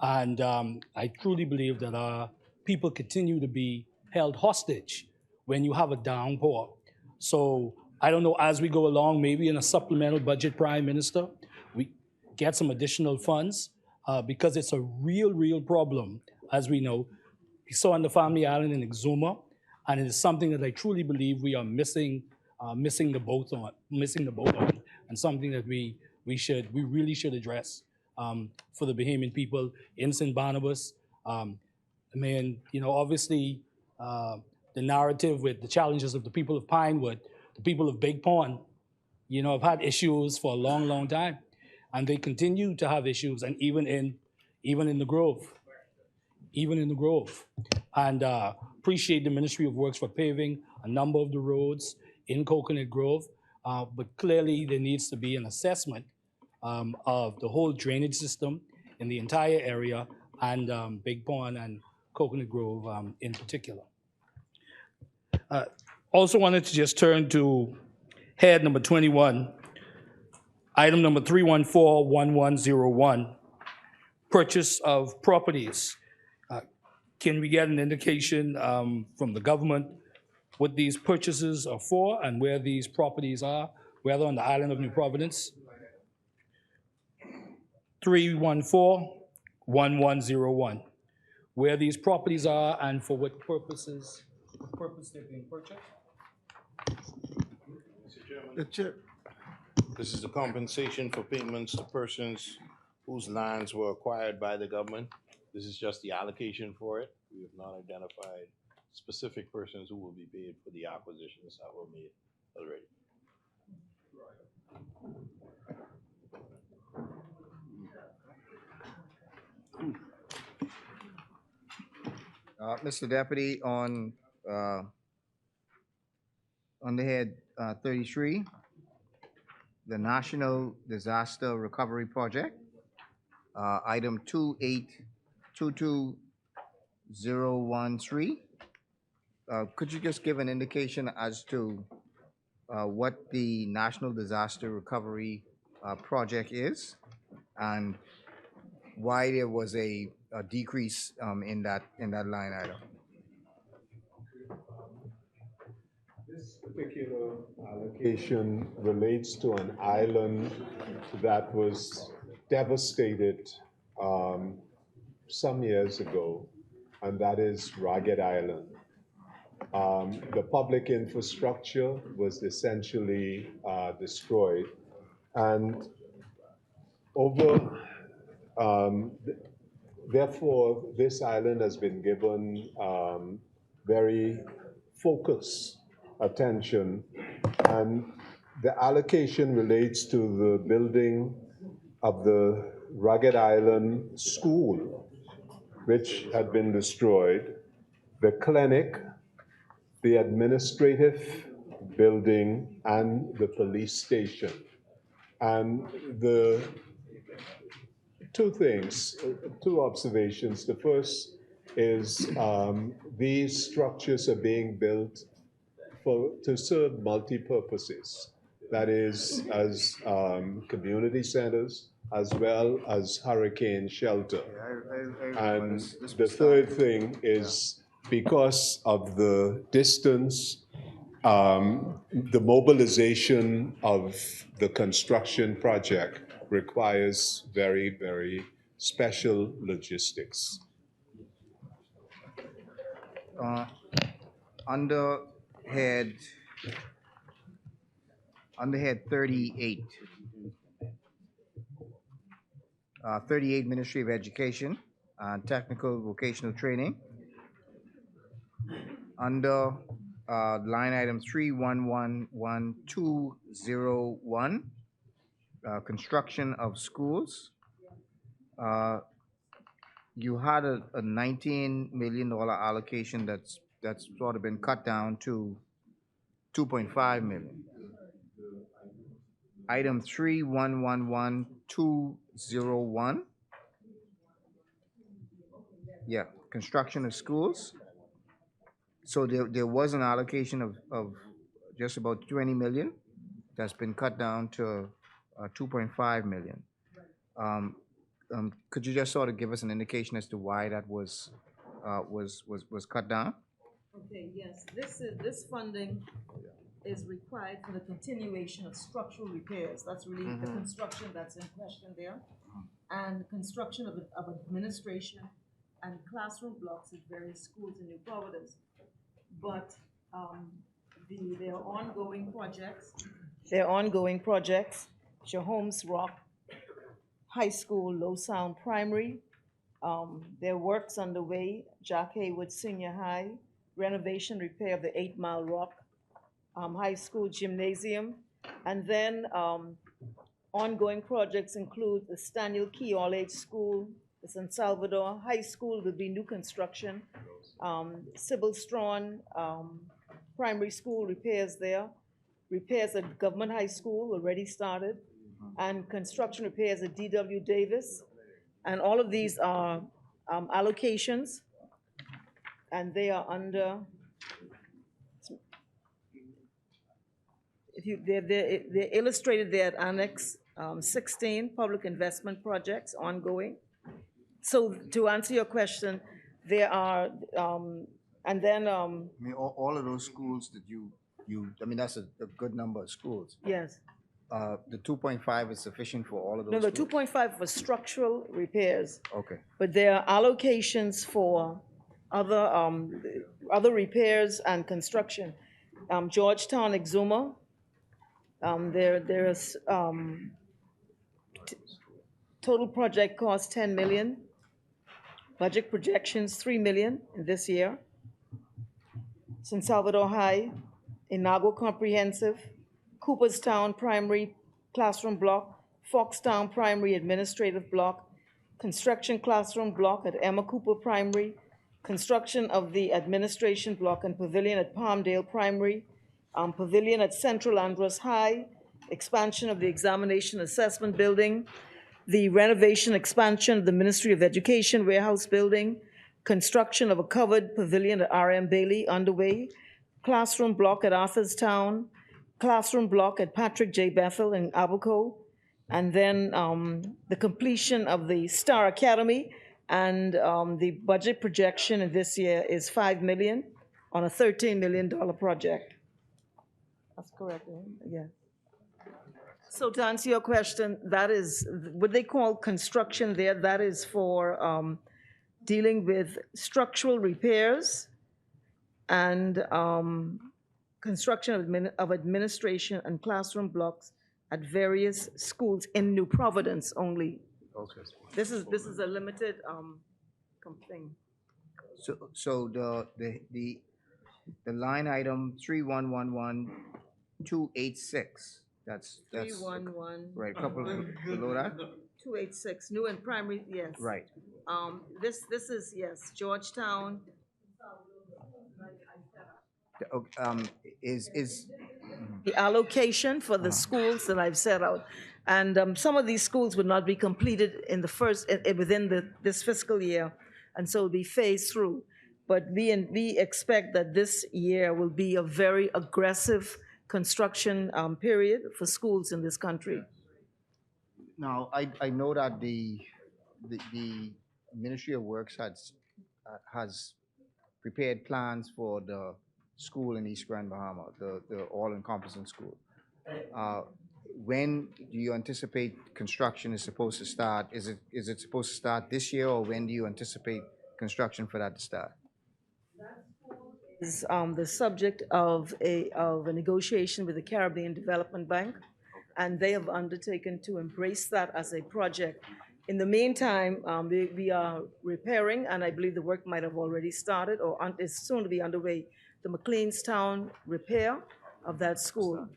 And I truly believe that our people continue to be held hostage when you have a downpour. So I don't know, as we go along, maybe in a supplemental budget, Prime Minister, we get some additional funds because it's a real problem, as we know. We saw on the family island in Exuma, and it is something that I truly believe we are missing the boat on, and something that we really should address for the Bahamian people in St. Barnabas. I mean, you know, obviously, the narrative with the challenges of the people of Pinewood, the people of Big Pond, you know, have had issues for a long, long time. And they continue to have issues, and even in the Grove. And appreciate the Ministry of Works for paving a number of the roads in Coconut Grove. But clearly there needs to be an assessment of the whole drainage system in the entire area, and Big Pond and Coconut Grove in particular. Also wanted to just turn to head number 21, item number 3141101, purchase of properties. Can we get an indication from the government what these purchases are for and where these properties are, whether on the island of New Providence? 3141101, where these properties are and for what purpose they're being purchased? The chair, This is the compensation for payments to persons whose lands were acquired by the government. This is just the allocation for it. We have not identified specific persons who will be paid for the acquisitions that were made already. Mr. Deputy, on the head 33, the National Disaster Recovery Project, item 2822013. Could you just give an indication as to what the National Disaster Recovery Project is and why there was a decrease in that line item? This particular allocation relates to an island that was devastated some years ago, and that is Ragged Island. The public infrastructure was essentially destroyed, and therefore, this island has been given very focused attention, and the allocation relates to the building of the Ragged Island School, which had been destroyed, the clinic, the administrative building, and the police station. And the two observations. The first is these structures are being built to serve multi-purposes. That is, as community centers, as well as hurricane shelter. And the third thing is because of the distance, the mobilization of the construction project requires very, very special logistics. Under head 38, 38 Ministry of Education, Technical Vocational Training. Under line item 3111201, construction of schools. You had a $19 million allocation that's sort of been cut down to 2.5 million. Item 3111201. Yeah, construction of schools. So there was an allocation of just about 20 million that's been cut down to 2.5 million. Could you just sort of give us an indication as to why that was cut down? Okay, yes, this funding is required for the continuation of structural repairs. That's really the construction that's in question there. And construction of administration and classroom blocks at various schools in New Providence. But there are ongoing projects. Shahomes Rock High School, Low Sound Primary. There are works underway, Jack Haywood Senior High, renovation, repair of the 8 Mile Rock High School gymnasium. And then ongoing projects include the Staniel Key All-Age School, the San Salvador High School will be new construction, Sybil Strawn Primary School repairs there, repairs at Government High School already started, and construction repairs at D.W. Davis. And all of these are allocations, and they are under, they're illustrated there at Annex 16, Public Investment Projects ongoing. So to answer your question, there are, and then, I mean, all of those schools that I mean, that's a good number of schools. yes. The 2.5 is sufficient for all of those No, the schools? 2.5 for structural repairs. Okay. But there are allocations for other repairs and construction. Georgetown, Exuma, there's total project cost 10 million. Budget projections 3 million in this year. San Salvador High, Inagua Comprehensive, Cooperstown Primary Classroom Block, Foxtown Primary Administrative Block, construction classroom block at Emma Cooper Primary, construction of the administration block and pavilion at Palmdale Primary, pavilion at Central Andros High, expansion of the examination assessment building, the renovation expansion of the Ministry of Education warehouse building, construction of a covered pavilion at R.M. Bailey underway, classroom block at Arthurstown, classroom block at Patrick J. Bethel in Abaco, and then the completion of the Star Academy, and the budget projection in this year is $5 million on a $13 million project. That's correct, yeah. So to answer your question, that is what they call construction there. That is for dealing with structural repairs and construction of administration and classroom blocks at various schools in New Providence only. Okay. This is a limited thing. So the line item 3111286, that's 311. right, a couple below that? 286, new and primary, yes. Right. This is, yes, Georgetown. Is The allocation for the schools that I've set out. And some of these schools would not be completed in the within this fiscal year, and so it'll be phased through. But we expect that this year will be a very aggressive construction period for schools in this country. now I know that the Ministry of Works has prepared plans for the school in East Grand Bahama, the all-encompassing school. When do you anticipate construction is supposed to start? Is it supposed to start this year, or when do you anticipate construction for that to start? Is the subject of a negotiation with the Caribbean Development Bank, and they have undertaken to embrace that as a project. In the meantime, we are repairing, and I believe the work might have already started or is soon to be underway, the McLeanstown repair of that school.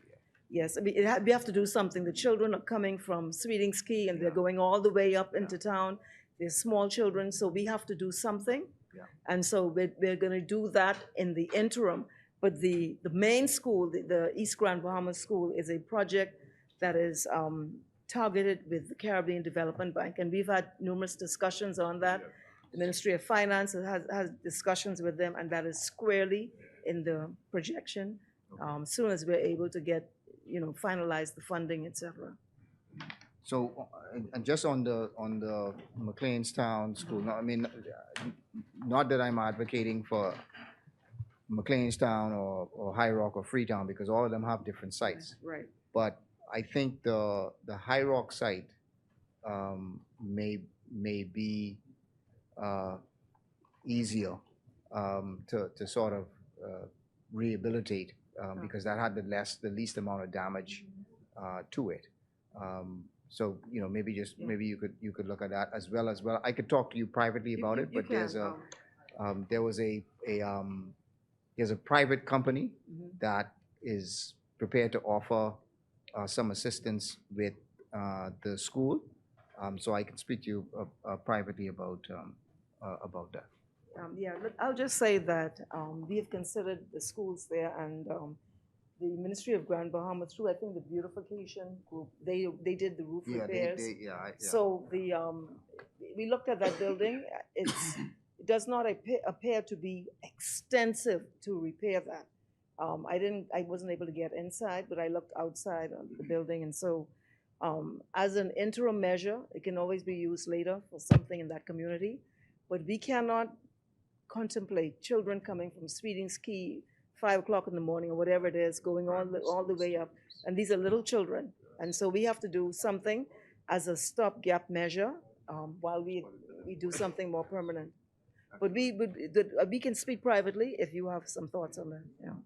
Yes, I mean, we have to do something. The children are coming from Sweetings Key, and they're going all the way up into town. They're small children, so we have to do something. And so we're going to do that in the interim. But the main school, the East Grand Bahama School, is a project that is targeted with the Caribbean Development Bank. And we've had numerous discussions on that. The Ministry of Finance has discussions with them, and that is squarely in the projection. Soon as we're able to get, finalize the funding, et cetera. So, and just on the McLeanstown school, no, I mean, not that I'm advocating for McLeanstown or High Rock or Freetown, because all of them have different sites. Right. But I think the High Rock site may be easier to sort of rehabilitate because that had the least amount of damage to it. So maybe you could look at that as well. I could talk to you privately about it, but there was a there's a private company that is prepared to offer some assistance with the school. So I can speak to you privately about that. Yeah, look, I'll just say that we have considered the schools there, and the Ministry of Grand Bahama, through I think the Beautification group, they did the roof repairs. So we looked at that building. It does not appear to be extensive to repair that. I wasn't able to get inside, but I looked outside of the building, and so as an interim measure, it can always be used later for something in that community. But we cannot contemplate children coming from Sweeting's Key, 5 o'clock in the morning or whatever it is, going all the way up. And these are little children. And so we have to do something as a stopgap measure while we do something more permanent. But we can speak privately if you have some thoughts on that. Yeah.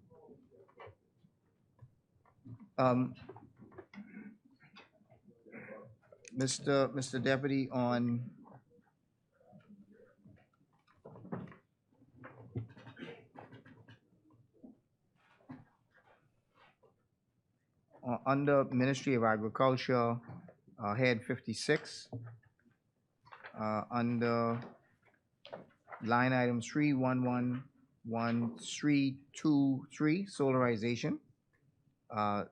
Mr. Deputy, on under Ministry of Agriculture, head 56, under line item 3111-323, Solarization.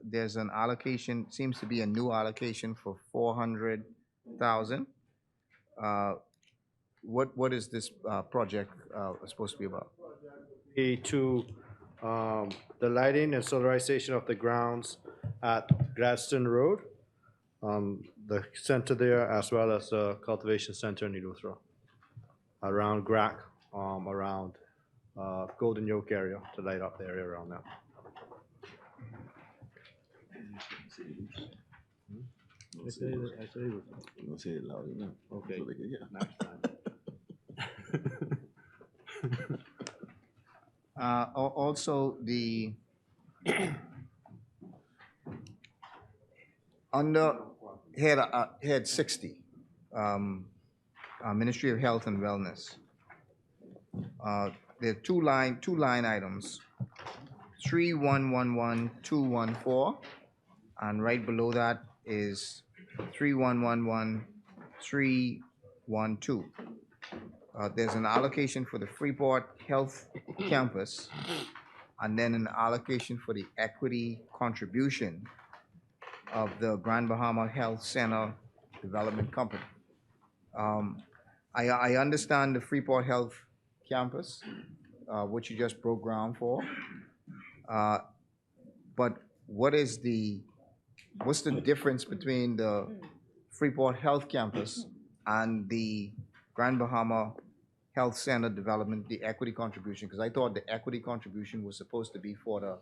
There's an allocation, seems to be a new allocation for 400,000. What is this project supposed to be about? To the lighting and solarization of the grounds at Gladstone Road, the center there, as well as the cultivation center in Eleuthera, around GRAC, around Golden Yoke area, to light up the area around that. I say Don't say it loud enough. Okay. So they can hear. Next time. Also, the under head 60, Ministry of Health and Wellness. There are two line items, 3111-214, and right below that is 3111-312. There's an allocation for the Freeport Health Campus, and then an allocation for the equity contribution of the Grand Bahama Health Center Development Company. I understand the Freeport Health Campus, which you just broke ground for, but what's the difference between the Freeport Health Campus and the Grand Bahama Health Center Development, the equity contribution? Because I thought the equity contribution was supposed to be for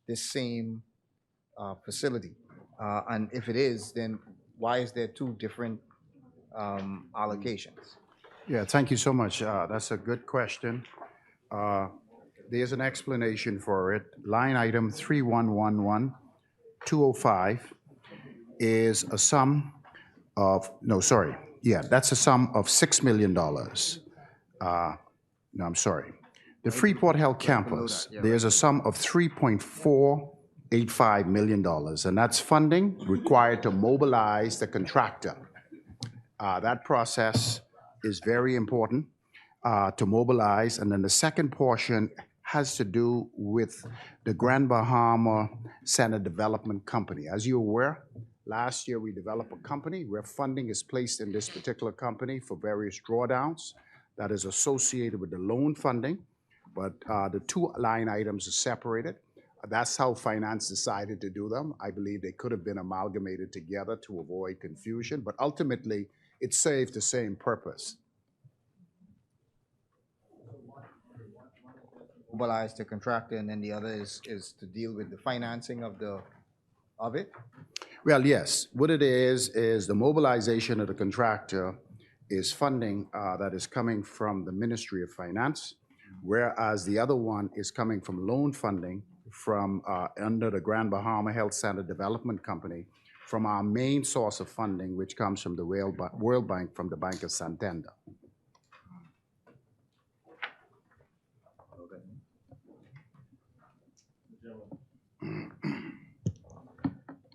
this same facility. And if it is, then why is there two different allocations? Yeah, thank you so much. That's a good question. There's an explanation for it. Line item 3111-205 is a sum of, that's a sum of $6 million. No, I'm sorry. The Freeport Health Campus, there's a sum of $3.485 million, and that's funding required to mobilize the contractor. That process is very important to mobilize. And then the second portion has to do with the Grand Bahama Center Development Company. As you're aware, last year we developed a company where funding is placed in this particular company for various drawdowns that is associated with the loan funding, but the two line items are separated. That's how finance decided to do them. I believe they could have been amalgamated together to avoid confusion, but ultimately it served the same purpose. Mobilize the contractor, and then the other is to deal with the financing of it? Well, yes. What it is the mobilization of the contractor is funding that is coming from the Ministry of Finance, whereas the other one is coming from loan funding from under the Grand Bahama Health Center Development Company, from our main source of funding, which comes from the World Bank, from the Bank of Santander.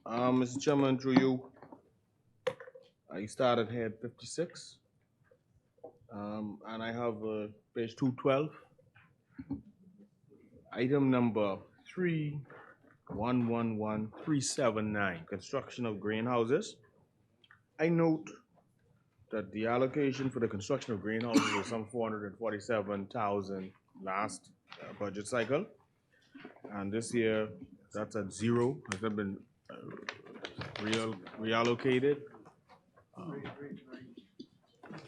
Mr. Chairman, through you, I started head 56, and I have page 212, item number 3111379, construction of greenhouses. I note that the allocation for the construction of greenhouses was some 447,000 last budget cycle, and this year that's at zero. Has that been reallocated?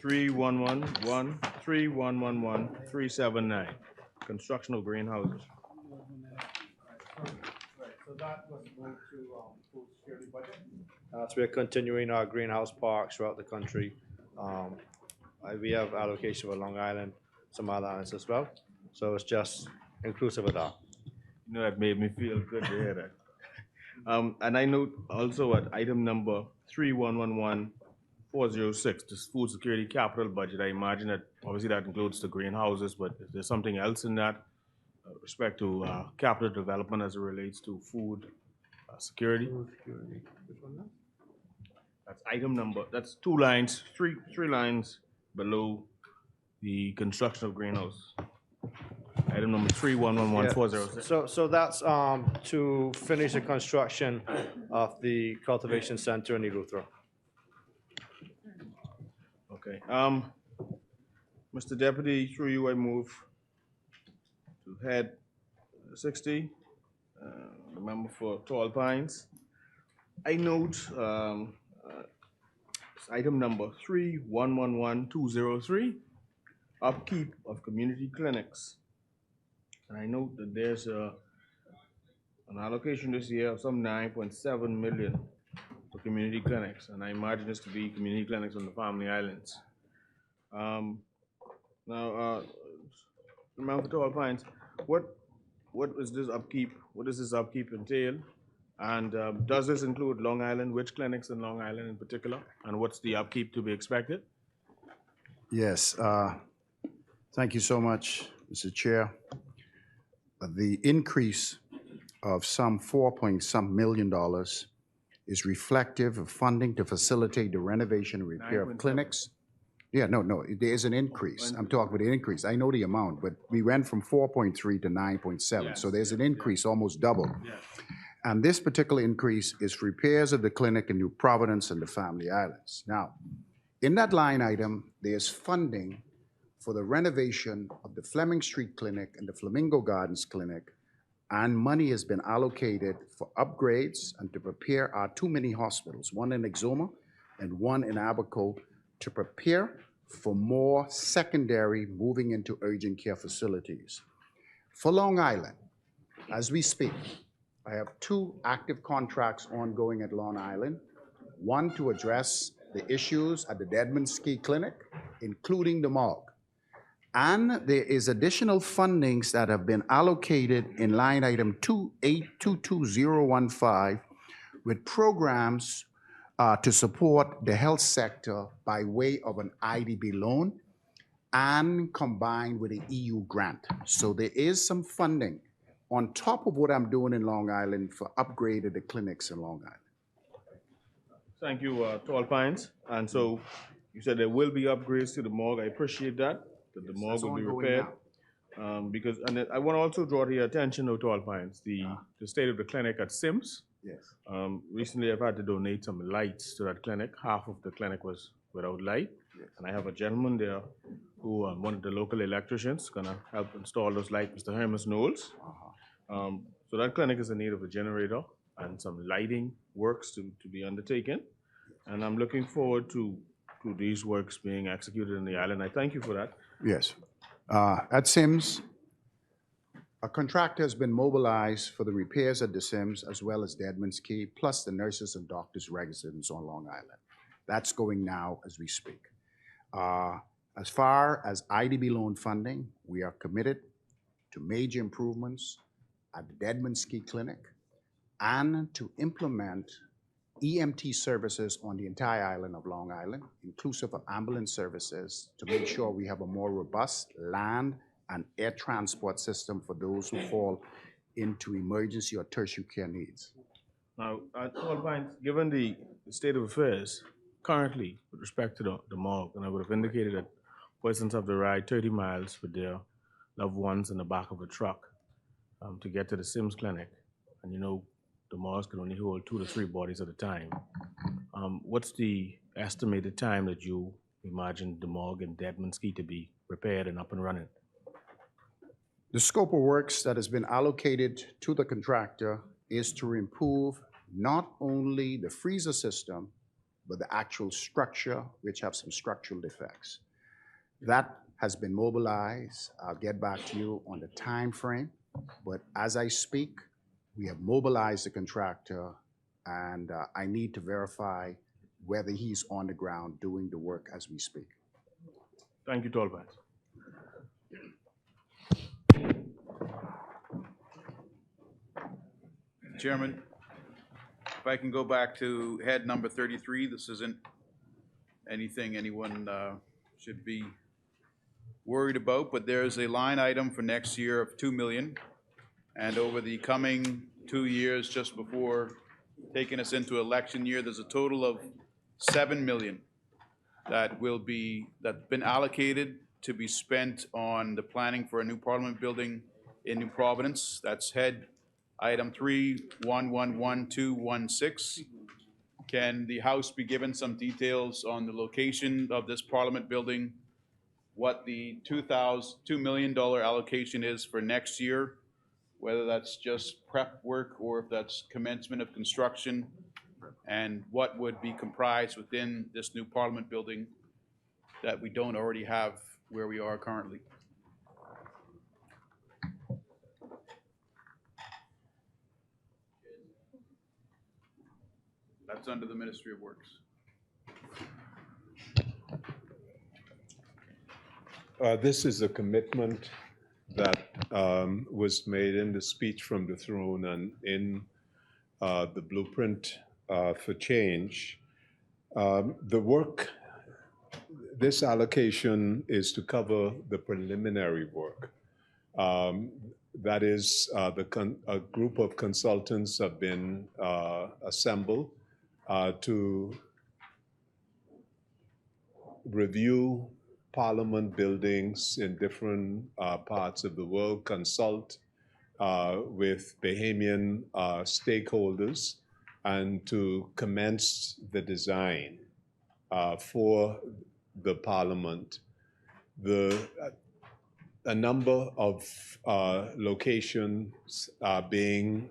3111379, construction of greenhouses. So that was moved to food security budget. So we're continuing our greenhouse parks throughout the country. We have allocation for Long Island, some other islands as well. So it's just inclusive of that. You know, that made me feel good to hear that. And I note also at item number 3111406, this food security capital budget. I imagine that obviously that includes the greenhouses, but is there something else in that respect to capital development as it relates to food security? Food security. Which one now? That's item number, that's two lines, three lines below the construction of greenhouse. Item number 3111406. So that's to finish the construction of the cultivation center in Eleuthera. Okay. Mr. Deputy, through you, I move to head 60, the member for Tall Pines. I note item number 3111203, upkeep of community clinics. And I note that there's an allocation this year of some 9.7 million for community clinics, and I imagine this to be community clinics on the Family Islands. Now, remember to all points, what is this upkeep? What does this upkeep entail? And does this include Long Island? Which clinics in Long Island in particular? And what's the upkeep to be expected? Yes, thank you so much, Mr. Chair. The increase of some $4 million is reflective of funding to facilitate the renovation and repair of clinics. Yeah, no, there is an increase. I'm talking about the increase. I know the amount, but we went from 4.3 to 9.7, so there's an increase, almost double. And this particular increase is repairs of the clinic in New Providence and the Family Islands. Now, in that line item, there's funding for the renovation of the Fleming Street Clinic and the Flamingo Gardens Clinic, and money has been allocated for upgrades and to prepare our two mini hospitals, one in Exuma and one in Abaco, to prepare for more secondary moving into urgent care facilities. For Long Island, as we speak, I have two active contracts ongoing at Long Island, one to address the issues at the Deadman Ski Clinic, including the morgue. And there is additional fundings that have been allocated in line item 2822015 with programs to support the health sector by way of an IDB loan and combined with an EU grant. So there is some funding on top of what I'm doing in Long Island for upgrade of the clinics in Long Island. Thank you, Tall Pines. And so you said there will be upgrades to the morgue. I appreciate that the morgue will be repaired. Because, and I want to also draw to your attention, to Tall Pines, the state of the clinic at Sims. Yes. Recently, I've had to donate some lights to that clinic. Half of the clinic was without light. Yes. And I have a gentleman there who, one of the local electricians, gonna help install those lights, Mr. Hermes Knowles. So that clinic is in need of a generator and some lighting works to be undertaken. And I'm looking forward to these works being executed in the island. I thank you for that. Yes. At Sims, a contractor has been mobilized for the repairs at the Sims as well as Deadman's Key, plus the nurses and doctors' residence on Long Island. That's going now as we speak. As far as IDB loan funding, we are committed to major improvements at the Deadman's Key Clinic and to implement EMT services on the entire island of Long Island, inclusive of ambulance services, to make sure we have a more robust land and air transport system for those who fall into emergency or tertiary care needs. Now, at all points, given the state of affairs currently with respect to the morgue, and I would have indicated that persons have to ride 30 miles with their loved ones in the back of a truck to get to the Sims Clinic, and you know the morgue can only hold 2 to 3 bodies at a time. What's the estimated time that you imagine the morgue in Deadmanski to be repaired and up and running? The scope of works that has been allocated to the contractor is to improve not only the freezer system, but the actual structure, which have some structural defects. That has been mobilized. I'll get back to you on the time frame, but as I speak, we have mobilized the contractor, and I need to verify whether he's on the ground doing the work as we speak. Thank you, Tallpines. Chairman, if I can go back to head number 33, this isn't anything anyone should be worried about, but there's a line item for next year of 2 million. And over the coming 2 years, just before taking us into election year, there's a total of 7 million that's been allocated to be spent on the planning for a new Parliament building in New Providence. That's head item 3111216. Can the House be given some details on the location of this Parliament building, what the $2 million allocation is for next year, whether that's just prep work or if that's commencement of construction, and what would be comprised within this new Parliament building that we don't already have where we are currently? That's under the Ministry of Works. This is a commitment that was made in the speech from the throne and in the blueprint for change. The work, this allocation is to cover the preliminary work. That is, a group of consultants have been assembled to review Parliament buildings in different parts of the world, consult with Bahamian stakeholders, and to commence the design for the Parliament. A number of locations are being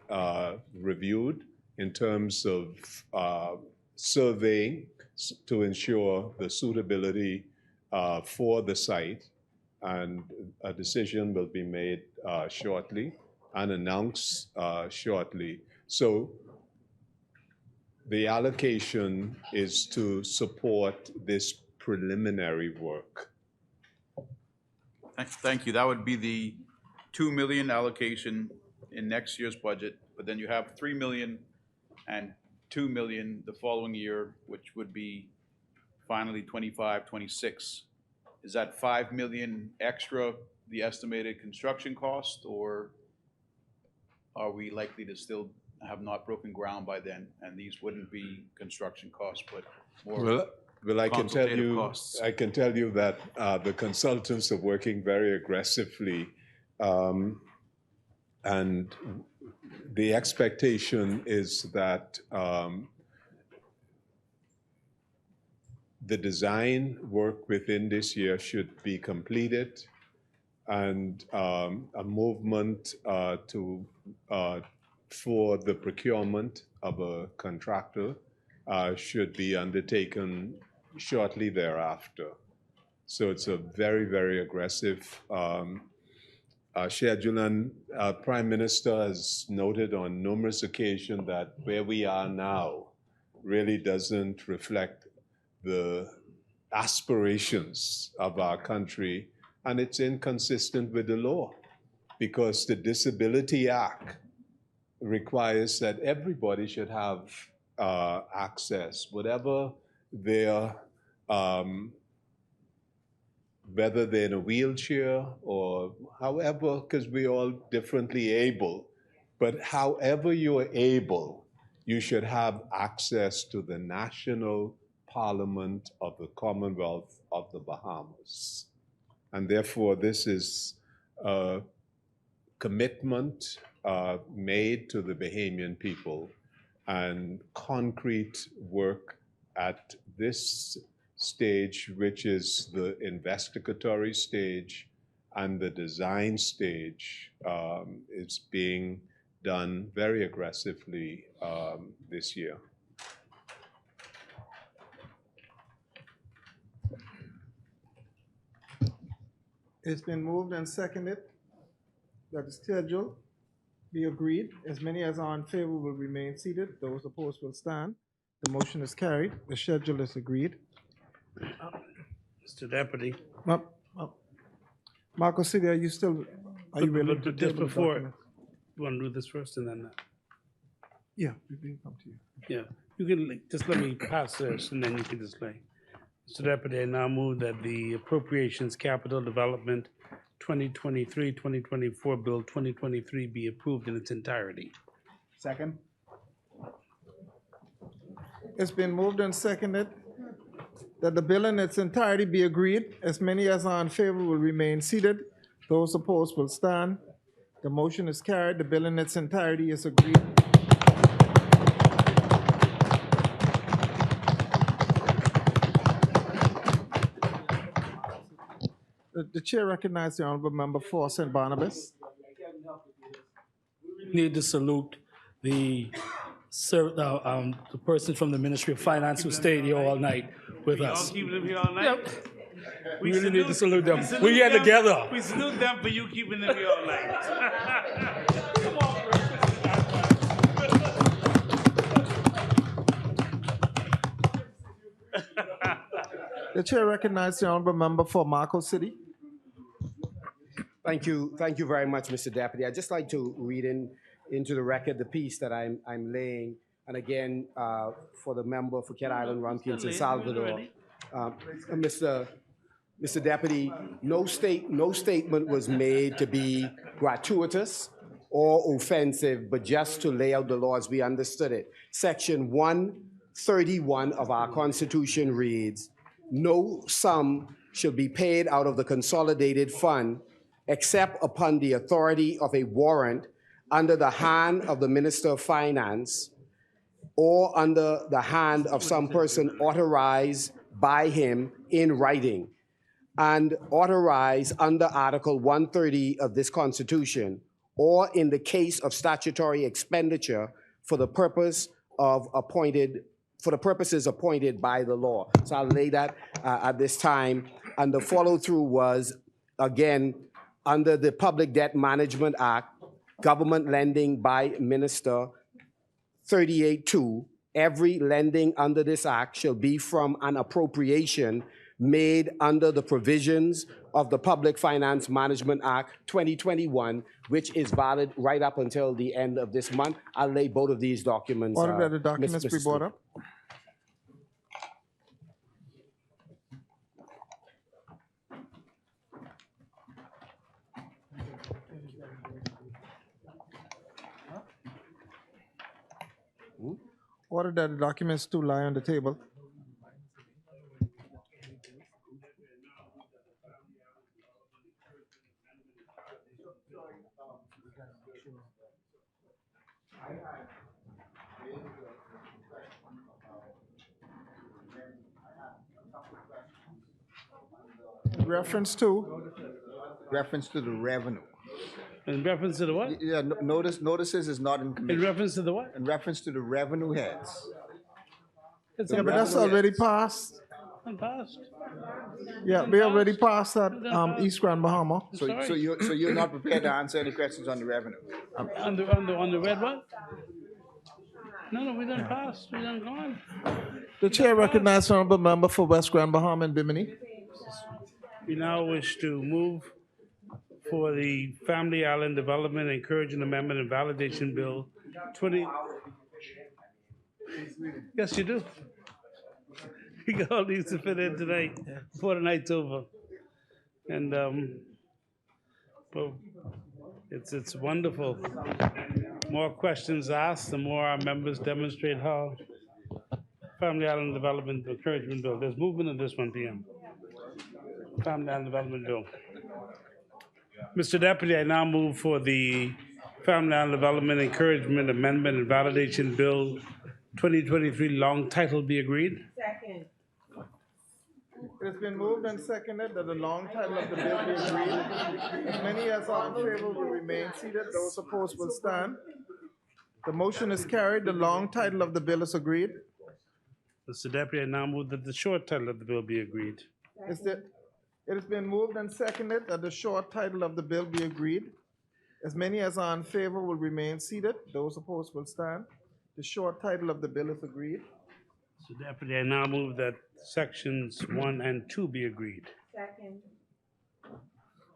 reviewed in terms of surveying to ensure the suitability for the site, and a decision will be made shortly and announced shortly. So the allocation is to support this preliminary work. Thank you. That would be the 2 million allocation in next year's budget, but then you have 3 million and 2 million the following year, which would be finally 25, 26. Is that 5 million extra the estimated construction cost, or are we likely to still have not broken ground by then, and these wouldn't be construction costs, but more Well, I can tell consultative you, costs? I can tell you that the consultants are working very aggressively, and the expectation is that the design work within this year should be completed, and a movement for the procurement of a contractor should be undertaken shortly thereafter. So it's a very, very aggressive schedule, and Prime Minister has noted on numerous occasions that where we are now really doesn't reflect the aspirations of our country, and it's inconsistent with the law, because the Disability Act requires that everybody should have access, whatever their, whether they're in a wheelchair or however, because we're all differently able, but however you're able, you should have access to the national parliament of the Commonwealth of the Bahamas. And therefore, this is a commitment made to the Bahamian people, and concrete work at this stage, which is the investigatory stage and the design stage, is being done very aggressively this year. It's been moved and seconded that the schedule be agreed. As many as are in favor will remain seated. Those opposed will stand. The motion is carried. The schedule is agreed. Mr. Deputy. Marco City, are you still, are you willing to But just table the before, document? you want to do this first and then that? Yeah, we can come to you. Yeah, you can, just let me pass this and then you can display. Mr. Deputy, I now move that the Appropriations Capital Development 2023-2024 Bill 2023 be approved in its entirety. Second? It's been moved and seconded that the bill in its entirety be agreed. As many as are in favor will remain seated. Those opposed will stand. The motion is carried. The bill in its entirety is agreed. The chair recognizes the honorable member for St. Barnabas. Need to salute the person from the Ministry of Finance who stayed here all night with us. Keeping them here all night? Yep. We really need to salute them. We're here together. We salute them for you keeping them here all night. The chair recognizes the honorable member for Marco City. Thank you very much, Mr. Deputy. I'd just like to read into the record the piece that I'm laying, and again, for the member for Cat Island, Rumpkins, and Salvador. Mr. Deputy, no statement was made to be gratuitous or offensive, but just to lay out the law as we understood it. Section 131 of our Constitution reads, "No sum shall be paid out of the consolidated fund except upon the authority of a warrant under the hand of the Minister of Finance or under the hand of some person authorized by him in writing and authorized under Article 130 of this Constitution, or in the case of statutory expenditure for the purposes appointed by the law." So I'll lay that at this time. And the follow-through was, again, under the Public Debt Management Act, government lending by minister 38.2, every lending under this act shall be from an appropriation made under the provisions of the Public Finance Management Act 2021, which is valid right up until the end of this month. I'll lay both of these documents. Order that the documents Mr. be brought up. Order that the documents to lie on the table. Reference to? Reference to the revenue. In reference to the what? Yeah, notices is not in In committee. reference to the what? In reference to the revenue heads. It's Yeah, but that's already passed. passed. Yeah, we already passed that, East Grand Bahama. So Sorry. you're not prepared to answer any questions on the revenue? On the red what? No, we done passed. We done gone. The chair recognizes the honorable member for West Grand Bahama and Bimini. We now wish to move for the Family Island Development Encouraging Amendment and Validation Bill 20. Yes, you do. We got all these to fit in tonight before the night's over. And, well, it's wonderful. more questions asked, the more our members demonstrate how Family Island Development Encouragement Bill. There's movement on this one, PM. Family Island Development Bill. Mr. Deputy, I now move for the Family Island Development Encouragement Amendment and Validation Bill 2023 long title be agreed. Second. It has been moved and seconded that the long title of the bill be agreed. As many as are in favor will remain seated. Those opposed will stand. The motion is carried. The long title of the bill is agreed. Mr. Deputy, I now move that the short title of the bill be agreed. It has been moved and seconded that the short title of the bill be agreed. As many as are in favor will remain seated. Those opposed will stand. The short title of the bill is agreed. Mr. Deputy, I now move that sections 1 and 2 be agreed. Second.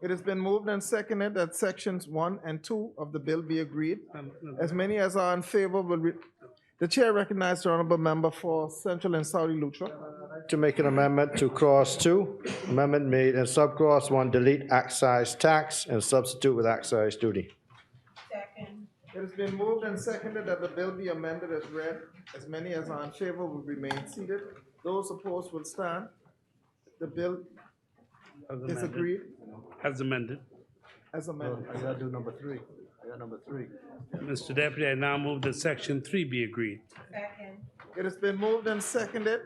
It has been moved and seconded that sections 1 and 2 of the bill be agreed. As many as are in favor will the chair recognizes the honorable member for Central and South Eleuthera. To make an amendment to clause 2, amendment made in subclause 1, delete excise tax and substitute with excise duty. Second. It has been moved and seconded that the bill be amended as read. As many as are in favor will remain seated. Those opposed will stand. The bill As is amended. agreed As amended. as amended. I gotta do number 3. I got number 3. Mr. Deputy, I now move that section 3 be agreed. Second. It has been moved and seconded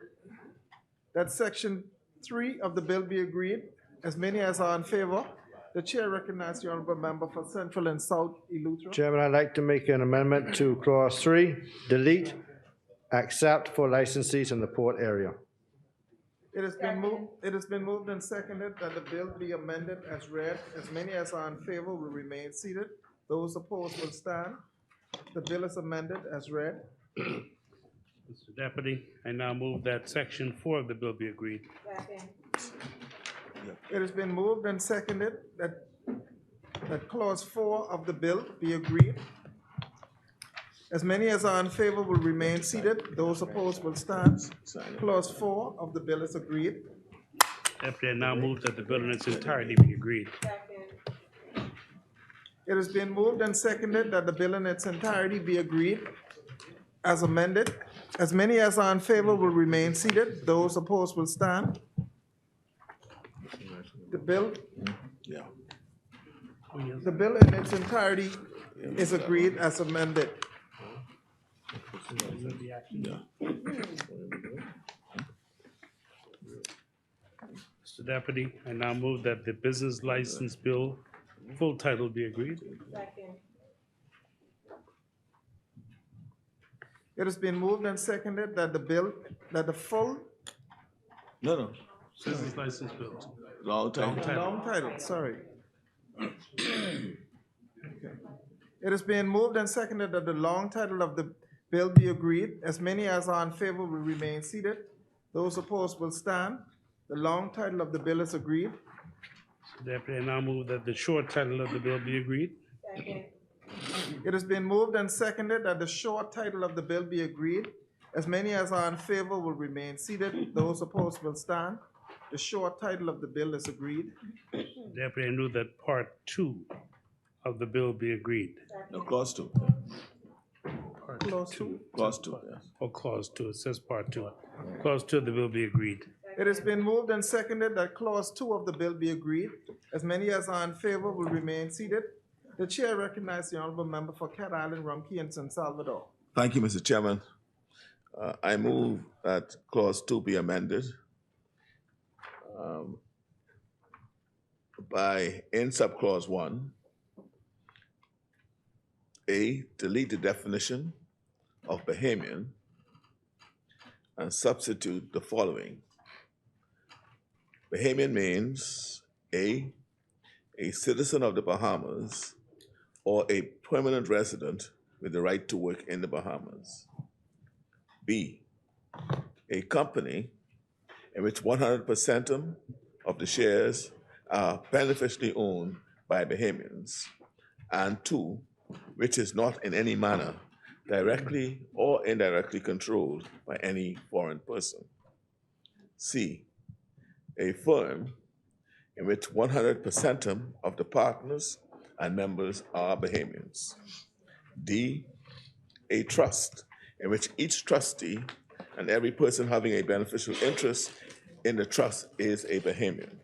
that section 3 of the bill be agreed. As many as are in favor, the chair recognizes the honorable member for Central and South Eleuthera. Chairman, I'd like to make an amendment to clause 3, delete except for licensees in the port area. It has been moved and seconded that the bill be amended as read. As many as are in favor will remain seated. Those opposed will stand. The bill is amended as read. Mr. Deputy, I now move that section 4 of the bill be agreed. Second. It has been moved and seconded that clause 4 of the bill be agreed. As many as are in favor will remain seated. Those opposed will stand. Clause 4 of the bill is agreed. Deputy, I now move that the bill in its entirety be agreed. Second. It has been moved and seconded that the bill in its entirety be agreed as amended. As many as are in favor will remain seated. Those opposed will stand. The bill in its entirety is agreed as amended. Mr. Deputy, I now move that the business license bill full title be agreed. Second. It has been moved and seconded that the full No. Business license bill. Long time. long title, sorry. It has been moved and seconded that the long title of the bill be agreed. As many as are in favor will remain seated. Those opposed will stand. The long title of the bill is agreed. Mr. Deputy, I now move that the short title of the bill be agreed. Second. It has been moved and seconded that the short title of the bill be agreed. As many as are in favor will remain seated. Those opposed will stand. The short title of the bill is agreed. Deputy, I move that part 2 of the bill be agreed. No, clause 2. Clause 2. Clause 2, yes. Or clause 2, it says part 2. Clause 2 of the bill be agreed. It has been moved and seconded that clause 2 of the bill be agreed. As many as are in favor will remain seated. The chair recognizes the honorable member for Cat Island, Rumkey, and San Salvador. Thank you, Mr. Chairman. I move that clause 2 be amended by, in subclause 1, A, delete the definition of Bahamian and substitute the following. Bahamian means A citizen of the Bahamas or a permanent resident with the right to work in the Bahamas. B, a company in which 100% of the shares are beneficially owned by Bahamians. And 2, which is not in any manner directly or indirectly controlled by any foreign person. C, a firm in which 100% of the partners and members are Bahamians. D, a trust in which each trustee and every person having a beneficial interest in the trust is a Bahamian.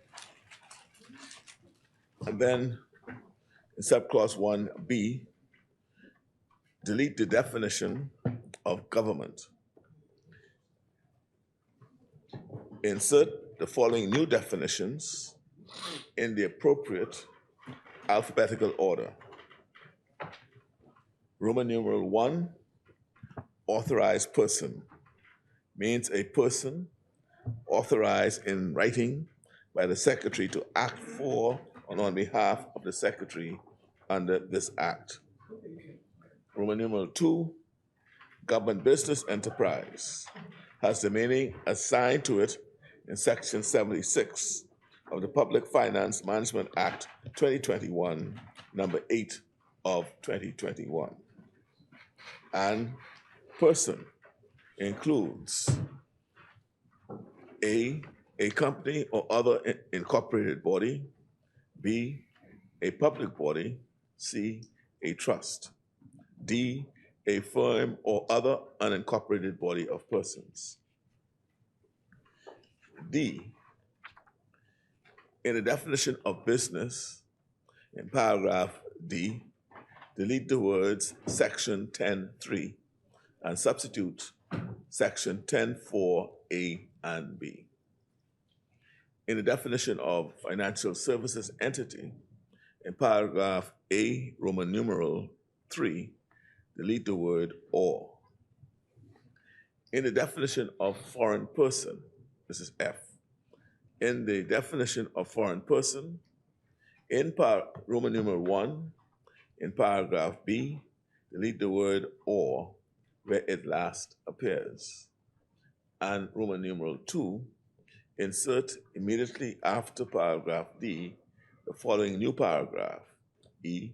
And then in subclause 1B, delete the definition of government. Insert the following new definitions in the appropriate alphabetical order. Roman numeral 1, authorized person, means a person authorized in writing by the secretary to act for and on behalf of the secretary under this act. Roman numeral 2, government business enterprise, has the meaning assigned to it in section 76 of the Public Finance Management Act 2021, number 8 of 2021. And person includes A, a company or other incorporated body, B, a public body, C, a trust, D, a firm or other unincorporated body of persons. D, in the definition of business, in paragraph D, delete the words section 10.3 and substitute section 10.4A and B. In the definition of financial services entity, in paragraph A, Roman numeral 3, delete the word or. In the definition of foreign person, this is F. In the definition of foreign person, in Roman numeral 1, in paragraph B, delete the word or where it last appears. And Roman numeral 2, insert immediately after paragraph D the following new paragraph, E,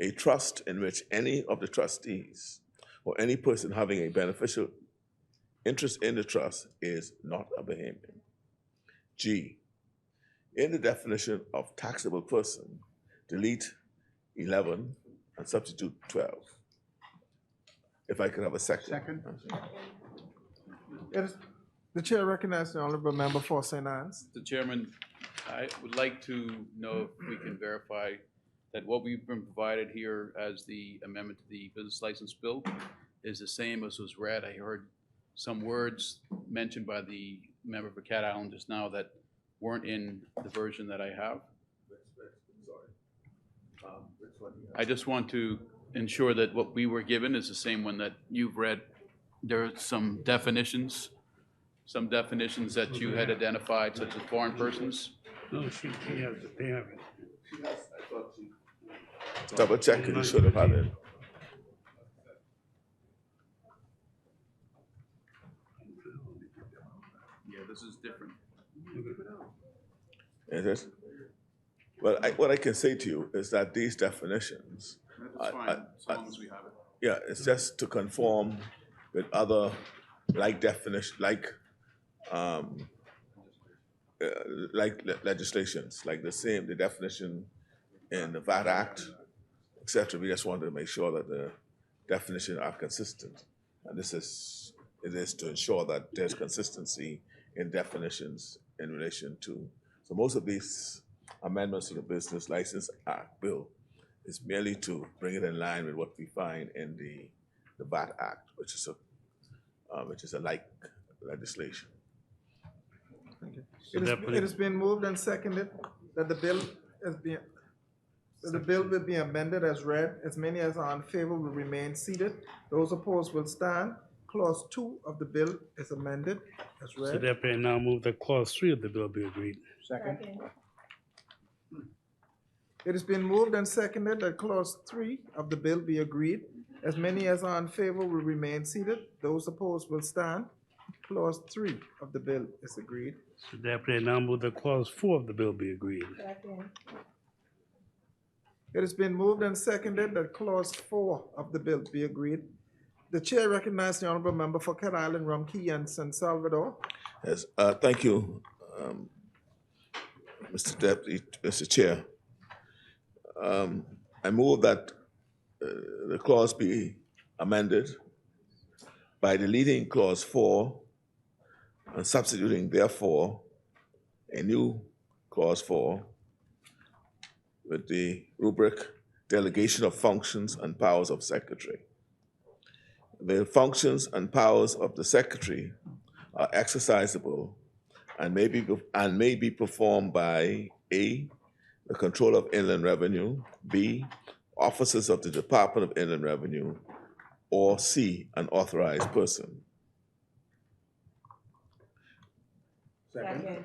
a trust in which any of the trustees or any person having a beneficial interest in the trust is not a Bahamian. G, in the definition of taxable person, delete 11 and substitute 12. If I could have a second. The chair recognizes the honorable member for St. Anne's. Mr. Chairman, I would like to know if we can verify that what we've been provided here as the amendment to the business license bill is the same as was read. I heard some words mentioned by the member for Cat Island just now that weren't in the version that I have. I just want to ensure that what we were given is the same one that you've read. There are some definitions that you had identified, such as foreign persons. No, they have it. Double check it, you should have had it. Yeah, this is different. Is it? Well, what I can say to you is that these definitions, That's fine, as long as we have it. yeah, it's just to conform with other legislations, like the definition in the VAT Act, etc. We just wanted to make sure that the definitions are consistent, and it is to ensure that there's consistency in definitions in relation to. So most of these amendments to the Business License Act bill is merely to bring it in line with what we find in the VAT Act, which is a like legislation. It has been moved and seconded that the bill will be amended as read. As many as are in favor will remain seated. Those opposed will stand. Clause 2 of the bill is amended as read. So therefore, now move that clause 3 of the bill be agreed. Second. It has been moved and seconded that clause 3 of the bill be agreed. As many as are in favor will remain seated. Those opposed will stand. Clause 3 of the bill is agreed. So therefore, now move that clause 4 of the bill be agreed. It has been moved and seconded that clause 4 of the bill be agreed. The chair recognizes the honorable member for Cat Island, Rumkey, and San Salvador. Yes, thank you, Mr. Deputy, Mr. Chair. I move that the clause be amended by deleting clause 4 and substituting therefore a new clause 4 with the rubric delegation of functions and powers of secretary. The functions and powers of the secretary are exercisable and may be performed by A, the controller of inland revenue, B, officers of the Department of Inland Revenue, or C, an authorized person. Second.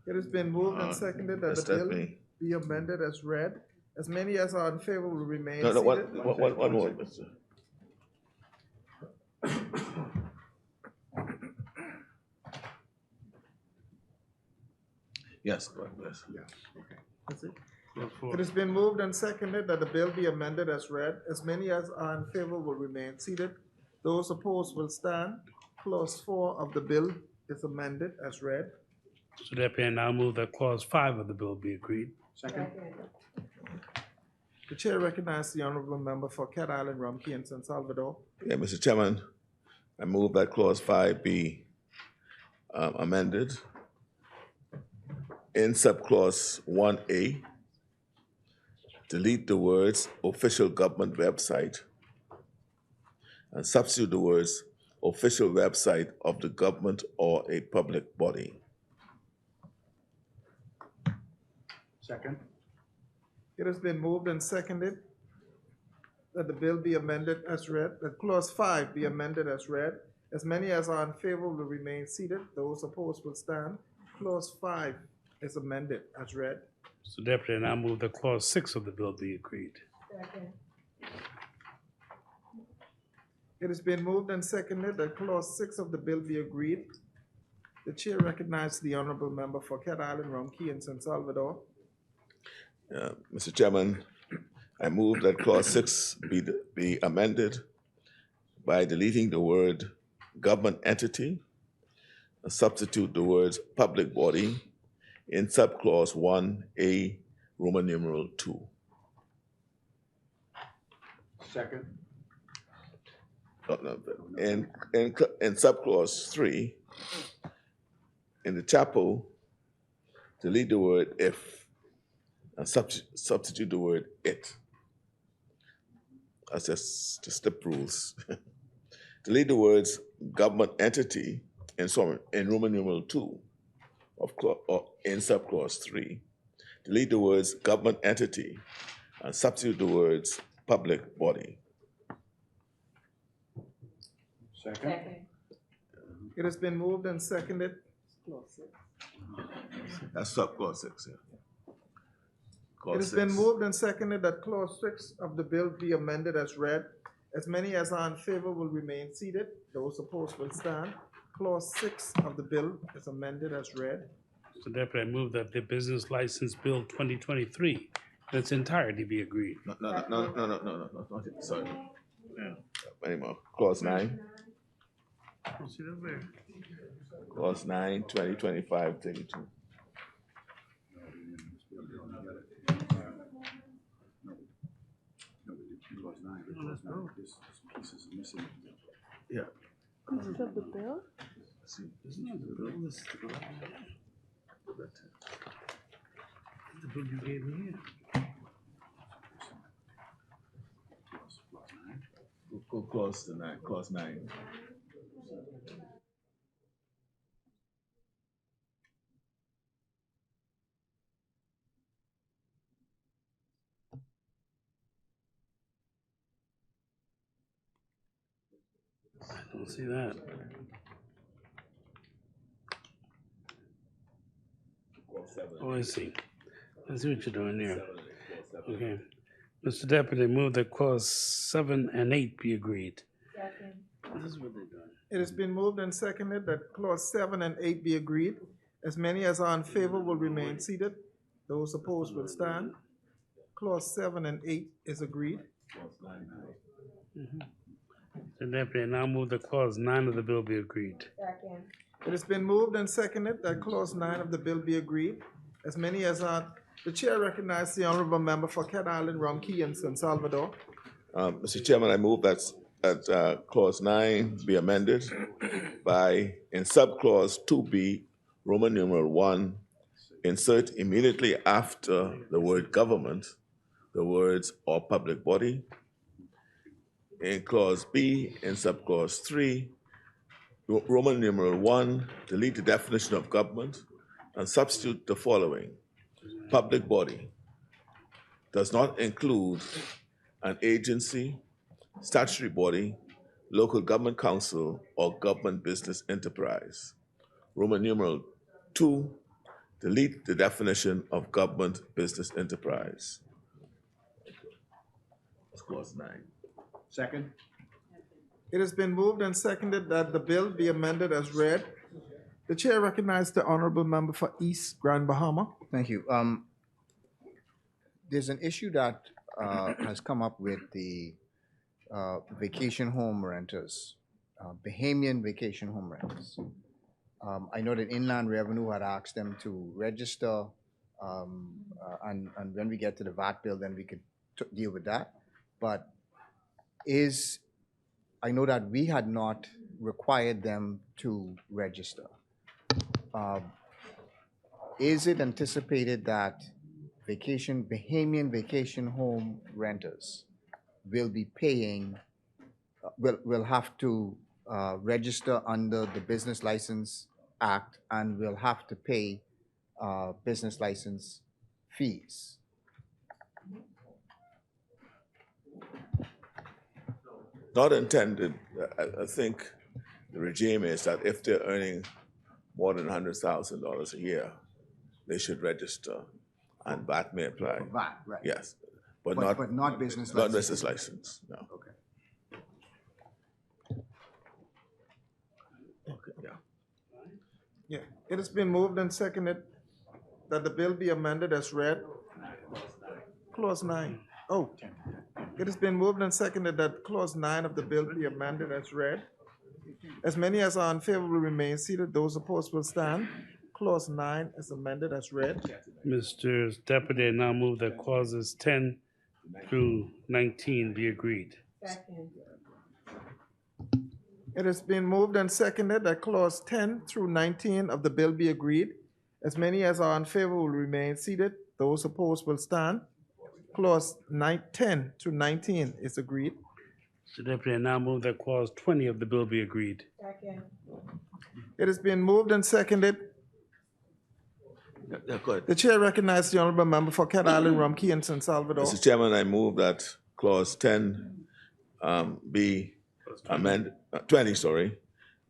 It has been moved and seconded that Ms. the bill Stephanie. be amended as read. As many as are in favor will remain No, seated. one more, Mr. Yes, go ahead, please. That's it. It has been moved and seconded that the bill be amended as read. As many as are in favor will remain seated. Those opposed will stand. Clause 4 of the bill is amended as read. So therefore, I now move that clause 5 of the bill be agreed. Second. The chair recognizes the honorable member for Cat Island, Rumkey, and San Salvador. Yeah, Mr. Chairman, I move that clause 5 be amended. In subclause 1A, delete the words official government website and substitute the words official website of the government or a public body. Second. It has been moved and seconded that the bill be amended as read, that clause 5 be amended as read. As many as are in favor will remain seated. Those opposed will stand. Clause 5 is amended as read. So therefore, I now move that clause 6 of the bill be agreed. It has been moved and seconded that clause 6 of the bill be agreed. The chair recognizes the honorable member for Cat Island, Rumkey, and San Salvador. Mr. Chairman, I move that clause 6 be amended by deleting the word government entity and substitute the words public body in subclause 1A, Roman numeral 2. Second. In subclause 3, in the chapel, delete the word if and substitute the word it. That's just the step rules. Delete the words government entity in Roman numeral 2 in subclause 3. Delete the words government entity and substitute the words public body. Second. It has been moved and seconded. That's subclause 6, yeah. It has been moved and seconded that clause 6 of the bill be amended as read. As many as are in favor will remain seated. Those opposed will stand. Clause 6 of the bill is amended as read. So therefore, I move that the business license bill 2023 in its entirety be agreed. No, not yet, sorry. Yeah. Any more? Clause 9. See that there? Clause 9, 2025, 32. Yeah. This is of the bill? Isn't that the bill? This is the bill you gave me here. Go clause to 9, clause 9. I don't see that. Oh, I see. I see what you're doing there. Okay. Mr. Deputy, move that clause 7 and 8 be agreed. This is what they're doing. It has been moved and seconded that clause 7 and 8 be agreed. As many as are in favor will remain seated. Those opposed will stand. Clause 7 and 8 is agreed. So Deputy, I now move that clause 9 of the bill be agreed. It has been moved and seconded that clause 9 of the bill be agreed. As many as are The chair recognizes the honorable member for Cat Island, Rum Key, and San Salvador. Mr. Chairman, I move that clause 9 be amended by, in subclause 2B, Roman numeral 1, insert immediately after the word government, the words or public body. In clause B, in subclause 3, Roman numeral 1, delete the definition of government and substitute the following. Public body does not include an agency, statutory body, local government council, or government business enterprise. Roman numeral 2, delete the definition of government business enterprise. That's clause 9. Second? It has been moved and seconded that the bill be amended as read. The chair recognizes the honorable member for East Grand Bahama. Thank you. There's an issue that has come up with the vacation home renters, Bahamian vacation home renters. I know that Inland Revenue had asked them to register, and when we get to the VAT bill, then we could deal with that. But I know that we had not required them to register. Is it anticipated that Bahamian vacation home renters will be paying, will have to register under the Business License Act and will have to pay business license fees? Not intended. I think the regime is that if they're earning more than $100,000 a year, they should register, and VAT may apply. VAT, right. Yes, But not business not license? business license, no. Okay. Okay, yeah. Yeah, it has been moved and seconded that the bill be amended as read. Clause 9. Oh, it has been moved and seconded that clause 9 of the bill be amended as read. As many as are in favor will remain seated. Those opposed will stand. Clause 9 is amended as read. Mr. Deputy, I now move that clauses 10 through 19 be agreed. It has been moved and seconded that clause 10 through 19 of the bill be agreed. As many as are in favor will remain seated. Those opposed will stand. Clause 10 to 19 is agreed. Mr. Deputy, I now move that clause 20 of the bill be agreed. It has been moved and seconded. Yeah, go ahead. The chair recognizes the honorable member for Cat Island, Rum Key, and San Salvador. Mr. Chairman, I move that clause 10 be amended, 20, sorry,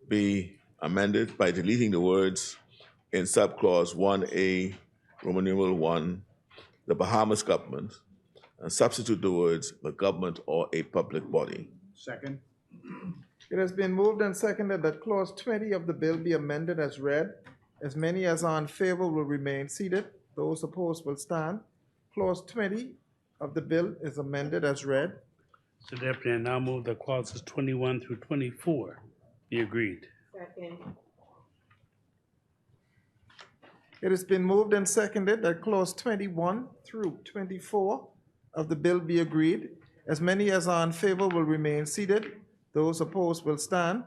be amended by deleting the words in subclause 1A, Roman numeral 1, the Bahamas government, and substitute the words the government or a public body. Second? It has been moved and seconded that clause 20 of the bill be amended as read. As many as are in favor will remain seated. Those opposed will stand. Clause 20 of the bill is amended as read. Mr. Deputy, I now move that clauses 21 through 24 be agreed. It has been moved and seconded that clause 21 through 24 of the bill be agreed. As many as are in favor will remain seated. Those opposed will stand.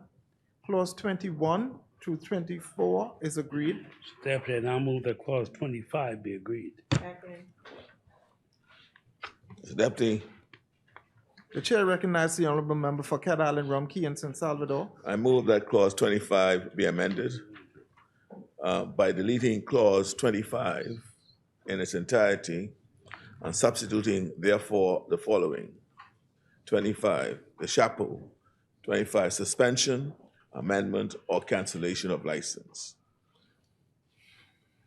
Clause 21 through 24 is agreed. Mr. Deputy, I now move that clause 25 be agreed. Mr. Deputy, The chair recognizes the honorable member for Cat Island, Rum Key, and San Salvador. I move that clause 25 be amended by deleting clause 25 in its entirety and substituting therefore the following. 25, the chapeau. 25, suspension, amendment, or cancellation of license.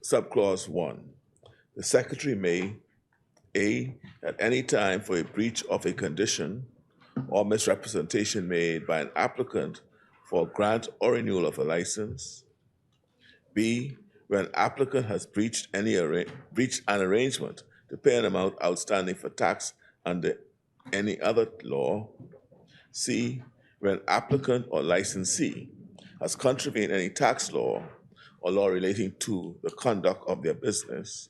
Subclause 1, the secretary may, A, at any time for a breach of a condition or misrepresentation made by an applicant for grant or renewal of a license. B, when an applicant has breached an arrangement to pay an amount outstanding for tax under any other law. C, when an applicant or licensee has contravened any tax law or law relating to the conduct of their business.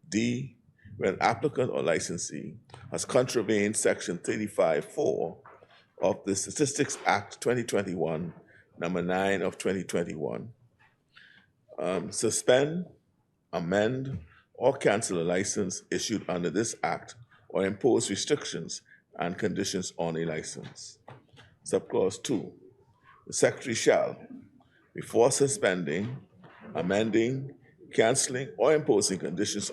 D, when applicant or licensee has contravened Section 35(4) of the Statistics Act 2021, number 9 of 2021, suspend, amend, or cancel a license issued under this act or impose restrictions and conditions on a license. Subclause 2, the Secretary shall, before suspending, amending, canceling, or imposing conditions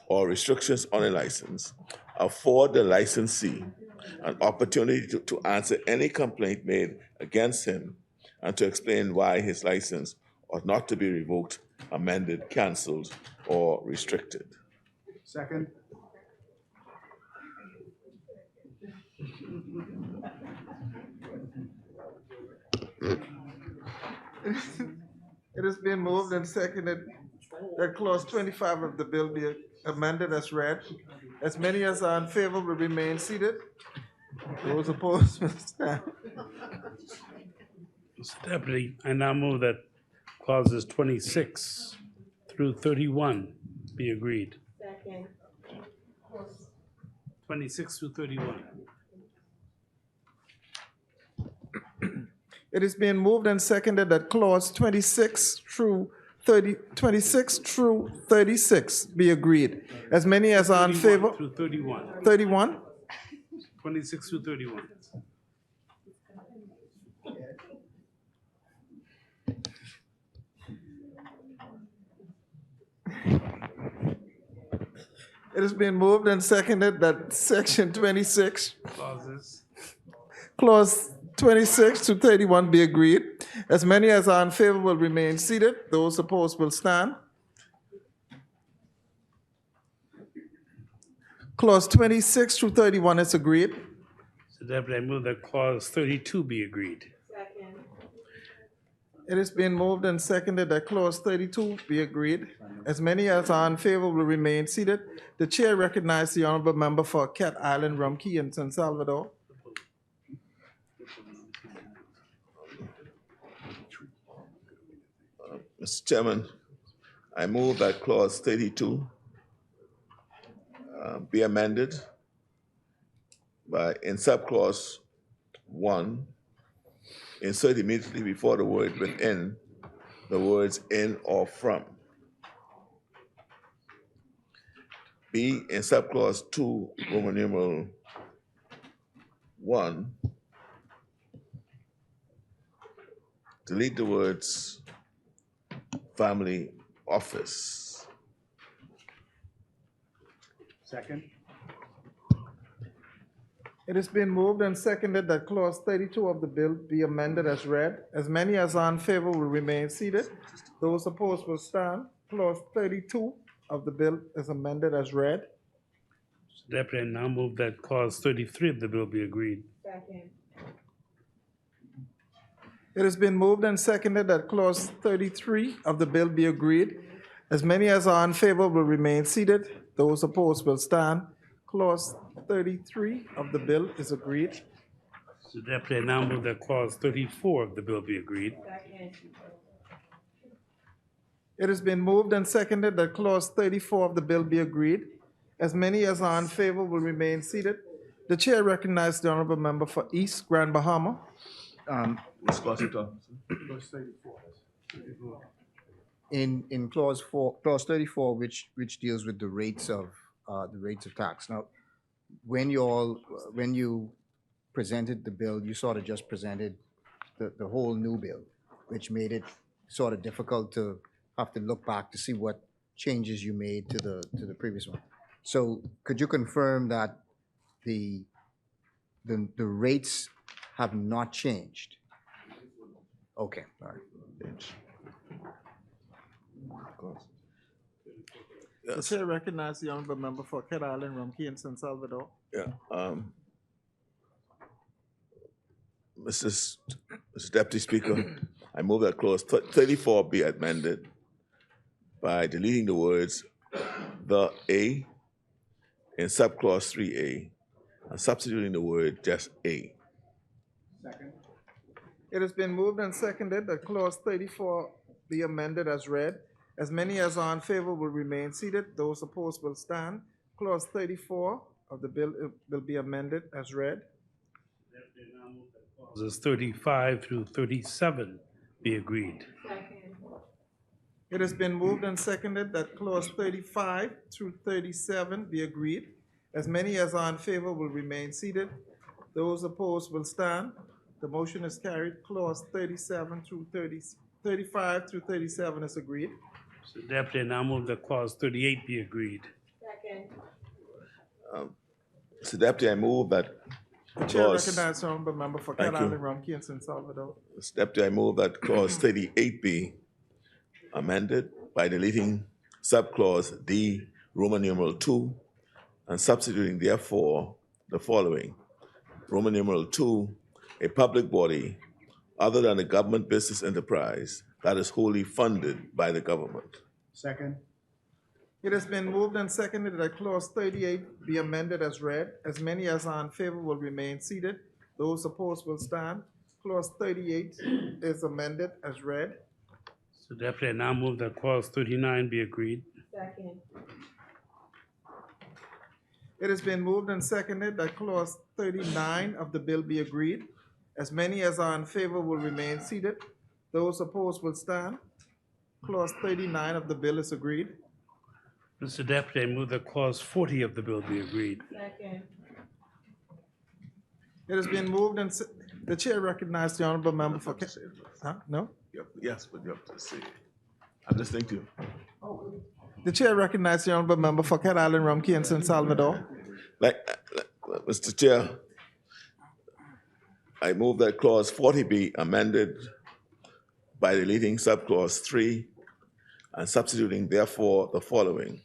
or restrictions on a license, afford the licensee an opportunity to answer any complaint made against him and to explain why his license ought not to be revoked, amended, canceled, or restricted. Second. It has been moved and seconded that clause 25 of the bill be amended as read. As many as are in favor will remain seated. Those opposed will stand. Mr. Deputy, I now move that clauses 26 through 31 be agreed. Second. 26 through 31. It is being moved and seconded that clause 26 through 36 be agreed. As many as are in 31 favor, through 31. 31? 26 through 31. It has been moved and seconded that section 26, Clauses. clause 26 to 31 be agreed. As many as are in favor will remain seated. Those opposed will stand. Clause 26 to 31 is agreed. Mr. Deputy, I move that clause 32 be agreed. Second. It has been moved and seconded that clause 32 be agreed. As many as are in favor will remain seated. The chair recognizes the honorable member for Cat Island, Rumkey, and San Salvador. Mr. Chairman, I move that clause 32 be amended by, in subclause 1, insert immediately before the word within the words in or from. B, in subclause 2, Roman numeral 1, delete the words family office. Second. It has been moved and seconded that clause 32 of the bill be amended as read. As many as are in favor will remain seated. Those opposed will stand. Clause 32 of the bill is amended as read. Mr. Deputy, I now move that clause 33 of the bill be agreed. Second. It has been moved and seconded that clause 33 of the bill be agreed. As many as are in favor will remain seated. Those opposed will stand. Clause 33 of the bill is agreed. Mr. Deputy, I now move that clause 34 of the bill be agreed. Second. It has been moved and seconded that clause 34 of the bill be agreed. As many as are in favor will remain seated. The chair recognizes the honorable member for East Grand Bahama. In clause 34, which deals with the rates of tax. Now, when you presented the bill, you sort of just presented the whole new bill, which made it sort of difficult to have to look back to see what changes you made to the previous one. So could you confirm that the rates have not changed? Okay, all right. The chair recognizes the honorable member for Cat Island, Rumkey, and San Salvador. Yeah. Mr. Deputy Speaker, I move that clause 34 be amended by deleting the words the A in subclause 3A and substituting the word just A. Second. It has been moved and seconded that clause 34 be amended as read. As many as are in favor will remain seated. Those opposed will stand. Clause 34 of the bill will be amended as read. Clauses 35 through 37 be agreed. It has been moved and seconded that clause 35 through 37 be agreed. As many as are in favor will remain seated. Those opposed will stand. The motion is carried. Clause 35 through 37 is agreed. Mr. Deputy, I now move that clause 38 be agreed. Mr. Deputy, I move that The chair clause, recognizes the honorable member for Thank Cat you. Island, Rumkey, and San Salvador. Mr. Deputy, I move that clause 38 be amended by deleting subclause D, Roman numeral 2, and substituting therefore the following. Roman numeral 2, a public body other than a government business enterprise that is wholly funded by the government. Second. It has been moved and seconded that clause 38 be amended as read. As many as are in favor will remain seated. Those opposed will stand. Clause 38 is amended as read. Mr. Deputy, I now move that clause 39 be agreed. It has been moved and seconded that clause 39 of the bill be agreed. As many as are in favor will remain seated. Those opposed will stand. Clause 39 of the bill is agreed. Mr. Deputy, I move that clause 40 of the bill be agreed. It has been moved and the chair recognizes the honorable member for. Huh? No? Yes, but you have to say it. I'm listening to you. The chair recognizes the honorable member for Cat Island, Rumkey, and San Salvador. Mr. Chair, I move that clause 40 be amended by deleting subclause 3 and substituting therefore the following.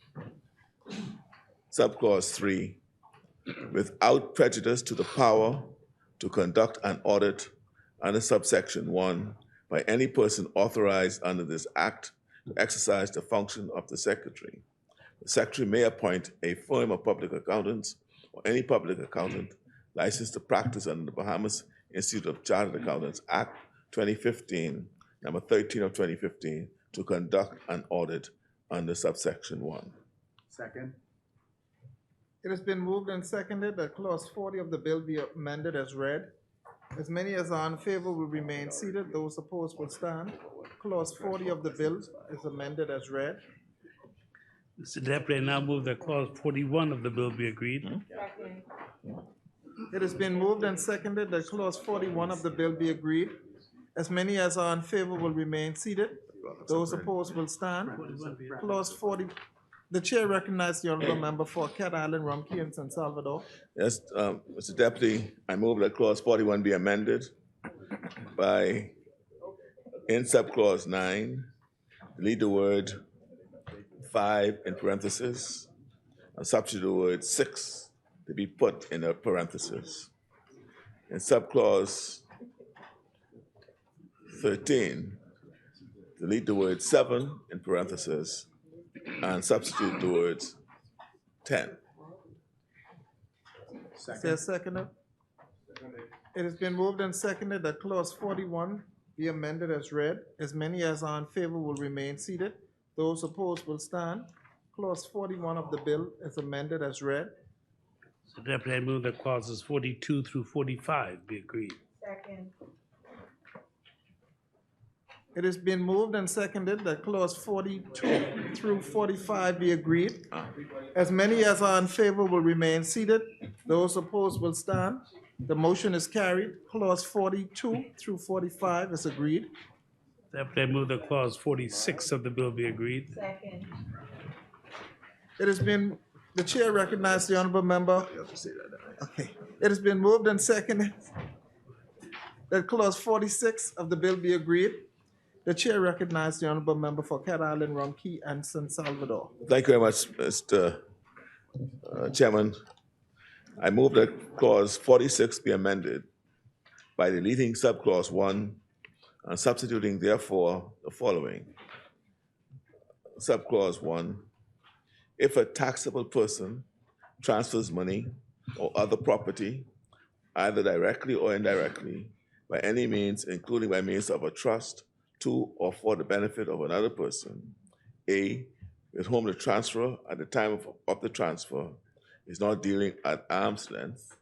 Subclause 3, without prejudice to the power to conduct an audit under subsection 1 by any person authorized under this act to exercise the function of the secretary. The secretary may appoint a firm of public accountants or any public accountant licensed to practice under the Bahamas Institute of Chartered Accountants Act 2015, number 13 of 2015, to conduct an audit under subsection 1. Second. It has been moved and seconded that clause 40 of the bill be amended as read. As many as are in favor will remain seated. Those opposed will stand. Clause 40 of the bill is amended as read. Mr. Deputy, I now move that clause 41 of the bill be agreed. It has been moved and seconded that clause 41 of the bill be agreed. As many as are in favor will remain seated. Those opposed will stand. Clause 40, the chair recognizes the honorable member for Cat Island, Rumkey, and San Salvador. Yes, Mr. Deputy, I move that clause 41 be amended by, in subclause 9, delete the word 5 in parentheses and substitute the word 6 to be put in a parenthesis. In subclause 13, delete the word 7 in parentheses and substitute the words 10. Is there a seconder? It has been moved and seconded that clause 41 be amended as read. As many as are in favor will remain seated. Those opposed will stand. Clause 41 of the bill is amended as read. Mr. Deputy, I move that clauses 42 through 45 be agreed. It has been moved and seconded that clause 42 through 45 be agreed. As many as are in favor will remain seated. Those opposed will stand. The motion is carried. Clause 42 through 45 is agreed. Deputy, I move that clause 46 of the bill be agreed. It has been, the chair recognizes the honorable member. Okay. It has been moved and seconded that clause 46 of the bill be agreed. The chair recognizes the honorable member for Cat Island, Rumkey, and San Salvador. Thank you very much, Mr. Chairman. I move that clause 46 be amended by deleting subclause 1 and substituting therefore the following. Subclause 1, if a taxable person transfers money or other property, either directly or indirectly, by any means, including by means of a trust, to or for the benefit of another person, A, with whom the transfer at the time of the transfer is not dealing at arm's length,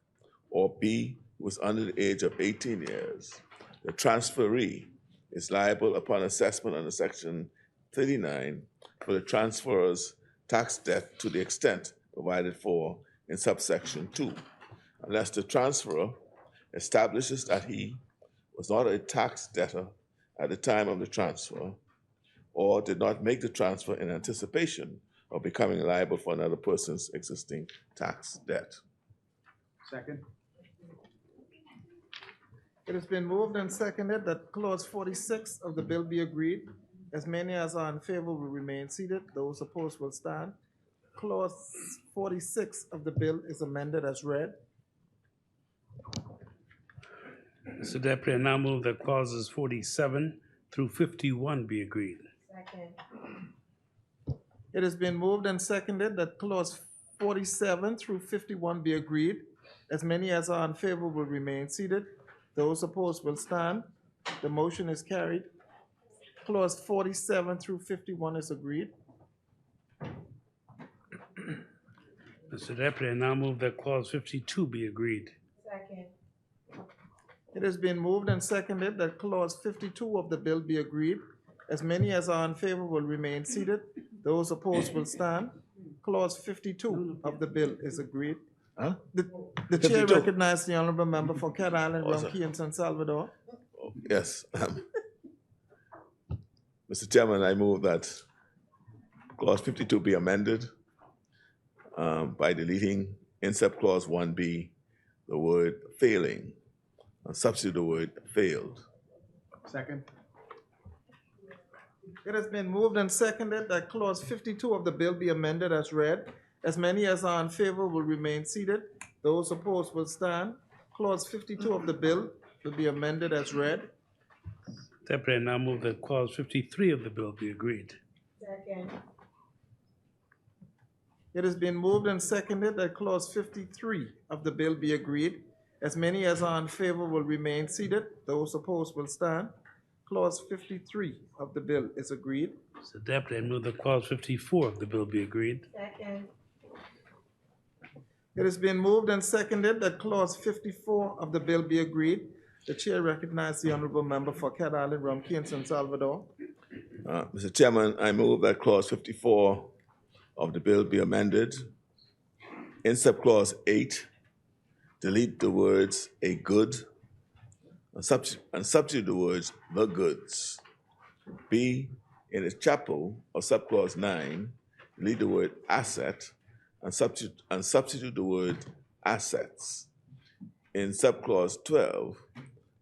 or B, who is under the age of 18 years, the transferee is liable upon assessment under Section 39 for the transferor's tax debt to the extent provided for in subsection 2, unless the transferor establishes that he was not a tax debtor at the time of the transfer or did not make the transfer in anticipation of becoming liable for another person's existing tax debt. Second. It has been moved and seconded that clause 46 of the bill be agreed. As many as are in favor will remain seated. Those opposed will stand. Clause 46 of the bill is amended as read. Mr. Deputy, I now move that clauses 47 through 51 be agreed. Second. It has been moved and seconded that clause 47 through 51 be agreed. As many as are in favor will remain seated. Those opposed will stand. The motion is carried. Clause 47 through 51 is agreed. Mr. Deputy, I now move that clause 52 be agreed. Second. It has been moved and seconded that clause 52 of the bill be agreed. As many as are in favor will remain seated. Those opposed will stand. Clause 52 of the bill is agreed. Huh? The chair 52. recognizes the honorable member for Cat Island, Also. Rum Key, and San Salvador. Oh, yes. Mr. Chairman, I move that clause 52 be amended by deleting in subclause 1B the word failing and substitute the word failed. Second. It has been moved and seconded that clause 52 of the bill be amended as read. As many as are in favor will remain seated. Those opposed will stand. Clause 52 of the bill will be amended as read. Deputy, I now move that clause 53 of the bill be agreed. Second. It has been moved and seconded that clause 53 of the bill be agreed. As many as are in favor will remain seated. Those opposed will stand. Clause 53 of the bill is agreed. Mr. Deputy, I move that clause 54 of the bill be agreed. Second. It has been moved and seconded that clause 54 of the bill be agreed. The chair recognizes the honorable member for Cat Island, Rum Key, and San Salvador. Mr. Chairman, I move that clause 54 of the bill be amended. In subclause 8, delete the words "a good" and substitute the words "the goods." B, in its chapel of subclause 9, delete the word "asset" and substitute the word "assets." In subclause 12,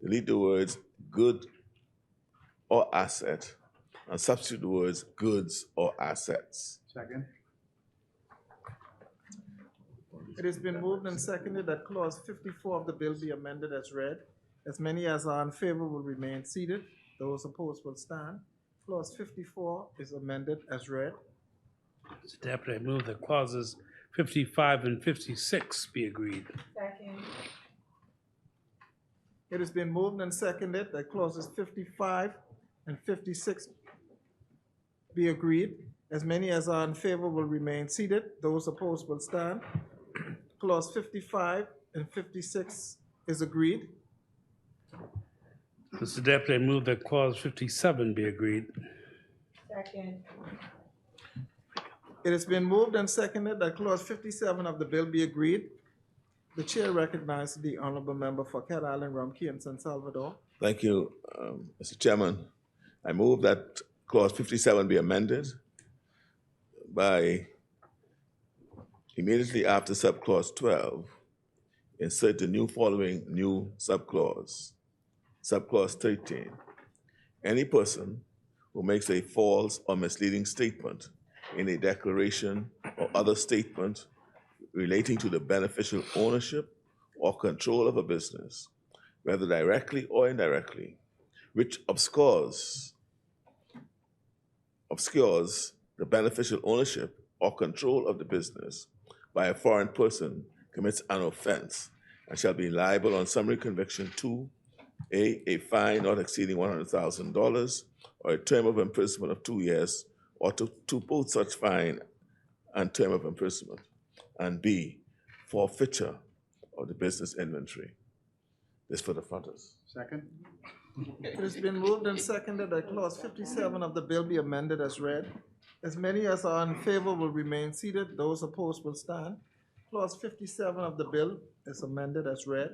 delete the words "good" or "asset" and substitute the words "goods" or "assets." Second. It has been moved and seconded that clause 54 of the bill be amended as read. As many as are in favor will remain seated. Those opposed will stand. Clause 54 is amended as read. Mr. Deputy, I move that clauses 55 and 56 be agreed. Second. It has been moved and seconded that clauses 55 and 56 be agreed. As many as are in favor will remain seated. Those opposed will stand. Clause 55 and 56 is agreed. Mr. Deputy, I move that clause 57 be agreed. Second. It has been moved and seconded that clause 57 of the bill be agreed. The chair recognizes the honorable member for Cat Island, Rum Key, and San Salvador. Thank you, Mr. Chairman. I move that clause 57 be amended by immediately after subclause 12, insert the following new subclause. Subclause 13. Any person who makes a false or misleading statement in a declaration or other statement relating to the beneficial ownership or control of a business, whether directly or indirectly, which obscures the beneficial ownership or control of the business by a foreign person, commits an offense and shall be liable on summary conviction to a fine not exceeding $100,000 or a term of imprisonment of 2 years or to both such fine and term of imprisonment, and B, forfeiture of the business inventory. This for the fronters. Second? It has been moved and seconded that clause 57 of the bill be amended as read. As many as are in favor will remain seated. Those opposed will stand. Clause 57 of the bill is amended as read.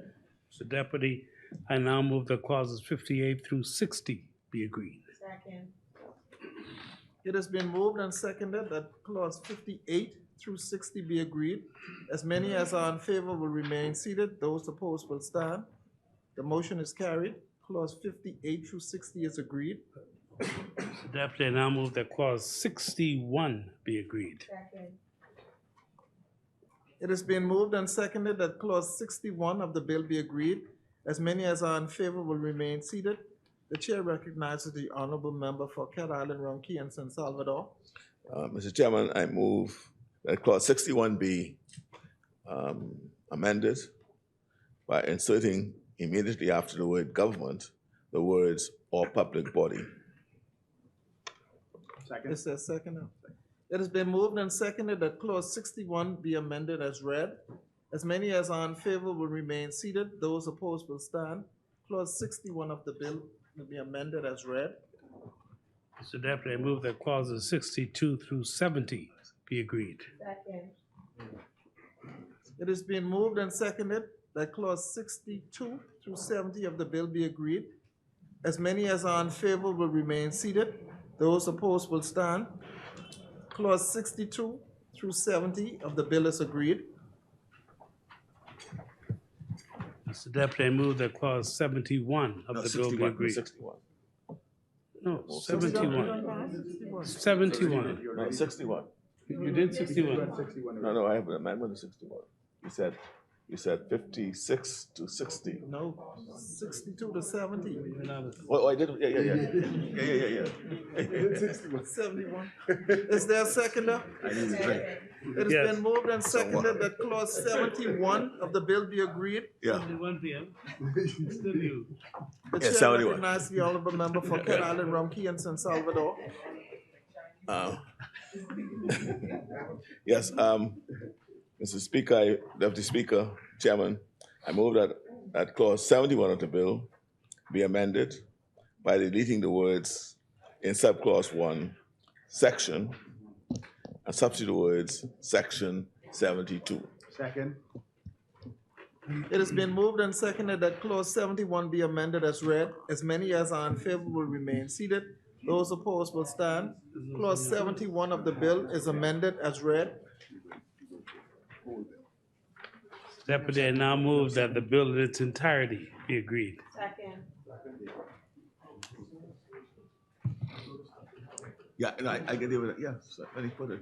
Mr. Deputy, I now move that clauses 58 through 60 be agreed. Second. It has been moved and seconded that clause 58 through 60 be agreed. As many as are in favor will remain seated. Those opposed will stand. The motion is carried. Clause 58 through 60 is agreed. Mr. Deputy, I now move that clause 61 be agreed. Second. It has been moved and seconded that clause 61 of the bill be agreed. As many as are in favor will remain seated. The chair recognizes the honorable member for Cat Island, Ronquillo, and San Salvador. Mr. Chairman, I move that clause 61 be amended by inserting immediately after the word government, the words or public body. Second? Is there a second? It has been moved and seconded that clause 61 be amended as read. As many as are in favor will remain seated. Those opposed will stand. Clause 61 of the bill will be amended as read. Mr. Deputy, I move that clauses 62 through 70 be agreed. Second. It has been moved and seconded that clause 62 through 70 of the bill be agreed. As many as are in favor will remain seated. Those opposed will stand. Clause 62 through 70 of the bill is agreed. Mr. Deputy, I move that clause 71 of No, the bill be 61, agreed. 61. No, 71. 71. No, 61. You did 61. No, I have an amendment to 61. You said 56 to 60. No, 62 to 70. Oh, I did, yeah. 71. Is there a seconder? I need a drink. It has Yes. been moved and seconded that clause 71 of the bill be agreed. Yeah. 71 p.m. Still you. The Yeah, chair 71. recognizes the honorable member for Cat Island, Ronquillo, and San Salvador. Yes, Mr. Speaker, Deputy Speaker, Chairman, I move that clause 71 of the bill be amended by deleting the words in subclause 1, section, and substitute the words section 72. Second? It has been moved and seconded that clause 71 be amended as read. As many as are in favor will remain seated. Those opposed will stand. Clause 71 of the bill is amended as read. Deputy, I now move that the bill in its entirety be agreed. Second. Yeah, and I get it with it, yes, let me put it.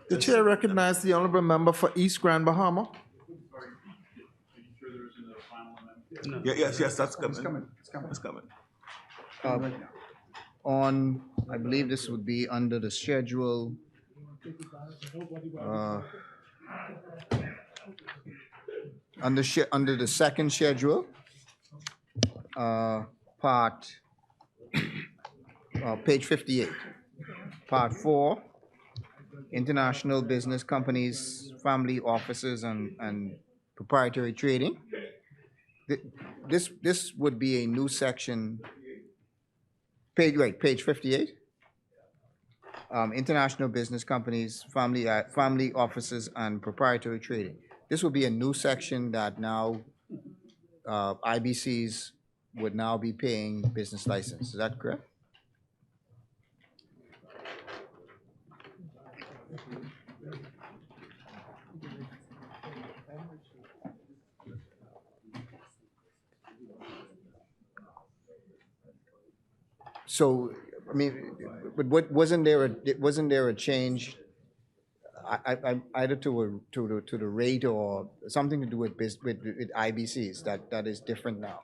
The chair recognizes the honorable member for East Grand Bahama. No. Yes, that's coming. It's coming. It's coming. On, I believe this would be under the schedule. Under the second schedule, page 58, part 4, international business companies, family offices, and proprietary trading. This would be a new section, page 58. International business companies, family offices, and proprietary trading. This will be a new section that now IBCs would now be paying business license. Is that correct? So, I mean, but wasn't there a change? Either to the rate or something to do with IBCs that is different now.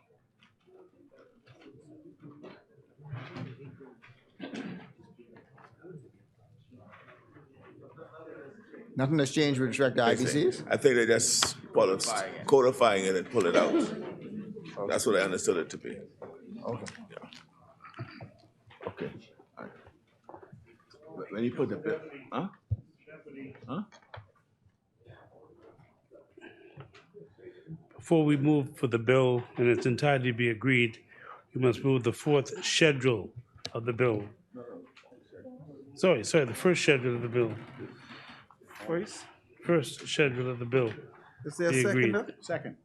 Nothing has changed with respect to IBCs? I think they just codifying it and pull it out. That's what I understood it to be. Okay. Okay. All right. when you put the bill, huh? Huh? Before we move for the bill in its entirety be agreed, we must move the fourth schedule of the bill. Sorry, the first schedule of the bill. First schedule of the bill. Is there a Be agreed. seconder? Second.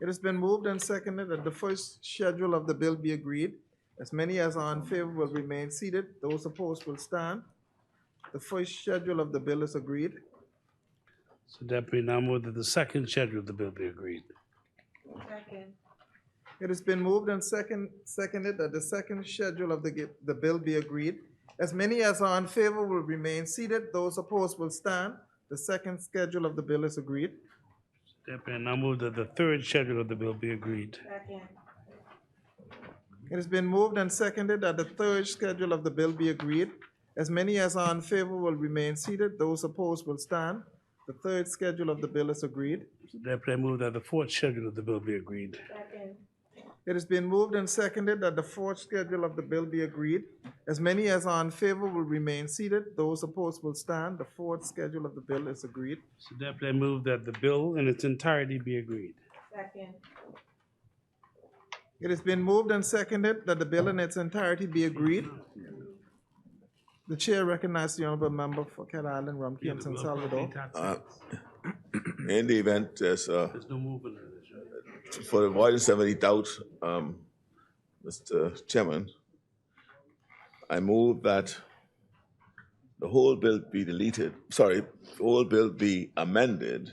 It has been moved and seconded that the first schedule of the bill be agreed. As many as are in favor will remain seated. Those opposed will stand. The first schedule of the bill is agreed. So Deputy, now move that the second schedule of the bill be agreed. It has been moved and seconded that the second schedule of the bill be agreed. As many as are in favor will remain seated. Those opposed will stand. The second schedule of the bill is agreed. Deputy, now move that the third schedule of the bill be agreed. It has been moved and seconded that the third schedule of the bill be agreed. As many as are in favor will remain seated. Those opposed will stand. The third schedule of the bill is agreed. So Deputy, I move that the fourth schedule of the bill be agreed. It has been moved and seconded that the fourth schedule of the bill be agreed. As many as are in favor will remain seated. Those opposed will stand. The fourth schedule of the bill is agreed. So Deputy, I move that the bill in its entirety be agreed. It has been moved and seconded that the bill in its entirety be agreed. The chair recognizes the honorable member for Cat Island, Rumkey, and San Salvador. In the event there's, There's no movement in this, right? for the avoidance of any doubt, Mr. Chairman, I move that the whole bill be deleted, sorry, the whole bill be amended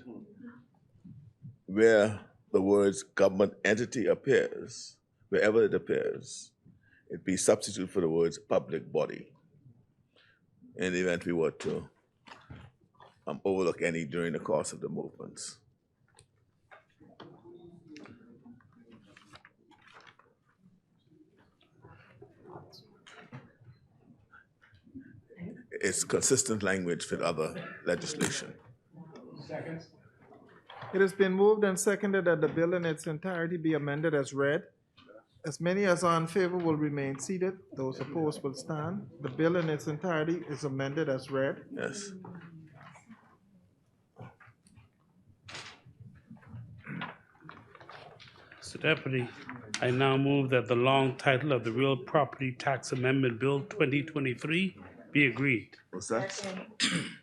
where the words government entity appears, wherever it appears, it be substituted for the words public body. In the event we were to overlook any during the course of the movements. It's consistent language with other legislation. It has been moved and seconded that the bill in its entirety be amended as read. As many as are in favor will remain seated. Those opposed will stand. The bill in its entirety is amended as read. Yes. So Deputy, I now move that the long title of the Real Property Tax Amendment Bill 2023 be agreed. What's that?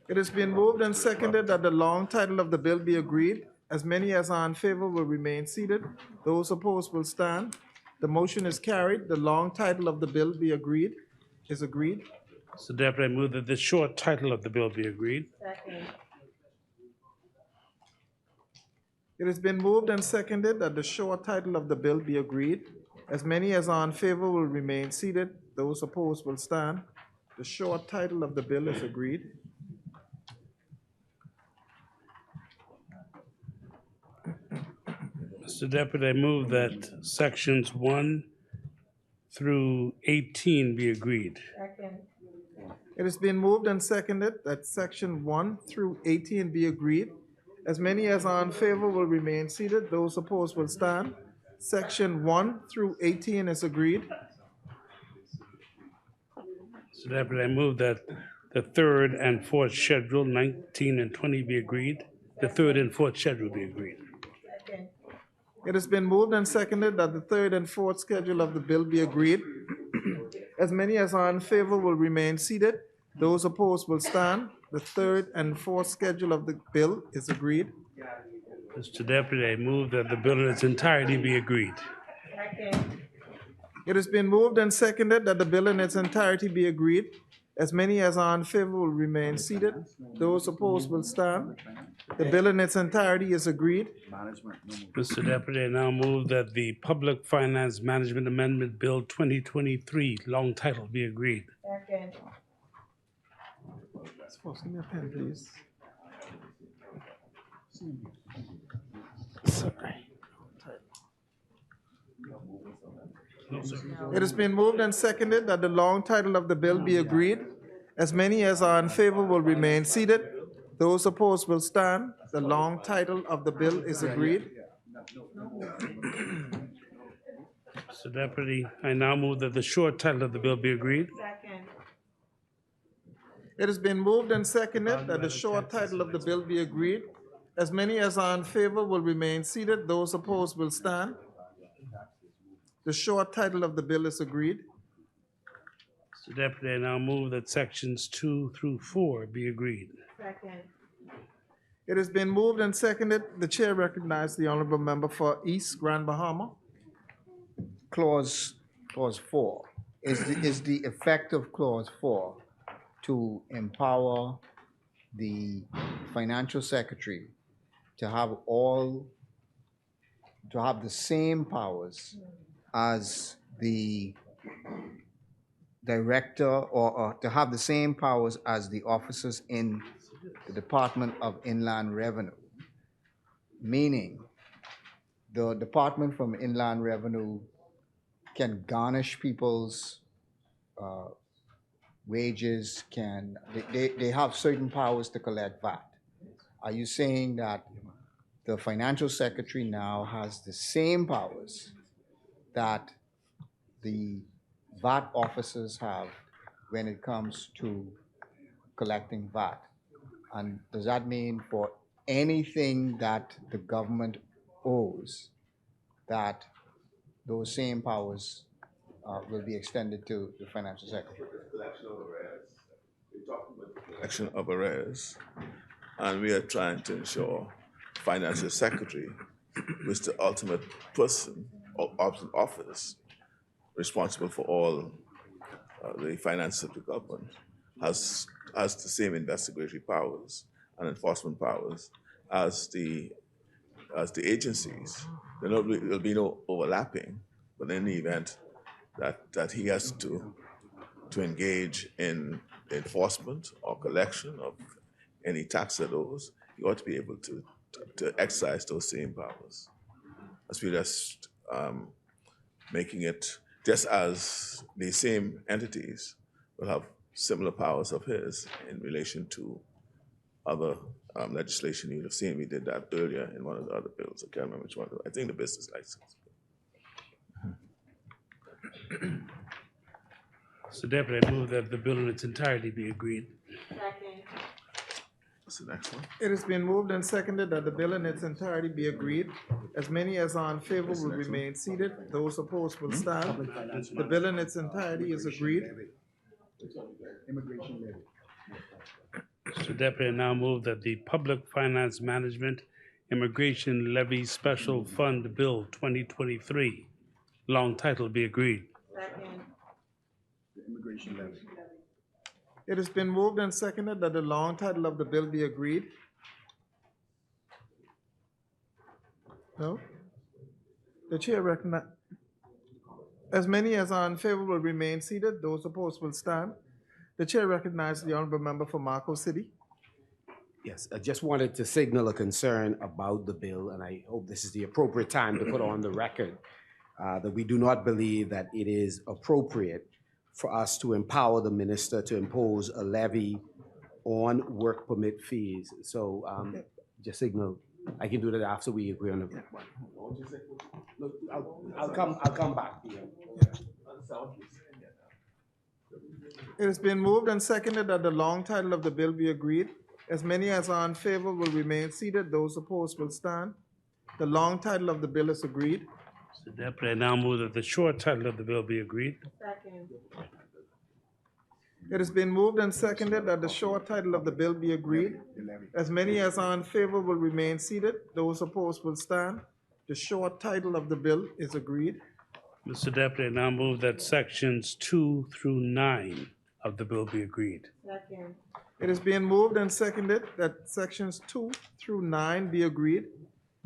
It has been moved and seconded that the long title of the bill be agreed. As many as are in favor will remain seated. Those opposed will stand. The motion is carried. The long title of the bill be agreed, is agreed. So Deputy, I move that the short title of the bill be agreed. It has been moved and seconded that the short title of the bill be agreed. As many as are in favor will remain seated. Those opposed will stand. The short title of the bill is agreed. Mr. Deputy, I move that sections 1 through 18 be agreed. It has been moved and seconded that section 1 through 18 be agreed. As many as are in favor will remain seated. Those opposed will stand. Section 1 through 18 is agreed. So Deputy, I move that the third and fourth schedule, 19 and 20, be agreed. The third and fourth schedule be agreed. It has been moved and seconded that the third and fourth schedule of the bill be agreed. As many as are in favor will remain seated. Those opposed will stand. The third and fourth schedule of the bill is agreed. Mr. Deputy, I move that the bill in its entirety be agreed. It has been moved and seconded that the bill in its entirety be agreed. As many as are in favor will remain seated. Those opposed will stand. The bill in its entirety is agreed. Mr. Deputy, I now move that the Public Finance Management Amendment Bill 2023, long title, be agreed. Suppose, give me a pen, please. Sorry. No, sir. It has been moved and seconded that the long title of the bill be agreed. As many as are in favor will remain seated. Those opposed will stand. The long title of the bill is agreed. Mr. Deputy, I now move that the short title of the bill be agreed. It has been moved and seconded that the short title of the bill be agreed. As many as are in favor will remain seated. Those opposed will stand. The short title of the bill is agreed. Mr. Deputy, I now move that sections 2 through 4 be agreed. It has been moved and seconded. The chair recognizes the honorable member for East Grand Bahama. Clause 4, is the effect of clause 4 to empower the financial secretary to have the same powers as the director, or to have the same powers as the officers in the Department of Inland Revenue. Meaning, the Department from Inland Revenue can garnish people's wages, they have certain powers to collect VAT. Are you saying that the financial secretary now has the same powers that the VAT officers have when it comes to collecting VAT? And does that mean for anything that the government owes, that those same powers will be extended to the financial secretary? Collection of arrears, and we are trying to ensure financial secretary, who is the ultimate person or ultimate office responsible for all the finances of the government, has the same investigatory powers and enforcement powers as the agencies. There'll be no overlapping, but in the event that he has to engage in enforcement or collection of any tax that owes, you ought to be able to exercise those same powers. As we just making it, just as the same entities will have similar powers of his in relation to other legislation. You'd have seen we did that earlier in one of the other bills. I can't remember which one. I think the business license. Mr. Deputy, I move that the bill in its entirety be agreed. What's the next one? It has been moved and seconded that the bill in its entirety be agreed. As many as are in favor will remain seated. Those opposed will stand. The bill in its entirety is agreed. Mr. Deputy, I now move that the Public Finance Management Immigration Levy Special Fund Bill 2023, long title, be agreed. It has been moved and seconded that the long title of the bill be agreed. No? The chair recognizes. As many as are in favor will remain seated. Those opposed will stand. The chair recognizes the honorable member for Marco City. Yes, I just wanted to signal a concern about the bill, and I hope this is the appropriate time to put on the record that we do not believe that it is appropriate for us to empower the minister to impose a levy on work permit fees. So just signal, I can do that after we agree on the one. Look, I'll come back to you. It has been moved and seconded that the long title of the bill be agreed. As many as are in favor will remain seated. Those opposed will stand. The long title of the bill is agreed. Mr. Deputy, I now move that the short title of the bill be agreed. It has been moved and seconded that the short title of the bill be agreed. As many as are in favor will remain seated. Those opposed will stand. The short title of the bill is agreed. Mr. Deputy, I now move that sections 2 through 9 of the bill be agreed. It is being moved and seconded that sections 2 through 9 be agreed.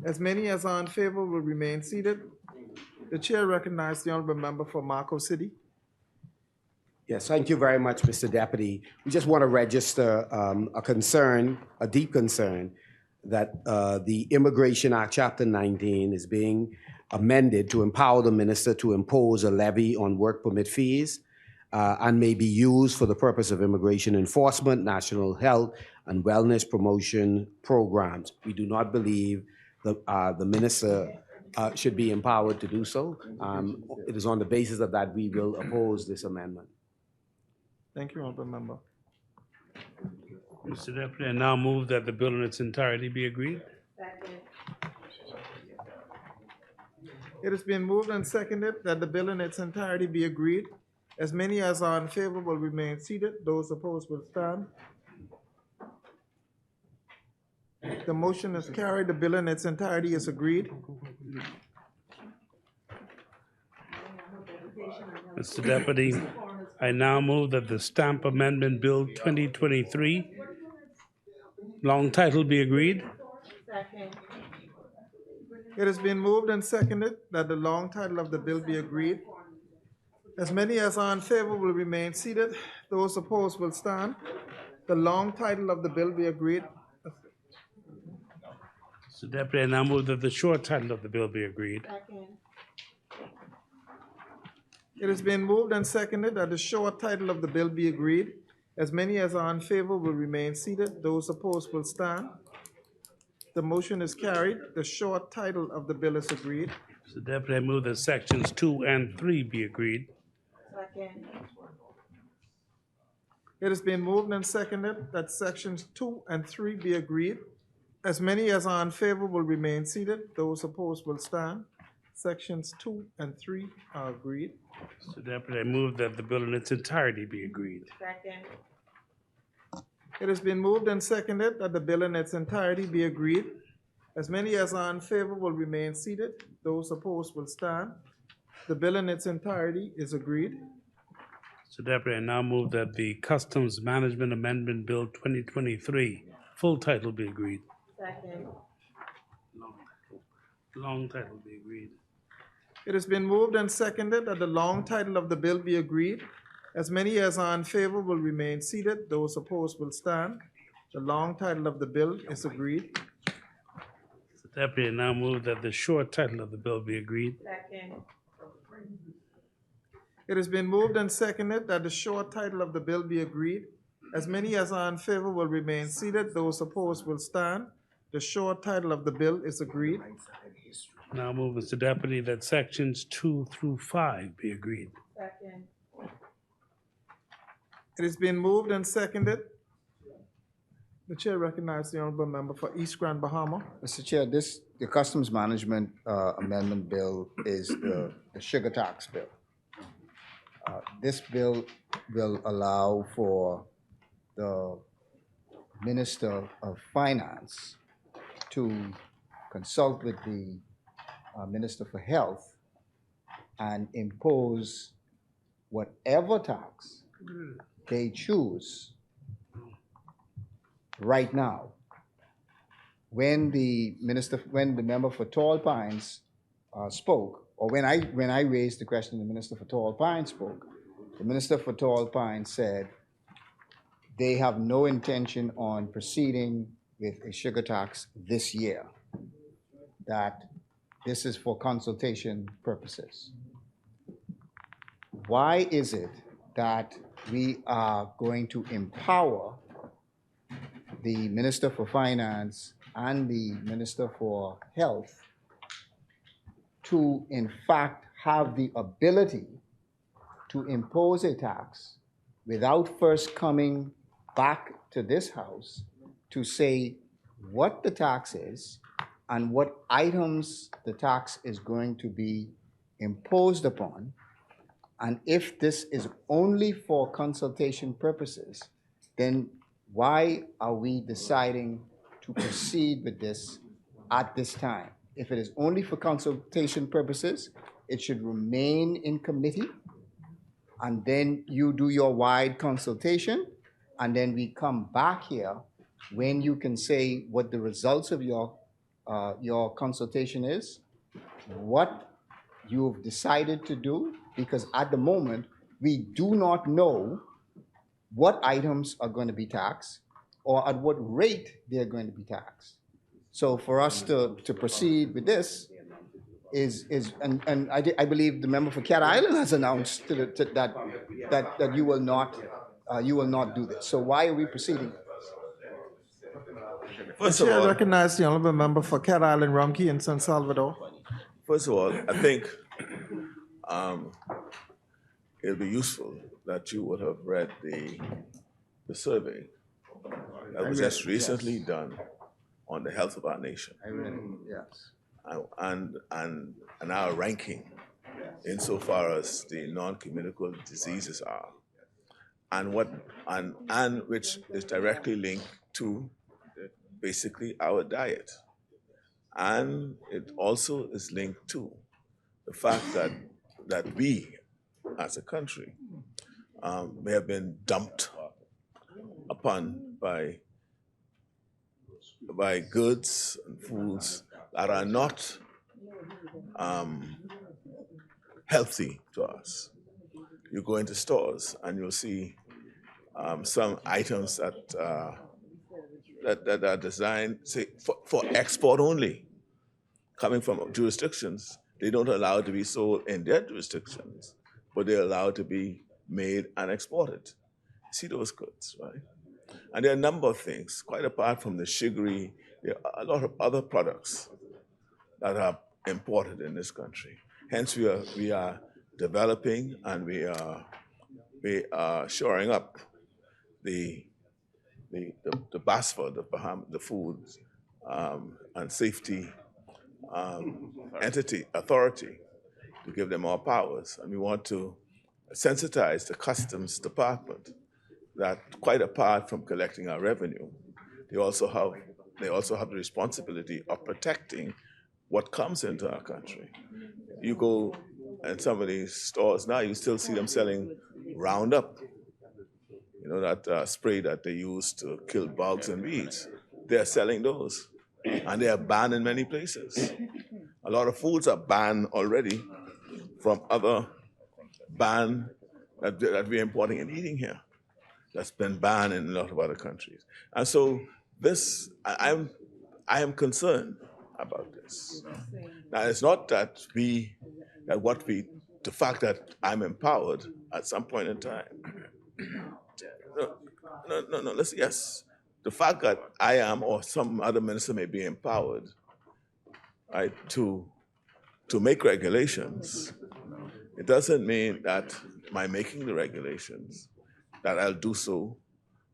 As many as are in favor will remain seated. The chair recognizes the honorable member for Marco City. Yes, thank you very much, Mr. Deputy. We just want to register a concern, a deep concern, that the Immigration Act, Chapter 19, is being amended to empower the minister to impose a levy on work permit fees and may be used for the purpose of immigration enforcement, national health, and wellness promotion programs. We do not believe the minister should be empowered to do so. It is on the basis of that we will oppose this amendment. Thank you, honorable member. Mr. Deputy, I now move that the bill in its entirety be agreed. It has been moved and seconded that the bill in its entirety be agreed. As many as are in favor will remain seated. Those opposed will stand. The motion is carried. The bill in its entirety is agreed. Mr. Deputy, I now move that the Stamp Amendment Bill 2023, long title, be agreed. It has been moved and seconded that the long title of the bill be agreed. As many as are in favor will remain seated. Those opposed will stand. The long title of the bill be agreed. Mr. Deputy, I now move that the short title of the bill be agreed. It has been moved and seconded that the short title of the bill be agreed. As many as are in favor will remain seated. Those opposed will stand. The motion is carried. The short title of the bill is agreed. Mr. Deputy, I move that sections 2 and 3 be agreed. It has been moved and seconded that sections 2 and 3 be agreed. As many as are in favor will remain seated. Those opposed will stand. Sections 2 and 3 are agreed. Mr. Deputy, I move that the bill in its entirety be agreed. It has been moved and seconded that the bill in its entirety be agreed. As many as are in favor will remain seated. Those opposed will stand. The bill in its entirety is agreed. Mr. Deputy, I now move that the Customs Management Amendment Bill 2023, full title, be agreed. Long title be agreed. It has been moved and seconded that the long title of the bill be agreed. As many as are in favor will remain seated. Those opposed will stand. The long title of the bill is agreed. Mr. Deputy, I now move that the short title of the bill be agreed. It has been moved and seconded that the short title of the bill be agreed. As many as are in favor will remain seated. Those opposed will stand. The short title of the bill is agreed. Now move, Mr. Deputy, that sections 2 through 5 be agreed. It has been moved and seconded. The chair recognizes the honorable member for East Grand Bahama. Mr. Chair, the Customs Management Amendment Bill is the sugar tax bill. This bill will allow for the Minister of Finance to consult with the Minister for Health and impose whatever tax they choose right now. When the member for Tall Pines spoke, or when I raised the question, the Minister for Tall Pines spoke. The Minister for Tall Pines said they have no intention on proceeding with a sugar tax this year, that this is for consultation purposes. Why is it that we are going to empower the Minister for Finance and the Minister for Health to, in fact, have the ability to impose a tax without first coming back to this House to say what the tax is and what items the tax is going to be imposed upon? And if this is only for consultation purposes, then why are we deciding to proceed with this at this time? If it is only for consultation purposes, it should remain in committee, and then you do your wide consultation, and then we come back here when you can say what the results of your consultation is, what you've decided to do, because at the moment, we do not know what items are going to be taxed or at what rate they're going to be taxed. So for us to proceed with this and I believe the member for Cat Island has announced that you will not do this. So why are we proceeding? The chair recognizes the honorable member for Cat Island, Rumkey, and San Salvador. First of all, I think it'd be useful that you would have read the survey that was just recently done on the health of our nation Yes. and our ranking insofar as the non-communicable diseases are, and which is directly linked to basically our diet. And it also is linked to the fact that we, as a country, may have been dumped upon by goods and foods that are not healthy to us. You go into stores and you'll see some items that are designed, say, for export only, coming from jurisdictions. They don't allow it to be sold in their jurisdictions, but they're allowed to be made and exported. See those goods, right? And there are a number of things, quite apart from the sugary, there are a lot of other products that are imported in this country. Hence, we are developing and we are shoring up the BASFA, the Bahamas, the Food and Safety authority, to give them more powers. And we want to sensitize the Customs Department that, quite apart from collecting our revenue, they also have the responsibility of protecting what comes into our country. You go in some of these stores now, you still see them selling Roundup, you know, that spray that they use to kill bugs and weeds. They're selling those, and they are banned in many places. A lot of foods are banned already from other ban that we're importing and eating here. That's been banned in a lot of other countries. And so I am concerned about this. Now, it's not that the fact that I'm empowered at some point in time. No, listen, yes. The fact that I am or some other minister may be empowered, right, to make regulations, it doesn't mean that by making the regulations that I'll do so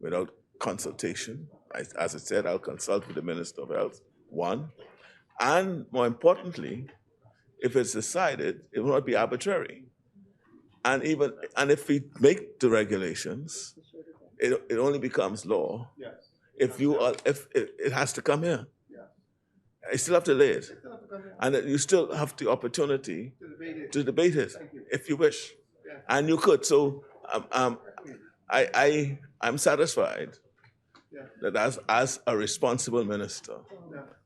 without consultation. As I said, I'll consult with the Minister of Health, one. And more importantly, if it's decided, it will not be arbitrary. And if we make the regulations, it only becomes law if it has to come here. I still have to lay it. And you still have the opportunity to debate it if you wish. And you could. So I'm satisfied that as a responsible minister,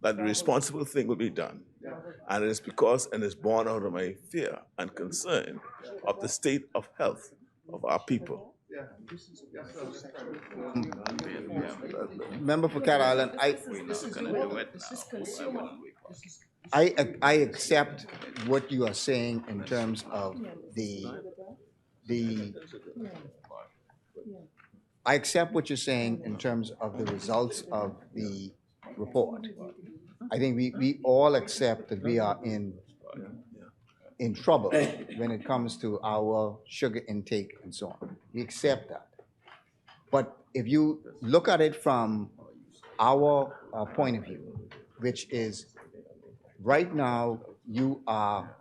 that the responsible thing will be done. And it's born out of my fear and concern of the state of health of our people. Member for Cat Island, I accept what you are saying in terms of I accept what you're saying in terms of the results of the report. I think we all accept that we are in trouble when it comes to our sugar intake and so on. We accept that. But if you look at it from our point of view, which is right now you are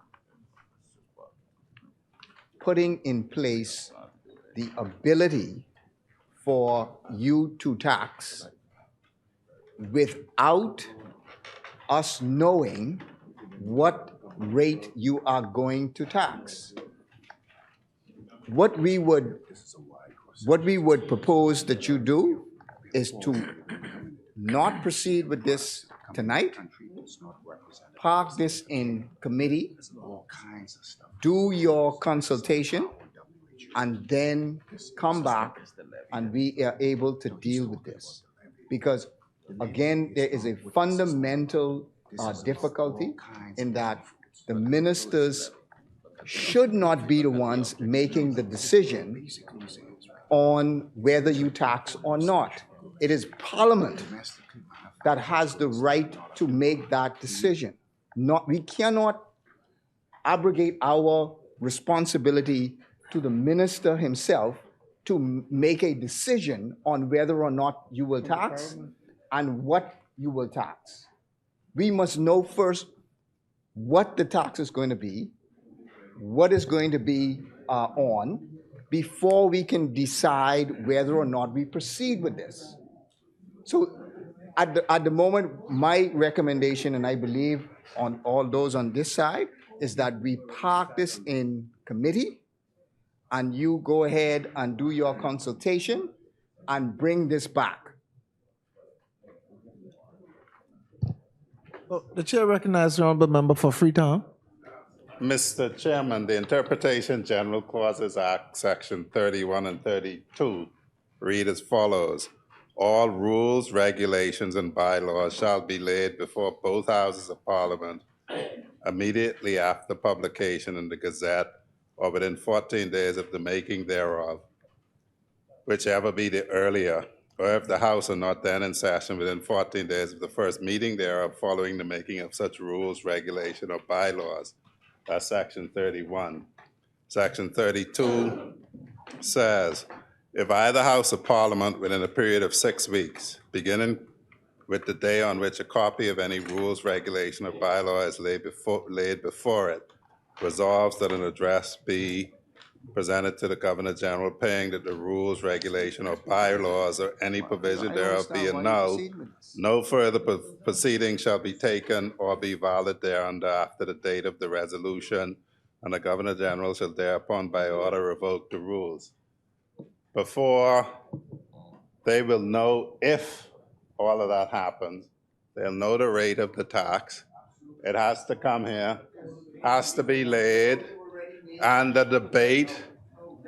putting in place the ability for you to tax without us knowing what rate you are going to tax. What we would propose that you do is to not proceed with this tonight, park this in committee, do your consultation, and then come back and we are able to deal with this. Because again, there is a fundamental difficulty in that the ministers should not be the ones making the decision on whether you tax or not. It is Parliament that has the right to make that decision. We cannot abrogate our responsibility to the minister himself to make a decision on whether or not you will tax and what you will tax. We must know first what the tax is going to be, what is going to be on, before we can decide whether or not we proceed with this. So at the moment, my recommendation, and I believe on all those on this side, is that we park this in committee and you go ahead and do your consultation and bring this back. Well, the chair recognizes the honorable member for Freetown. Mr. Chairman, the Interpretation General Clauses Act, Section 31 and 32, read as follows. All rules, regulations, and bylaws shall be laid before both houses of Parliament immediately after publication in the Gazette or within 14 days of the making thereof, whichever be the earlier, or if the House are not then in session within 14 days of the first meeting thereof following the making of such rules, regulation, or bylaws. That's Section 31. Section 32 says, if either House of Parliament within a period of 6 weeks, beginning with the day on which a copy of any rules, regulation, or bylaw is laid before it, resolves that an address be presented to the Governor General paying that the rules, regulation, or bylaws or any provision thereof be annulled, no further proceeding shall be taken or be valid thereunder after the date of the resolution, and the Governor General shall thereupon by order revoke the rules. Before they will know if all of that happens, they'll know the rate of the tax. It has to come here, has to be laid, and the debate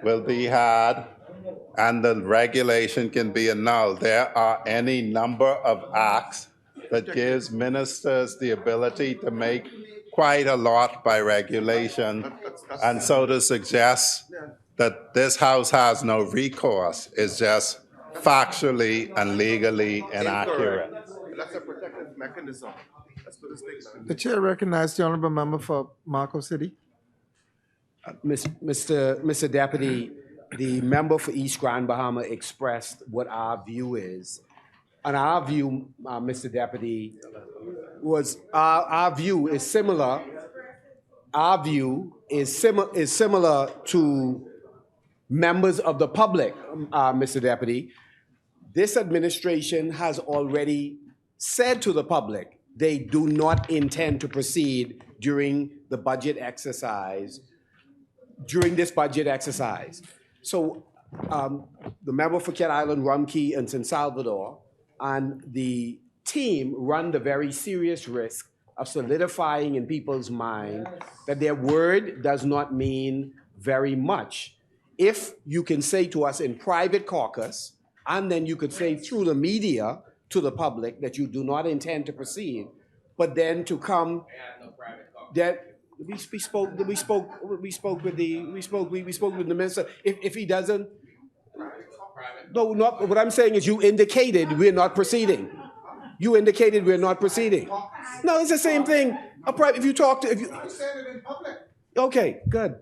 will be had, and the regulation can be annulled. There are any number of acts that gives ministers the ability to make quite a lot by regulation, and so to suggest that this House has no recourse is just factually and legally inaccurate. That's a protective mechanism. That's what this thing. The chair recognizes the honorable member for Marco City. Mr. Deputy, the member for East Grand Bahama expressed what our view is. And our view, Mr. Deputy, was our view is similar. Our view is similar to members of the public, Mr. Deputy. This administration has already said to the public they do not intend to proceed during the budget exercise. So the member for Cat Island, Rumkey, and San Salvador, and the team run the very serious risk of solidifying in people's mind that their word does not mean very much. If you can say to us in private caucus, and then you could say through the media to the public that you do not intend to proceed, but then to come that we spoke with the minister. If he doesn't, no, not what I'm saying is you indicated we're not proceeding. You indicated we're not proceeding. No, it's the same thing. If you talk to, you said it in public. Okay, good.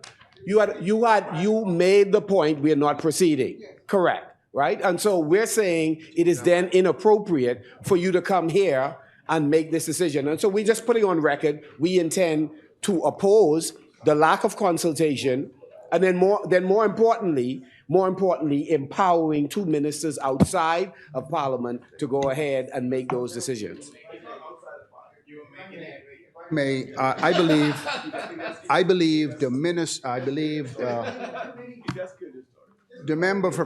You made the point we're not proceeding. Correct, right? And so we're saying it is then inappropriate for you to come here and make this decision. And so we're just putting on record we intend to oppose the lack of consultation, and then more importantly, empowering two ministers outside of Parliament to go ahead and make those decisions. I believe the member for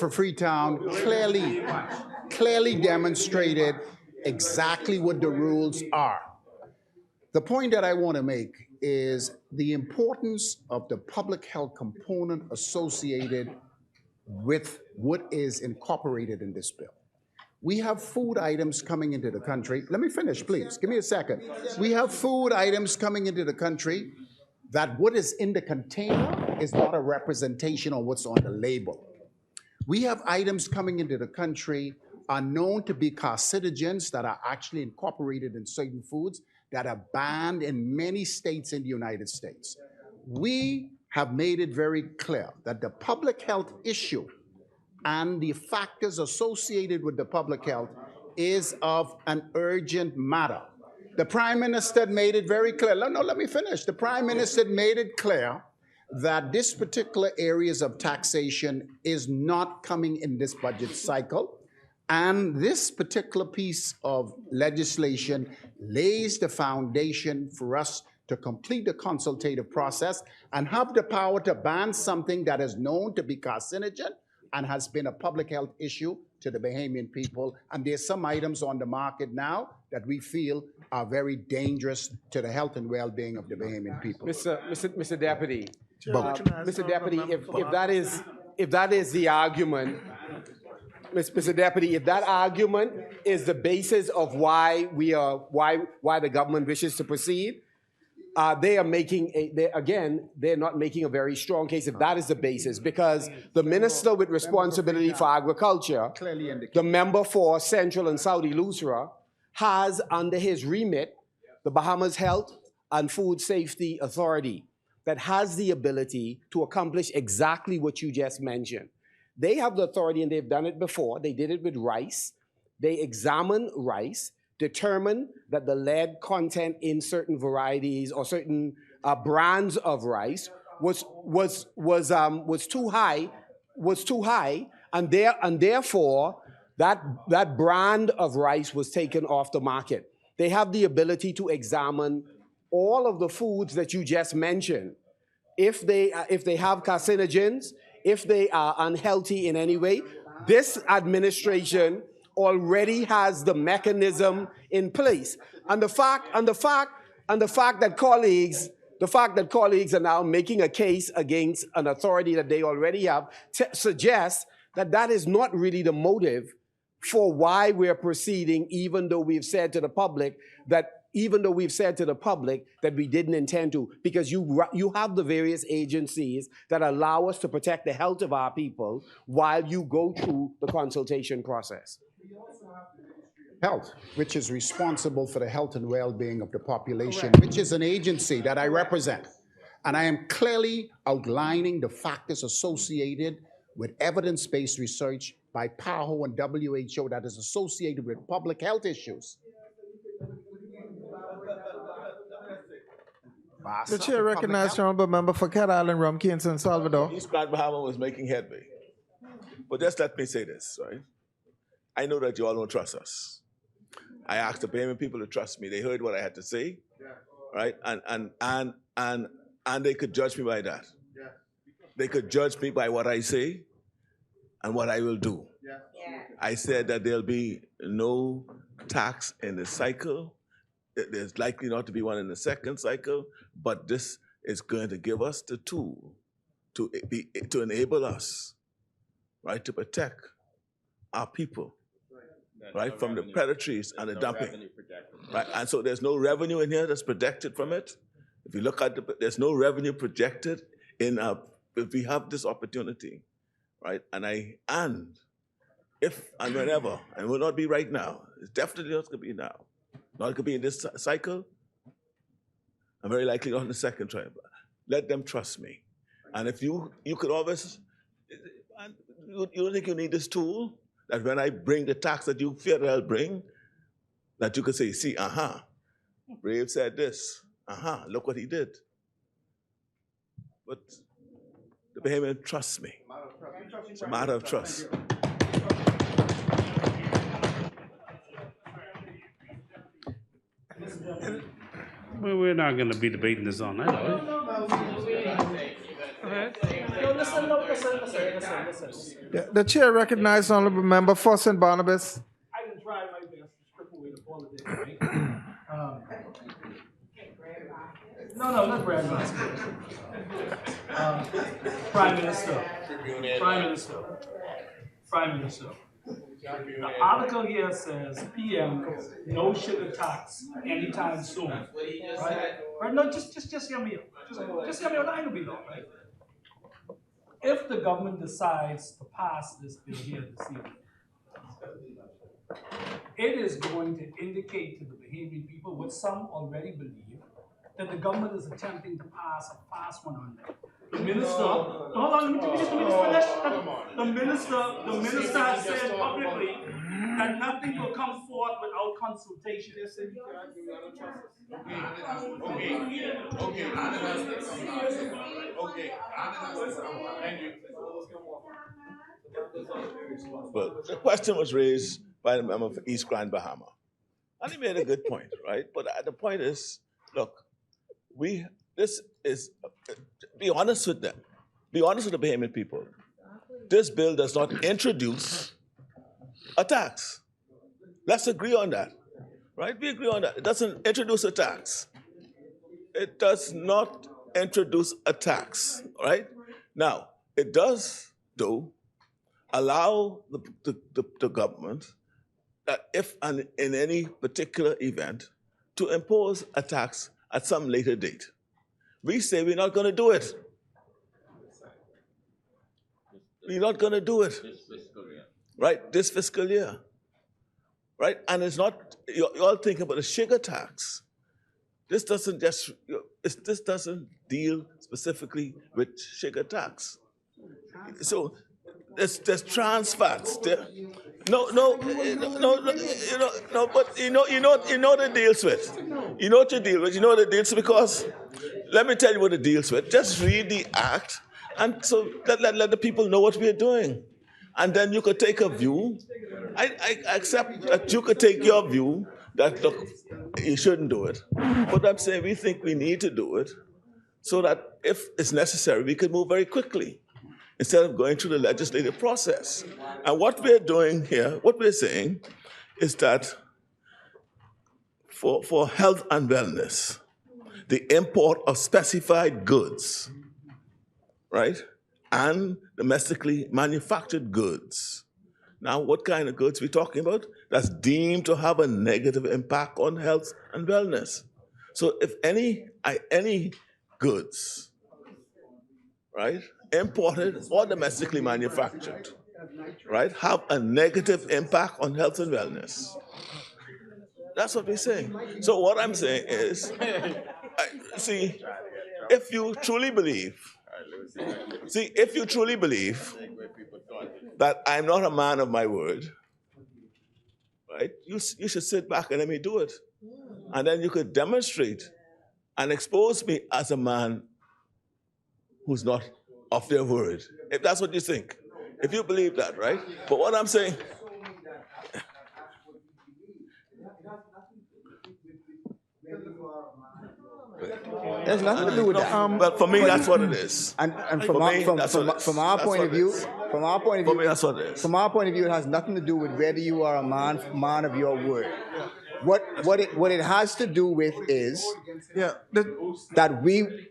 Freetown clearly demonstrated exactly what the rules are. The point that I want to make is the importance of the public health component associated with what is incorporated in this bill. We have food items coming into the country. Let me finish, please. Give me a second. We have food items coming into the country that what is in the container is not a representation of what's on the label. We have items coming into the country are known to be carcinogens that are actually incorporated in certain foods that are banned in many states in the United States. We have made it very clear that the public health issue and the factors associated with the public health is of an urgent matter. The Prime Minister made it very clear. No, let me finish. The Prime Minister made it clear that this particular areas of taxation is not coming in this budget cycle. And this particular piece of legislation lays the foundation for us to complete the consultative process and have the power to ban something that is known to be carcinogen and has been a public health issue to the Bahamian people. And there's some items on the market now that we feel are very dangerous to the health and well-being of the Bahamian people. Mr. Deputy, Mr. Deputy, if that is the argument, Mr. Deputy, if that argument is the basis of why the government wishes to proceed, they're not making a very strong case if that is the basis, because the minister with responsibility for agriculture, the member for Central and South Illustra, has under his remit the Bahamas Health and Food Safety Authority that has the ability to accomplish exactly what you just mentioned. They have the authority, and they've done it before. They did it with rice. They examine rice, determine that the lead content in certain varieties or certain brands of rice was too high, and therefore that brand of rice was taken off the market. They have the ability to examine all of the foods that you just mentioned. If they have carcinogens, if they are unhealthy in any way, this administration already has the mechanism in place. And the fact that colleagues are now making a case against an authority that they already have suggests that that is not really the motive for why we're proceeding, even though we've said to the public that we didn't intend to, because you have the various agencies that allow us to protect the health of our people while you go through the consultation process. Health, which is responsible for the health and well-being of the population, which is an agency that I represent. And I am clearly outlining the factors associated with evidence-based research by PAHO and WHO that is associated with public health issues. The chair recognizes the honorable member for Cat Island, Rum, Kingston, Salvador. East Grand Bahama was making headway. But just let me say this, right? I know that you all don't trust us. I asked the Bahamian people to trust me. They heard what I had to say, right? And they could judge me by that. They could judge me by what I say and what I will do. I said that there'll be no tax in the cycle. There's likely not to be one in the second cycle, but this is going to give us the tool to enable us, right, to protect our people, right, from the predatories and the dumping, right? And so there's no revenue in here that's projected from it. If you look at there's no revenue projected if we have this opportunity, right? And if and whenever, and it will not be right now, it's definitely not going to be now. Not going to be in this cycle, and very likely not in the second trial. Let them trust me. And if you could always, you don't think you need this tool, that when I bring the tax that you fear that I'll bring, that you could say, see, Brave said this, look what he did. But the Bahamian trusts me. It's a matter of trust. Well, we're not going to be debating this all night, are we? The chair recognizes the honorable member for St. Barnabas. I can try my best to strip away the politics, right? No, let's brag about it. Prime Minister. The article here says PM, no sugar tax anytime soon. Right? No, just hear me out. Just hear me out. I will be long, right? If the government decides to pass this bill here this evening, it is going to indicate to the Bahamian people, what some already believe, that the government is attempting to pass a fast one on them. Minister, hold on, let me just finish. The minister has said publicly that nothing will come forth without consultation. Thank you. But the question was raised by the member for East Grand Bahama. And he made a good point, right? But the point is, look, be honest with them. Be honest with the Bahamian people. This bill does not introduce a tax. Let's agree on that, right? We agree on that. It doesn't introduce a tax. It does not introduce a tax, right? Now, it does, though, allow the government, if and in any particular event, to impose a tax at some later date. We say we're not going to do it. We're not going to do it. Right, this fiscal year. Right, and it's not, you're all thinking about the sugar tax. This doesn't deal specifically with sugar tax. So there's trans fats. No, but you know the deals with. You know what you deal with. You know what it deals with, because let me tell you what it deals with. Just read the act, and so let the people know what we're doing, and then you could take a view. I accept that you could take your view that, look, you shouldn't do it, but I'm saying we think we need to do it, so that if it's necessary, we can move very quickly, instead of going through the legislative process. And what we're doing here, what we're saying, is that for health and wellness, the import of specified goods, right, and domestically manufactured goods. Now, what kind of goods are we talking about? That's deemed to have a negative impact on health and wellness. So if any goods, right, imported or domestically manufactured, right, have a negative impact on health and wellness. That's what we're saying. So what I'm saying is, if you truly believe that I'm not a man of my word, right, you should sit back and let me do it. And then you could demonstrate and expose me as a man who's not of their word, if that's what you think. If you believe that, right? But what I'm saying, There's nothing to do with that. but for me, that's what it is. And from our point of view, for me, that's what it is. from our point of view, it has nothing to do with whether you are a man of your word. What it has to do with is that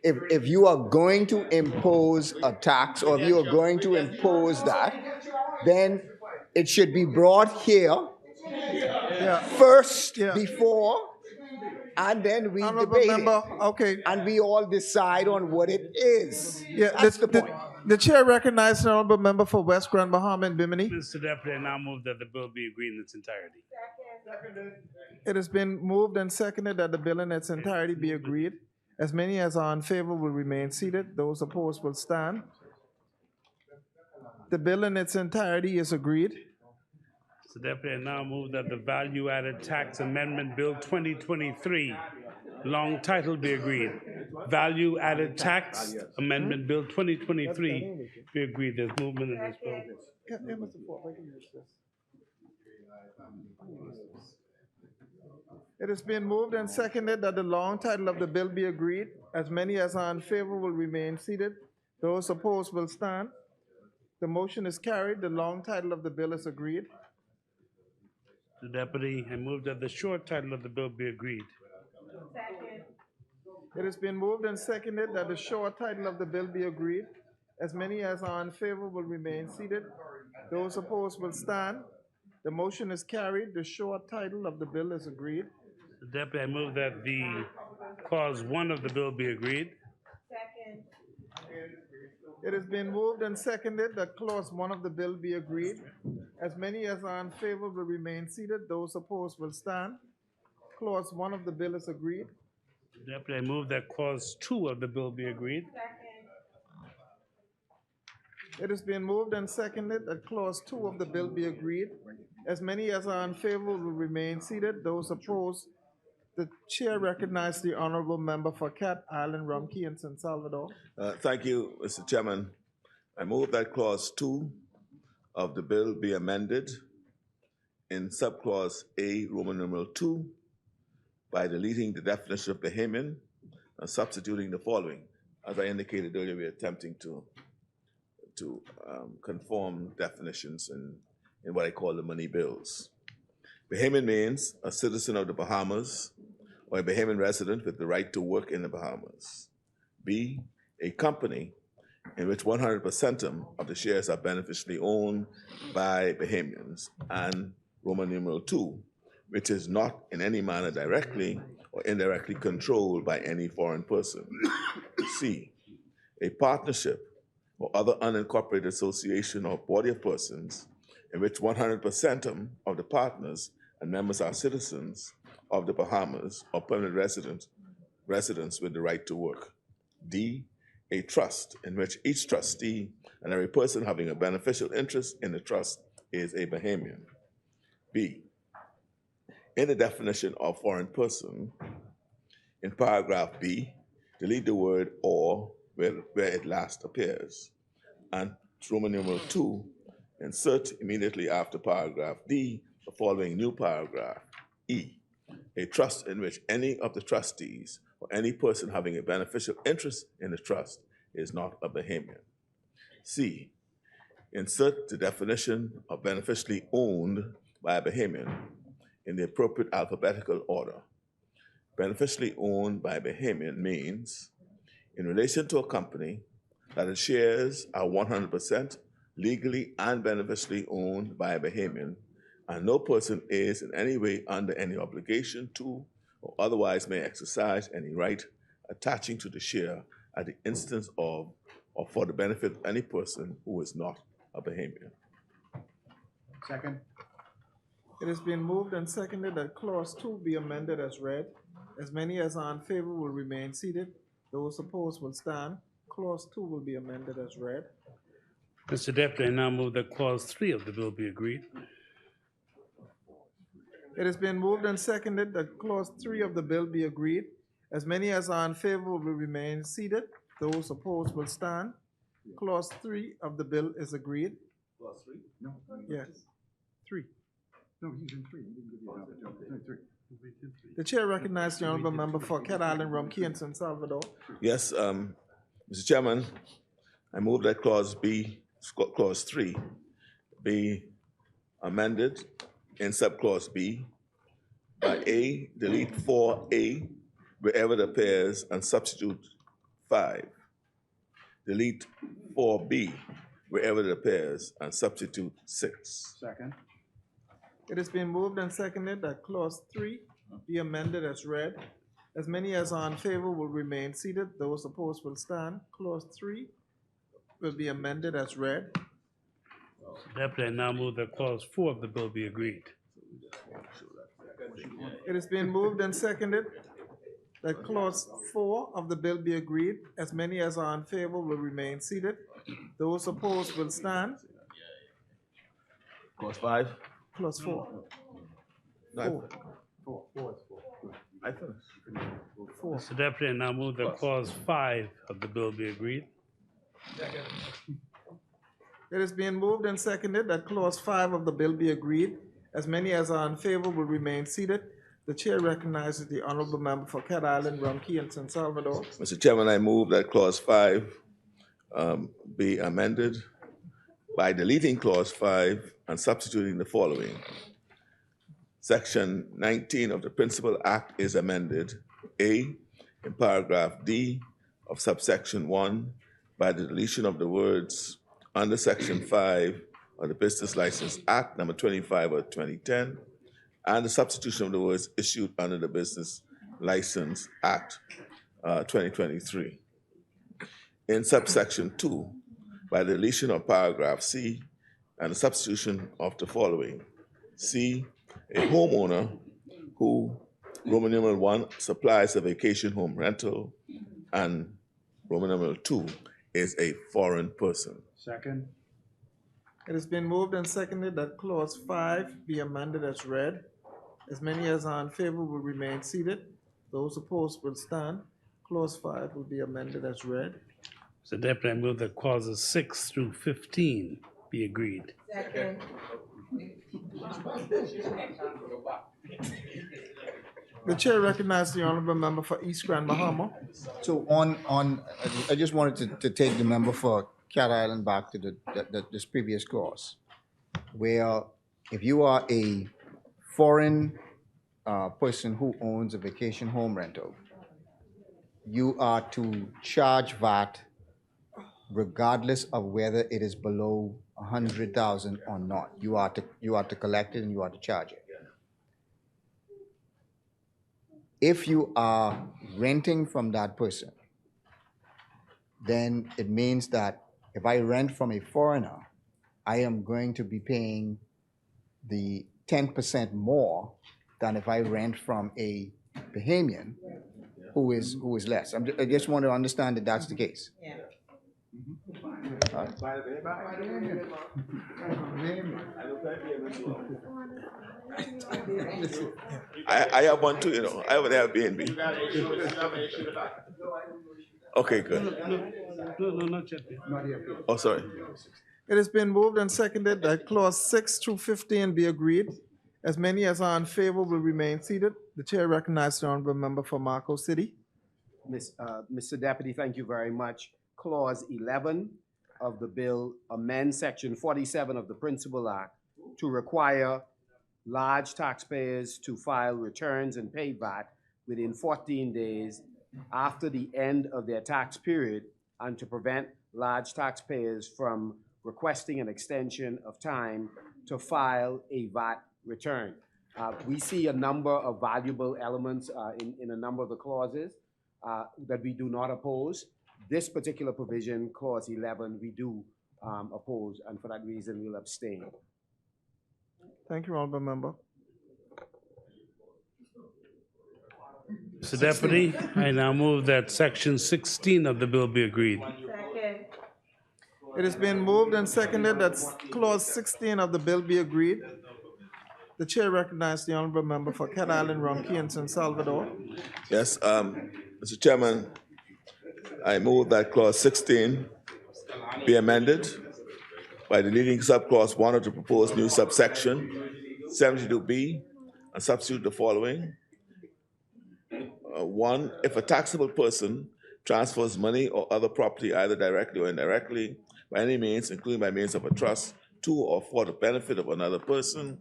if you are going to impose a tax, or if you are going to impose that, then it should be brought here first before, and then we debate it. And we all decide on what it is. That's the point. The chair recognizes the honorable member for West Grand Bahama and Bimini. Mr. Deputy, I now move that the bill be agreed in its entirety. It has been moved and seconded that the bill in its entirety be agreed. As many as are in favor will remain seated. Those opposed will stand. The bill in its entirety is agreed. Mr. Deputy, I now move that the Value-Added Tax Amendment Bill 2023, long title, be agreed. Value-Added Tax Amendment Bill 2023 be agreed. There's movement in this bill. It has been moved and seconded that the long title of the bill be agreed. As many as are in favor will remain seated. Those opposed will stand. The motion is carried. The long title of the bill is agreed. The Deputy, I move that the short title of the bill be agreed. It has been moved and seconded that the short title of the bill be agreed. As many as are in favor will remain seated. Those opposed will stand. The motion is carried. The short title of the bill is agreed. The Deputy, I move that the clause 1 of the bill be agreed. It has been moved and seconded that clause 1 of the bill be agreed. As many as are in favor will remain seated. Those opposed will stand. Clause 1 of the bill is agreed. Deputy, I move that clause 2 of the bill be agreed. It is being moved and seconded that clause 2 of the bill be agreed. As many as are in favor will remain seated. Those opposed, the chair recognizes the honorable member for Cat Island, Rumkey, and San Salvador. Thank you, Mr. Chairman. I move that clause 2 of the bill be amended in subclause A, Roman numeral 2, by deleting the definition of Bahamian and substituting the following. As I indicated earlier, we are attempting to conform definitions in what I call the money bills. Bahamian means a citizen of the Bahamas or a Bahamian resident with the right to work in the Bahamas. B, a company in which 100% of the shares are beneficially owned by Bahamians, and Roman numeral 2, which is not in any manner directly or indirectly controlled by any foreign person. C, a partnership or other unincorporated association or body of persons in which 100% of the partners and members are citizens of the Bahamas or permanent residents with the right to work. D, a trust in which each trustee and every person having a beneficial interest in the trust is a Bahamian. B, in the definition of foreign person, in paragraph B, delete the word or where it last appears. And Roman numeral 2, insert immediately after paragraph D the following new paragraph, E, a trust in which any of the trustees or any person having a beneficial interest in the trust is not a Bahamian. C, insert the definition of beneficially owned by a Bahamian in the appropriate alphabetical order. Beneficially owned by a Bahamian means in relation to a company that its shares are 100% legally and beneficially owned by a Bahamian, and no person is in any way under any obligation to or otherwise may exercise any right attaching to the share at the instance of or for the benefit of any person who is not a Bahamian. Second. It has been moved and seconded that clause 2 be amended as read. As many as are in favor will remain seated. Those opposed will stand. Clause 2 will be amended as read. Mr. Deputy, I now move that clause 3 of the bill be agreed. It has been moved and seconded that clause 3 of the bill be agreed. As many as are in favor will remain seated. Those opposed will stand. Clause 3 of the bill is agreed. Clause 3? No. Yes. 3. No, he's in 3. He didn't give you an opportunity. 3. The chair recognizes the honorable member for Cat Island, Rumkey, and San Salvador. Yes, Mr. Chairman, I move that clause 3 be amended in subclause B by A, delete 4A wherever it appears and substitute 5. Delete 4B wherever it appears and substitute 6. Second. It has been moved and seconded that clause 3 be amended as read. As many as are in favor will remain seated. Those opposed will stand. Clause 3 will be amended as read. Deputy, I now move that clause 4 of the bill be agreed. It has been moved and seconded that clause 4 of the bill be agreed. As many as are in favor will remain seated. Those opposed will stand. Clause 5? Clause 4. No, 4. I finished. 4. Mr. Deputy, I now move that clause 5 of the bill be agreed. It is being moved and seconded that clause 5 of the bill be agreed. As many as are in favor will remain seated. The chair recognizes the honorable member for Cat Island, Rumkey, and San Salvador. Mr. Chairman, I move that clause 5 be amended by deleting clause 5 and substituting the following. Section 19 of the Principal Act is amended. A, in paragraph D of subsection 1, by the deletion of the words under section 5 of the Business License Act number 25 of 2010, and the substitution of the words issued under the Business License Act 2023. In subsection 2, by the deletion of paragraph C and the substitution of the following. C, a homeowner who, Roman numeral 1, supplies a vacation home rental, and Roman numeral 2, is a foreign person. Second. It has been moved and seconded that clause 5 be amended as read. As many as are in favor will remain seated. Those opposed will stand. Clause 5 will be amended as read. Mr. Deputy, I move that clauses 6 through 15 be agreed. The chair recognizes the honorable member for East Grand Bahama. So I just wanted to take the member for Cat Island back to this previous clause, where if you are a foreign person who owns a vacation home rental, you are to charge VAT regardless of whether it is below 100,000 or not. You are to collect it and you are to charge it. If you are renting from that person, then it means that if I rent from a foreigner, I am going to be paying the 10% more than if I rent from a Bahamian who is less. I just want to understand that that's the case. Yeah. I have one too, you know. I have an Airbnb. Okay, good. No, not yet. Oh, sorry. It has been moved and seconded that clause 6 through 15 be agreed. As many as are in favor will remain seated. The chair recognizes the honorable member for Marco City. Mr. Deputy, thank you very much. Clause 11 of the bill amends Section 47 of the Principal Act to require large taxpayers to file returns and pay VAT within 14 days after the end of their tax period, and to prevent large taxpayers from requesting an extension of time to file a VAT return. We see a number of valuable elements in a number of the clauses that we do not oppose. This particular provision, clause 11, we do oppose, and for that reason, we'll abstain. Thank you, honorable member. Mr. Deputy, I now move that section 16 of the bill be agreed. It has been moved and seconded that clause 16 of the bill be agreed. The chair recognizes the honorable member for Cat Island, Ronquillo, and San Salvador. Yes, Mr. Chairman, I move that clause 16 be amended by deleting subclause 1 of the proposed new subsection 72B and substitute the following. 1, if a taxable person transfers money or other property either directly or indirectly by any means, including by means of a trust, to or for the benefit of another person,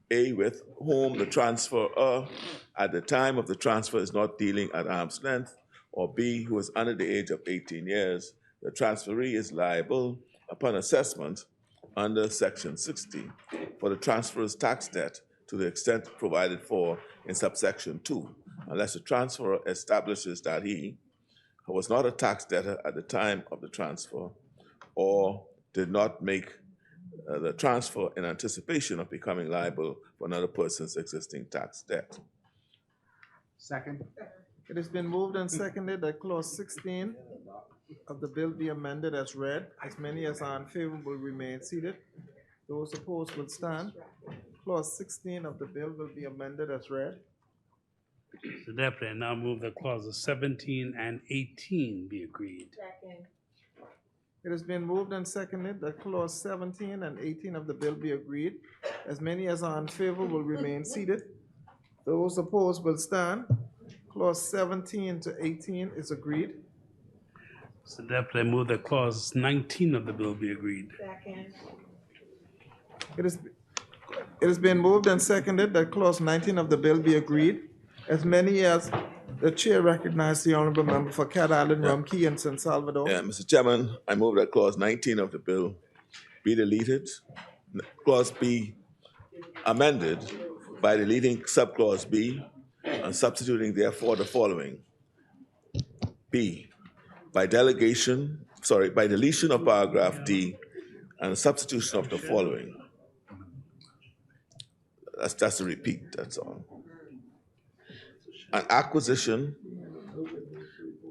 A, with whom the transferor at the time of the transfer is not dealing at arm's length, or B, who is under the age of 18 years, the transferee is liable upon assessment under Section 60 for the transferor's tax debt to the extent provided for in subsection 2, unless the transferor establishes that he was not a tax debtor at the time of the transfer or did not make the transfer in anticipation of becoming liable for another person's existing tax debt. Second. It has been moved and seconded that clause 16 of the bill be amended as read. As many as are in favor will remain seated. Those opposed will stand. Clause 16 of the bill will be amended as read. Mr. Deputy, I now move that clauses 17 and 18 be agreed. It has been moved and seconded that clause 17 and 18 of the bill be agreed. As many as are in favor will remain seated. Those opposed will stand. Clause 17 to 18 is agreed. Mr. Deputy, I move that clause 19 of the bill be agreed. It has been moved and seconded that clause 19 of the bill be agreed. As many as the chair recognizes the honorable member for Cat Island, Ronquillo, and San Salvador. Yeah, Mr. Chairman, I move that clause 19 of the bill be deleted. Clause B amended by deleting subclause B and substituting therefore the following. B, by deletion of paragraph D and substitution of the following. That's just a repeat, that's all. An acquisition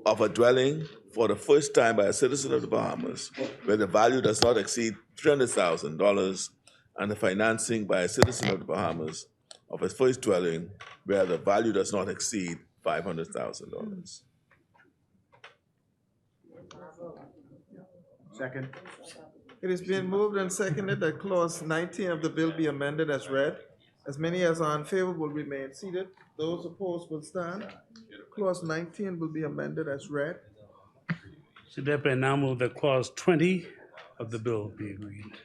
of a dwelling for the first time by a citizen of the Bahamas where the value does not exceed $300,000, and the financing by a citizen of the Bahamas of his first dwelling where the value does not exceed $500,000. Second. It is being moved and seconded that clause 19 of the bill be amended as read. As many as are in favor will remain seated. Those opposed will stand. Clause 19 will be amended as read. Mr. Deputy, I now move that clause 20 of the bill be agreed.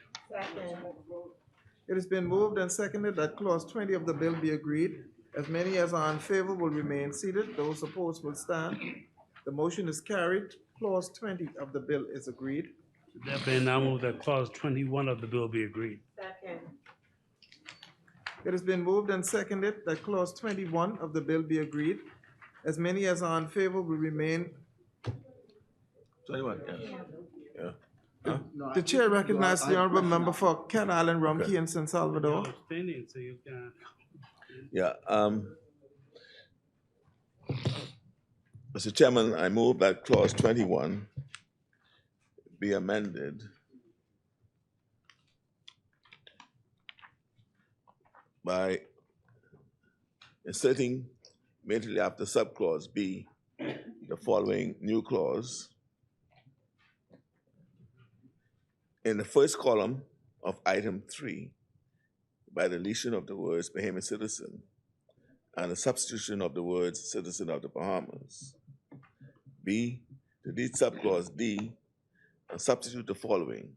It has been moved and seconded that clause 20 of the bill be agreed. As many as are in favor will remain seated. Those opposed will stand. The motion is carried. Clause 20 of the bill is agreed. Mr. Deputy, I now move that clause 21 of the bill be agreed. It has been moved and seconded that clause 21 of the bill be agreed. As many as are in favor will remain. 21, yeah. Yeah. The chair recognizes the honorable member for Ken Island, Rumkey, and San Salvador. Abstaining, so you can. Yeah, Mr. Chairman, I move that clause 21 be amended by inserting immediately after subclause B the following new clause. In the first column of item 3, by the deletion of the words Bahamian citizen and the substitution of the words citizen of the Bahamas. B, delete subclause D and substitute the following.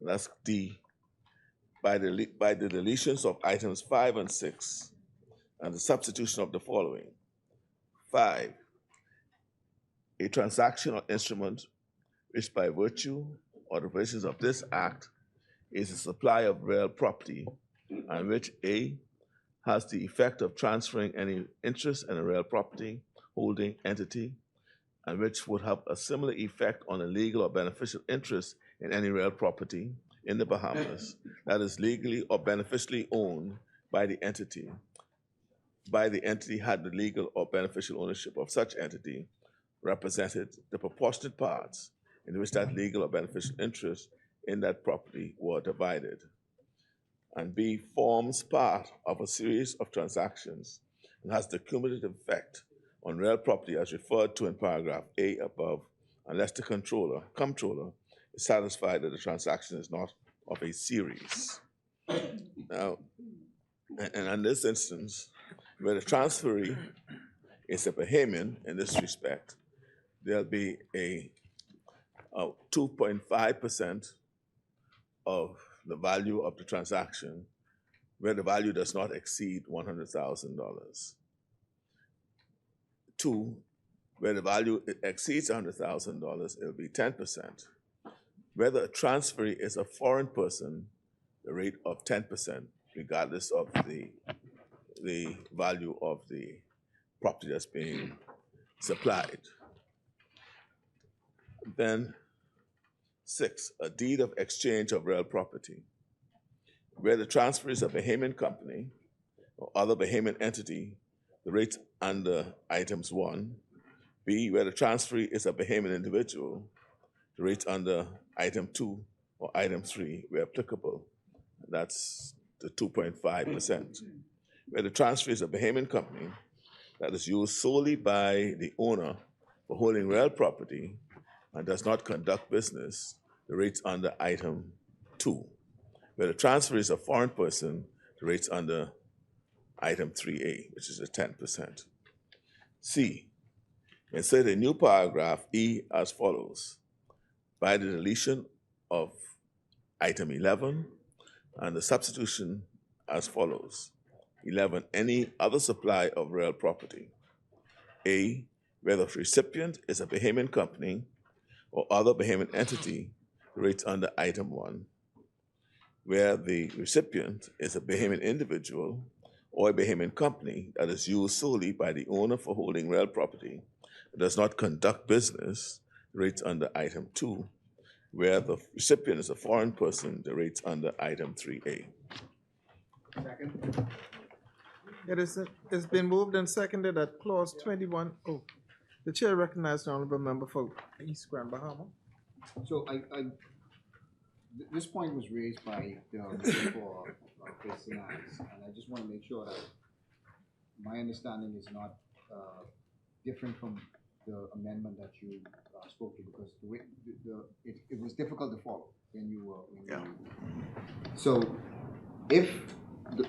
That's D. By the deletions of items 5 and 6 and the substitution of the following. 5, a transaction or instrument which by virtue or the provisions of this act is a supply of real property and which A, has the effect of transferring any interest in a real property holding entity and which would have a similar effect on a legal or beneficial interest in any real property in the Bahamas that is legally or beneficially owned by the entity had the legal or beneficial ownership of such entity represented the proportionate parts in which that legal or beneficial interest in that property were divided. And B, forms part of a series of transactions and has the cumulative effect on real property as referred to in paragraph A above, unless the comptroller is satisfied that the transaction is not of a series. Now, and in this instance, where the transferee is a Bahamian in this respect, there'll be a 2.5% of the value of the transaction where the value does not exceed $100,000. 2, where the value exceeds $100,000, it'll be 10%. Whether a transferee is a foreign person, the rate of 10%, regardless of the value of the property that's being supplied. Then 6, a deed of exchange of real property, where the transfer is a Bahamian company or other Bahamian entity, the rates under items 1. B, where the transferee is a Bahamian individual, the rates under item 2 or item 3 where applicable. That's the 2.5%. Where the transferee is a Bahamian company that is used solely by the owner for holding real property and does not conduct business, the rates under item 2. Where the transfer is a foreign person, the rates under item 3A, which is a 10%. C, insert a new paragraph E as follows. By the deletion of item 11 and the substitution as follows. 11, any other supply of real property. A, where the recipient is a Bahamian company or other Bahamian entity, the rates under item 1. Where the recipient is a Bahamian individual or a Bahamian company that is used solely by the owner for holding real property, does not conduct business, the rates under item 2. Where the recipient is a foreign person, the rates under item 3A. It's been moved and seconded that clause 21. The chair recognizes the honorable member for East Grand Bahama. So this point was raised by the member for Christianites, and I just want to make sure that my understanding is not different from the amendment that you spoke to, because the way it was difficult to follow when you were. So if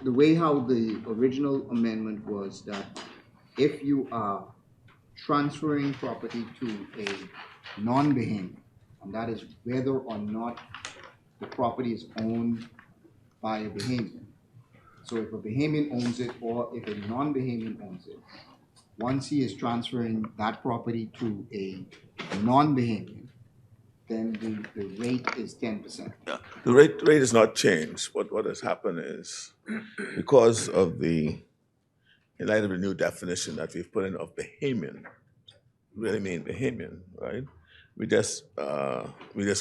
the way how the original amendment was that if you are transferring property to a non-Bahamian, and that is whether or not the property is owned by a Bahamian. So if a Bahamian owns it or if a non-Bahamian owns it, once he is transferring that property to a non-Bahamian, then the rate is 10%. Yeah, the rate has not changed. What has happened is, because of in light of the new definition that we've put in of Bahamian, really mean Bahamian, right? We just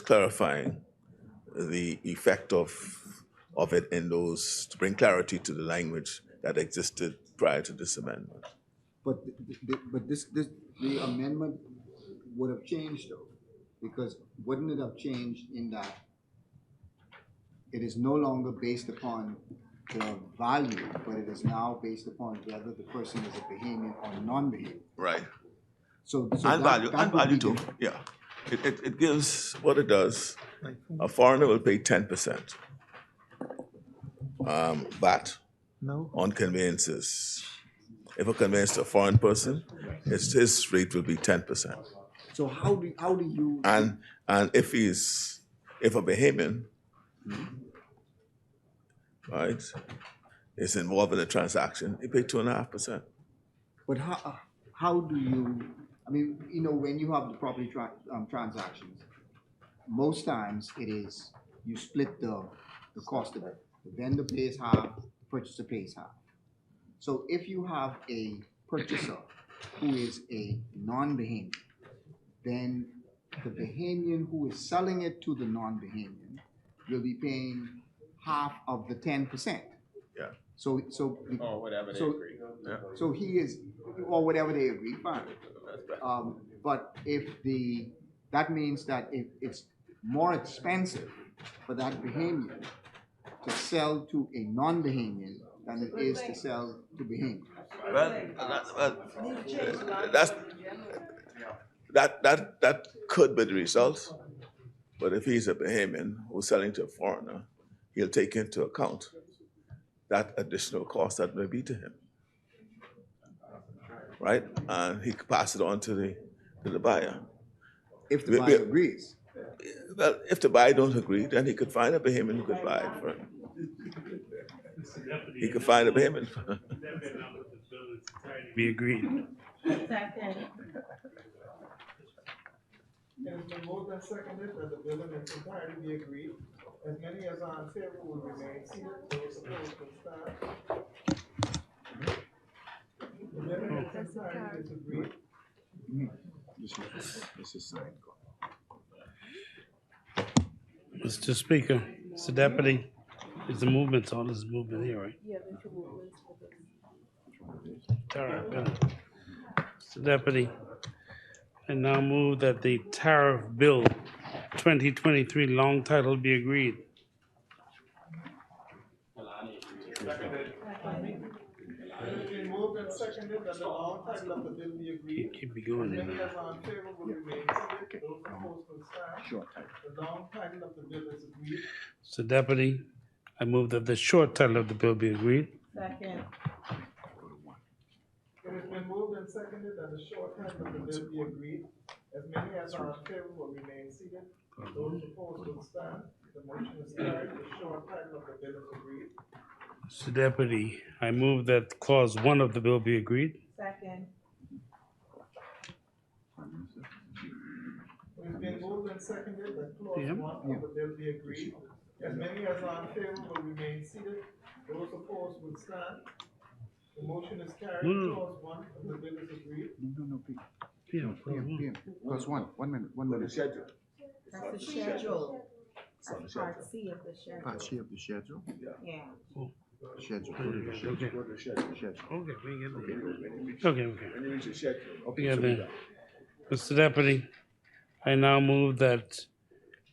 clarifying the effect of it in those, to bring clarity to the language that existed prior to this amendment. But the amendment would have changed though, because wouldn't it have changed in that it is no longer based upon the value, but it is now based upon whether the person is a Bahamian or non-Bahamian. Right. So And value too, yeah. It gives, what it does, a foreigner will pay 10% VAT on conveyances. If a conveyance to a foreign person, his rate will be 10%. So how do you? And if a Bahamian, right, is involved in a transaction, he pay 2.5%. But how do you? I mean, when you have the property transactions, most times it is you split the cost of it. The vendor pays half, the purchaser pays half. So if you have a purchaser who is a non-Bahamian, then the Bahamian who is selling it to the non-Bahamian will be paying half of the 10%. Yeah. So Or whatever they agree. Yeah. So he is, or whatever they agree, fine. But that means that if it's more expensive for that Bahamian to sell to a non-Bahamian than it is to sell to Bahamian. That could be the result. But if he's a Bahamian who's selling to a foreigner, he'll take into account that additional cost that may be to him, right? And he could pass it on to the buyer. If the buyer agrees. Well, if the buyer don't agree, then he could find a Bahamian who could buy it for him. He could find a Bahamian. We agreed. It has been moved and seconded that the bill in its entirety be agreed. As many as are in favor will remain seated. Those opposed will stand. The bill in its entirety is agreed. This is signed. Mr. Speaker, Mr. Deputy, is the movement, all this movement here, right? Yeah, there's a movement for this. Tariff bill. Mr. Deputy, I now move that the tariff bill 2023 long title be agreed. It has been moved and seconded that the long title of the bill be agreed. Keep me going. As many as are in favor will remain seated. Those opposed will stand. The long title of the bill is agreed. Mr. Deputy, I move that the short title of the bill be agreed. Second. It has been moved and seconded that the short title of the bill be agreed. As many as are in favor will remain seated. Those opposed will stand. The motion is carried. The short title of the bill is agreed. Mr. Deputy, I move that clause 1 of the bill be agreed. Second. It has been moved and seconded that clause 1 of the bill be agreed. As many as are in favor will remain seated. Those opposed will stand. The motion is carried. Clause 1 of the bill is agreed. PM. Plus 1 minute, 1 minute. That's the schedule. That's part C of the schedule. Part C of the schedule? Yeah. Schedule. Okay. Schedule. Okay, we get it. Okay. When you reach the schedule. We get it. Mr. Deputy, I now move that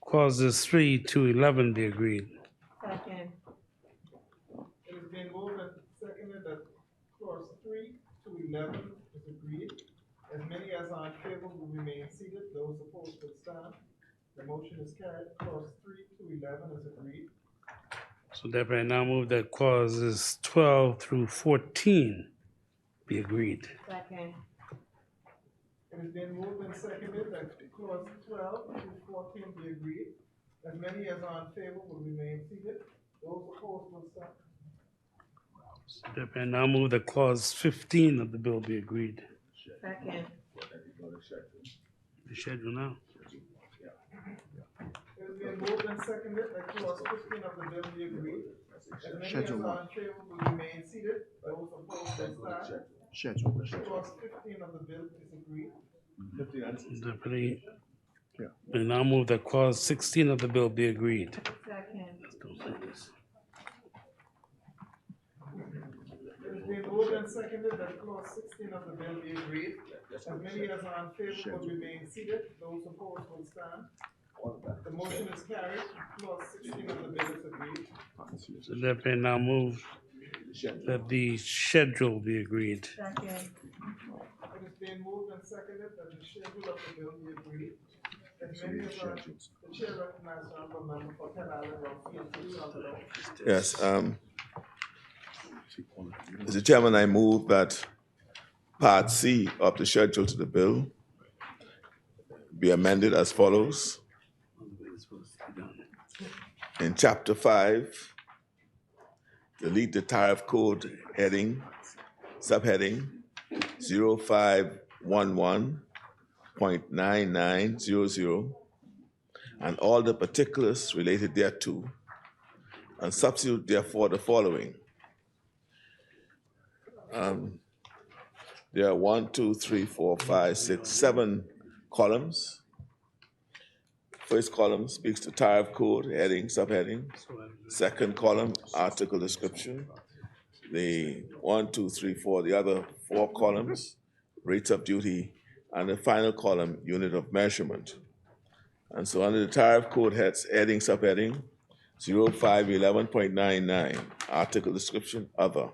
clauses 3 to 11 be agreed. Second. It has been moved and seconded that clause 3 to 11 is agreed. As many as are in favor will remain seated. Those opposed will stand. The motion is carried. Clause 3 to 11 is agreed. So Deputy, I now move that clauses 12 through 14 be agreed. Second. It has been moved and seconded that clause 12 to 14 be agreed. As many as are in favor will remain seated. Those opposed will stand. So Deputy, I now move that clause 15 of the bill be agreed. Second. The schedule now. It has been moved and seconded that clause 15 of the bill be agreed. As many as Schedule are in favor will remain seated. Those opposed will stand. Schedule. Clause 15 of the bill is agreed. Deputy, I now move that clause 16 of the bill be agreed. Second. Don't say this. It has been moved and seconded that clause 16 of the bill be agreed. As many as are in favor will remain seated. Those opposed will stand. The motion is carried. Clause 16 of the bill is agreed. So Deputy, I now move that the schedule be agreed. Second. It has been moved and seconded that the schedule of the bill be agreed. As many as are, the chair recognizes the honorable member for Ken Island Road, Yes, Mr. Chairman, I move that Part C of the schedule to the bill be amended as follows. In Chapter 5, delete the tariff code heading, subheading 0511.9900 and all the particulars related thereto, and substitute therefore the following. There are 1, 2, 3, 4, 5, 6, 7 columns. First column speaks to tariff code, heading, subheading. Second column, article description. The 1, 2, 3, 4, the other 4 columns, rates of duty, and the final column, unit of measurement. And so under the tariff code heads, heading, subheading, 0511.99, article description, other.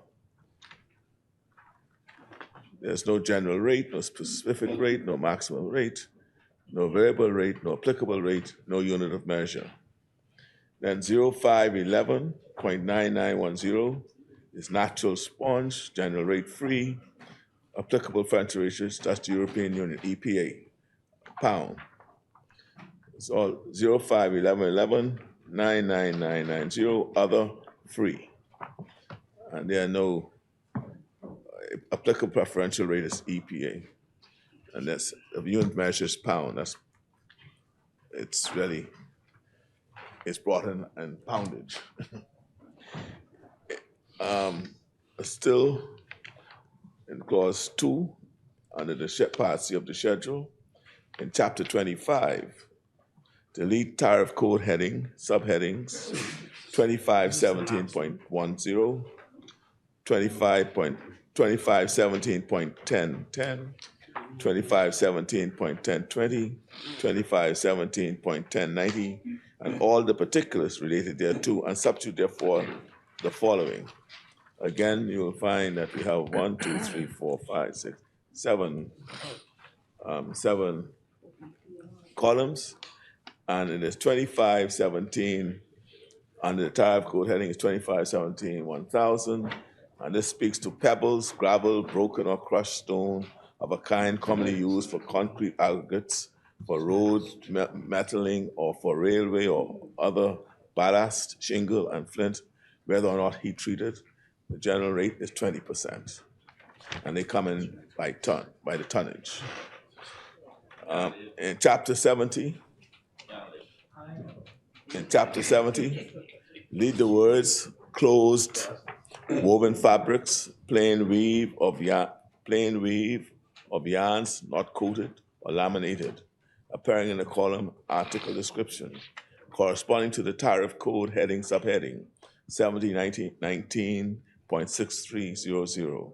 There's no general rate, no specific rate, no maximum rate, no variable rate, no applicable rate, no unit of measure. Then 0511.9910 is natural sponge, general rate free, applicable French rates, that's the European Union, EPA, pound. It's all 051111.99990, other, free. And there are no applicable preferential rate is EPA. And that's, the unit measures pound, it's brought in poundage. Still, in clause 2, under the Part C of the schedule, in chapter 25, delete tariff code heading, subheadings, 2517.10, 2517.1010, 2517.1020, 2517.1090, and all the particulars related thereto, and substitute therefore the following. Again, you will find that we have 1, 2, 3, 4, 5, 6, 7 columns, and it is 2517. Under the tariff code heading is 2517-1000, and this speaks to pebbles, gravel, broken or crushed stone of a kind commonly used for concrete aggregates, for road metaling, or for railway or other ballast, shingle, and flint, whether or not heat treated. The general rate is 20%, and they come in by the tonnage. In chapter 70, leave the words closed woven fabrics, plain weave of yarns not coated or laminated, appearing in the column article description, corresponding to the tariff code heading subheading 7019.6300,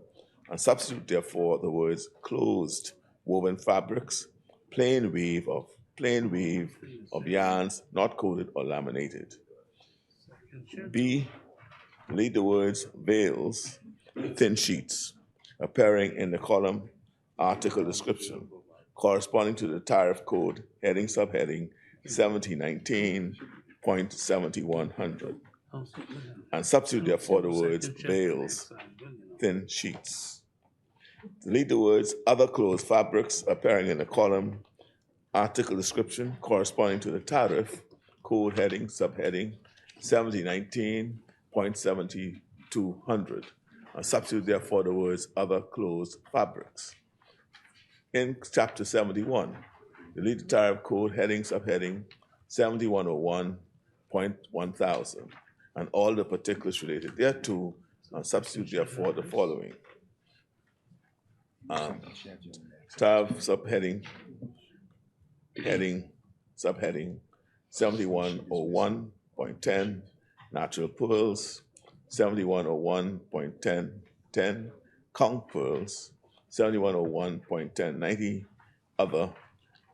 and substitute therefore the words closed woven fabrics, plain weave of yarns not coated or laminated. B, delete the words veils, thin sheets, appearing in the column article description, corresponding to the tariff code heading subheading 7019.7100, and substitute therefore the words veils, thin sheets. Delete the words other clothes fabrics appearing in the column article description corresponding to the tariff code heading subheading 7019.7200, and substitute therefore the words other clothes fabrics. In chapter 71, delete the tariff code heading subheading 7101.1000 and all the particulars related thereto, and substitute therefore the following. Tariff subheading subheading 7101.10 natural pearls, 7101.1010 conch pearls, 7101.1090 other,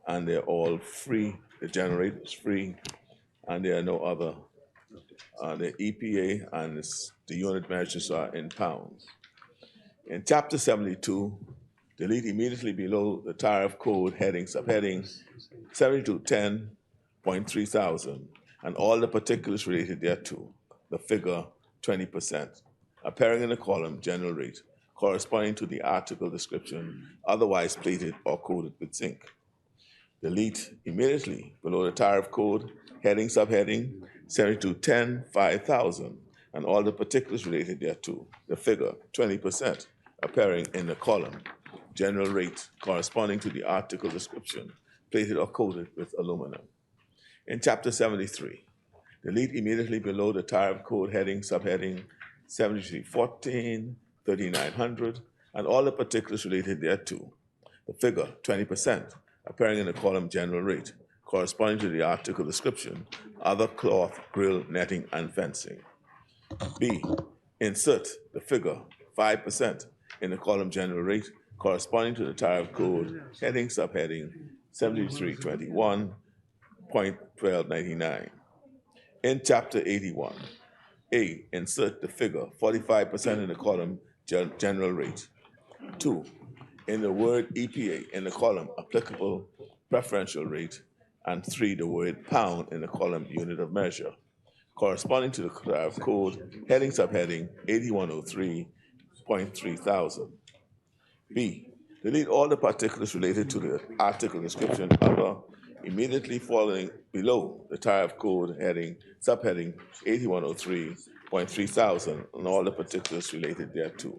and they're all free. The generator is free, and there are no other. The EPA and the unit measures are in pounds. In chapter 72, delete immediately below the tariff code heading subheading 7210.3000 and all the particulars related thereto, the figure 20%, appearing in the column general rate, corresponding to the article description, otherwise plated or coded with zinc. Delete immediately below the tariff code heading subheading 7210.5000 and all the particulars related thereto, the figure 20%, appearing in the column general rate, corresponding to the article description, plated or coated with aluminum. In chapter 73, delete immediately below the tariff code heading subheading 7314.3900 and all the particulars related thereto, the figure 20%, appearing in the column general rate, corresponding to the article description, other cloth, grill, netting, and fencing. B, insert the figure 5% in the column general rate, corresponding to the tariff code heading subheading 7321.1299. In chapter 81, A, insert the figure 45% in the column general rate. 2, in the word EPA in the column applicable preferential rate, and 3, the word pound in the column unit of measure, corresponding to the tariff code heading subheading 8103.3000. B, delete all the particulars related to the article description other immediately following below the tariff code heading subheading 8103.3000 and all the particulars related thereto.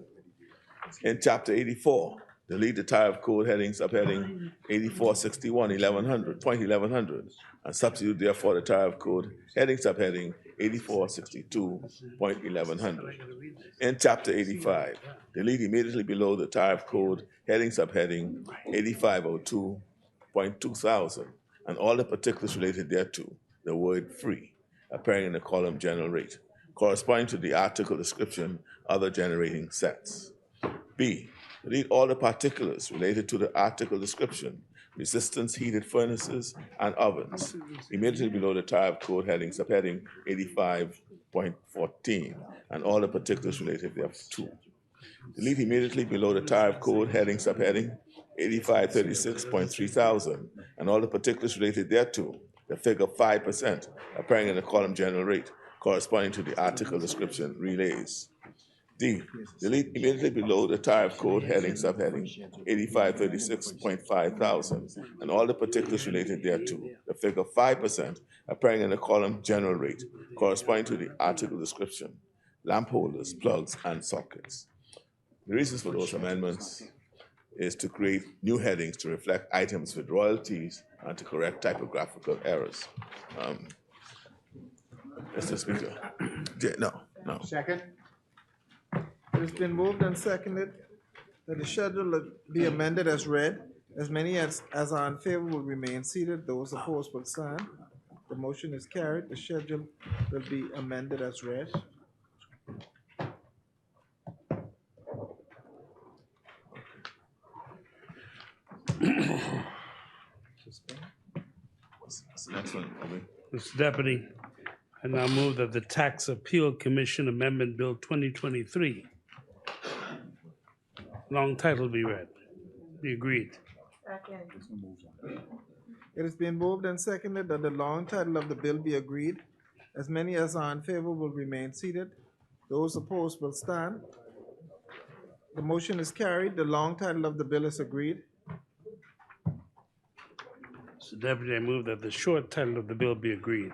In chapter 84, delete the tariff code heading subheading 8461.1100 and substitute therefore the tariff code heading subheading 8462.1100. In chapter 85, delete immediately below the tariff code heading subheading 8502.2000 and all the particulars related thereto, the word free, appearing in the column general rate, corresponding to the article description, other generating sets. B, delete all the particulars related to the article description, resistance heated furnaces and ovens, immediately below the tariff code heading subheading 85.14 and all the particulars related thereto. Delete immediately below the tariff code heading subheading 8536.3000 and all the particulars related thereto, the figure 5%, appearing in the column general rate, corresponding to the article description relays. D, delete immediately below the tariff code heading subheading 8536.5000 and all the particulars related thereto, the figure 5%, appearing in the column general rate, corresponding to the article description, lamp holders, plugs, and sockets. The reasons for those amendments is to create new headings to reflect items with royalties and to correct typographical errors. Mr. Speaker. No. Second? It has been moved and seconded that the schedule be amended as read. As many as are in favor will remain seated. Those opposed will stand. The motion is carried. The schedule will be amended as read. Councilman Obi. Mr. Deputy, I now move that the Tax Appeal Commission Amendment Bill 2023, long title be read. Be agreed. It has been moved and seconded that the long title of the bill be agreed. As many as are in favor will remain seated. Those opposed will stand. The motion is carried. The long title of the bill is agreed. Mr. Deputy, I move that the short title of the bill be agreed.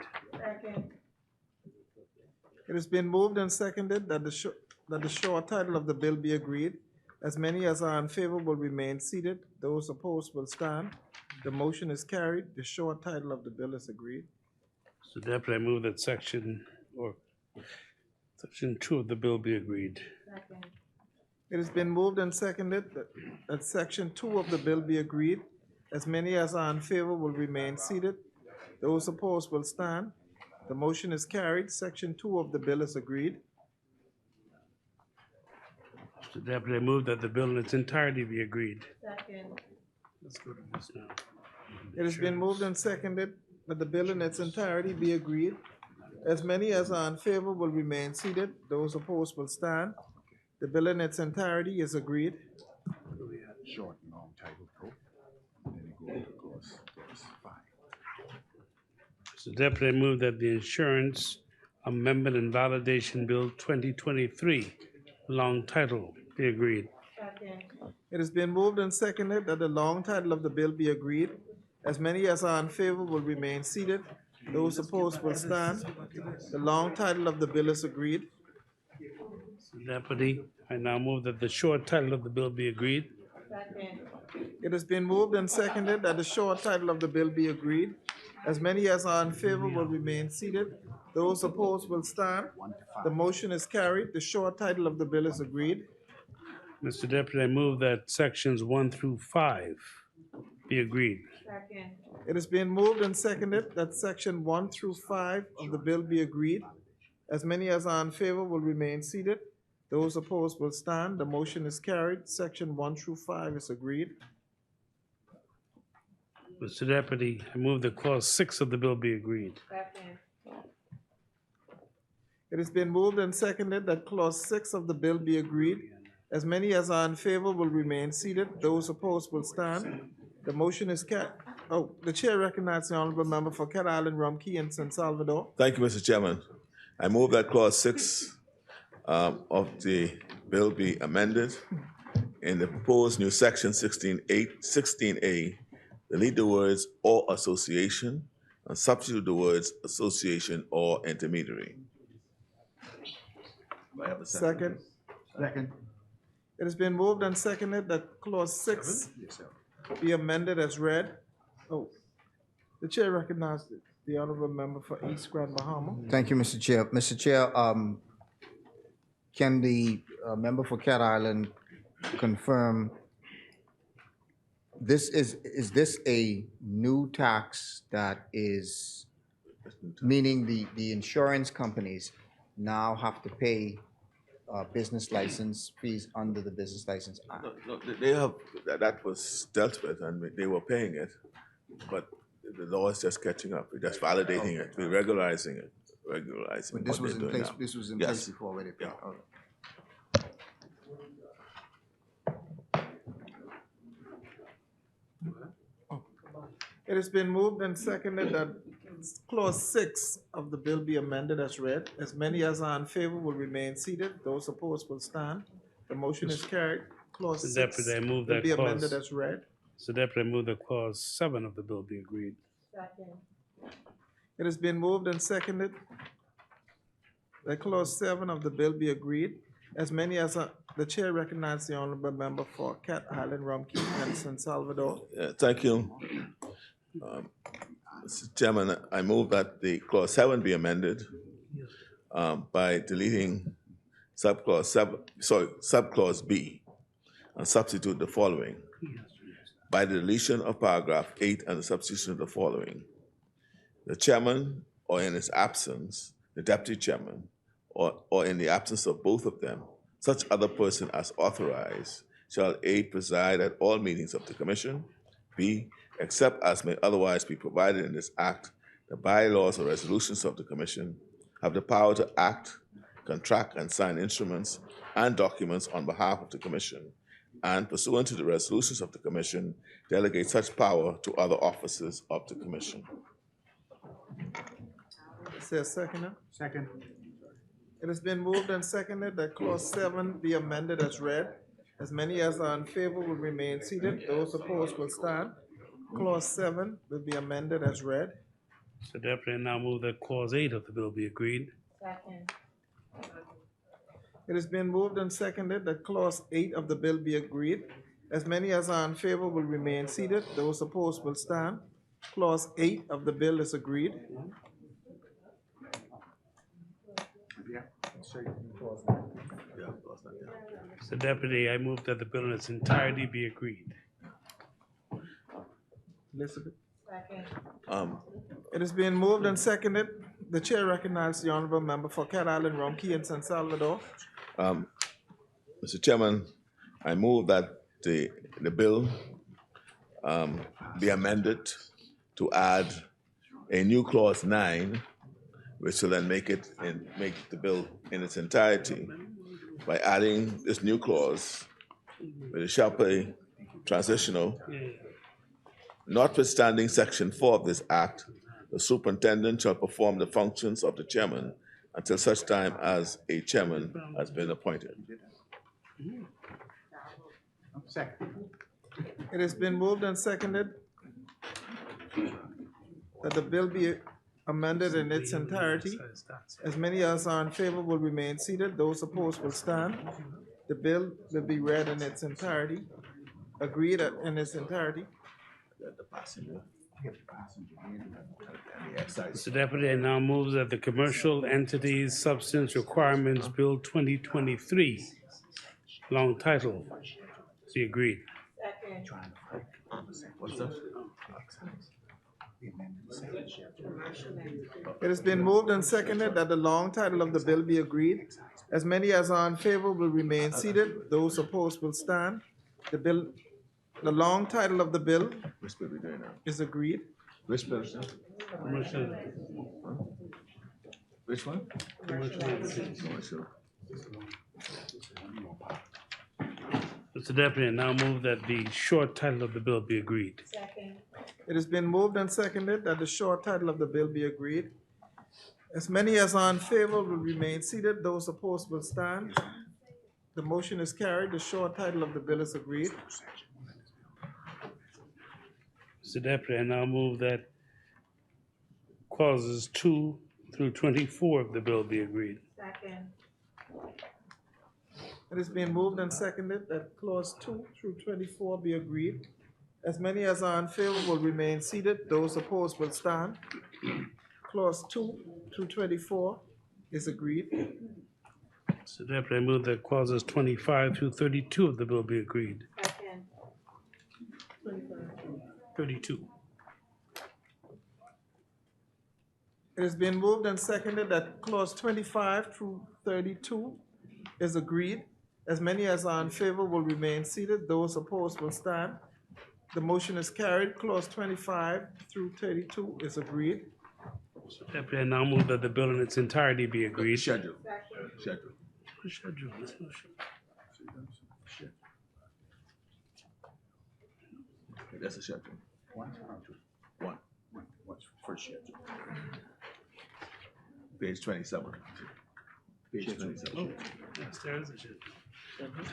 It has been moved and seconded that the short title of the bill be agreed. As many as are in favor will remain seated. Those opposed will stand. The motion is carried. The short title of the bill is agreed. Mr. Deputy, I move that section 2 of the bill be agreed. It has been moved and seconded that section 2 of the bill be agreed. As many as are in favor will remain seated. Those opposed will stand. The motion is carried. Section 2 of the bill is agreed. Mr. Deputy, I move that the bill in its entirety be agreed. Let's go to this now. It has been moved and seconded that the bill in its entirety be agreed. As many as are in favor will remain seated. Those opposed will stand. The bill in its entirety is agreed. Short and long title code. And then you go to clause 5. Mr. Deputy, I move that the Insurance Amendment and Validation Bill 2023, long title, be agreed. It has been moved and seconded that the long title of the bill be agreed. As many as are in favor will remain seated. Those opposed will stand. The long title of the bill is agreed. Mr. Deputy, I now move that the short title of the bill be agreed. It has been moved and seconded that the short title of the bill be agreed. As many as are in favor will remain seated. Those opposed will stand. The motion is carried. The short title of the bill is agreed. Mr. Deputy, I move that sections 1 through 5 be agreed. It has been moved and seconded that section 1 through 5 of the bill be agreed. As many as are in favor will remain seated. Those opposed will stand. The motion is carried. Section 1 through 5 is agreed. Mr. Deputy, I move that clause 6 of the bill be agreed. It has been moved and seconded that clause 6 of the bill be agreed. As many as are in favor will remain seated. Those opposed will stand. The motion is the chair recognizes the honorable member for Cat Island, Rumkey, and San Salvador. Thank you, Mr. Chairman. I move that clause 6 of the bill be amended. In the proposed new section 16A, delete the words "or association" and substitute the words "association" or "intermediary." Do I have a second? Second. It has been moved and seconded that clause 6 be amended as read. The chair recognizes the honorable member for East Grand Bahama. Thank you, Mr. Chair. Mr. Chair, can the member for Cat Island confirm is this a new tax that is, meaning the insurance companies now have to pay business license fees under the Business License Act? No, they have, that was dealt with and they were paying it, but the law is just catching up. We're just validating it, we're regularizing it, But this what was they're in doing place, now. this was in Yes. place before already. Yeah. All right. It has been moved and seconded that clause 6 of the bill be amended as read. As many as are in favor will remain seated. Those opposed will stand. The motion is carried. Clause Mr. 6 Deputy, I move will that be amended clause. as read. Mr. Deputy, I move that clause 7 of the bill be agreed. It has been moved and seconded that clause 7 of the bill be agreed. As many as the chair recognizes the honorable member for Cat Island, Rumkey, and San Salvador. Thank you. Mr. Chairman, I move that the clause 7 be amended by deleting subclause B and substitute the following. By the deletion of paragraph 8 and the substitution of the following. The chairman, or in his absence, the deputy chairman, or in the absence of both of them, such other person as authorized shall A, preside at all meetings of the commission, B, except as may otherwise be provided in this act, The bylaws or resolutions of the commission have the power to act, contract, and sign instruments and documents on behalf of the commission, and pursuant to the resolutions of the commission, delegate such power to other officers of the commission. Is there a seconder? Second. It has been moved and seconded that clause 7 be amended as read. As many as are in favor will remain seated. Those opposed will stand. Clause 7 will be amended as read. Mr. Deputy, I now move that clause 8 of the bill be agreed. Second. It has been moved and seconded that clause 8 of the bill be agreed. As many as are in favor will remain seated. Those opposed will stand. Clause 8 of the bill is agreed. Mr. Deputy, I move that the bill in its entirety be agreed. Elizabeth? Second. It has been moved and seconded. The chair recognizes the honorable member for Cat Island, Ronquillo, and San Salvador. Mr. Chairman, I move that the bill be amended to add a new clause 9, which will then make the bill in its entirety by adding this new clause with a sharply transitional. Notwithstanding Section 4 of this Act, the superintendent shall perform the functions of the chairman until such time as a chairman has been appointed. It has been moved and seconded that the bill be amended in its entirety. As many as are in favor will remain seated. Those opposed will stand. The bill will be read in its entirety. Agreed in its entirety. Mr. Deputy, I now move that the Commercial Entities Substance Requirements Bill 2023, long title, be agreed. Second. It has been moved and seconded that the long title of the bill be agreed. As many as are in favor will remain seated. Those opposed will stand. The long title of the bill is agreed. Which bill, sir? Which one? Commercial. Mr. Deputy, I now move that the short title of the bill be agreed. Second. It has been moved and seconded that the short title of the bill be agreed. As many as are in favor will remain seated. Those opposed will stand. The motion is carried. The short title of the bill is agreed. Mr. Deputy, I now move that clauses 2 through 24 of the bill be agreed. Second. It has been moved and seconded that clause 2 through 24 be agreed. As many as are in favor will remain seated. Those opposed will stand. Clause 2 through 24 is agreed. Mr. Deputy, I move that clauses 25 through 32 of the bill be agreed. Second. 32. It has been moved and seconded that clause 25 through 32 is agreed. As many as are in favor will remain seated. Those opposed will stand. The motion is carried. Clause 25 through 32 is agreed. Mr. Deputy, I now move that the bill in its entirety be agreed. Schedule. Second. Schedule. Schedule. There's no schedule. That's a schedule. One. First schedule. Page 27. Page 27. Yes, there is a schedule.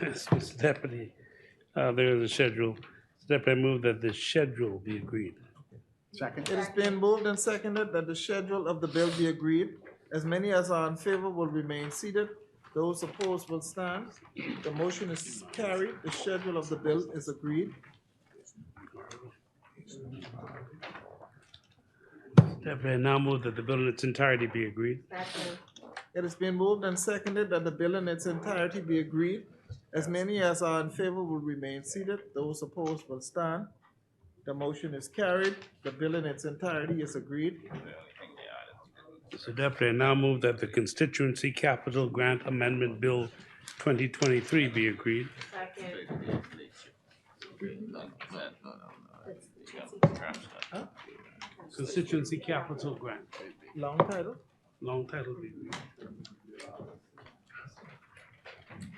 Yes, Mr. Deputy, there is a schedule. Mr. Deputy, I move that the schedule be agreed. Second. It has been moved and seconded that the schedule of the bill be agreed. As many as are in favor will remain seated. Those opposed will stand. The motion is carried. The schedule of the bill is agreed. Deputy, I now move that the bill in its entirety be agreed. Second. It has been moved and seconded that the bill in its entirety be agreed. As many as are in favor will remain seated. Those opposed will stand. The motion is carried. The bill in its entirety is agreed. Mr. Deputy, I now move that the Constituency Capital Grant Amendment Bill 2023 be agreed. Second. Constituency capital grant, Long title. long title deed.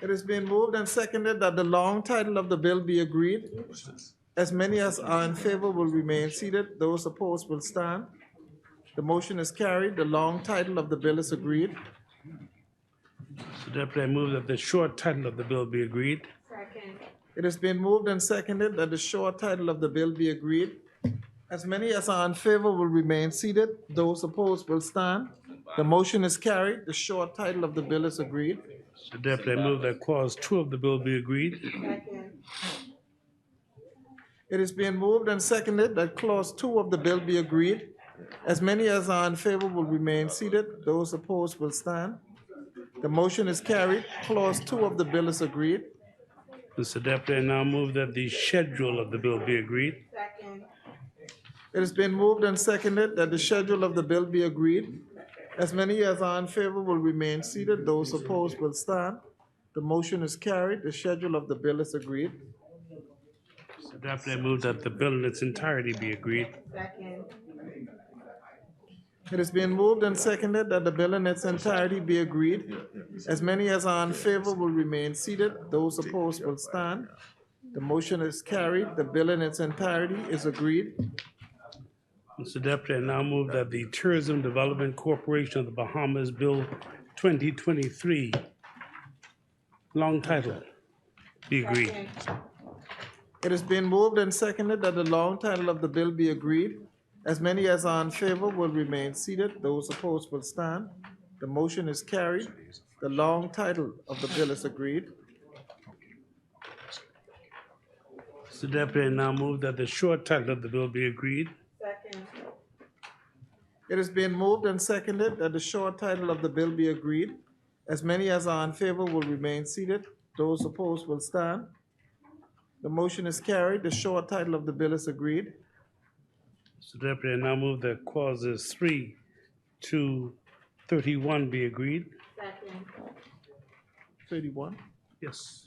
It has been moved and seconded that the long title of the bill be agreed. As many as are in favor will remain seated. Those opposed will stand. The motion is carried. The long title of the bill is agreed. So Deputy, I move that the short title of the bill be agreed. It has been moved and seconded that the short title of the bill be agreed. As many as are in favor will remain seated. Those opposed will stand. The motion is carried. The short title of the bill is agreed. So Deputy, I move that clause 2 of the bill be agreed. It is being moved and seconded that clause 2 of the bill be agreed. As many as are in favor will remain seated. Those opposed will stand. The motion is carried. Clause 2 of the bill is agreed. Mr. Deputy, I now move that the schedule of the bill be agreed. It has been moved and seconded that the schedule of the bill be agreed. As many as are in favor will remain seated. Those opposed will stand. The motion is carried. The schedule of the bill is agreed. Mr. Deputy, I move that the bill in its entirety be agreed. It has been moved and seconded that the bill in its entirety be agreed. As many as are in favor will remain seated. Those opposed will stand. The motion is carried. The bill in its entirety is agreed. Mr. Deputy, I now move that the Tourism Development Corporation of the Bahamas Bill 2023, long title, be agreed. It has been moved and seconded that the long title of the bill be agreed. As many as are in favor will remain seated. Those opposed will stand. The motion is carried. The long title of the bill is agreed. Mr. Deputy, I now move that the short title of the bill be agreed. It has been moved and seconded that the short title of the bill be agreed. As many as are in favor will remain seated. Those opposed will stand. The motion is carried. The short title of the bill is agreed. Mr. Deputy, I now move that clauses 3 to 31 be agreed. 31. Yes.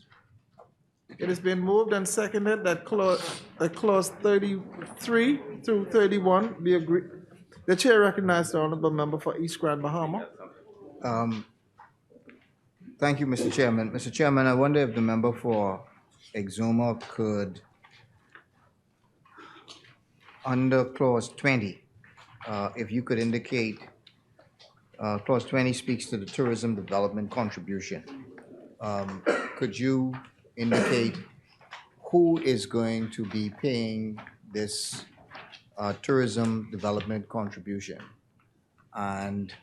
It has been moved and seconded that clause 33 through 31 be agreed. The chair recognizes the honorable member for East Grand Bahama. Thank you, Mr. Chairman. Mr. Chairman, I wonder if the member for Exuma could, under clause 20, if you could indicate, clause 20 speaks to the tourism development contribution. Could you indicate who is going to be paying this tourism development contribution and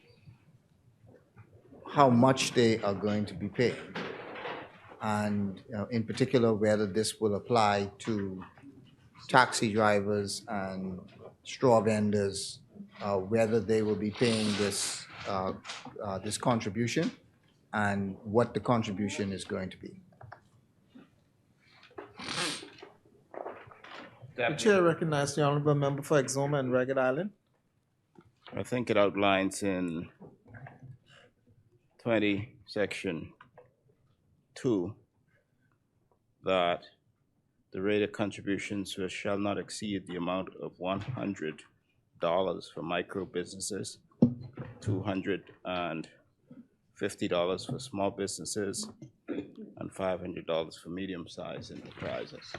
how much they are going to be paid? And in particular, whether this will apply to taxi drivers and straw vendors, whether they will be paying this, this contribution and what the contribution is going to be. The chair recognizes the honorable member for Exuma and Ragged Island. I think it outlines in 20, section 2, that the rate of contributions shall not exceed the amount of $100 for micro businesses, $250 for small businesses, and $500 for medium-sized enterprises.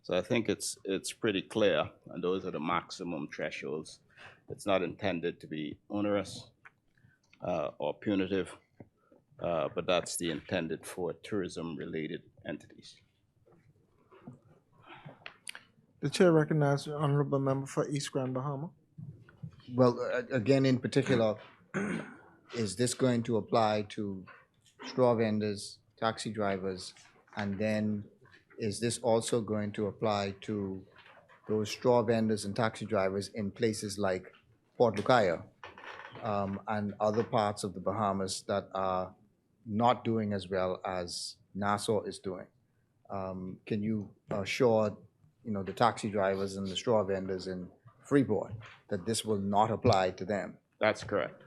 So I think it's pretty clear, and those are the maximum thresholds. It's not intended to be onerous or punitive, but that's the intended for tourism-related entities. The chair recognizes the honorable member for East Grand Bahama. Well, again, in particular, is this going to apply to straw vendors, taxi drivers, and then is this also going to apply to those straw vendors and taxi drivers in places like Port Lucayan and other parts of the Bahamas that are not doing as well as Nassau is doing? Can you assure, the taxi drivers and the straw vendors in Freeport that this will not apply to them? That's correct.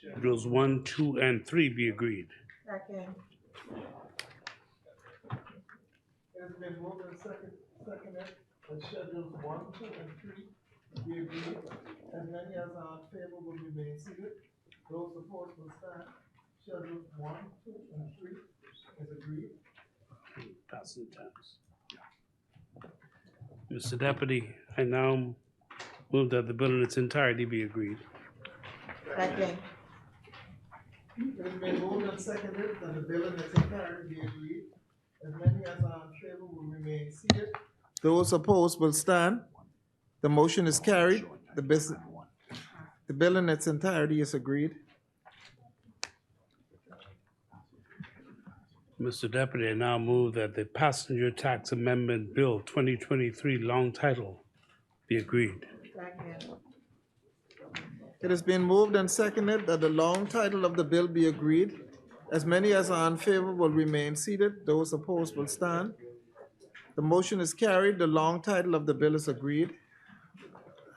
Schedules 1, 2, and 3 be agreed. Second. It's been moved and seconded that schedules 1, 2, and 3 be agreed. As many as are in favor will remain seated. Those opposed will stand. Schedules 1, 2, and 3 is agreed. Passing times. Mr. Deputy, I now move that the bill in its entirety be agreed. Second. It has been moved and seconded that the bill in its entirety be agreed. As many as are in favor will remain seated. Those opposed will stand. The motion is carried. The bill in its entirety is agreed. Mr. Deputy, I now move that the Passenger Tax Amendment Bill 2023 long title be agreed. Second. It has been moved and seconded that the long title of the bill be agreed. As many as are in favor will remain seated. Those opposed will stand. The motion is carried. The long title of the bill is agreed.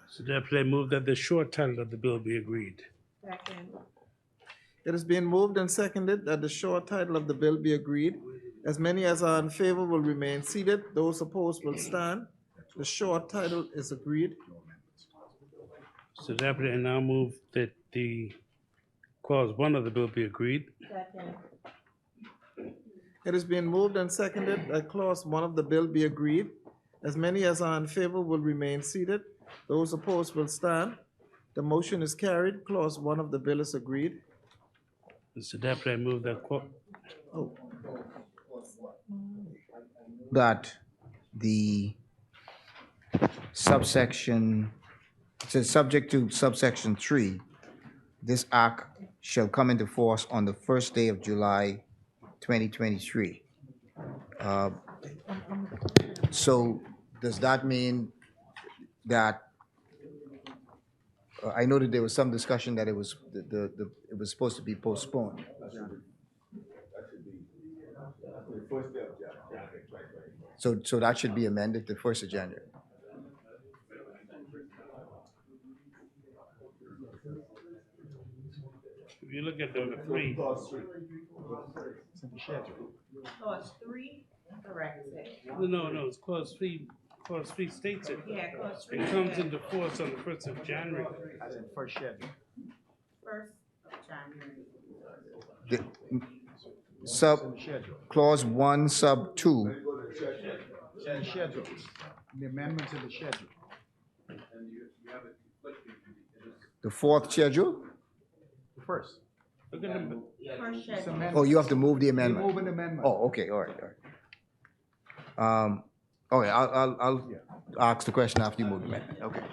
Mr. Deputy, I move that the short title of the bill be agreed. Second. It has been moved and seconded that the short title of the bill be agreed. As many as are in favor will remain seated. Those opposed will stand. The short title is agreed. Mr. Deputy, I now move that the clause 1 of the bill be agreed. Second. It has been moved and seconded that clause 1 of the bill be agreed. As many as are in favor will remain seated. Those opposed will stand. The motion is carried. Clause 1 of the bill is agreed. Mr. Deputy, I move that That the subsection, it says subject to subsection 3, this act shall come into force on the first day of July 2023. So does that mean that, I know that there was some discussion that it was, it was supposed to be postponed. So that should be amended to 1st of January. if you look at number 3, Clause 3 corrects it. no, it's clause 3. Clause 3 states it. Yeah, clause 3. It comes into force on the 1st of January. First of January. The clause 1, sub 2, The amendment to the schedule. the 4th schedule? First. Look at number, First schedule. Oh, you have to move the amendment? Move an amendment. Oh, okay, all right. Okay, I'll ask the question after you move the amendment, okay.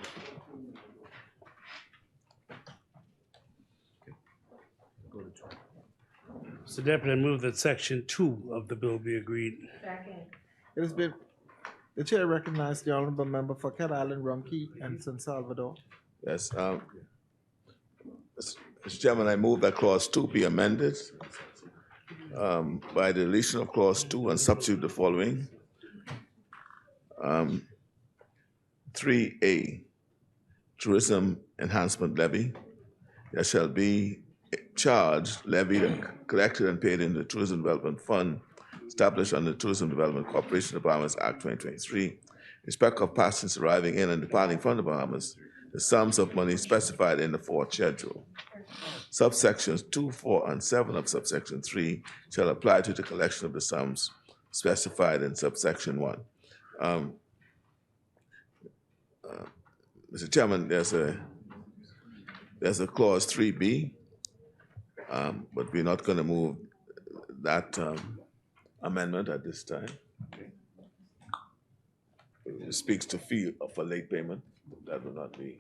Mr. Deputy, I move that section 2 of the bill be agreed. Second. It has been, the chair recognizes the honorable member for Cat Island, Rumkey, and San Salvador. Yes, Mr. Chairman, I move that clause 2 be amended by the deletion of clause 2 and substitute the following. 3A, tourism enhancement levy. There shall be a charge levied and collected and paid in the Tourism Development Fund established under the Tourism Development Corporation of the Bahamas Act 2023. In respect of passengers arriving in and departing from the Bahamas, the sums of money specified in the 4th schedule. Subsections 2, 4, and 7 of subsection 3 shall apply to the collection of the sums specified in subsection 1. Mr. Chairman, there's a clause 3B, but we're not going to move that amendment at this time. It speaks to fee for late payment. That will not be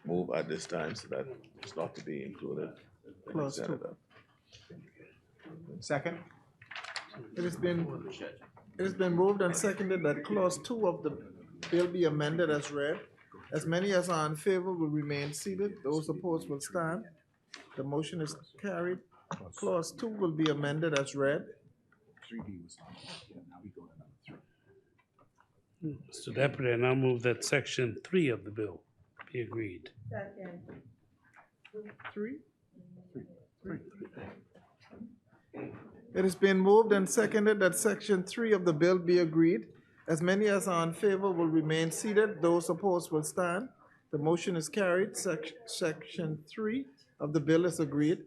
moved at this time, so that is not to be included. Clause 2. Second. It has been moved and seconded that clause 2 of the bill be amended as read. As many as are in favor will remain seated. Those opposed will stand. The motion is carried. Clause 2 will be amended as read. 3B was, now we go to number 3. Mr. Deputy, I now move that section 3 of the bill be agreed. Second. 3? It has been moved and seconded that section 3 of the bill be agreed. As many as are in favor will remain seated. Those opposed will stand. The motion is carried. Section 3 of the bill is agreed.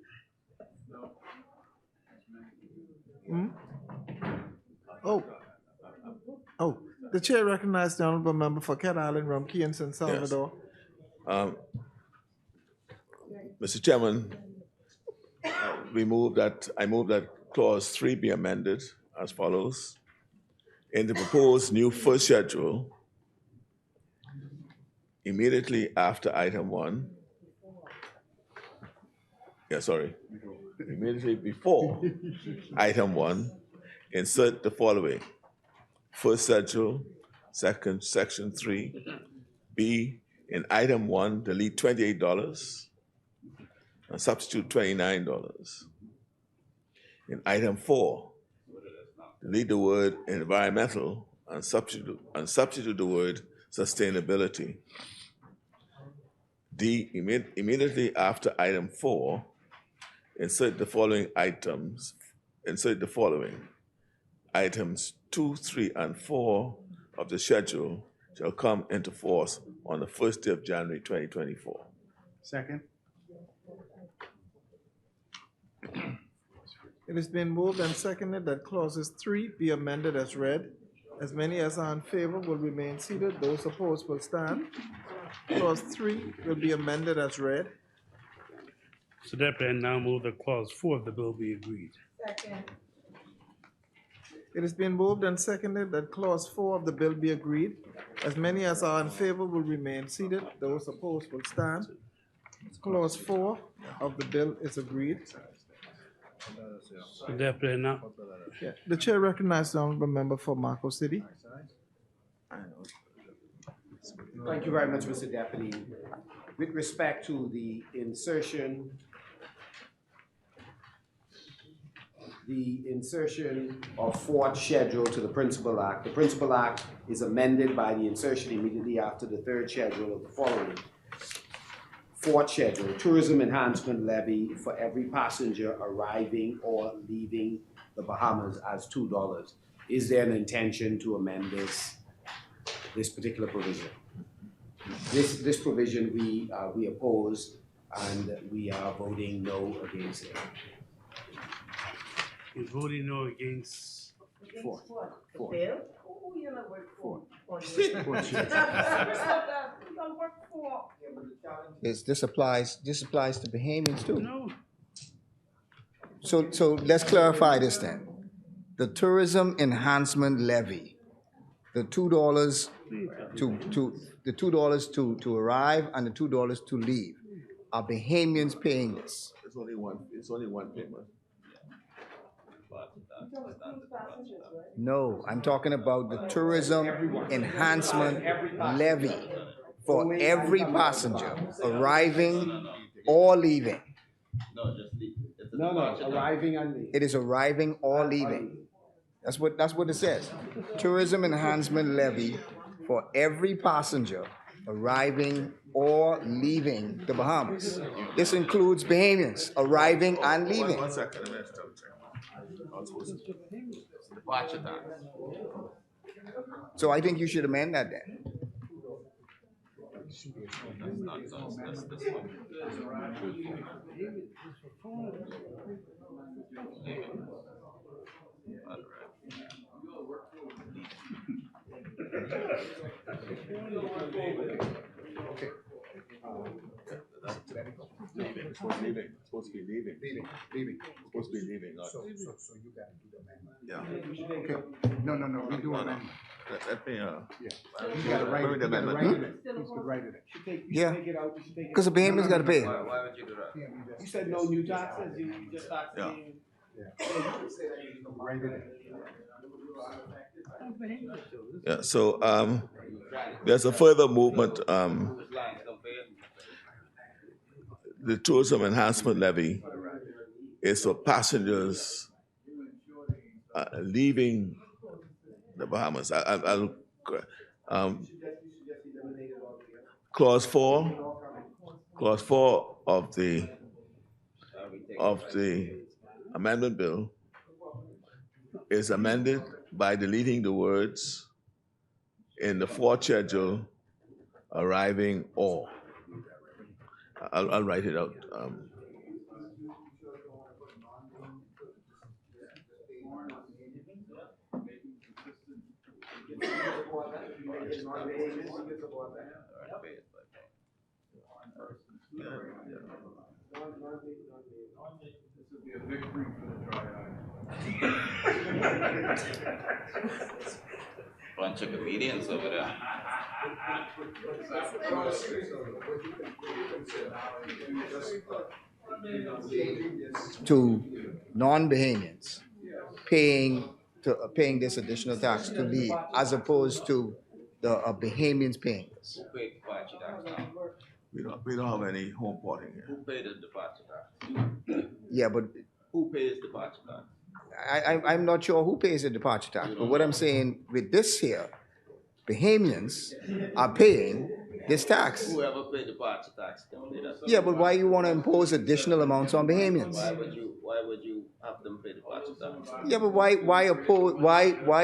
Hmm? Oh, the chair recognizes the honorable member for Cat Island, Rumkey, and San Salvador. Mr. Chairman, I move that clause 3 be amended as follows. In the proposed new first schedule, immediately after item 1, immediately before item 1, insert the following. First schedule, section 3, B, in item 1, delete $28 and substitute $29. In item 4, delete the word environmental and substitute the word sustainability. D, immediately after item 4, insert the following items. Insert the following. Items 2, 3, and 4 of the schedule shall come into force on the first day of January 2024. Second? It has been moved and seconded that clauses 3 be amended as read. As many as are in favor will remain seated. Those opposed will stand. Clause 3 will be amended as read. So Deputy, I now move that clause 4 of the bill be agreed. It has been moved and seconded that clause 4 of the bill be agreed. As many as are in favor will remain seated. Those opposed will stand. Clause 4 of the bill is agreed. So Deputy, I now, Yeah. The chair recognizes the honorable member for Marco City. Thank you very much, Mr. Deputy. With respect to the insertion of fourth schedule to the Principal Act. The Principal Act is amended by the insertion immediately after the third schedule of the following. Fourth schedule, tourism enhancement levy for every passenger arriving or leaving the Bahamas as $2. Is there an intention to amend this particular provision? This provision we oppose, and we are voting no against it. you're voting no against. Four. Bill? Oh, you're not work for. This applies to Bahamians too. No. So let's clarify this then. The tourism enhancement levy, the $2 to arrive and the $2 to leave, are Bahamians paying this? It's only one payment. No, I'm talking about the tourism enhancement levy for every passenger arriving or leaving. No, arriving and leaving. It is arriving or leaving. That's what it says. Tourism enhancement levy for every passenger arriving or leaving the Bahamas. This includes Bahamians arriving and leaving. One second, a minute, double check. Departure tax. So I think you should amend that then. It's supposed to be leaving. It's supposed to be leaving. So you gotta do the amendment. Yeah. Okay. No, we do amendment. Let me, Yeah. You gotta write it, you gotta write it in. You could write it in. Yeah. Because the Bahamians got to pay. You said no new taxes, you just taxed Yeah. Write it in. yeah, so, there's a further movement, the tourism enhancement levy is for passengers leaving the Bahamas. Clause 4 of the of the amendment bill is amended by deleting the words in the fourth schedule, arriving or. I'll write it out. Bunch of comedians over there. To non-Bahamians paying this additional tax to leave, as opposed to the Bahamians paying this. Who paid the departure tax now? We don't have any home porting here. Who paid the departure tax? Yeah, but Who pays departure tax? I'm not sure who pays the departure tax, but what I'm saying with this here, Bahamians are paying this tax. Whoever paid departure tax can pay that. Yeah, but why you want to impose additional amounts on Bahamians? Why would you have them pay departure tax? Yeah, but why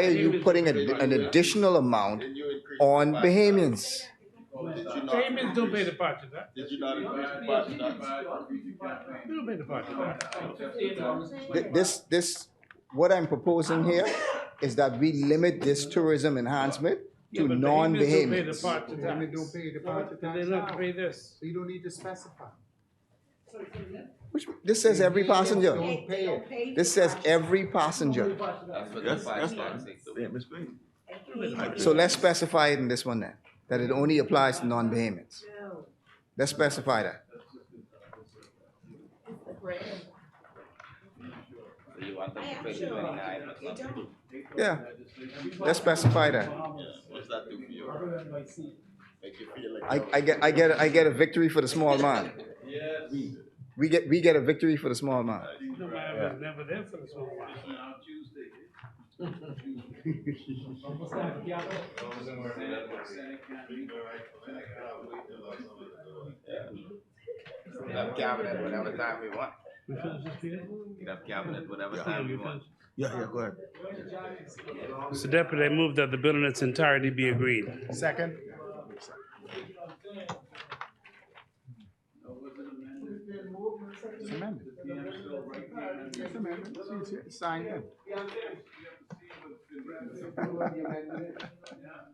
are you putting an additional amount on Bahamians? Bahamians don't pay departure tax. Did you not increase departure tax? They don't pay departure tax. What I'm proposing here is that we limit this tourism enhancement to non-Bahamians. Bahamians don't pay departure tax. They don't pay this. So you don't need to specify. This says every passenger. Don't pay it. This says every passenger. That's what departure tax is. So let's specify it in this one then, that it only applies to non-Bahamians. Let's specify that. So you want them to pay the 29 or something? Yeah, let's specify that. What's that do for you? Make you feel like I get a victory for the small man. We get a victory for the small man. No, I was never there for the small one. We have cabinet whatever time we want. We have cabinet whatever time we want. Yeah, go ahead. Mr. Deputy, I move that the bill in its entirety be agreed. Second. It's amended. It's amended. It's signed in.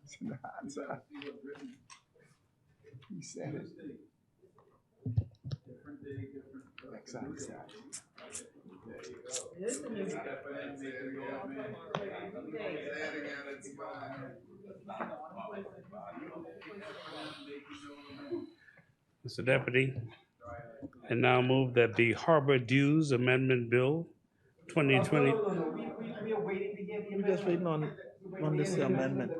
It's in the answer. He said it. Next time he said it. Mr. Deputy, I now move that the Harbor Dues Amendment Bill 2020. We're just waiting on this amendment.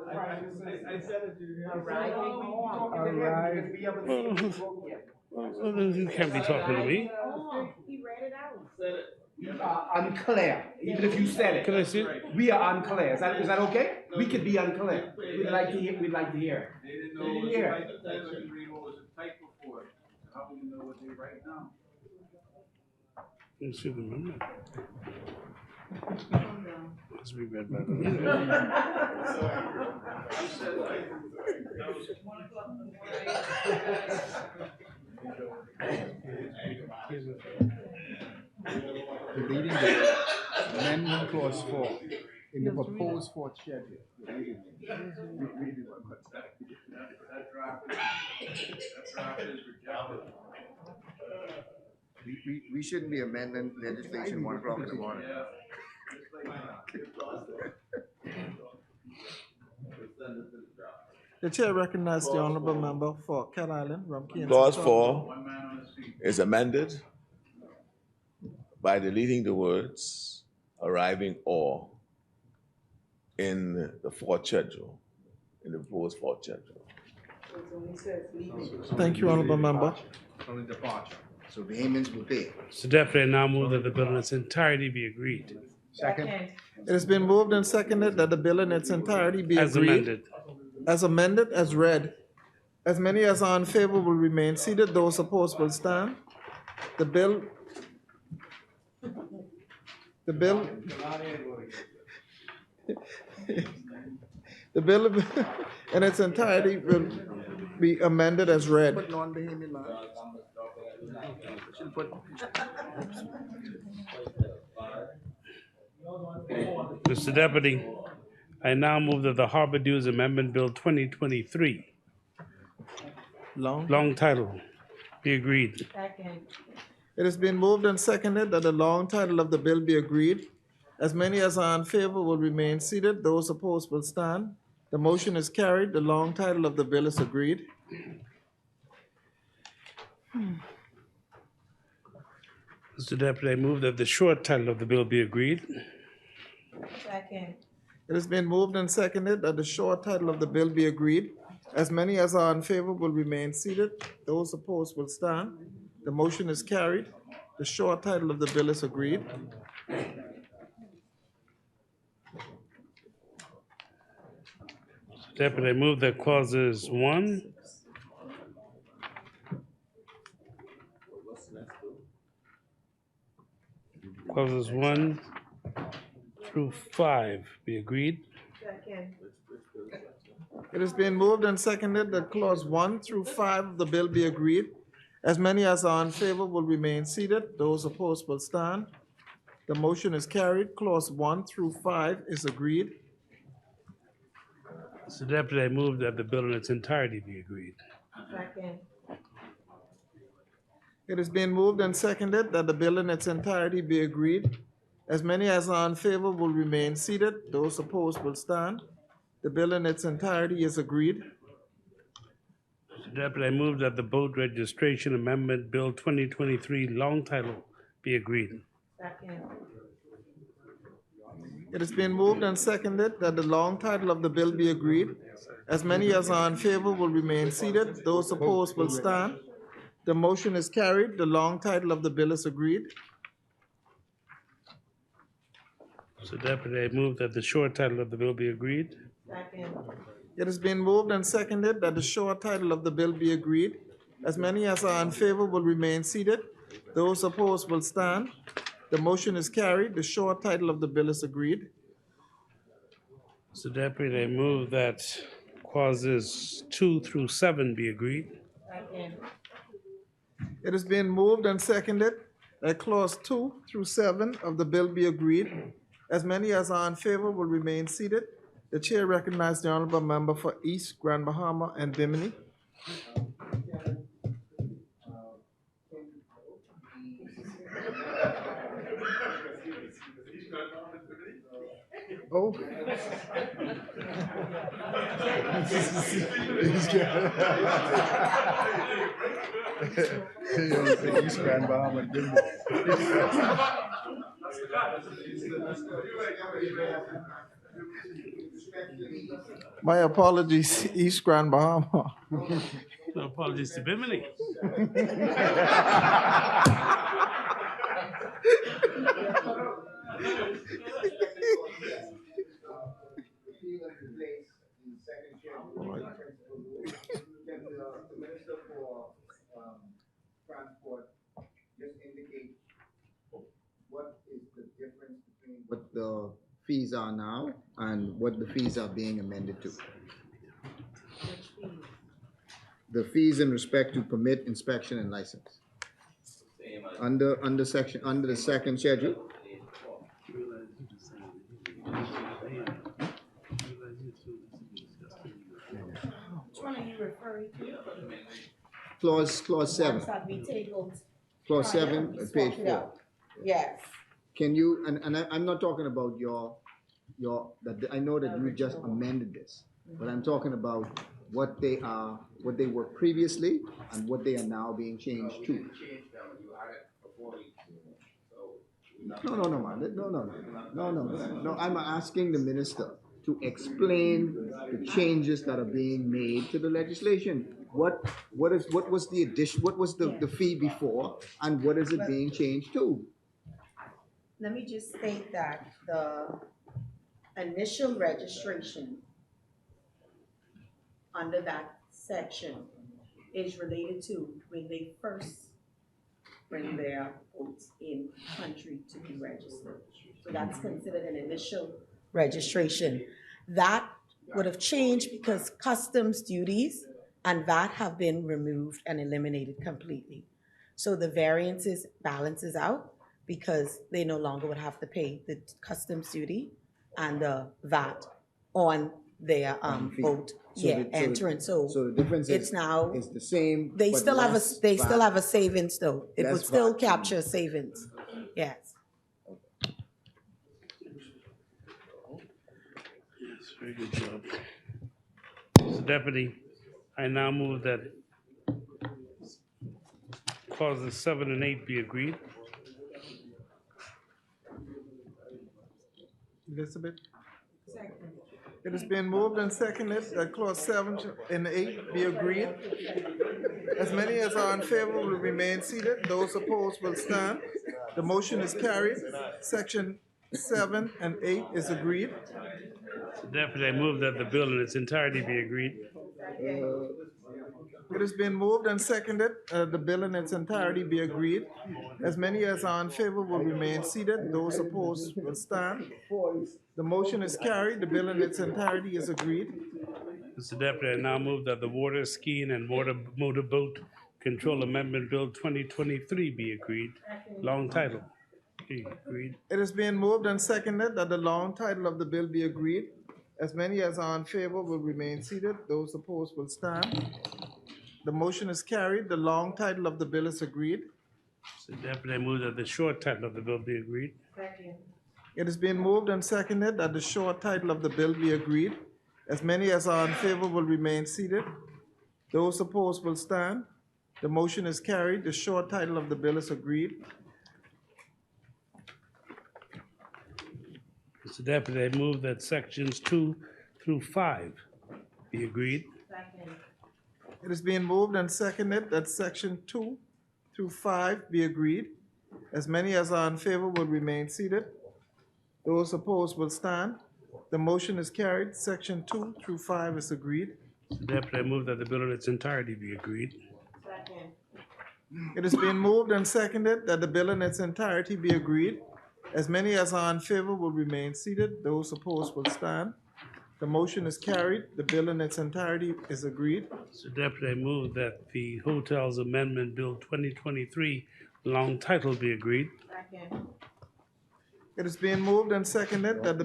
You can't be talking to me. He read it out. Unclear, even if you said it. Can I see it? We are unclear. Is that okay? We could be unclear. We'd like to hear. They didn't know it was a type before. How do you know what they write now? Let me see the amendment. Must be read by Deleting the amendment clause 4 in the proposed fourth schedule. We shouldn't be amending legislation 1 o'clock in the morning. The chair recognizes the honorable member for Cat Island, Rumpke. Clause 4 is amended by deleting the words arriving or in the fourth schedule, in the proposed fourth schedule. Thank you, honorable member. Only departure. So Bahamians will pay. Mr. Deputy, I now move that the bill in its entirety be agreed. Second. It has been moved and seconded that the bill in its entirety be As agreed. amended. As amended, as read. As many as are in favor will remain seated. Those opposed will stand. The bill The bill. The bill in its entirety will be amended as read. Put non-Bahamian man. Should put Mr. Deputy, I now move that the Harbor Dues Amendment Bill 2023, long title, be agreed. It has been moved and seconded that the long title of the bill be agreed. As many as are in favor will remain seated. Those opposed will stand. The motion is carried. The long title of the bill is agreed. Mr. Deputy, I move that the short title of the bill be agreed. It has been moved and seconded that the short title of the bill be agreed. As many as are in favor will remain seated. Those opposed will stand. The motion is carried. The short title of the bill is agreed. Mr. Deputy, I move that clauses 1 through 5 be agreed. It has been moved and seconded that clause 1 through 5 of the bill be agreed. As many as are in favor will remain seated. Those opposed will stand. The motion is carried. Clause 1 through 5 is agreed. Mr. Deputy, I move that the bill in its entirety be agreed. It has been moved and seconded that the bill in its entirety be agreed. As many as are in favor will remain seated. Those opposed will stand. The bill in its entirety is agreed. Mr. Deputy, I move that the Boat Registration Amendment Bill 2023, long title, be agreed. It has been moved and seconded that the long title of the bill be agreed. As many as are in favor will remain seated. Those opposed will stand. The motion is carried. The long title of the bill is agreed. Mr. Deputy, I move that the short title of the bill be agreed. It has been moved and seconded that the short title of the bill be agreed. As many as are in favor will remain seated. Those opposed will stand. The motion is carried. The short title of the bill is agreed. Mr. Deputy, I move that clauses 2 through 7 be agreed. It has been moved and seconded that clause 2 through 7 of the bill be agreed. As many as are in favor will remain seated. The chair recognizes the honorable member for East Grand Bahama and Bimini. Oh. East Grand Bahama, My apologies, East Grand Bahama. No apologies to Bimini. Transport just indicate what is the difference between what the fees are now and what the fees are being amended to? The fees in respect to permit, inspection, and license. Under the second schedule. Which one are you referring to? Clause 7. Ones that we tabled. Clause 7, page 4. Yes. Can you, I'm not talking about I know that you just amended this, but I'm talking about what they were previously and what they are now being changed to. No, I'm asking the minister to explain the changes that are being made to the legislation. What was the addition, what was the fee before, and what is it being changed to? Let me just state that the initial registration under that section is related to when they first bring their boats in country to be registered. So that's considered an initial registration. That would have changed because customs duties and VAT have been removed and eliminated completely. So the variances balances out because they no longer would have to pay the customs duty and the VAT on their fee. boat, entrance. So the difference it's is, now is the same, they but still have a less they still VAT. have a savings though. It would Less still VAT. capture savings. Yes. Yes, very good job. Mr. Deputy, I now move that clauses 7 and 8 be agreed. Elizabeth? It has been moved and seconded that clause 7 and 8 be agreed. As many as are in favor will remain seated. Those opposed will stand. The motion is carried. Section 7 and 8 is agreed. Mr. Deputy, I move that the bill in its entirety be agreed. It has been moved and seconded, the bill in its entirety be agreed. As many as are in favor will remain seated. Those opposed will stand. The motion is carried. The bill in its entirety is agreed. Mr. Deputy, I now move that the Water Skiing and Motorboat Control Amendment Bill 2023 be agreed. Long title. Be agreed. It has been moved and seconded that the long title of the bill be agreed. As many as are in favor will remain seated. Those opposed will stand. The motion is carried. The long title of the bill is agreed. Mr. Deputy, I move that the short title of the bill be agreed. It has been moved and seconded that the short title of the bill be agreed. As many as are in favor will remain seated. Those opposed will stand. The motion is carried. The short title of the bill is agreed. Mr. Deputy, I move that sections 2 through 5 be agreed. It is being moved and seconded that section 2 through 5 be agreed. As many as are in favor will remain seated. Those opposed will stand. The motion is carried. Section 2 through 5 is agreed. Mr. Deputy, I move that the bill in its entirety be agreed. It has been moved and seconded that the bill in its entirety be agreed. As many as are in favor will remain seated. Those opposed will stand. The motion is carried. The bill in its entirety is agreed. Mr. Deputy, I move that the Hotels Amendment Bill 2023 long title be agreed. It is being moved and seconded that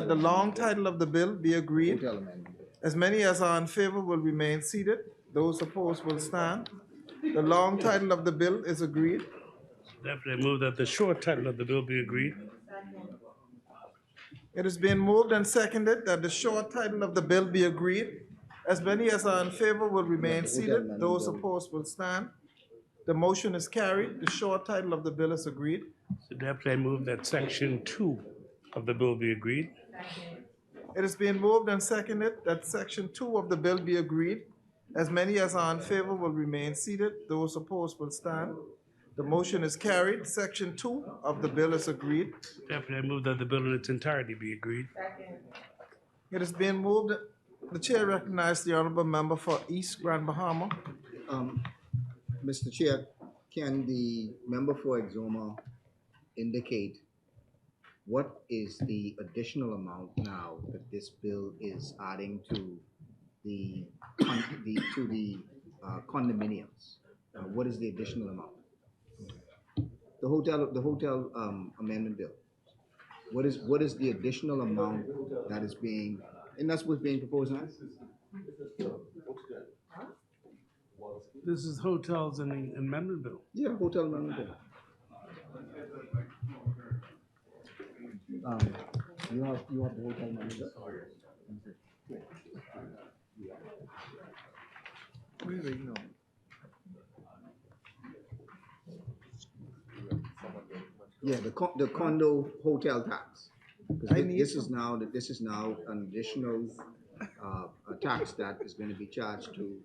the long title of the bill be agreed. Hotel amendment. As many as are in favor will remain seated. Those opposed will stand. The long title of the bill is agreed. Mr. Deputy, I move that the short title of the bill be agreed. It has been moved and seconded that the short title of the bill be agreed. As many as are in favor will remain seated. Those opposed will stand. The motion is carried. The short title of the bill is agreed. Mr. Deputy, I move that section 2 of the bill be agreed. It has been moved and seconded that section 2 of the bill be agreed. As many as are in favor will remain seated. Those opposed will stand. The motion is carried. Section 2 of the bill is agreed. Deputy, I move that the bill in its entirety be agreed. It has been moved. The chair recognizes the honorable member for East Grand Bahama. Mr. Chair, can the member for Exuma indicate what is the additional amount now that this bill is adding to the condominiums? What is the additional amount? The hotel amendment bill. What is the additional amount that is being, and that's what's being proposed now? This is hotels and the amendment bill. Yeah, hotel amendment bill. You have the hotel amendment bill? What are you reading on? Yeah, the condo hotel tax. 'Cause this is now an additional tax that is going to be charged to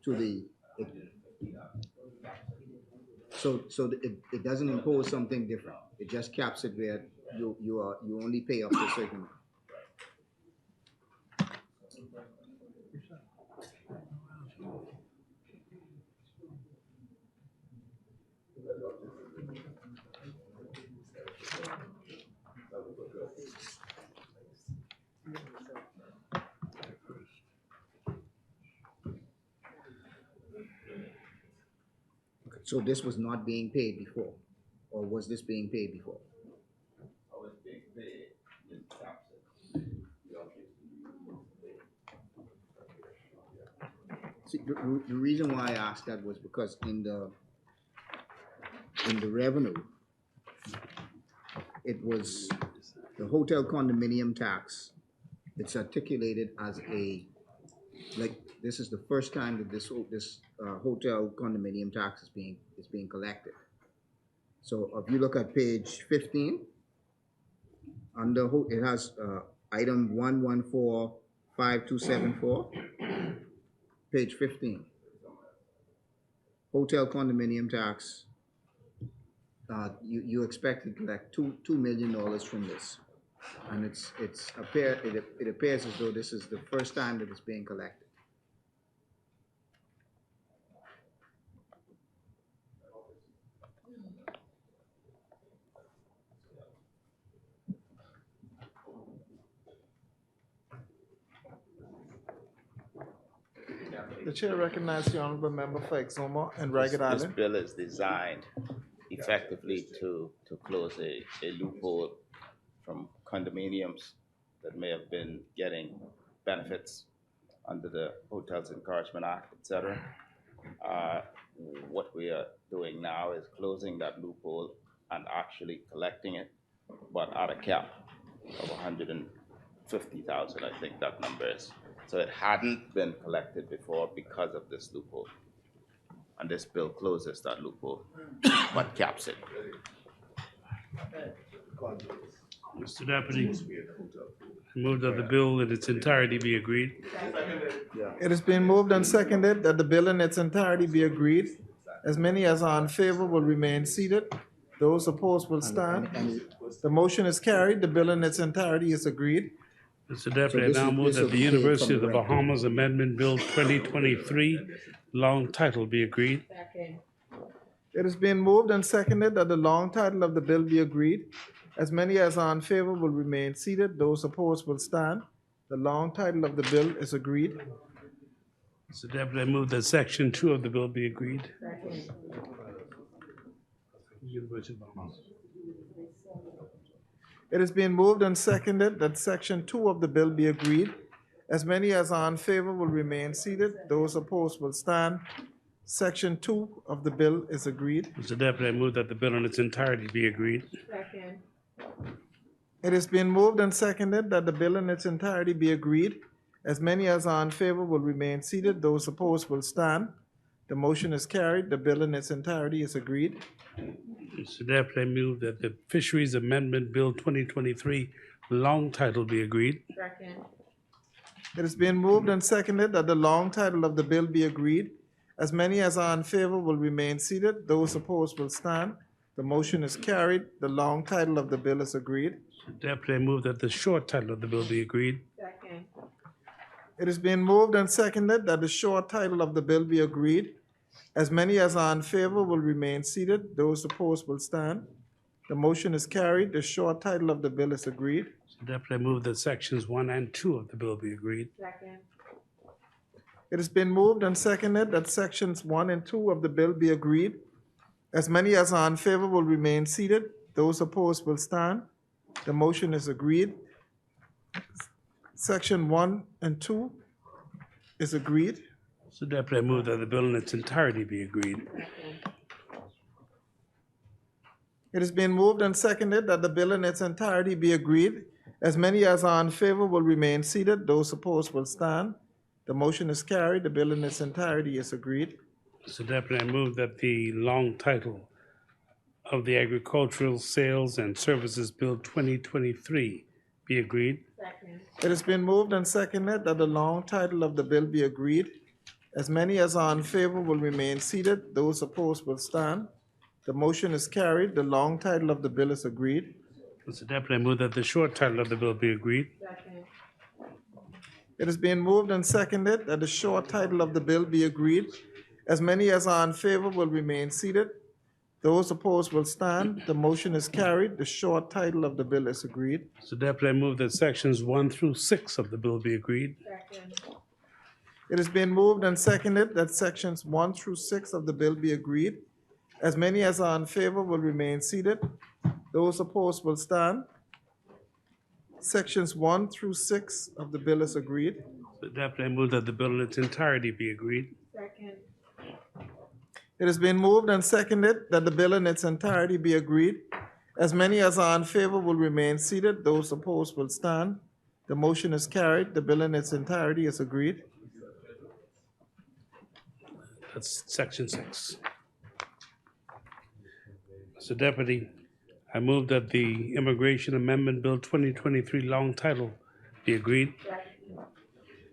the. So it doesn't impose something different. It just caps it where you only pay up to a certain amount. So this was not being paid before, or was this being paid before? See, the reason why I asked that was because in the revenue, it was the hotel condominium tax. It's articulated as like, this is the first time that this hotel condominium tax is being collected. So if you look at page 15, it has item 1145274, page 15. Hotel condominium tax, you expect to collect $2 million from this. And it appears as though this is the first time that it's being collected. The chair recognizes the honorable member for Exuma and Ragged This Island. bill is designed effectively to close a loophole from condominiums that may have been getting benefits under the Hotels Encouragement Act, et cetera. What we are doing now is closing that loophole and actually collecting it, but at a cap of 150,000, I think that number is. So it hadn't been collected before because of this loophole. And this bill closes that loophole, but caps it. Mr. Deputy, I move that the bill in its entirety be agreed. It has been moved and seconded that the bill in its entirety be agreed. As many as are in favor will remain seated. Those opposed will stand. The motion is carried. The bill in its entirety is agreed. Mr. Deputy, I now move that the University of the Bahamas Amendment Bill 2023, long title, be agreed. It has been moved and seconded that the long title of the bill be agreed. As many as are in favor will remain seated. Those opposed will stand. The long title of the bill is agreed. Mr. Deputy, I move that Section 2 of the bill be agreed. University of the Bahamas. It has been moved and seconded that Section 2 of the bill be agreed. As many as are in favor will remain seated. Those opposed will stand. Section 2 of the bill is agreed. Mr. Deputy, I move that the bill in its entirety be agreed. It has been moved and seconded that the bill in its entirety be agreed. As many as are in favor will remain seated. Those opposed will stand. The motion is carried. The bill in its entirety is agreed. Mr. Deputy, I move that the Fisheries Amendment Bill 2023, long title, be agreed. It has been moved and seconded that the long title of the bill be agreed. As many as are in favor will remain seated. Those opposed will stand. The motion is carried. The long title of the bill is agreed. Mr. Deputy, I move that the short title of the bill be agreed. It has been moved and seconded that the short title of the bill be agreed. As many as are in favor will remain seated. Those opposed will stand. The motion is carried. The short title of the bill is agreed. Mr. Deputy, I move that Sections 1 and 2 of the bill be agreed. It has been moved and seconded that Sections 1 and 2 of the bill be agreed. As many as are in favor will remain seated. Those opposed will stand. The motion is agreed. Section 1 and 2 is agreed. Mr. Deputy, I move that the bill in its entirety be agreed. It has been moved and seconded that the bill in its entirety be agreed. As many as are in favor will remain seated. Those opposed will stand. The motion is carried. The bill in its entirety is agreed. Mr. Deputy, I move that the long title of the Agricultural Sales and Services Bill 2023 be agreed. It has been moved and seconded that the long title of the bill be agreed. As many as are in favor will remain seated. Those opposed will stand. The motion is carried. The long title of the bill is agreed. Mr. Deputy, I move that the short title of the bill be agreed. It has been moved and seconded that the short title of the bill be agreed. As many as are in favor will remain seated. Those opposed will stand. The motion is carried. The short title of the bill is agreed. Mr. Deputy, I move that Sections 1 through 6 of the bill be agreed. It has been moved and seconded that Sections 1 through 6 of the bill be agreed. As many as are in favor will remain seated. Those opposed will stand. Sections 1 through 6 of the bill is agreed. So Deputy, I move that the bill in its entirety be agreed. It has been moved and seconded that the bill in its entirety be agreed. As many as are in favor will remain seated. Those opposed will stand. The motion is carried. The bill in its entirety is agreed. That's section 6. Mr. Deputy, I move that the Immigration Amendment Bill 2023 long title be agreed.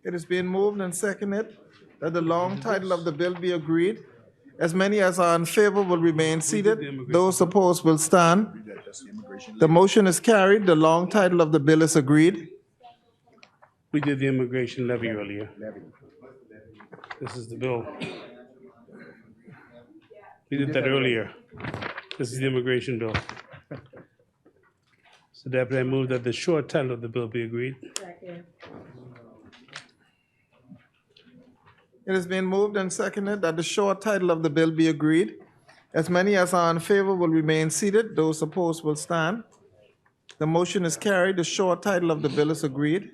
It has been moved and seconded that the long title of the bill be agreed. As many as are in favor will remain seated. Those opposed will stand. The motion is carried. The long title of the bill is agreed. We did the immigration levy earlier. This is the bill. We did that earlier. This is the immigration bill. So Deputy, I move that the short title of the bill be agreed. It has been moved and seconded that the short title of the bill be agreed. As many as are in favor will remain seated. Those opposed will stand. The motion is carried. The short title of the bill is agreed.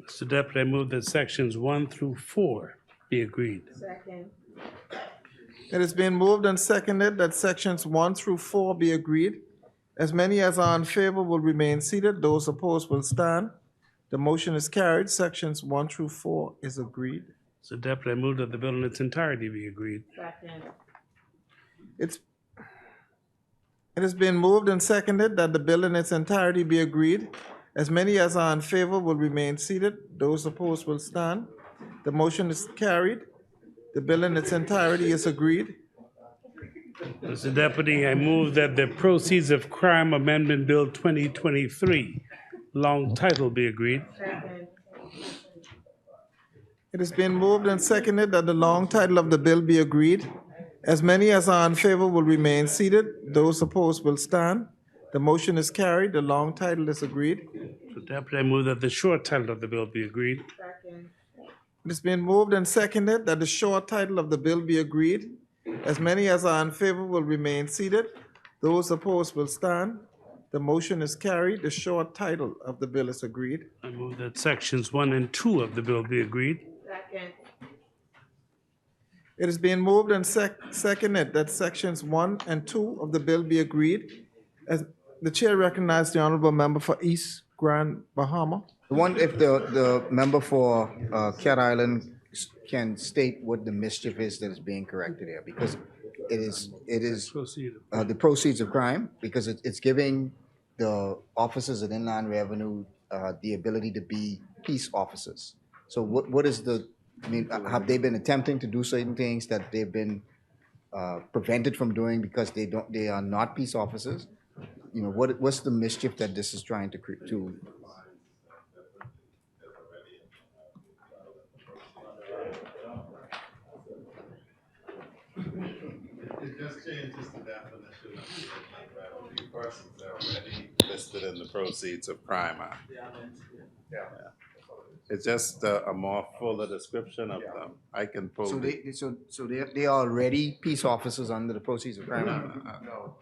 Mr. Deputy, I move that sections 1 through 4 be agreed. It has been moved and seconded that sections 1 through 4 be agreed. As many as are in favor will remain seated. Those opposed will stand. The motion is carried. Sections 1 through 4 is agreed. So Deputy, I move that the bill in its entirety be agreed. It has been moved and seconded that the bill in its entirety be agreed. As many as are in favor will remain seated. Those opposed will stand. The motion is carried. The bill in its entirety is agreed. Mr. Deputy, I move that the Proceeds of Crime Amendment Bill 2023 long title be agreed. It has been moved and seconded that the long title of the bill be agreed. As many as are in favor will remain seated. Those opposed will stand. The motion is carried. The long title is agreed. So Deputy, I move that the short title of the bill be agreed. It has been moved and seconded that the short title of the bill be agreed. As many as are in favor will remain seated. Those opposed will stand. The motion is carried. The short title of the bill is agreed. I move that sections 1 and 2 of the bill be agreed. It has been moved and seconded that sections 1 and 2 of the bill be agreed. As the chair recognizes the honorable member for East Grand Bahama. The one, if the member for Cat Island can state what the mischief is that is being corrected here, because it is the proceeds of crime, because it's giving the officers of Inland Revenue the ability to be peace officers. So what is the, I mean, have they been attempting to do certain things that they've been prevented from doing because they are not peace officers? You know, what's the mischief that this is trying to create? It just changes the definition of the inland revenue persons that are already listed in the Proceeds of Crime Act. Yeah. It's just a more fuller description of them. I can pull. So they are already peace officers under the Proceeds of Crime Act? No.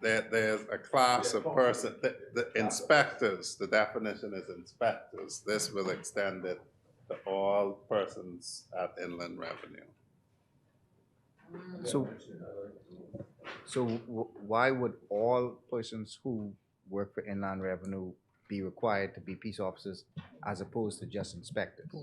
There's a class of person, the inspectors, the definition is inspectors. This will extend it to all persons at Inland Revenue. So why would all persons who work for Inland Revenue be required to be peace officers as opposed to just inspectors? I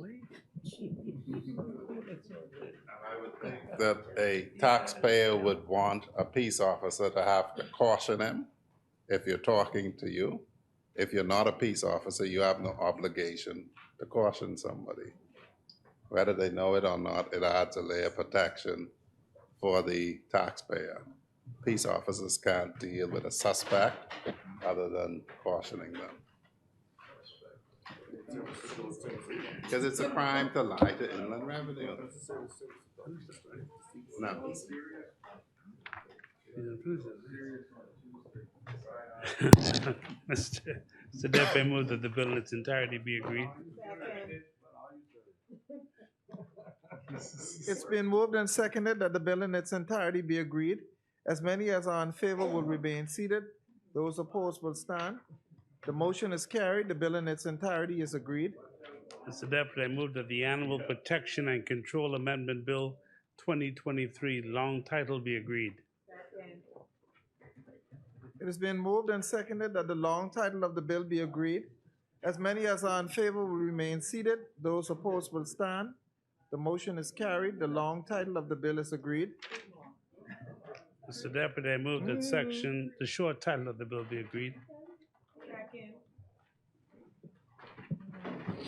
would think that a taxpayer would want a peace officer to have to caution him if you're talking to you. If you're not a peace officer, you have no obligation to caution somebody. Whether they know it or not, it adds a layer of protection for the taxpayer. Peace officers can't deal with a suspect other than cautioning them. Because it's a crime to lie to Inland Revenue. No. Mr. Deputy, I move that the bill in its entirety be agreed. It's been moved and seconded that the bill in its entirety be agreed. As many as are in favor will remain seated. Those opposed will stand. The motion is carried. The bill in its entirety is agreed. Mr. Deputy, I move that the Animal Protection and Control Amendment Bill 2023 long title be agreed. It has been moved and seconded that the long title of the bill be agreed. As many as are in favor will remain seated. Those opposed will stand. The motion is carried. The long title of the bill is agreed. Mr. Deputy, I move that the short title of the bill be agreed.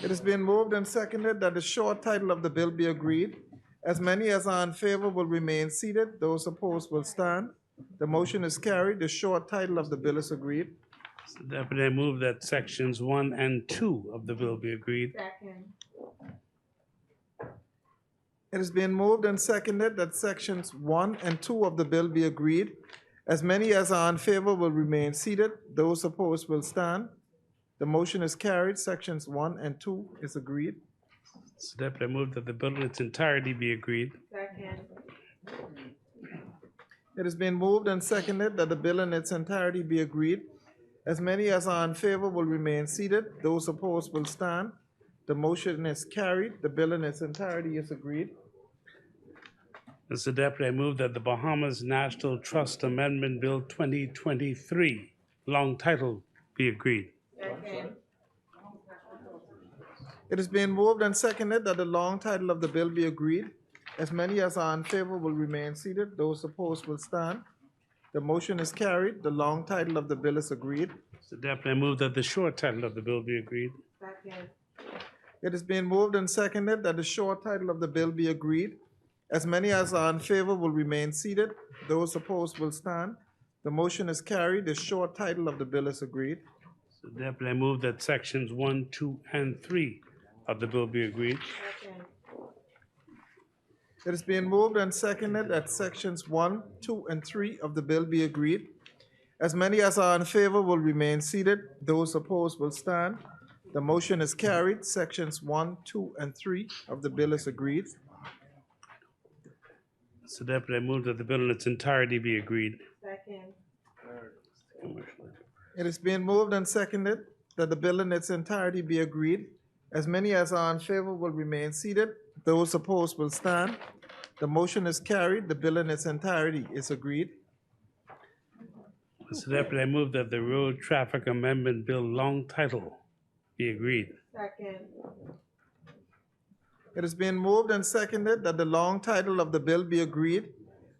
It has been moved and seconded that the short title of the bill be agreed. As many as are in favor will remain seated. Those opposed will stand. The motion is carried. The short title of the bill is agreed. Mr. Deputy, I move that sections 1 and 2 of the bill be agreed. It has been moved and seconded that sections 1 and 2 of the bill be agreed. As many as are in favor will remain seated. Those opposed will stand. The motion is carried. Sections 1 and 2 is agreed. Mr. Deputy, I move that the bill in its entirety be agreed. It has been moved and seconded that the bill in its entirety be agreed. As many as are in favor will remain seated. Those opposed will stand. The motion is carried. The bill in its entirety is agreed. Mr. Deputy, I move that the Bahamas National Trust Amendment Bill 2023 long title be agreed. It has been moved and seconded that the long title of the bill be agreed. As many as are in favor will remain seated. Those opposed will stand. The motion is carried. The long title of the bill is agreed. Mr. Deputy, I move that the short title of the bill be agreed. It has been moved and seconded that the short title of the bill be agreed. As many as are in favor will remain seated. Those opposed will stand. The motion is carried. The short title of the bill is agreed. Mr. Deputy, I move that sections 1, 2, and 3 of the bill be agreed. It has been moved and seconded that sections 1, 2, and 3 of the bill be agreed. As many as are in favor will remain seated. Those opposed will stand. The motion is carried. Sections 1, 2, and 3 of the bill is agreed. Mr. Deputy, I move that the bill in its entirety be agreed. It has been moved and seconded that the bill in its entirety be agreed. As many as are in favor will remain seated. Those opposed will stand. The motion is carried. The bill in its entirety is agreed. Mr. Deputy, I move that the Road Traffic Amendment Bill long title be agreed. It has been moved and seconded that the long title of the bill be agreed.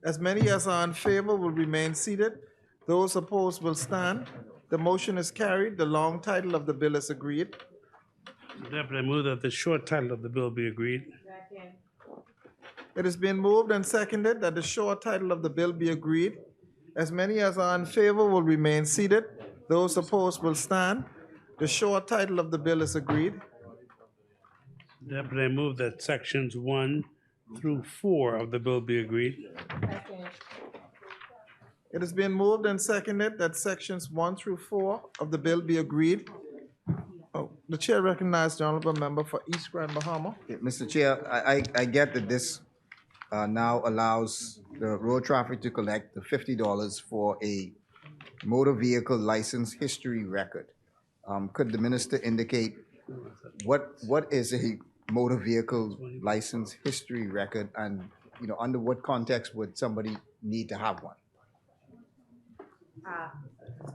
As many as are in favor will remain seated. Those opposed will stand. The motion is carried. The long title of the bill is agreed. Mr. Deputy, I move that the short title of the bill be agreed. It has been moved and seconded that the short title of the bill be agreed. As many as are in favor will remain seated. Those opposed will stand. The short title of the bill is agreed. Deputy, I move that sections 1 through 4 of the bill be agreed. It has been moved and seconded that sections 1 through 4 of the bill be agreed. Oh, the chair recognizes the honorable member for East Grand Bahama. Mr. Chair, I get that this now allows the road traffic to collect the $50 for a motor vehicle license history record. Could the minister indicate what is a motor vehicle license history record, and under what context would somebody need to have one?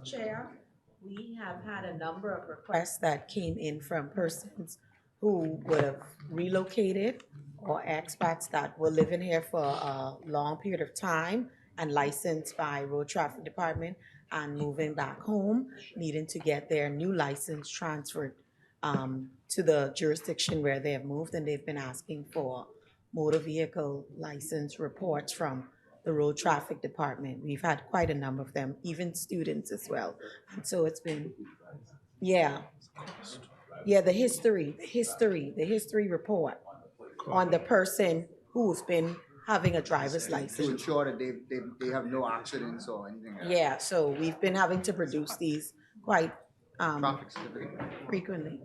Chair, we have had a number of requests that came in from persons who would have relocated or expats that were living here for a long period of time and licensed by Road Traffic Department and moving back home, needing to get their new license transferred to the jurisdiction where they have moved, and they've been asking for motor vehicle license reports from the Road Traffic Department. We've had quite a number of them, even students as well. And so it's been, the history report on the person who's been having a driver's license. To ensure that they have no accidents or anything like that. Yeah, so we've been having to produce these quite Traffic certificate. frequently.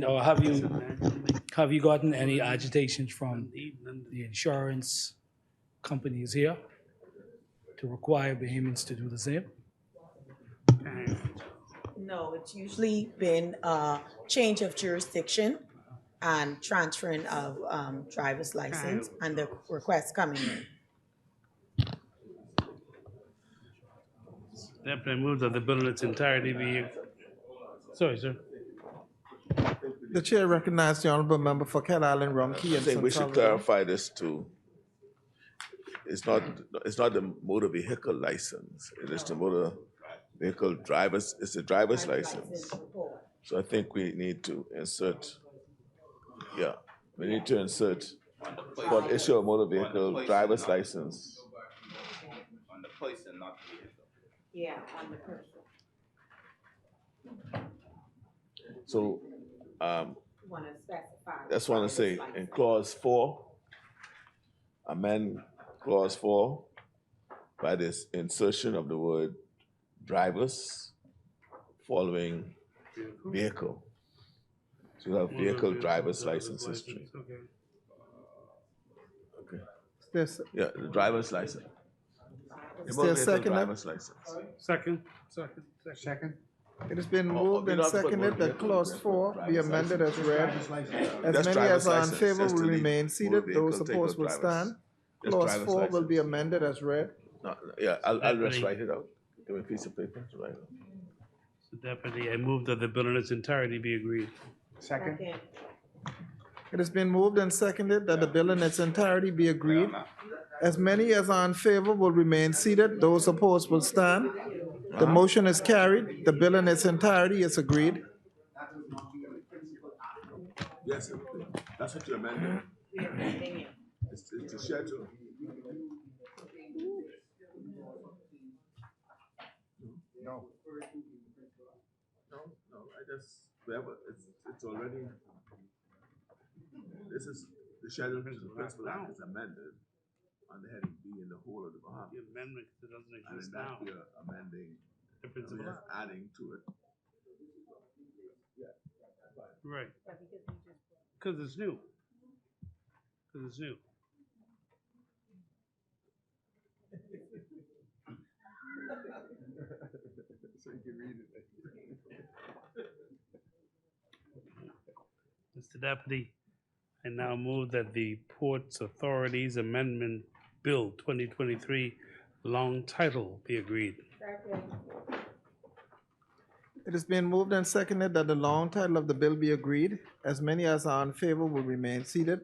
Or have you gotten any agitation from the insurance companies here to require Bahamians to do the same? No, it's usually been a change of jurisdiction and transferring of driver's license and the request coming in. Definitely move that the bill in its entirety be, sorry, sir. The chair recognizes the honorable member for Cat Island, Rumkey, I and think we should Central. clarify this too. It's not the motor vehicle license, it is the motor vehicle driver's, it's the driver's license. So I think we need to insert, we need to insert, for the issue of motor vehicle driver's license. On the person, not the vehicle. Yeah, on the person. So, Want to specify. that's what I say, in clause 4, amend clause 4 by this insertion of the word drivers following vehicle. So you have vehicle driver's license history. Okay. There's, Yeah, the driver's license. is there a second? Driver's license. Second. It has been Oh, moved we and don't have to put seconded motor that vehicle, clause we have to 4 put be driver's amended as read. As That's many driver's as are in license, favor just will delete remain motor seated. Those vehicle, take opposed out will driver's. stand. Just Clause driver's 4 will be license. amended as read. No, yeah, I'll just write it out. Give me a piece of paper to write it. So Deputy, I move that the bill in its entirety be agreed. Second. It has been moved and seconded that the bill in its entirety be agreed. As many as are in favor will remain seated. Those opposed will stand. The motion is carried. The bill in its entirety is agreed. Yes, that's what you amended. It's the schedule. No, I just, it's already, this is, the schedule to the principal act is amended on the heading B in the whole of the Bahamas. The amendment that doesn't And exist in now. that we're amending, The principal we're act. adding to it. Right. Because it's new. Because it's new. So you can read it. Mr. Deputy, I now move that the Ports Authorities Amendment Bill 2023 long title be agreed. It has been moved and seconded that the long title of the bill be agreed. As many as are in favor will remain seated.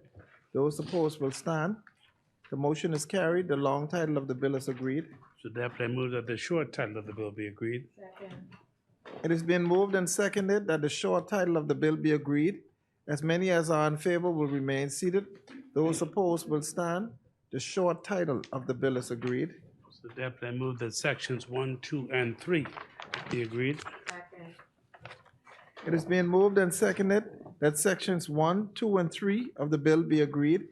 Those opposed will stand. The motion is carried. The long title of the bill is agreed. So Deputy, I move that the short title of the bill be agreed. It has been moved and seconded that the short title of the bill be agreed. As many as are in favor will remain seated. Those opposed will stand. The short title of the bill is agreed. So Deputy, I move that sections 1, 2, and 3 be agreed. It has been moved and seconded that sections 1, 2, and 3 of the bill be agreed.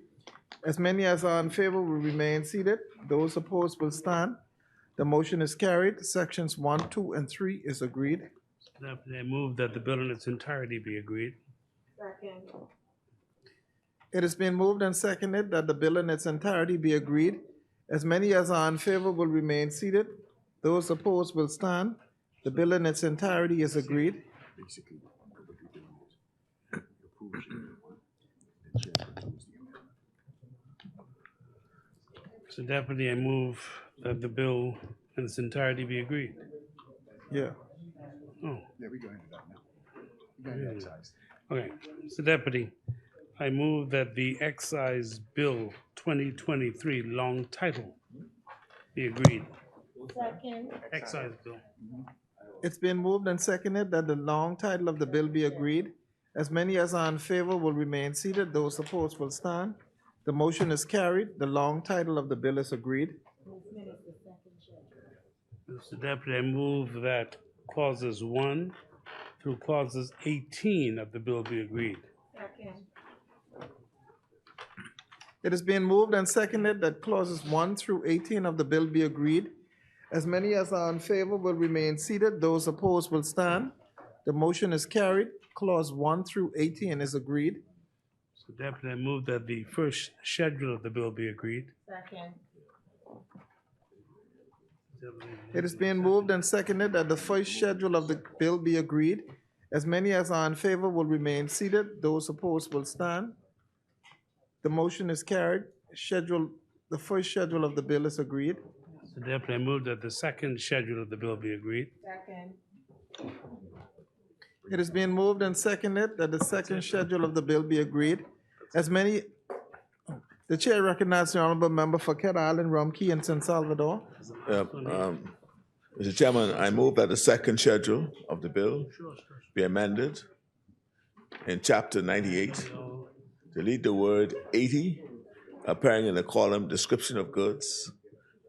As many as are in favor will remain seated. Those opposed will stand. The motion is carried. Sections 1, 2, and 3 is agreed. Deputy, I move that the bill in its entirety be agreed. It has been moved and seconded that the bill in its entirety be agreed. As many as are in favor will remain seated. Those opposed will stand. The bill in its entirety is agreed. Basically, what we did was you approve it, and chair approves the amendment. So Deputy, I move that the bill in its entirety be agreed. Yeah. Oh, Yeah, we go into that now. We go into excise. okay. So Deputy, I move that the Excise Bill 2023 long title be agreed. Second. Excise Bill. It's been moved and seconded that the long title of the bill be agreed. As many as are in favor will remain seated. Those opposed will stand. The motion is carried. The long title of the bill is agreed. Mr. Deputy, I move that clauses 1 through clauses 18 of the bill be agreed. It has been moved and seconded that clauses 1 through 18 of the bill be agreed. As many as are in favor will remain seated. Those opposed will stand. The motion is carried. Clause 1 through 18 is agreed. So Deputy, I move that the first schedule of the bill be agreed. Second. It is being moved and seconded that the first schedule of the bill be agreed. As many as are in favor will remain seated. Those opposed will stand. The motion is carried. The first schedule of the bill is agreed. So Deputy, I move that the second schedule of the bill be agreed. Second. It is being moved and seconded that the second schedule of the bill be agreed. The chair recognizes the honorable member for Cat Island, Rumkey, and San Salvador. Mr. Chairman, I move that the second schedule of the bill be amended in chapter 98. Delete the word 80, appearing in the column description of goods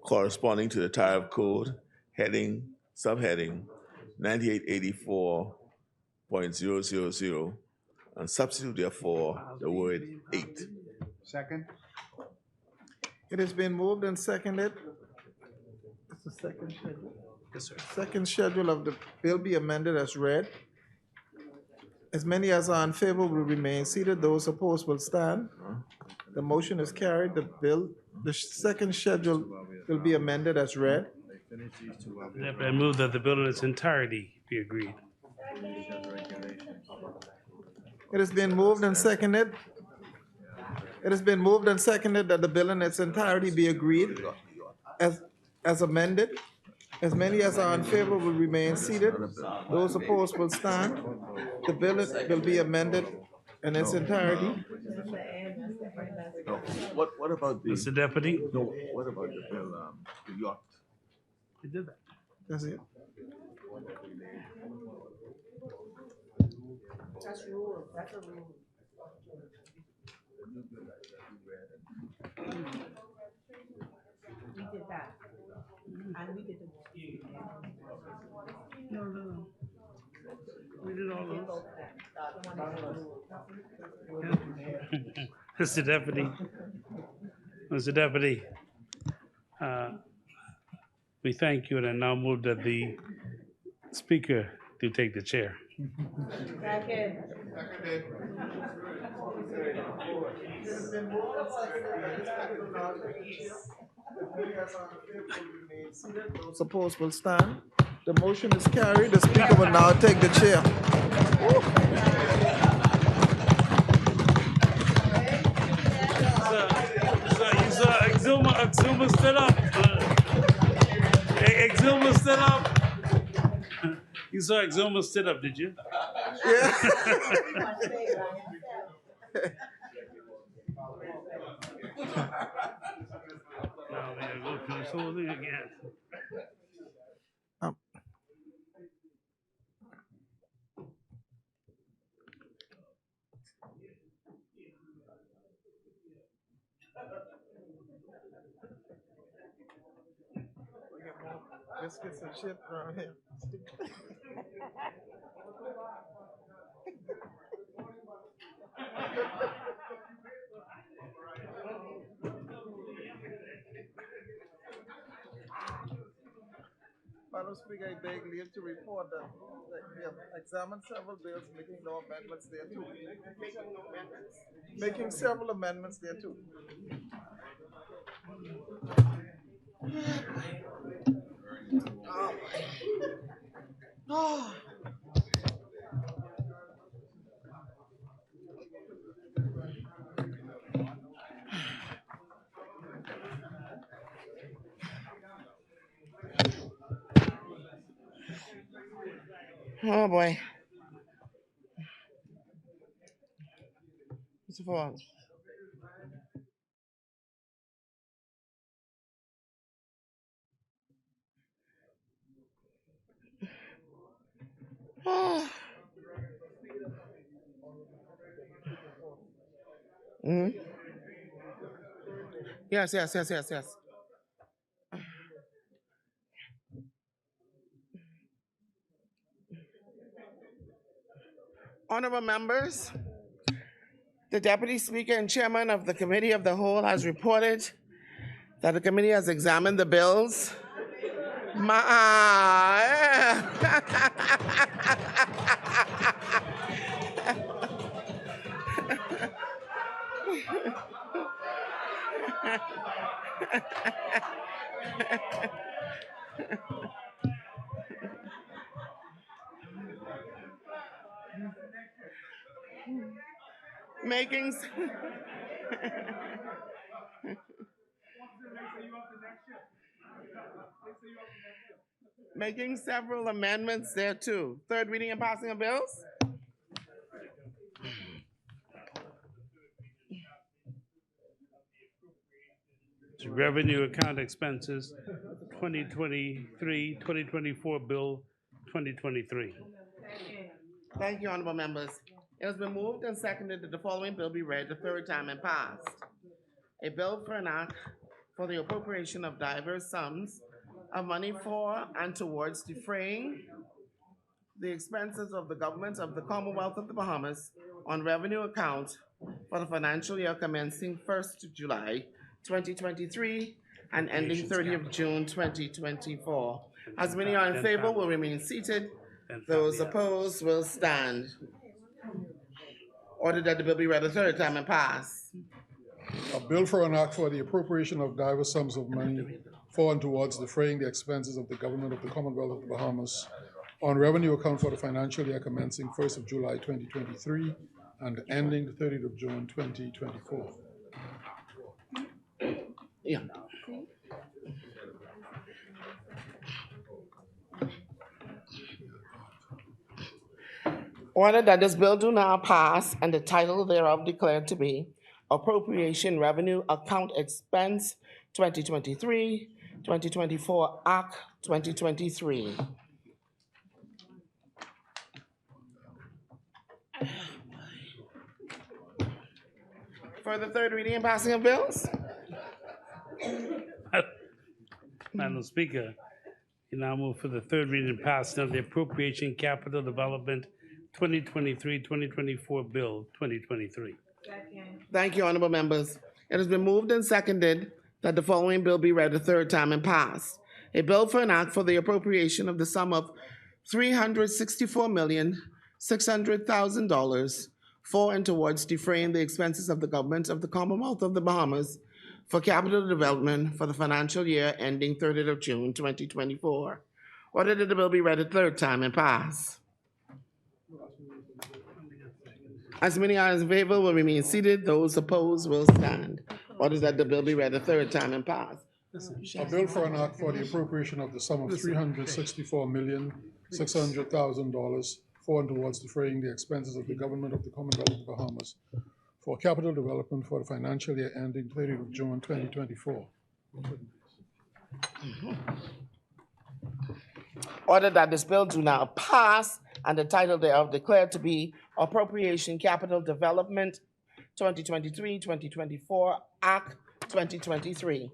corresponding to the tariff code, subheading 9884.000, and substitute therefore the word 8. Second? It has been moved and seconded. It's the second schedule. Yes, sir. Second schedule of the bill be amended as read. As many as are in favor will remain seated. Those opposed will stand. The motion is carried. The second schedule will be amended as read. Deputy, I move that the bill in its entirety be agreed. It has been moved and seconded. It has been moved and seconded that the bill in its entirety be agreed as amended. As many as are in favor will remain seated. Those opposed will stand. The bill will be amended in its entirety. What about the? Mr. Deputy? No, what about the bill, the yacht? We did that. That's it. That's rule. That's a rule. We did that. And we did the. No. We did all those. Mr. Deputy, we thank you, and I now move that the speaker to take the chair. Second. Those opposed will stand. The motion is carried. The speaker will now take the chair. Exuma stood up. Exuma stood up. You saw Exuma stood up, did you? Yeah. Now we gotta go through this whole thing again. Let's get some shit around here. Madam Speaker, I beg leave to report that we have examined several bills, making no amendments there too. Making several amendments there too. Oh. Oh boy. Mr. Ford. Mm-hmm. Yes. Honorable members, the Deputy Speaker and Chairman of the Committee of the Whole has reported that the committee has examined the bills. Making, making several amendments there too. Third reading and passing of bills? Revenue account expenses, 2023, 2024 bill, 2023. Thank you, honorable members. It has been moved and seconded that the following bill be read the third time and passed. A bill for an act for the appropriation of diverse sums of money for and towards defraying the expenses of the government of the Commonwealth of the Bahamas on revenue account for the financial year commencing 1st July 2023 and ending 30th June 2024. As many are in favor will remain seated. Those opposed will stand. Order that the bill be read a third time and pass. A bill for an act for the appropriation of diverse sums of money for and towards defraying the expenses of the government of the Commonwealth of the Bahamas on revenue account for the financial year commencing 1st of July 2023 and ending the 30th of June 2024. Yeah. Order that this bill do now pass and the title thereof declared to be Appropriation Revenue Account Expense 2023, 2024 Act 2023. For the third reading and passing of bills? Madam Speaker, you now move for the third reading and passing of the Appropriation Capital Development 2023-2024 Bill 2023. Thank you, honorable members. It has been moved and seconded that the following bill be read a third time and passed. A bill for an act for the appropriation of the sum of $364,600,000 for and towards defraying the expenses of the government of the Commonwealth of the Bahamas for capital development for the financial year ending 30th of June 2024. Order that the bill be read a third time and pass. As many are in favor will remain seated. Those opposed will stand. Order that the bill be read a third time and pass. A bill for an act for the appropriation of the sum of $364,600,000 for and towards defraying the expenses of the government of the Commonwealth of the Bahamas for capital development for the financial year ending 30th of June 2024. Order that this bill do now pass and the title thereof declared to be Appropriation Capital Development 2023-2024 Act 2023.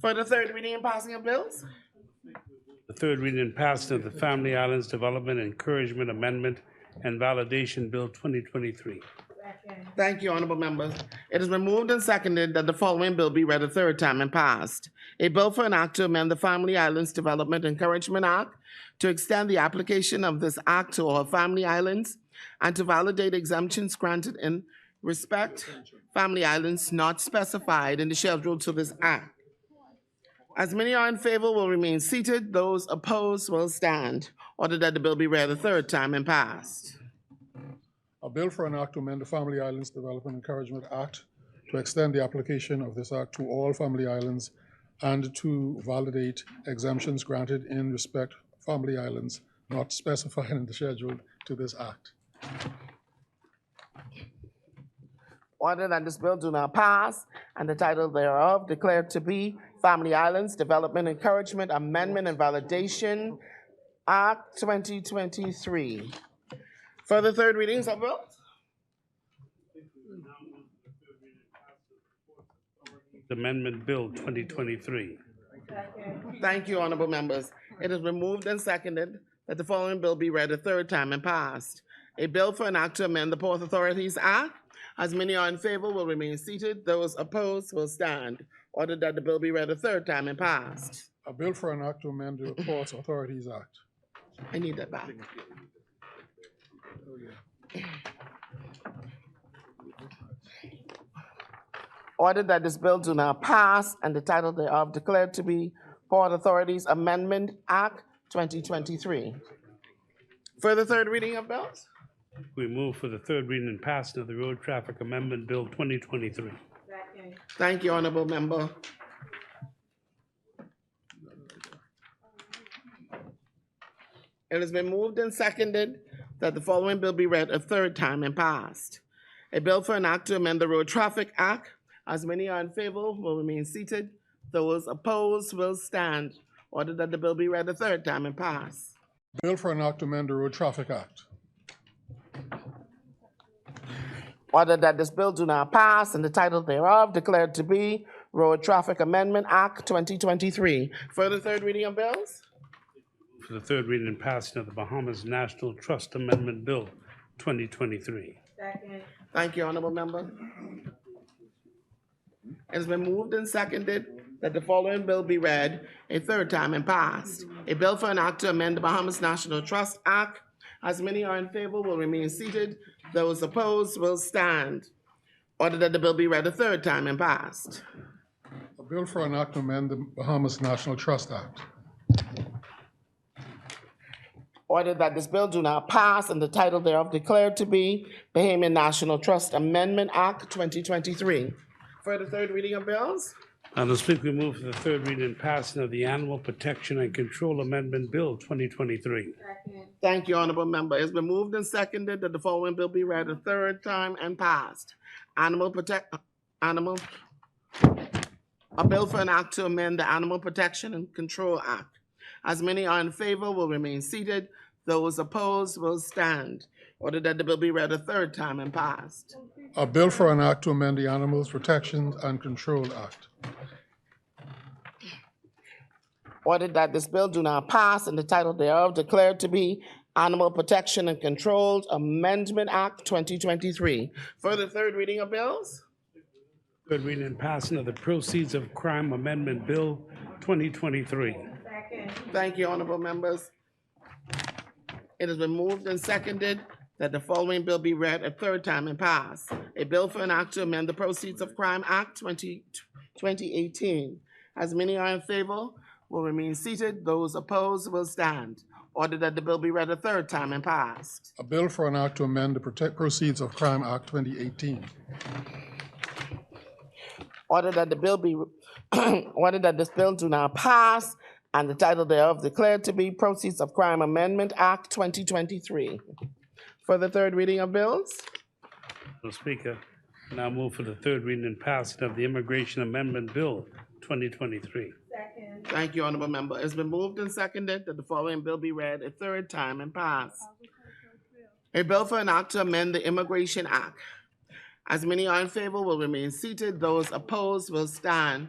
For the third reading and passing of bills? The third reading and passing of the Family Islands Development Encouragement Amendment and Validation Bill 2023. Thank you, honorable members. It has been moved and seconded that the following bill be read a third time and passed. A bill for an act to amend the Family Islands Development Encouragement Act to extend the application of this act to all family islands and to validate exemptions granted in respect family islands not specified in the schedule to this act. As many are in favor will remain seated. Those opposed will stand. Order that the bill be read a third time and passed. A bill for an act to amend the Family Islands Development Encouragement Act to extend the application of this act to all family islands and to validate exemptions granted in respect family islands not specified in the schedule to this act. Order that this bill do not pass and the title thereof declared to be Family Islands Development Encouragement Amendment and Validation Act 2023. Further third readings of bills? Amendment Bill 2023. Thank you, honorable members. It has been moved and seconded that the following bill be read a third time and passed. A bill for an act to amend the Port Authorities Act. As many are in favor will remain seated. Those opposed will stand. Order that the bill be read a third time and passed. A bill for an act to amend the Port Authorities Act. I need that back. Order that this bill do not pass and the title thereof declared to be Port Authorities Amendment Act 2023. Further third reading of bills? We move for the third reading and passing of the Road Traffic Amendment Bill 2023. Thank you, Honorable Member. It has been moved and seconded that the following bill be read a third time and passed. A bill for an act to amend the Road Traffic Act. As many are in favor will remain seated. Those opposed will stand. Order that the bill be read a third time and pass. Bill for an act to amend the Road Traffic Act. Order that this bill do not pass and the title thereof declared to be Road Traffic Amendment Act 2023. Further third reading of bills? For the third reading and passing of the Bahamas National Trust Amendment Bill 2023. Thank you, Honorable Member. It has been moved and seconded that the following bill be read a third time and passed. A bill for an act to amend the Bahamas National Trust Act. As many are in favor will remain seated. Those opposed will stand. Order that the bill be read a third time and passed. A bill for an act to amend the Bahamas National Trust Act. Order that this bill do not pass and the title thereof declared to be Bahamian National Trust Amendment Act 2023. For the third reading of bills? Madam Speaker, we move for the third reading and passing of the Animal Protection and Control Amendment Bill 2023. Thank you, Honorable Member. It's been moved and seconded that the following bill be read a third time and passed. A bill for an act to amend the Animal Protection and Control Act. As many are in favor will remain seated. Those opposed will stand. Order that the bill be read a third time and passed. A bill for an act to amend the Animals Protection and Control Act. Order that this bill do not pass and the title thereof declared to be Animal Protection and Control Amendment Act 2023. Further third reading of bills? Third reading and passing of the Proceeds of Crime Amendment Bill 2023. Thank you, honorable members. It has been moved and seconded that the following bill be read a third time and pass. A bill for an act to amend the Proceeds of Crime Act 2018. As many are in favor, will remain seated. Those opposed will stand. Order that the bill be read a third time and passed. A bill for an act to amend the Proceeds of Crime Act 2018. Order that the bill be, order that this bill do not pass and the title thereof declared to be Proceeds of Crime Amendment Act 2023. For the third reading of bills? Mr. Speaker, now move for the third reading and passing of the Immigration Amendment Bill 2023. Thank you, honorable member. It's been moved and seconded that the following bill be read a third time and pass. A bill for an act to amend the Immigration Act. As many are in favor will remain seated. Those opposed will stand.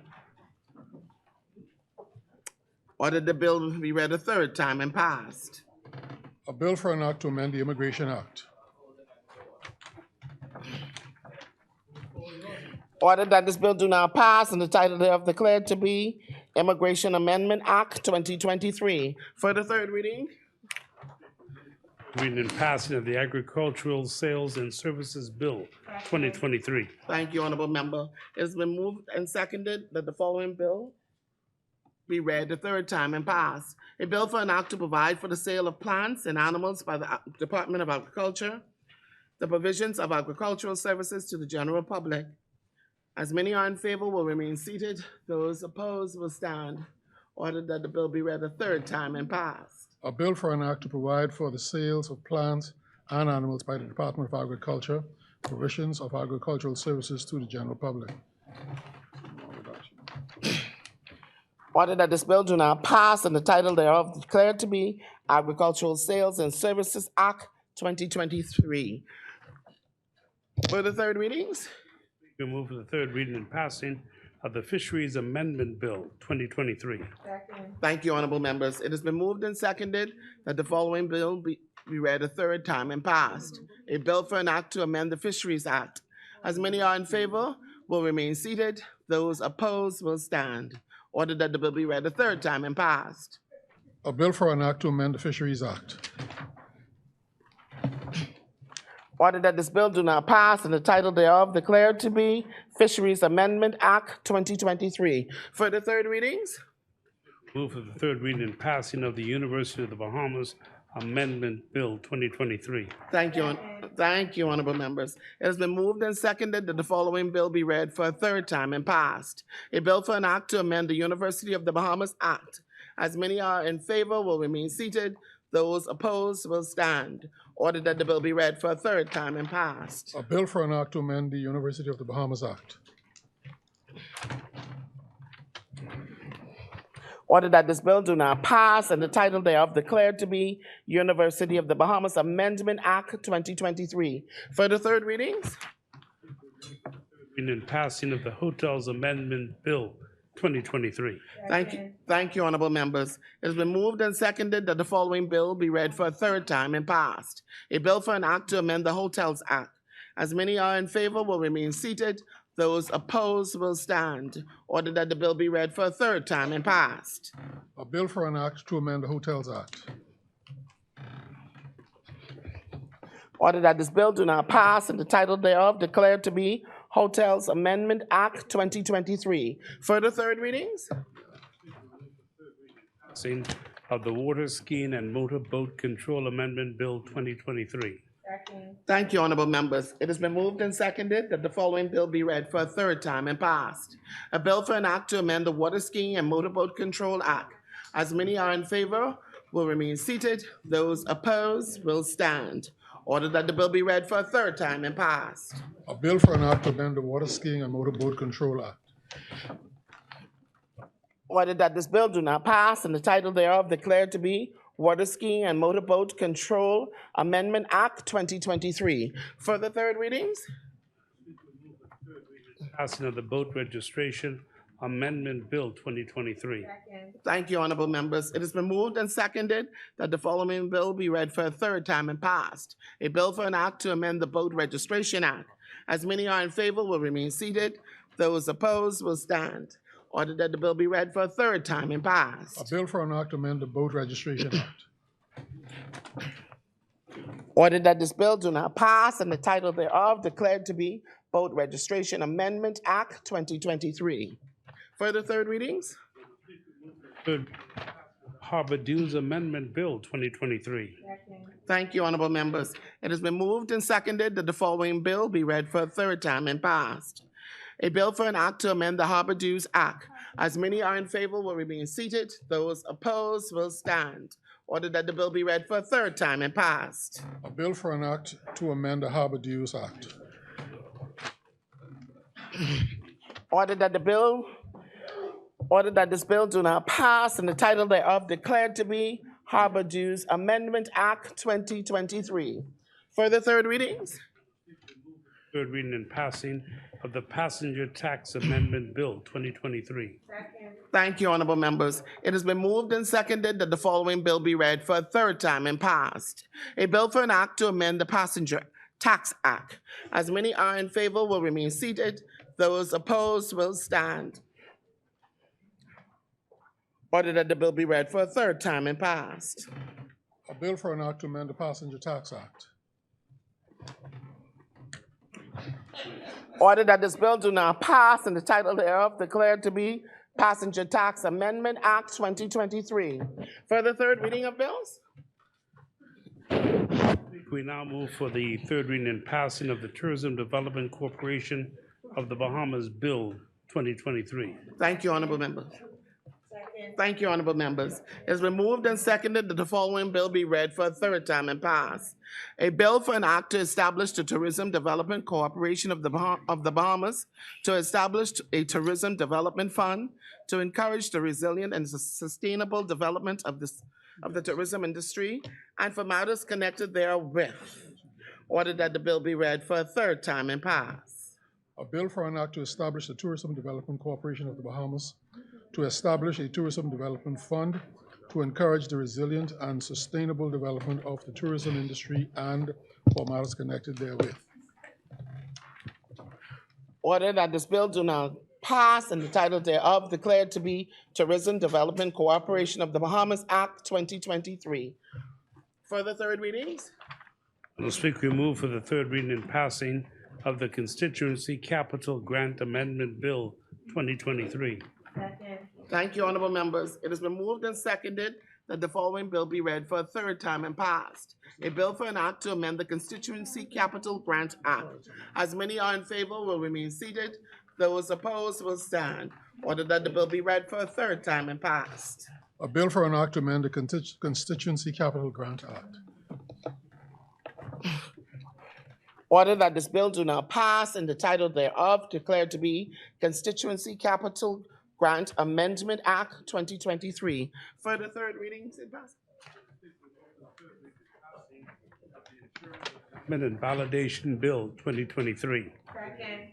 Order the bill be read a third time and passed. A bill for an act to amend the Immigration Act. Order that this bill do not pass and the title thereof declared to be Immigration Amendment Act 2023. For the third reading? Reading and passing of the Agricultural Sales and Services Bill 2023. Thank you, honorable member. It's been moved and seconded that the following bill be read the third time and passed. A bill for an act to provide for the sale of plants and animals by the Department of Agriculture, the provisions of agricultural services to the general public. As many are in favor will remain seated. Those opposed will stand. Ordered that the bill be read a third time and passed. A bill for an act to provide for the sales of plants and animals by the Department of Agriculture, provisions of agricultural services to the general public. Order that this bill do not pass and the title thereof declared to be Agricultural Sales and Services Act 2023. For the third readings? We move for the third reading and passing of the Fisheries Amendment Bill 2023. Thank you, honorable members. It has been moved and seconded that the following bill be read a third time and passed. A bill for an act to amend the Fisheries Act. As many are in favor will remain seated. Those opposed will stand. Ordered that the bill be read a third time and passed. A bill for an act to amend the Fisheries Act. Ordered that this bill do not pass and the title thereof declared to be Fisheries Amendment Act 2023. For the third readings? Move for the third reading and passing of the University of the Bahamas Amendment Bill 2023. Thank you, honorable members. It has been moved and seconded that the following bill be read for a third time and passed. A bill for an act to amend the University of the Bahamas Act. As many are in favor will remain seated. Those opposed will stand. Ordered that the bill be read for a third time and passed. A bill for an act to amend the University of the Bahamas Act. Ordered that this bill do not pass and the title thereof declared to be University of the Bahamas Amendment Act 2023. For the third readings? In passing of the Hotels Amendment Bill 2023. Thank you, honorable members. It has been moved and seconded that the following bill be read for a third time and passed. A bill for an act to amend the Hotels Act. As many are in favor will remain seated. Those opposed will stand. Ordered that the bill be read for a third time and passed. A bill for an act to amend the Hotels Act. Ordered that this bill do not pass and the title thereof declared to be Hotels Amendment Act 2023. Further third readings? Passing of the Water Skiing and Motorboat Control Amendment Bill 2023. Thank you, honorable members. It has been moved and seconded that the following bill be read for a third time and passed. A bill for an act to amend the Water Skiing and Motorboat Control Act. As many are in favor will remain seated. Those opposed will stand. Ordered that the bill be read for a third time and passed. A bill for an act to amend the Water Skiing and Motorboat Control Act. Ordered that this bill do not pass and the title thereof declared to be Water Skiing and Motorboat Control Amendment Act 2023. For the third readings? Passing of the Boat Registration Amendment Bill 2023. Thank you, honorable members. It has been moved and seconded that the following bill be read for a third time and passed. A bill for an act to amend the Boat Registration Act. As many are in favor will remain seated. Those opposed will stand. Ordered that the bill be read for a third time and passed. A bill for an act to amend the Boat Registration Act. Ordered that this bill do not pass and the title thereof declared to be Boat Registration Amendment Act 2023. Further third readings? Third, Harbor Dues Amendment Bill 2023. Thank you, honorable members. It has been moved and seconded that the following bill be read for a third time and passed. A bill for an act to amend the Harbor Dues Act. As many are in favor will remain seated. Those opposed will stand. Ordered that the bill be read for a third time and passed. A bill for an act to amend the Harbor Dues Act. Ordered that this bill do not pass and the title thereof declared to be Harbor Dues Amendment Act 2023. Further third readings? Third reading and passing of the Passenger Tax Amendment Bill 2023. Thank you, honorable members. It has been moved and seconded that the following bill be read for a third time and passed. A bill for an act to amend the Passenger Tax Act. As many are in favor will remain seated. Those opposed will stand. Ordered that the bill be read for a third time and passed. A bill for an act to amend the Passenger Tax Act. Ordered that this bill do not pass and the title thereof declared to be Passenger Tax Amendment Act 2023. Further third reading of bills? We now move for the third reading and passing of the Tourism Development Corporation of the Bahamas Bill 2023. Thank you, honorable members. Thank you, honorable members. It has been moved and seconded that the following bill be read for a third time and passed. A bill for an act to establish the Tourism Development Corporation of the Bahamas, to establish a tourism development fund, to encourage the resilient and sustainable development of the tourism industry, and for matters connected therewith. Ordered that the bill be read for a third time and pass. A bill for an act to establish the Tourism Development Corporation of the Bahamas, to establish a tourism development fund, to encourage the resilient and sustainable development of the tourism industry and for matters connected therewith. Order that this bill do not pass and the title thereof declared to be Tourism Development Corporation of the Bahamas Act 2023. Further third readings? Madam Speaker, we move for the third reading and passing of the Constituency Capital Grant Amendment Bill 2023. Thank you, honorable members. It has been moved and seconded that the following bill be read for a third time and passed. A bill for an act to amend the Constituency Capital Grant Act. As many are in favor will remain seated. Those opposed will stand. Order that the bill be read for a third time and passed. A bill for an act to amend the Constituency Capital Grant Act. Order that this bill do not pass and the title thereof declared to be Constituency Capital Grant Amendment Act 2023. Further third readings and pass. Amendment and Validation Bill 2023.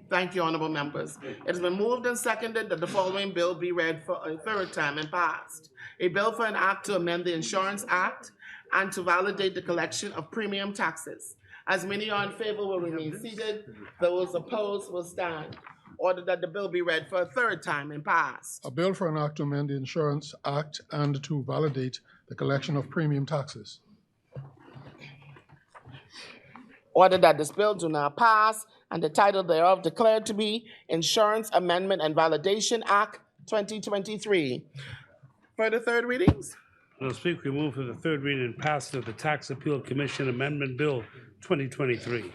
Thank you, honorable members. It has been moved and seconded that the following bill be read for a third time and passed. A bill for an act to amend the Insurance Act and to validate the collection of premium taxes. As many are in favor will remain seated. Those opposed will stand. Order that the bill be read for a third time and passed. A bill for an act to amend the Insurance Act and to validate the collection of premium taxes. Order that this bill do not pass and the title thereof declared to be Insurance Amendment and Validation Act 2023. Further third readings? Madam Speaker, we move for the third reading and passage of the Tax Appeal Commission Amendment Bill 2023.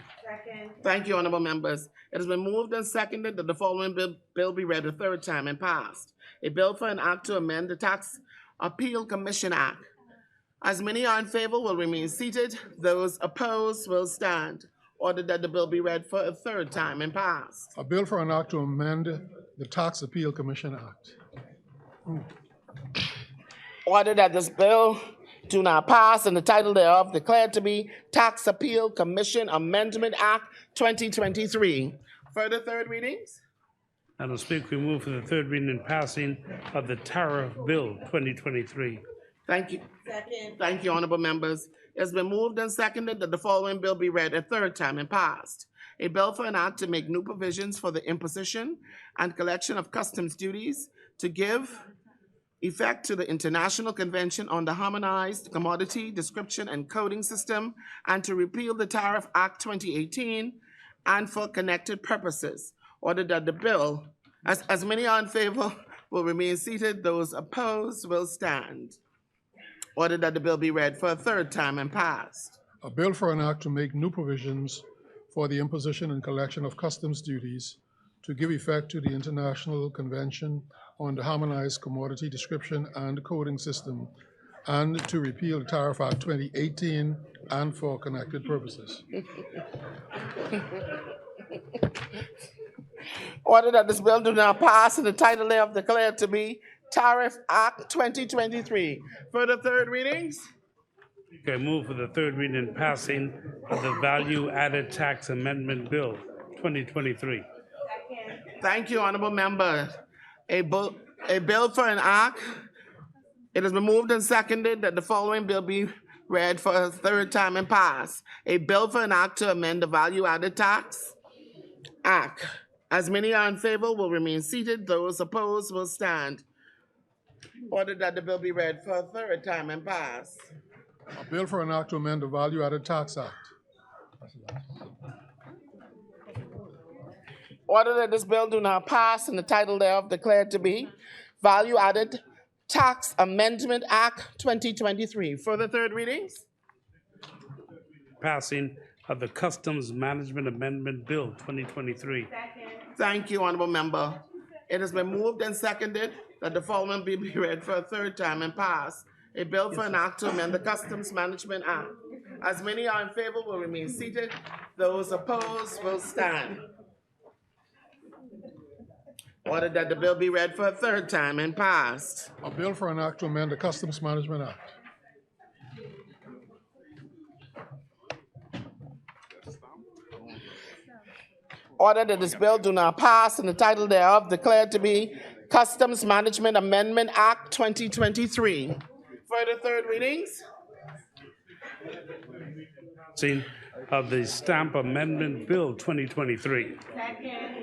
Thank you, honorable members. It has been moved and seconded that the following bill be read a third time and passed. A bill for an act to amend the Tax Appeal Commission Act. As many are in favor will remain seated. Those opposed will stand. Order that the bill be read for a third time and passed. A bill for an act to amend the Tax Appeal Commission Act. Order that this bill do not pass and the title thereof declared to be Tax Appeal Commission Amendment Act 2023. Further third readings? Madam Speaker, we move for the third reading and passing of the Tariff Bill 2023. Thank you. Thank you, honorable members. It's been moved and seconded that the following bill be read a third time and passed. A bill for an act to make new provisions for the imposition and collection of customs duties to give effect to the International Convention on the Harmonized Commodity Description and Coding System and to repeal the Tariff Act 2018 and for connected purposes. Order that the bill, as many are in favor, will remain seated. Those opposed will stand. Order that the bill be read for a third time and passed. A bill for an act to make new provisions for the imposition and collection of customs duties to give effect to the International Convention on the Harmonized Commodity Description and Coding System and to repeal the Tariff Act 2018 and for connected purposes. Order that this bill do not pass and the title thereof declared to be Tariff Act 2023. Further third readings? Okay, move for the third reading and passing of the Value Added Tax Amendment Bill 2023. Thank you, honorable member. A bill for an act. It has been moved and seconded that the following bill be read for a third time and pass. A bill for an act to amend the Value Added Tax Act. As many are in favor will remain seated. Those opposed will stand. Order that the bill be read for a third time and pass. A bill for an act to amend the Value Added Tax Act. Order that this bill do not pass and the title thereof declared to be Value Added Tax Amendment Act 2023. Further third readings? Passing of the Customs Management Amendment Bill 2023. Thank you, honorable member. It has been moved and seconded that the following be read for a third time and pass. A bill for an act to amend the Customs Management Act. As many are in favor will remain seated. Those opposed will stand. Order that the bill be read for a third time and passed. A bill for an act to amend the Customs Management Act. Order that this bill do not pass and the title thereof declared to be Customs Management Amendment Act 2023. Further third readings? Passing of the Stamp Amendment Bill 2023.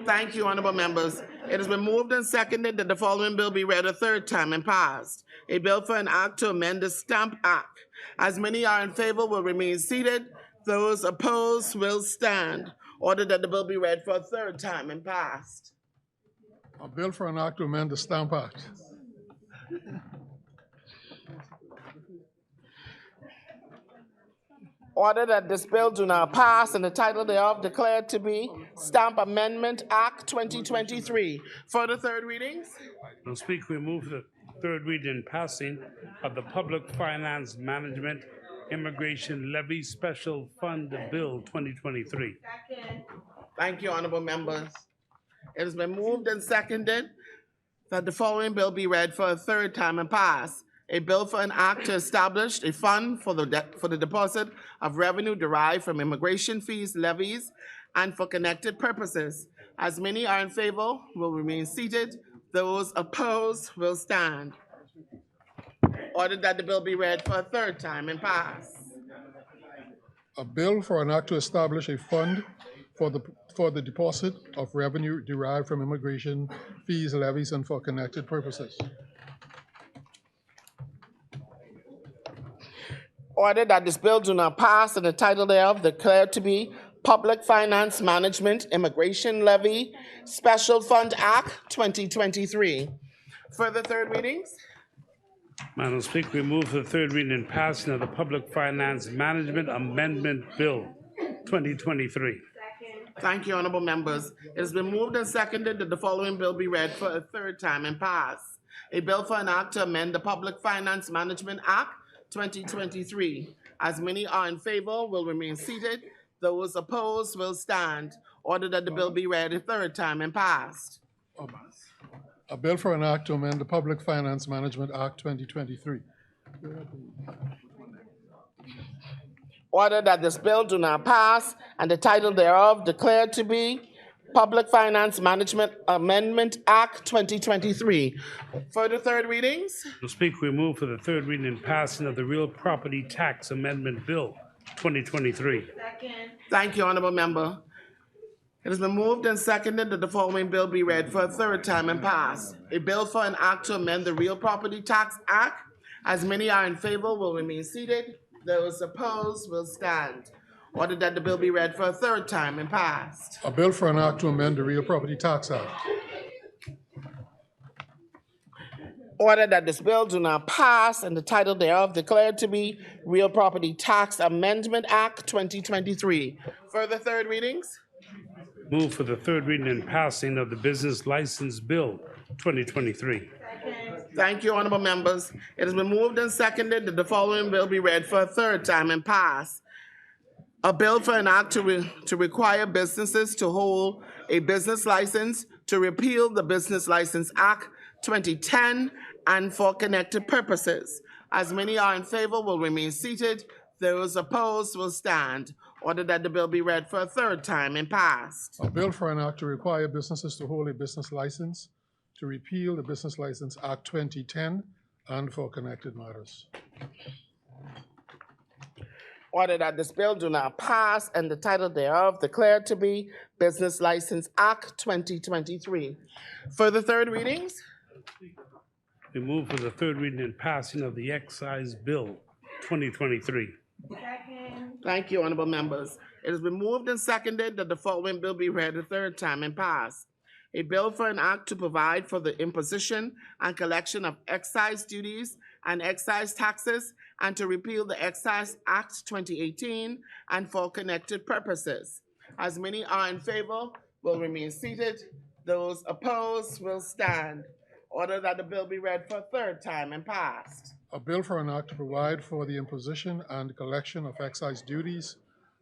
Thank you, honorable members. It has been moved and seconded that the following bill be read a third time and passed. A bill for an act to amend the Stamp Act. As many are in favor will remain seated. Those opposed will stand. Order that the bill be read for a third time and passed. A bill for an act to amend the Stamp Act. Order that this bill do not pass and the title thereof declared to be Stamp Amendment Act 2023. Further third readings? Madam Speaker, we move the third reading and passing of the Public Finance Management Immigration Levy Special Fund Bill 2023. Thank you, honorable members. It has been moved and seconded that the following bill be read for a third time and pass. A bill for an act to establish a fund for the deposit of revenue derived from immigration fees, levies, and for connected purposes. As many are in favor, will remain seated. Those opposed will stand. Ordered that the bill be read for a third time and pass. A bill for an act to establish a fund for the deposit of revenue derived from immigration fees, levies, and for connected purposes. Ordered that this bill do not pass and the title thereof declared to be Public Finance Management Immigration Levy Special Fund Act 2023. Further third readings? Madam Speaker, we move for the third reading and passing of the Public Finance Management Amendment Bill 2023. Thank you, honorable members. It has been moved and seconded that the following bill be read for a third time and pass. A bill for an act to amend the Public Finance Management Act 2023. As many are in favor, will remain seated. Those opposed will stand. Order that the bill be read a third time and passed. A bill for an act to amend the Public Finance Management Act 2023. Order that this bill do not pass and the title thereof declared to be Public Finance Management Amendment Act 2023. Further third readings? Madam Speaker, we move for the third reading and passing of the Real Property Tax Amendment Bill 2023. Thank you, honorable member. It has been moved and seconded that the following bill be read for a third time and pass. A bill for an act to amend the Real Property Tax Act. As many are in favor, will remain seated. Those opposed will stand. Order that the bill be read for a third time and passed. A bill for an act to amend the Real Property Tax Act. Order that this bill do not pass and the title thereof declared to be Real Property Tax Amendment Act 2023. Further third readings? Move for the third reading and passing of the Business License Bill 2023. Thank you, honorable members. It has been moved and seconded that the following bill be read for a third time and pass. A bill for an act to require businesses to hold a business license, to repeal the Business License Act 2010 and for connected purposes. As many are in favor, will remain seated. Those opposed will stand. Order that the bill be read for a third time and passed. A bill for an act to require businesses to hold a business license, to repeal the Business License Act 2010 and for connected matters. Order that this bill do not pass and the title thereof declared to be Business License Act 2023. Further third readings? We move for the third reading and passing of the Excise Bill 2023. Thank you, honorable members. It has been moved and seconded that the following bill be read a third time and passed. A bill for an act to provide for the imposition and collection of excise duties and excise taxes and to repeal the Excise Act 2018 and for connected purposes. As many are in favor, will remain seated. Those opposed will stand. Order that the bill be read for a third time and passed. A bill for an act to provide for the imposition and collection of excise duties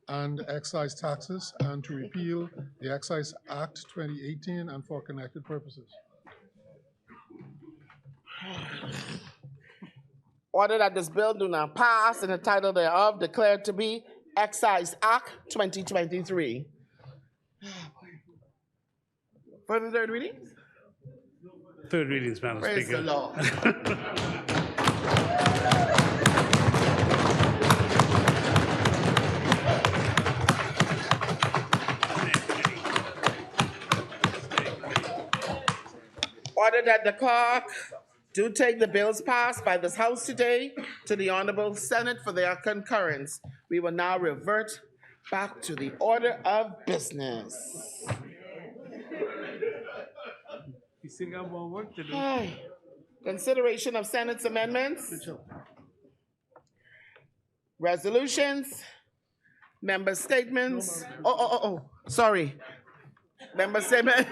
and excise taxes and to repeal the Excise Act 2018 and for connected purposes. Order that this bill do not pass and the title thereof declared to be Excise Act 2023. Further third readings? Third readings, Madam Praise Speaker. the Lord. Order that the clerk do take the bills passed by this House today to the Honorable Senate for their concurrence. We will now revert back to the order of business. You still got more work to do. Consideration of Senate's amendments. Resolutions. Member statements. Sorry. Member statement.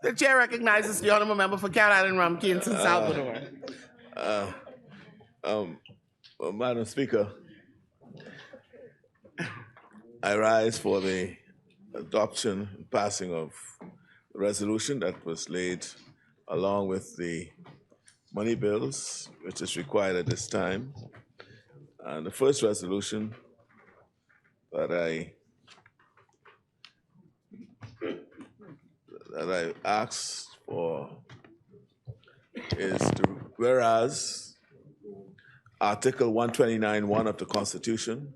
The chair recognizes the honorable member for Cat Island, Rumkey, and San Salvador. Madam Speaker, I rise for the adoption and passing of the resolution that was laid along with the money bills, which is required at this time. And the first resolution that I ask for is to, whereas Article 129(1) of the Constitution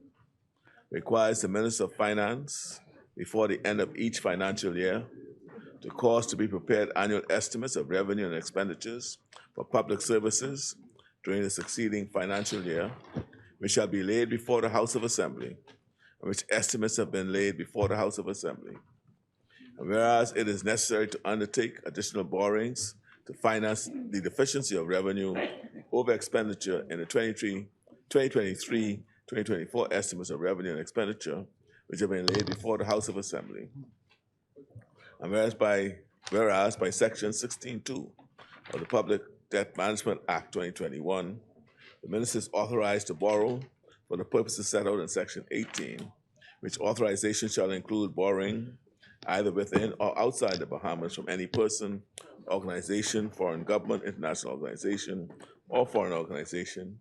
requires the Minister of Finance before the end of each financial year to cause to be prepared annual estimates of revenue and expenditures for public services during the succeeding financial year, which shall be laid before the House of Assembly, and which estimates have been laid before the House of Assembly. And whereas it is necessary to undertake additional borrowings to finance the deficiency of revenue over expenditure in the 2023-2024 estimates of revenue and expenditure, which have been laid before the House of Assembly. And whereas by Section 16(2) of the Public Debt Management Act 2021, the minister is authorized to borrow for the purposes set out in Section 18, which authorization shall include borrowing either within or outside the Bahamas from any person, organization, foreign government, international organization, or foreign organization,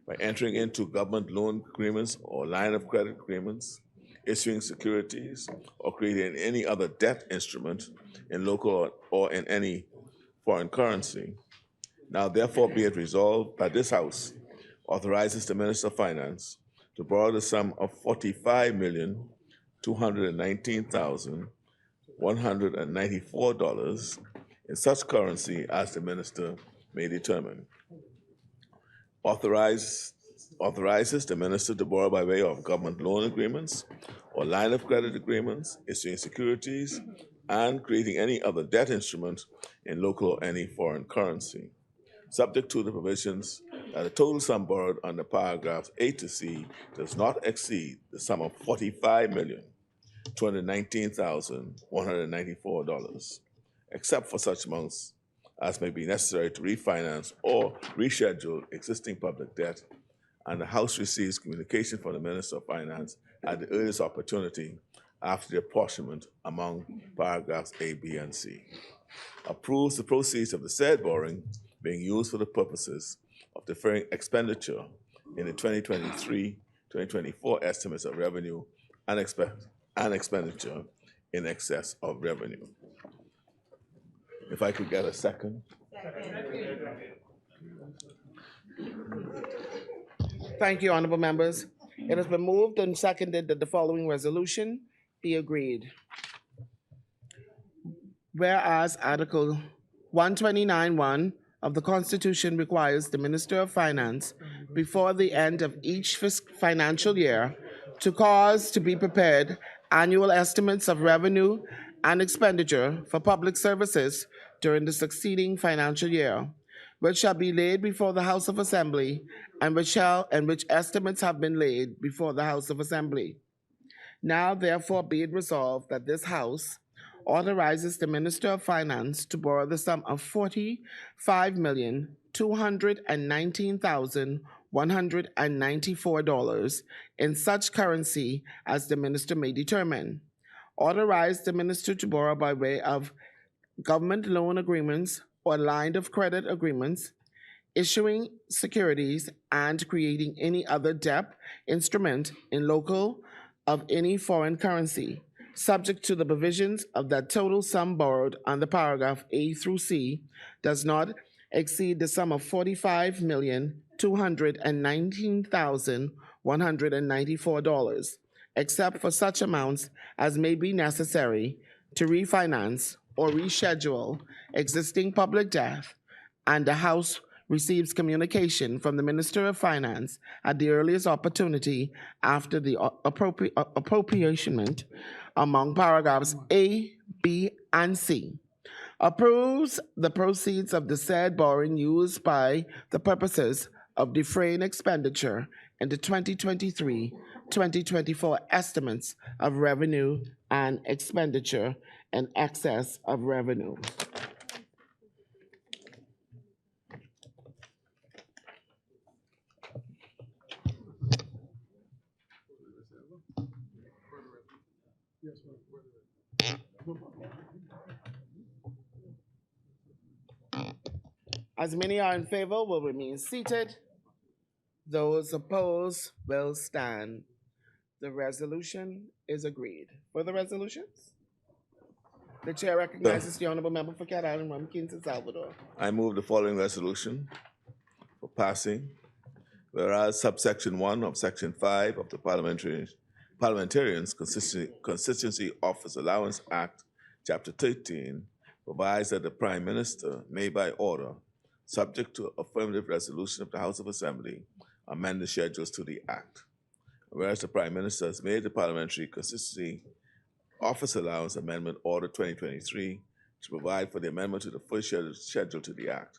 by entering into government loan agreements or line of credit agreements, issuing securities, or creating any other debt instrument in local or in any foreign currency. Now therefore be it resolved that this House authorizes the Minister of Finance to borrow the sum of $45,219,194 in such currency as the Minister may determine. Authorizes the Minister to borrow by way of government loan agreements or line of credit agreements, issuing securities, and creating any other debt instrument in local or any foreign currency, subject to the provisions that the total sum borrowed under paragraphs A to C does not exceed the sum of $45,219,194, except for such amounts as may be necessary to refinance or reschedule existing public debt, and the House receives communication from the Minister of Finance at the earliest opportunity after the apportionment among paragraphs A, B, and C. Approves the proceeds of the said borrowing being used for the purposes of deferring expenditure in the 2023-2024 estimates of revenue and expenditure in excess of revenue. If I could get a second. Thank you, honorable members. It has been moved and seconded that the following resolution be agreed. Whereas Article 129(1) of the Constitution requires the Minister of Finance before the end of each financial year to cause to be prepared annual estimates of revenue and expenditure for public services during the succeeding financial year, which shall be laid before the House of Assembly, and which estimates have been laid before the House of Assembly. Now therefore be it resolved that this House authorizes the Minister of Finance to borrow the sum of $45,219,194 in such currency as the Minister may determine. Authorize the Minister to borrow by way of government loan agreements or line of credit agreements, issuing securities, and creating any other debt instrument in local of any foreign currency, subject to the provisions of that total sum borrowed under paragraph A through C does not exceed the sum of $45,219,194, except for such amounts as may be necessary to refinance or reschedule existing public debt, and the House receives communication from the Minister of Finance at the earliest opportunity after the appropriation among paragraphs A, B, and C. Approves the proceeds of the said borrowing used by the purposes of defraying expenditure in the 2023-2024 estimates of revenue and expenditure in excess of revenue. As many are in favor will remain seated. Those opposed will stand. The resolution is agreed. Further resolutions? The chair recognizes the honorable member for Cat Island, Rumkins, and Salvador. I move the following resolution for passing. Whereas subsection 1 of section 5 of the Parliamentarians Constituency Office Allowance Act, Chapter 13, provides that the Prime Minister may by order, subject to affirmative resolution of the House of Assembly, amend the schedules to the Act. Whereas the Prime Minister has made the Parliamentary Constituency Office Allowance Amendment Order 2023 to provide for the amendment to the full schedule to the Act.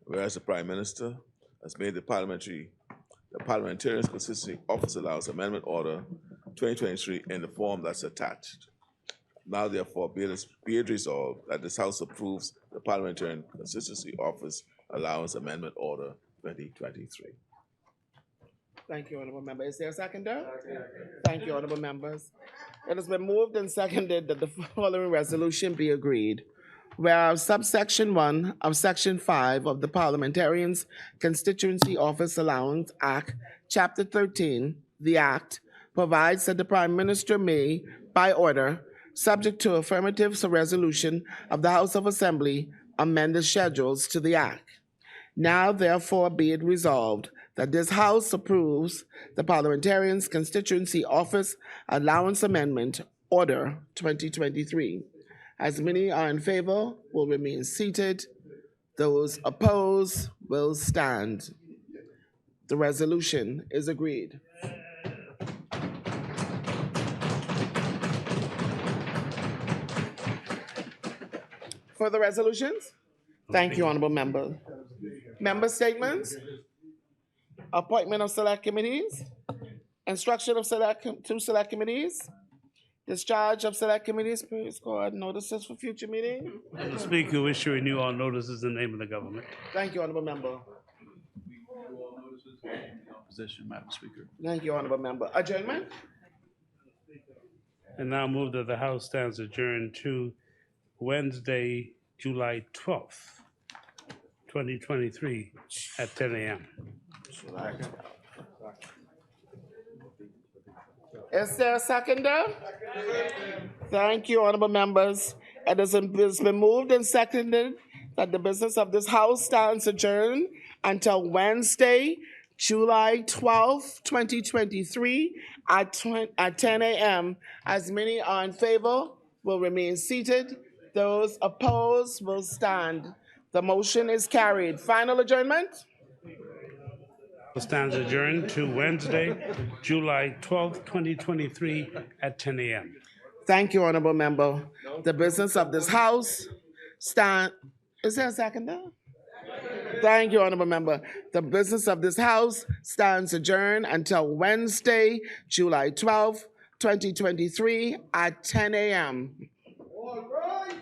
Whereas the Prime Minister has made the Parliamentarians Constituency Office Allowance Amendment Order 2023 in the form that's attached. Now therefore be it resolved that this House approves the Parliamentarian Constituency Office Allowance Amendment Order 2023. Thank you, honorable member. Is there a seconder? Thank you, honorable members. It has been moved and seconded that the following resolution be agreed. Whereas subsection 1 of section 5 of the Parliamentarians Constituency Office Allowance Act, Chapter 13, the Act, provides that the Prime Minister may, by order, subject to affirmative resolution of the House of Assembly, amend the schedules to the Act. Now therefore be it resolved that this House approves the Parliamentarians Constituency Office Allowance Amendment Order 2023. As many are in favor will remain seated. Those opposed will stand. The resolution is agreed. Further resolutions? Thank you, honorable member. Member statements? Appointment of select committees? Instruction of two select committees? Discharge of select committees, please record notices for future meeting. Mr. Speaker, we wish to renew all notices in the name of the government. Thank you, honorable member. Opposition, Madam Speaker. Thank you, honorable member. Adjournment? And now move that the House stands adjourned to Wednesday, July 12th, 2023 at 10 a.m. Is there a seconder? Thank you, honorable members. It has been moved and seconded that the business of this House stands adjourned until Wednesday, July 12th, 2023 at 10 a.m. As many are in favor will remain seated. Those opposed will stand. The motion is carried. Final adjournment? Stands adjourned to Wednesday, July 12th, 2023 at 10 a.m. Thank you, honorable member. The business of this House stand. Is there a seconder? Thank you, honorable member. The business of this House stands adjourned until Wednesday, July 12th, 2023 at 10 a.m. All right.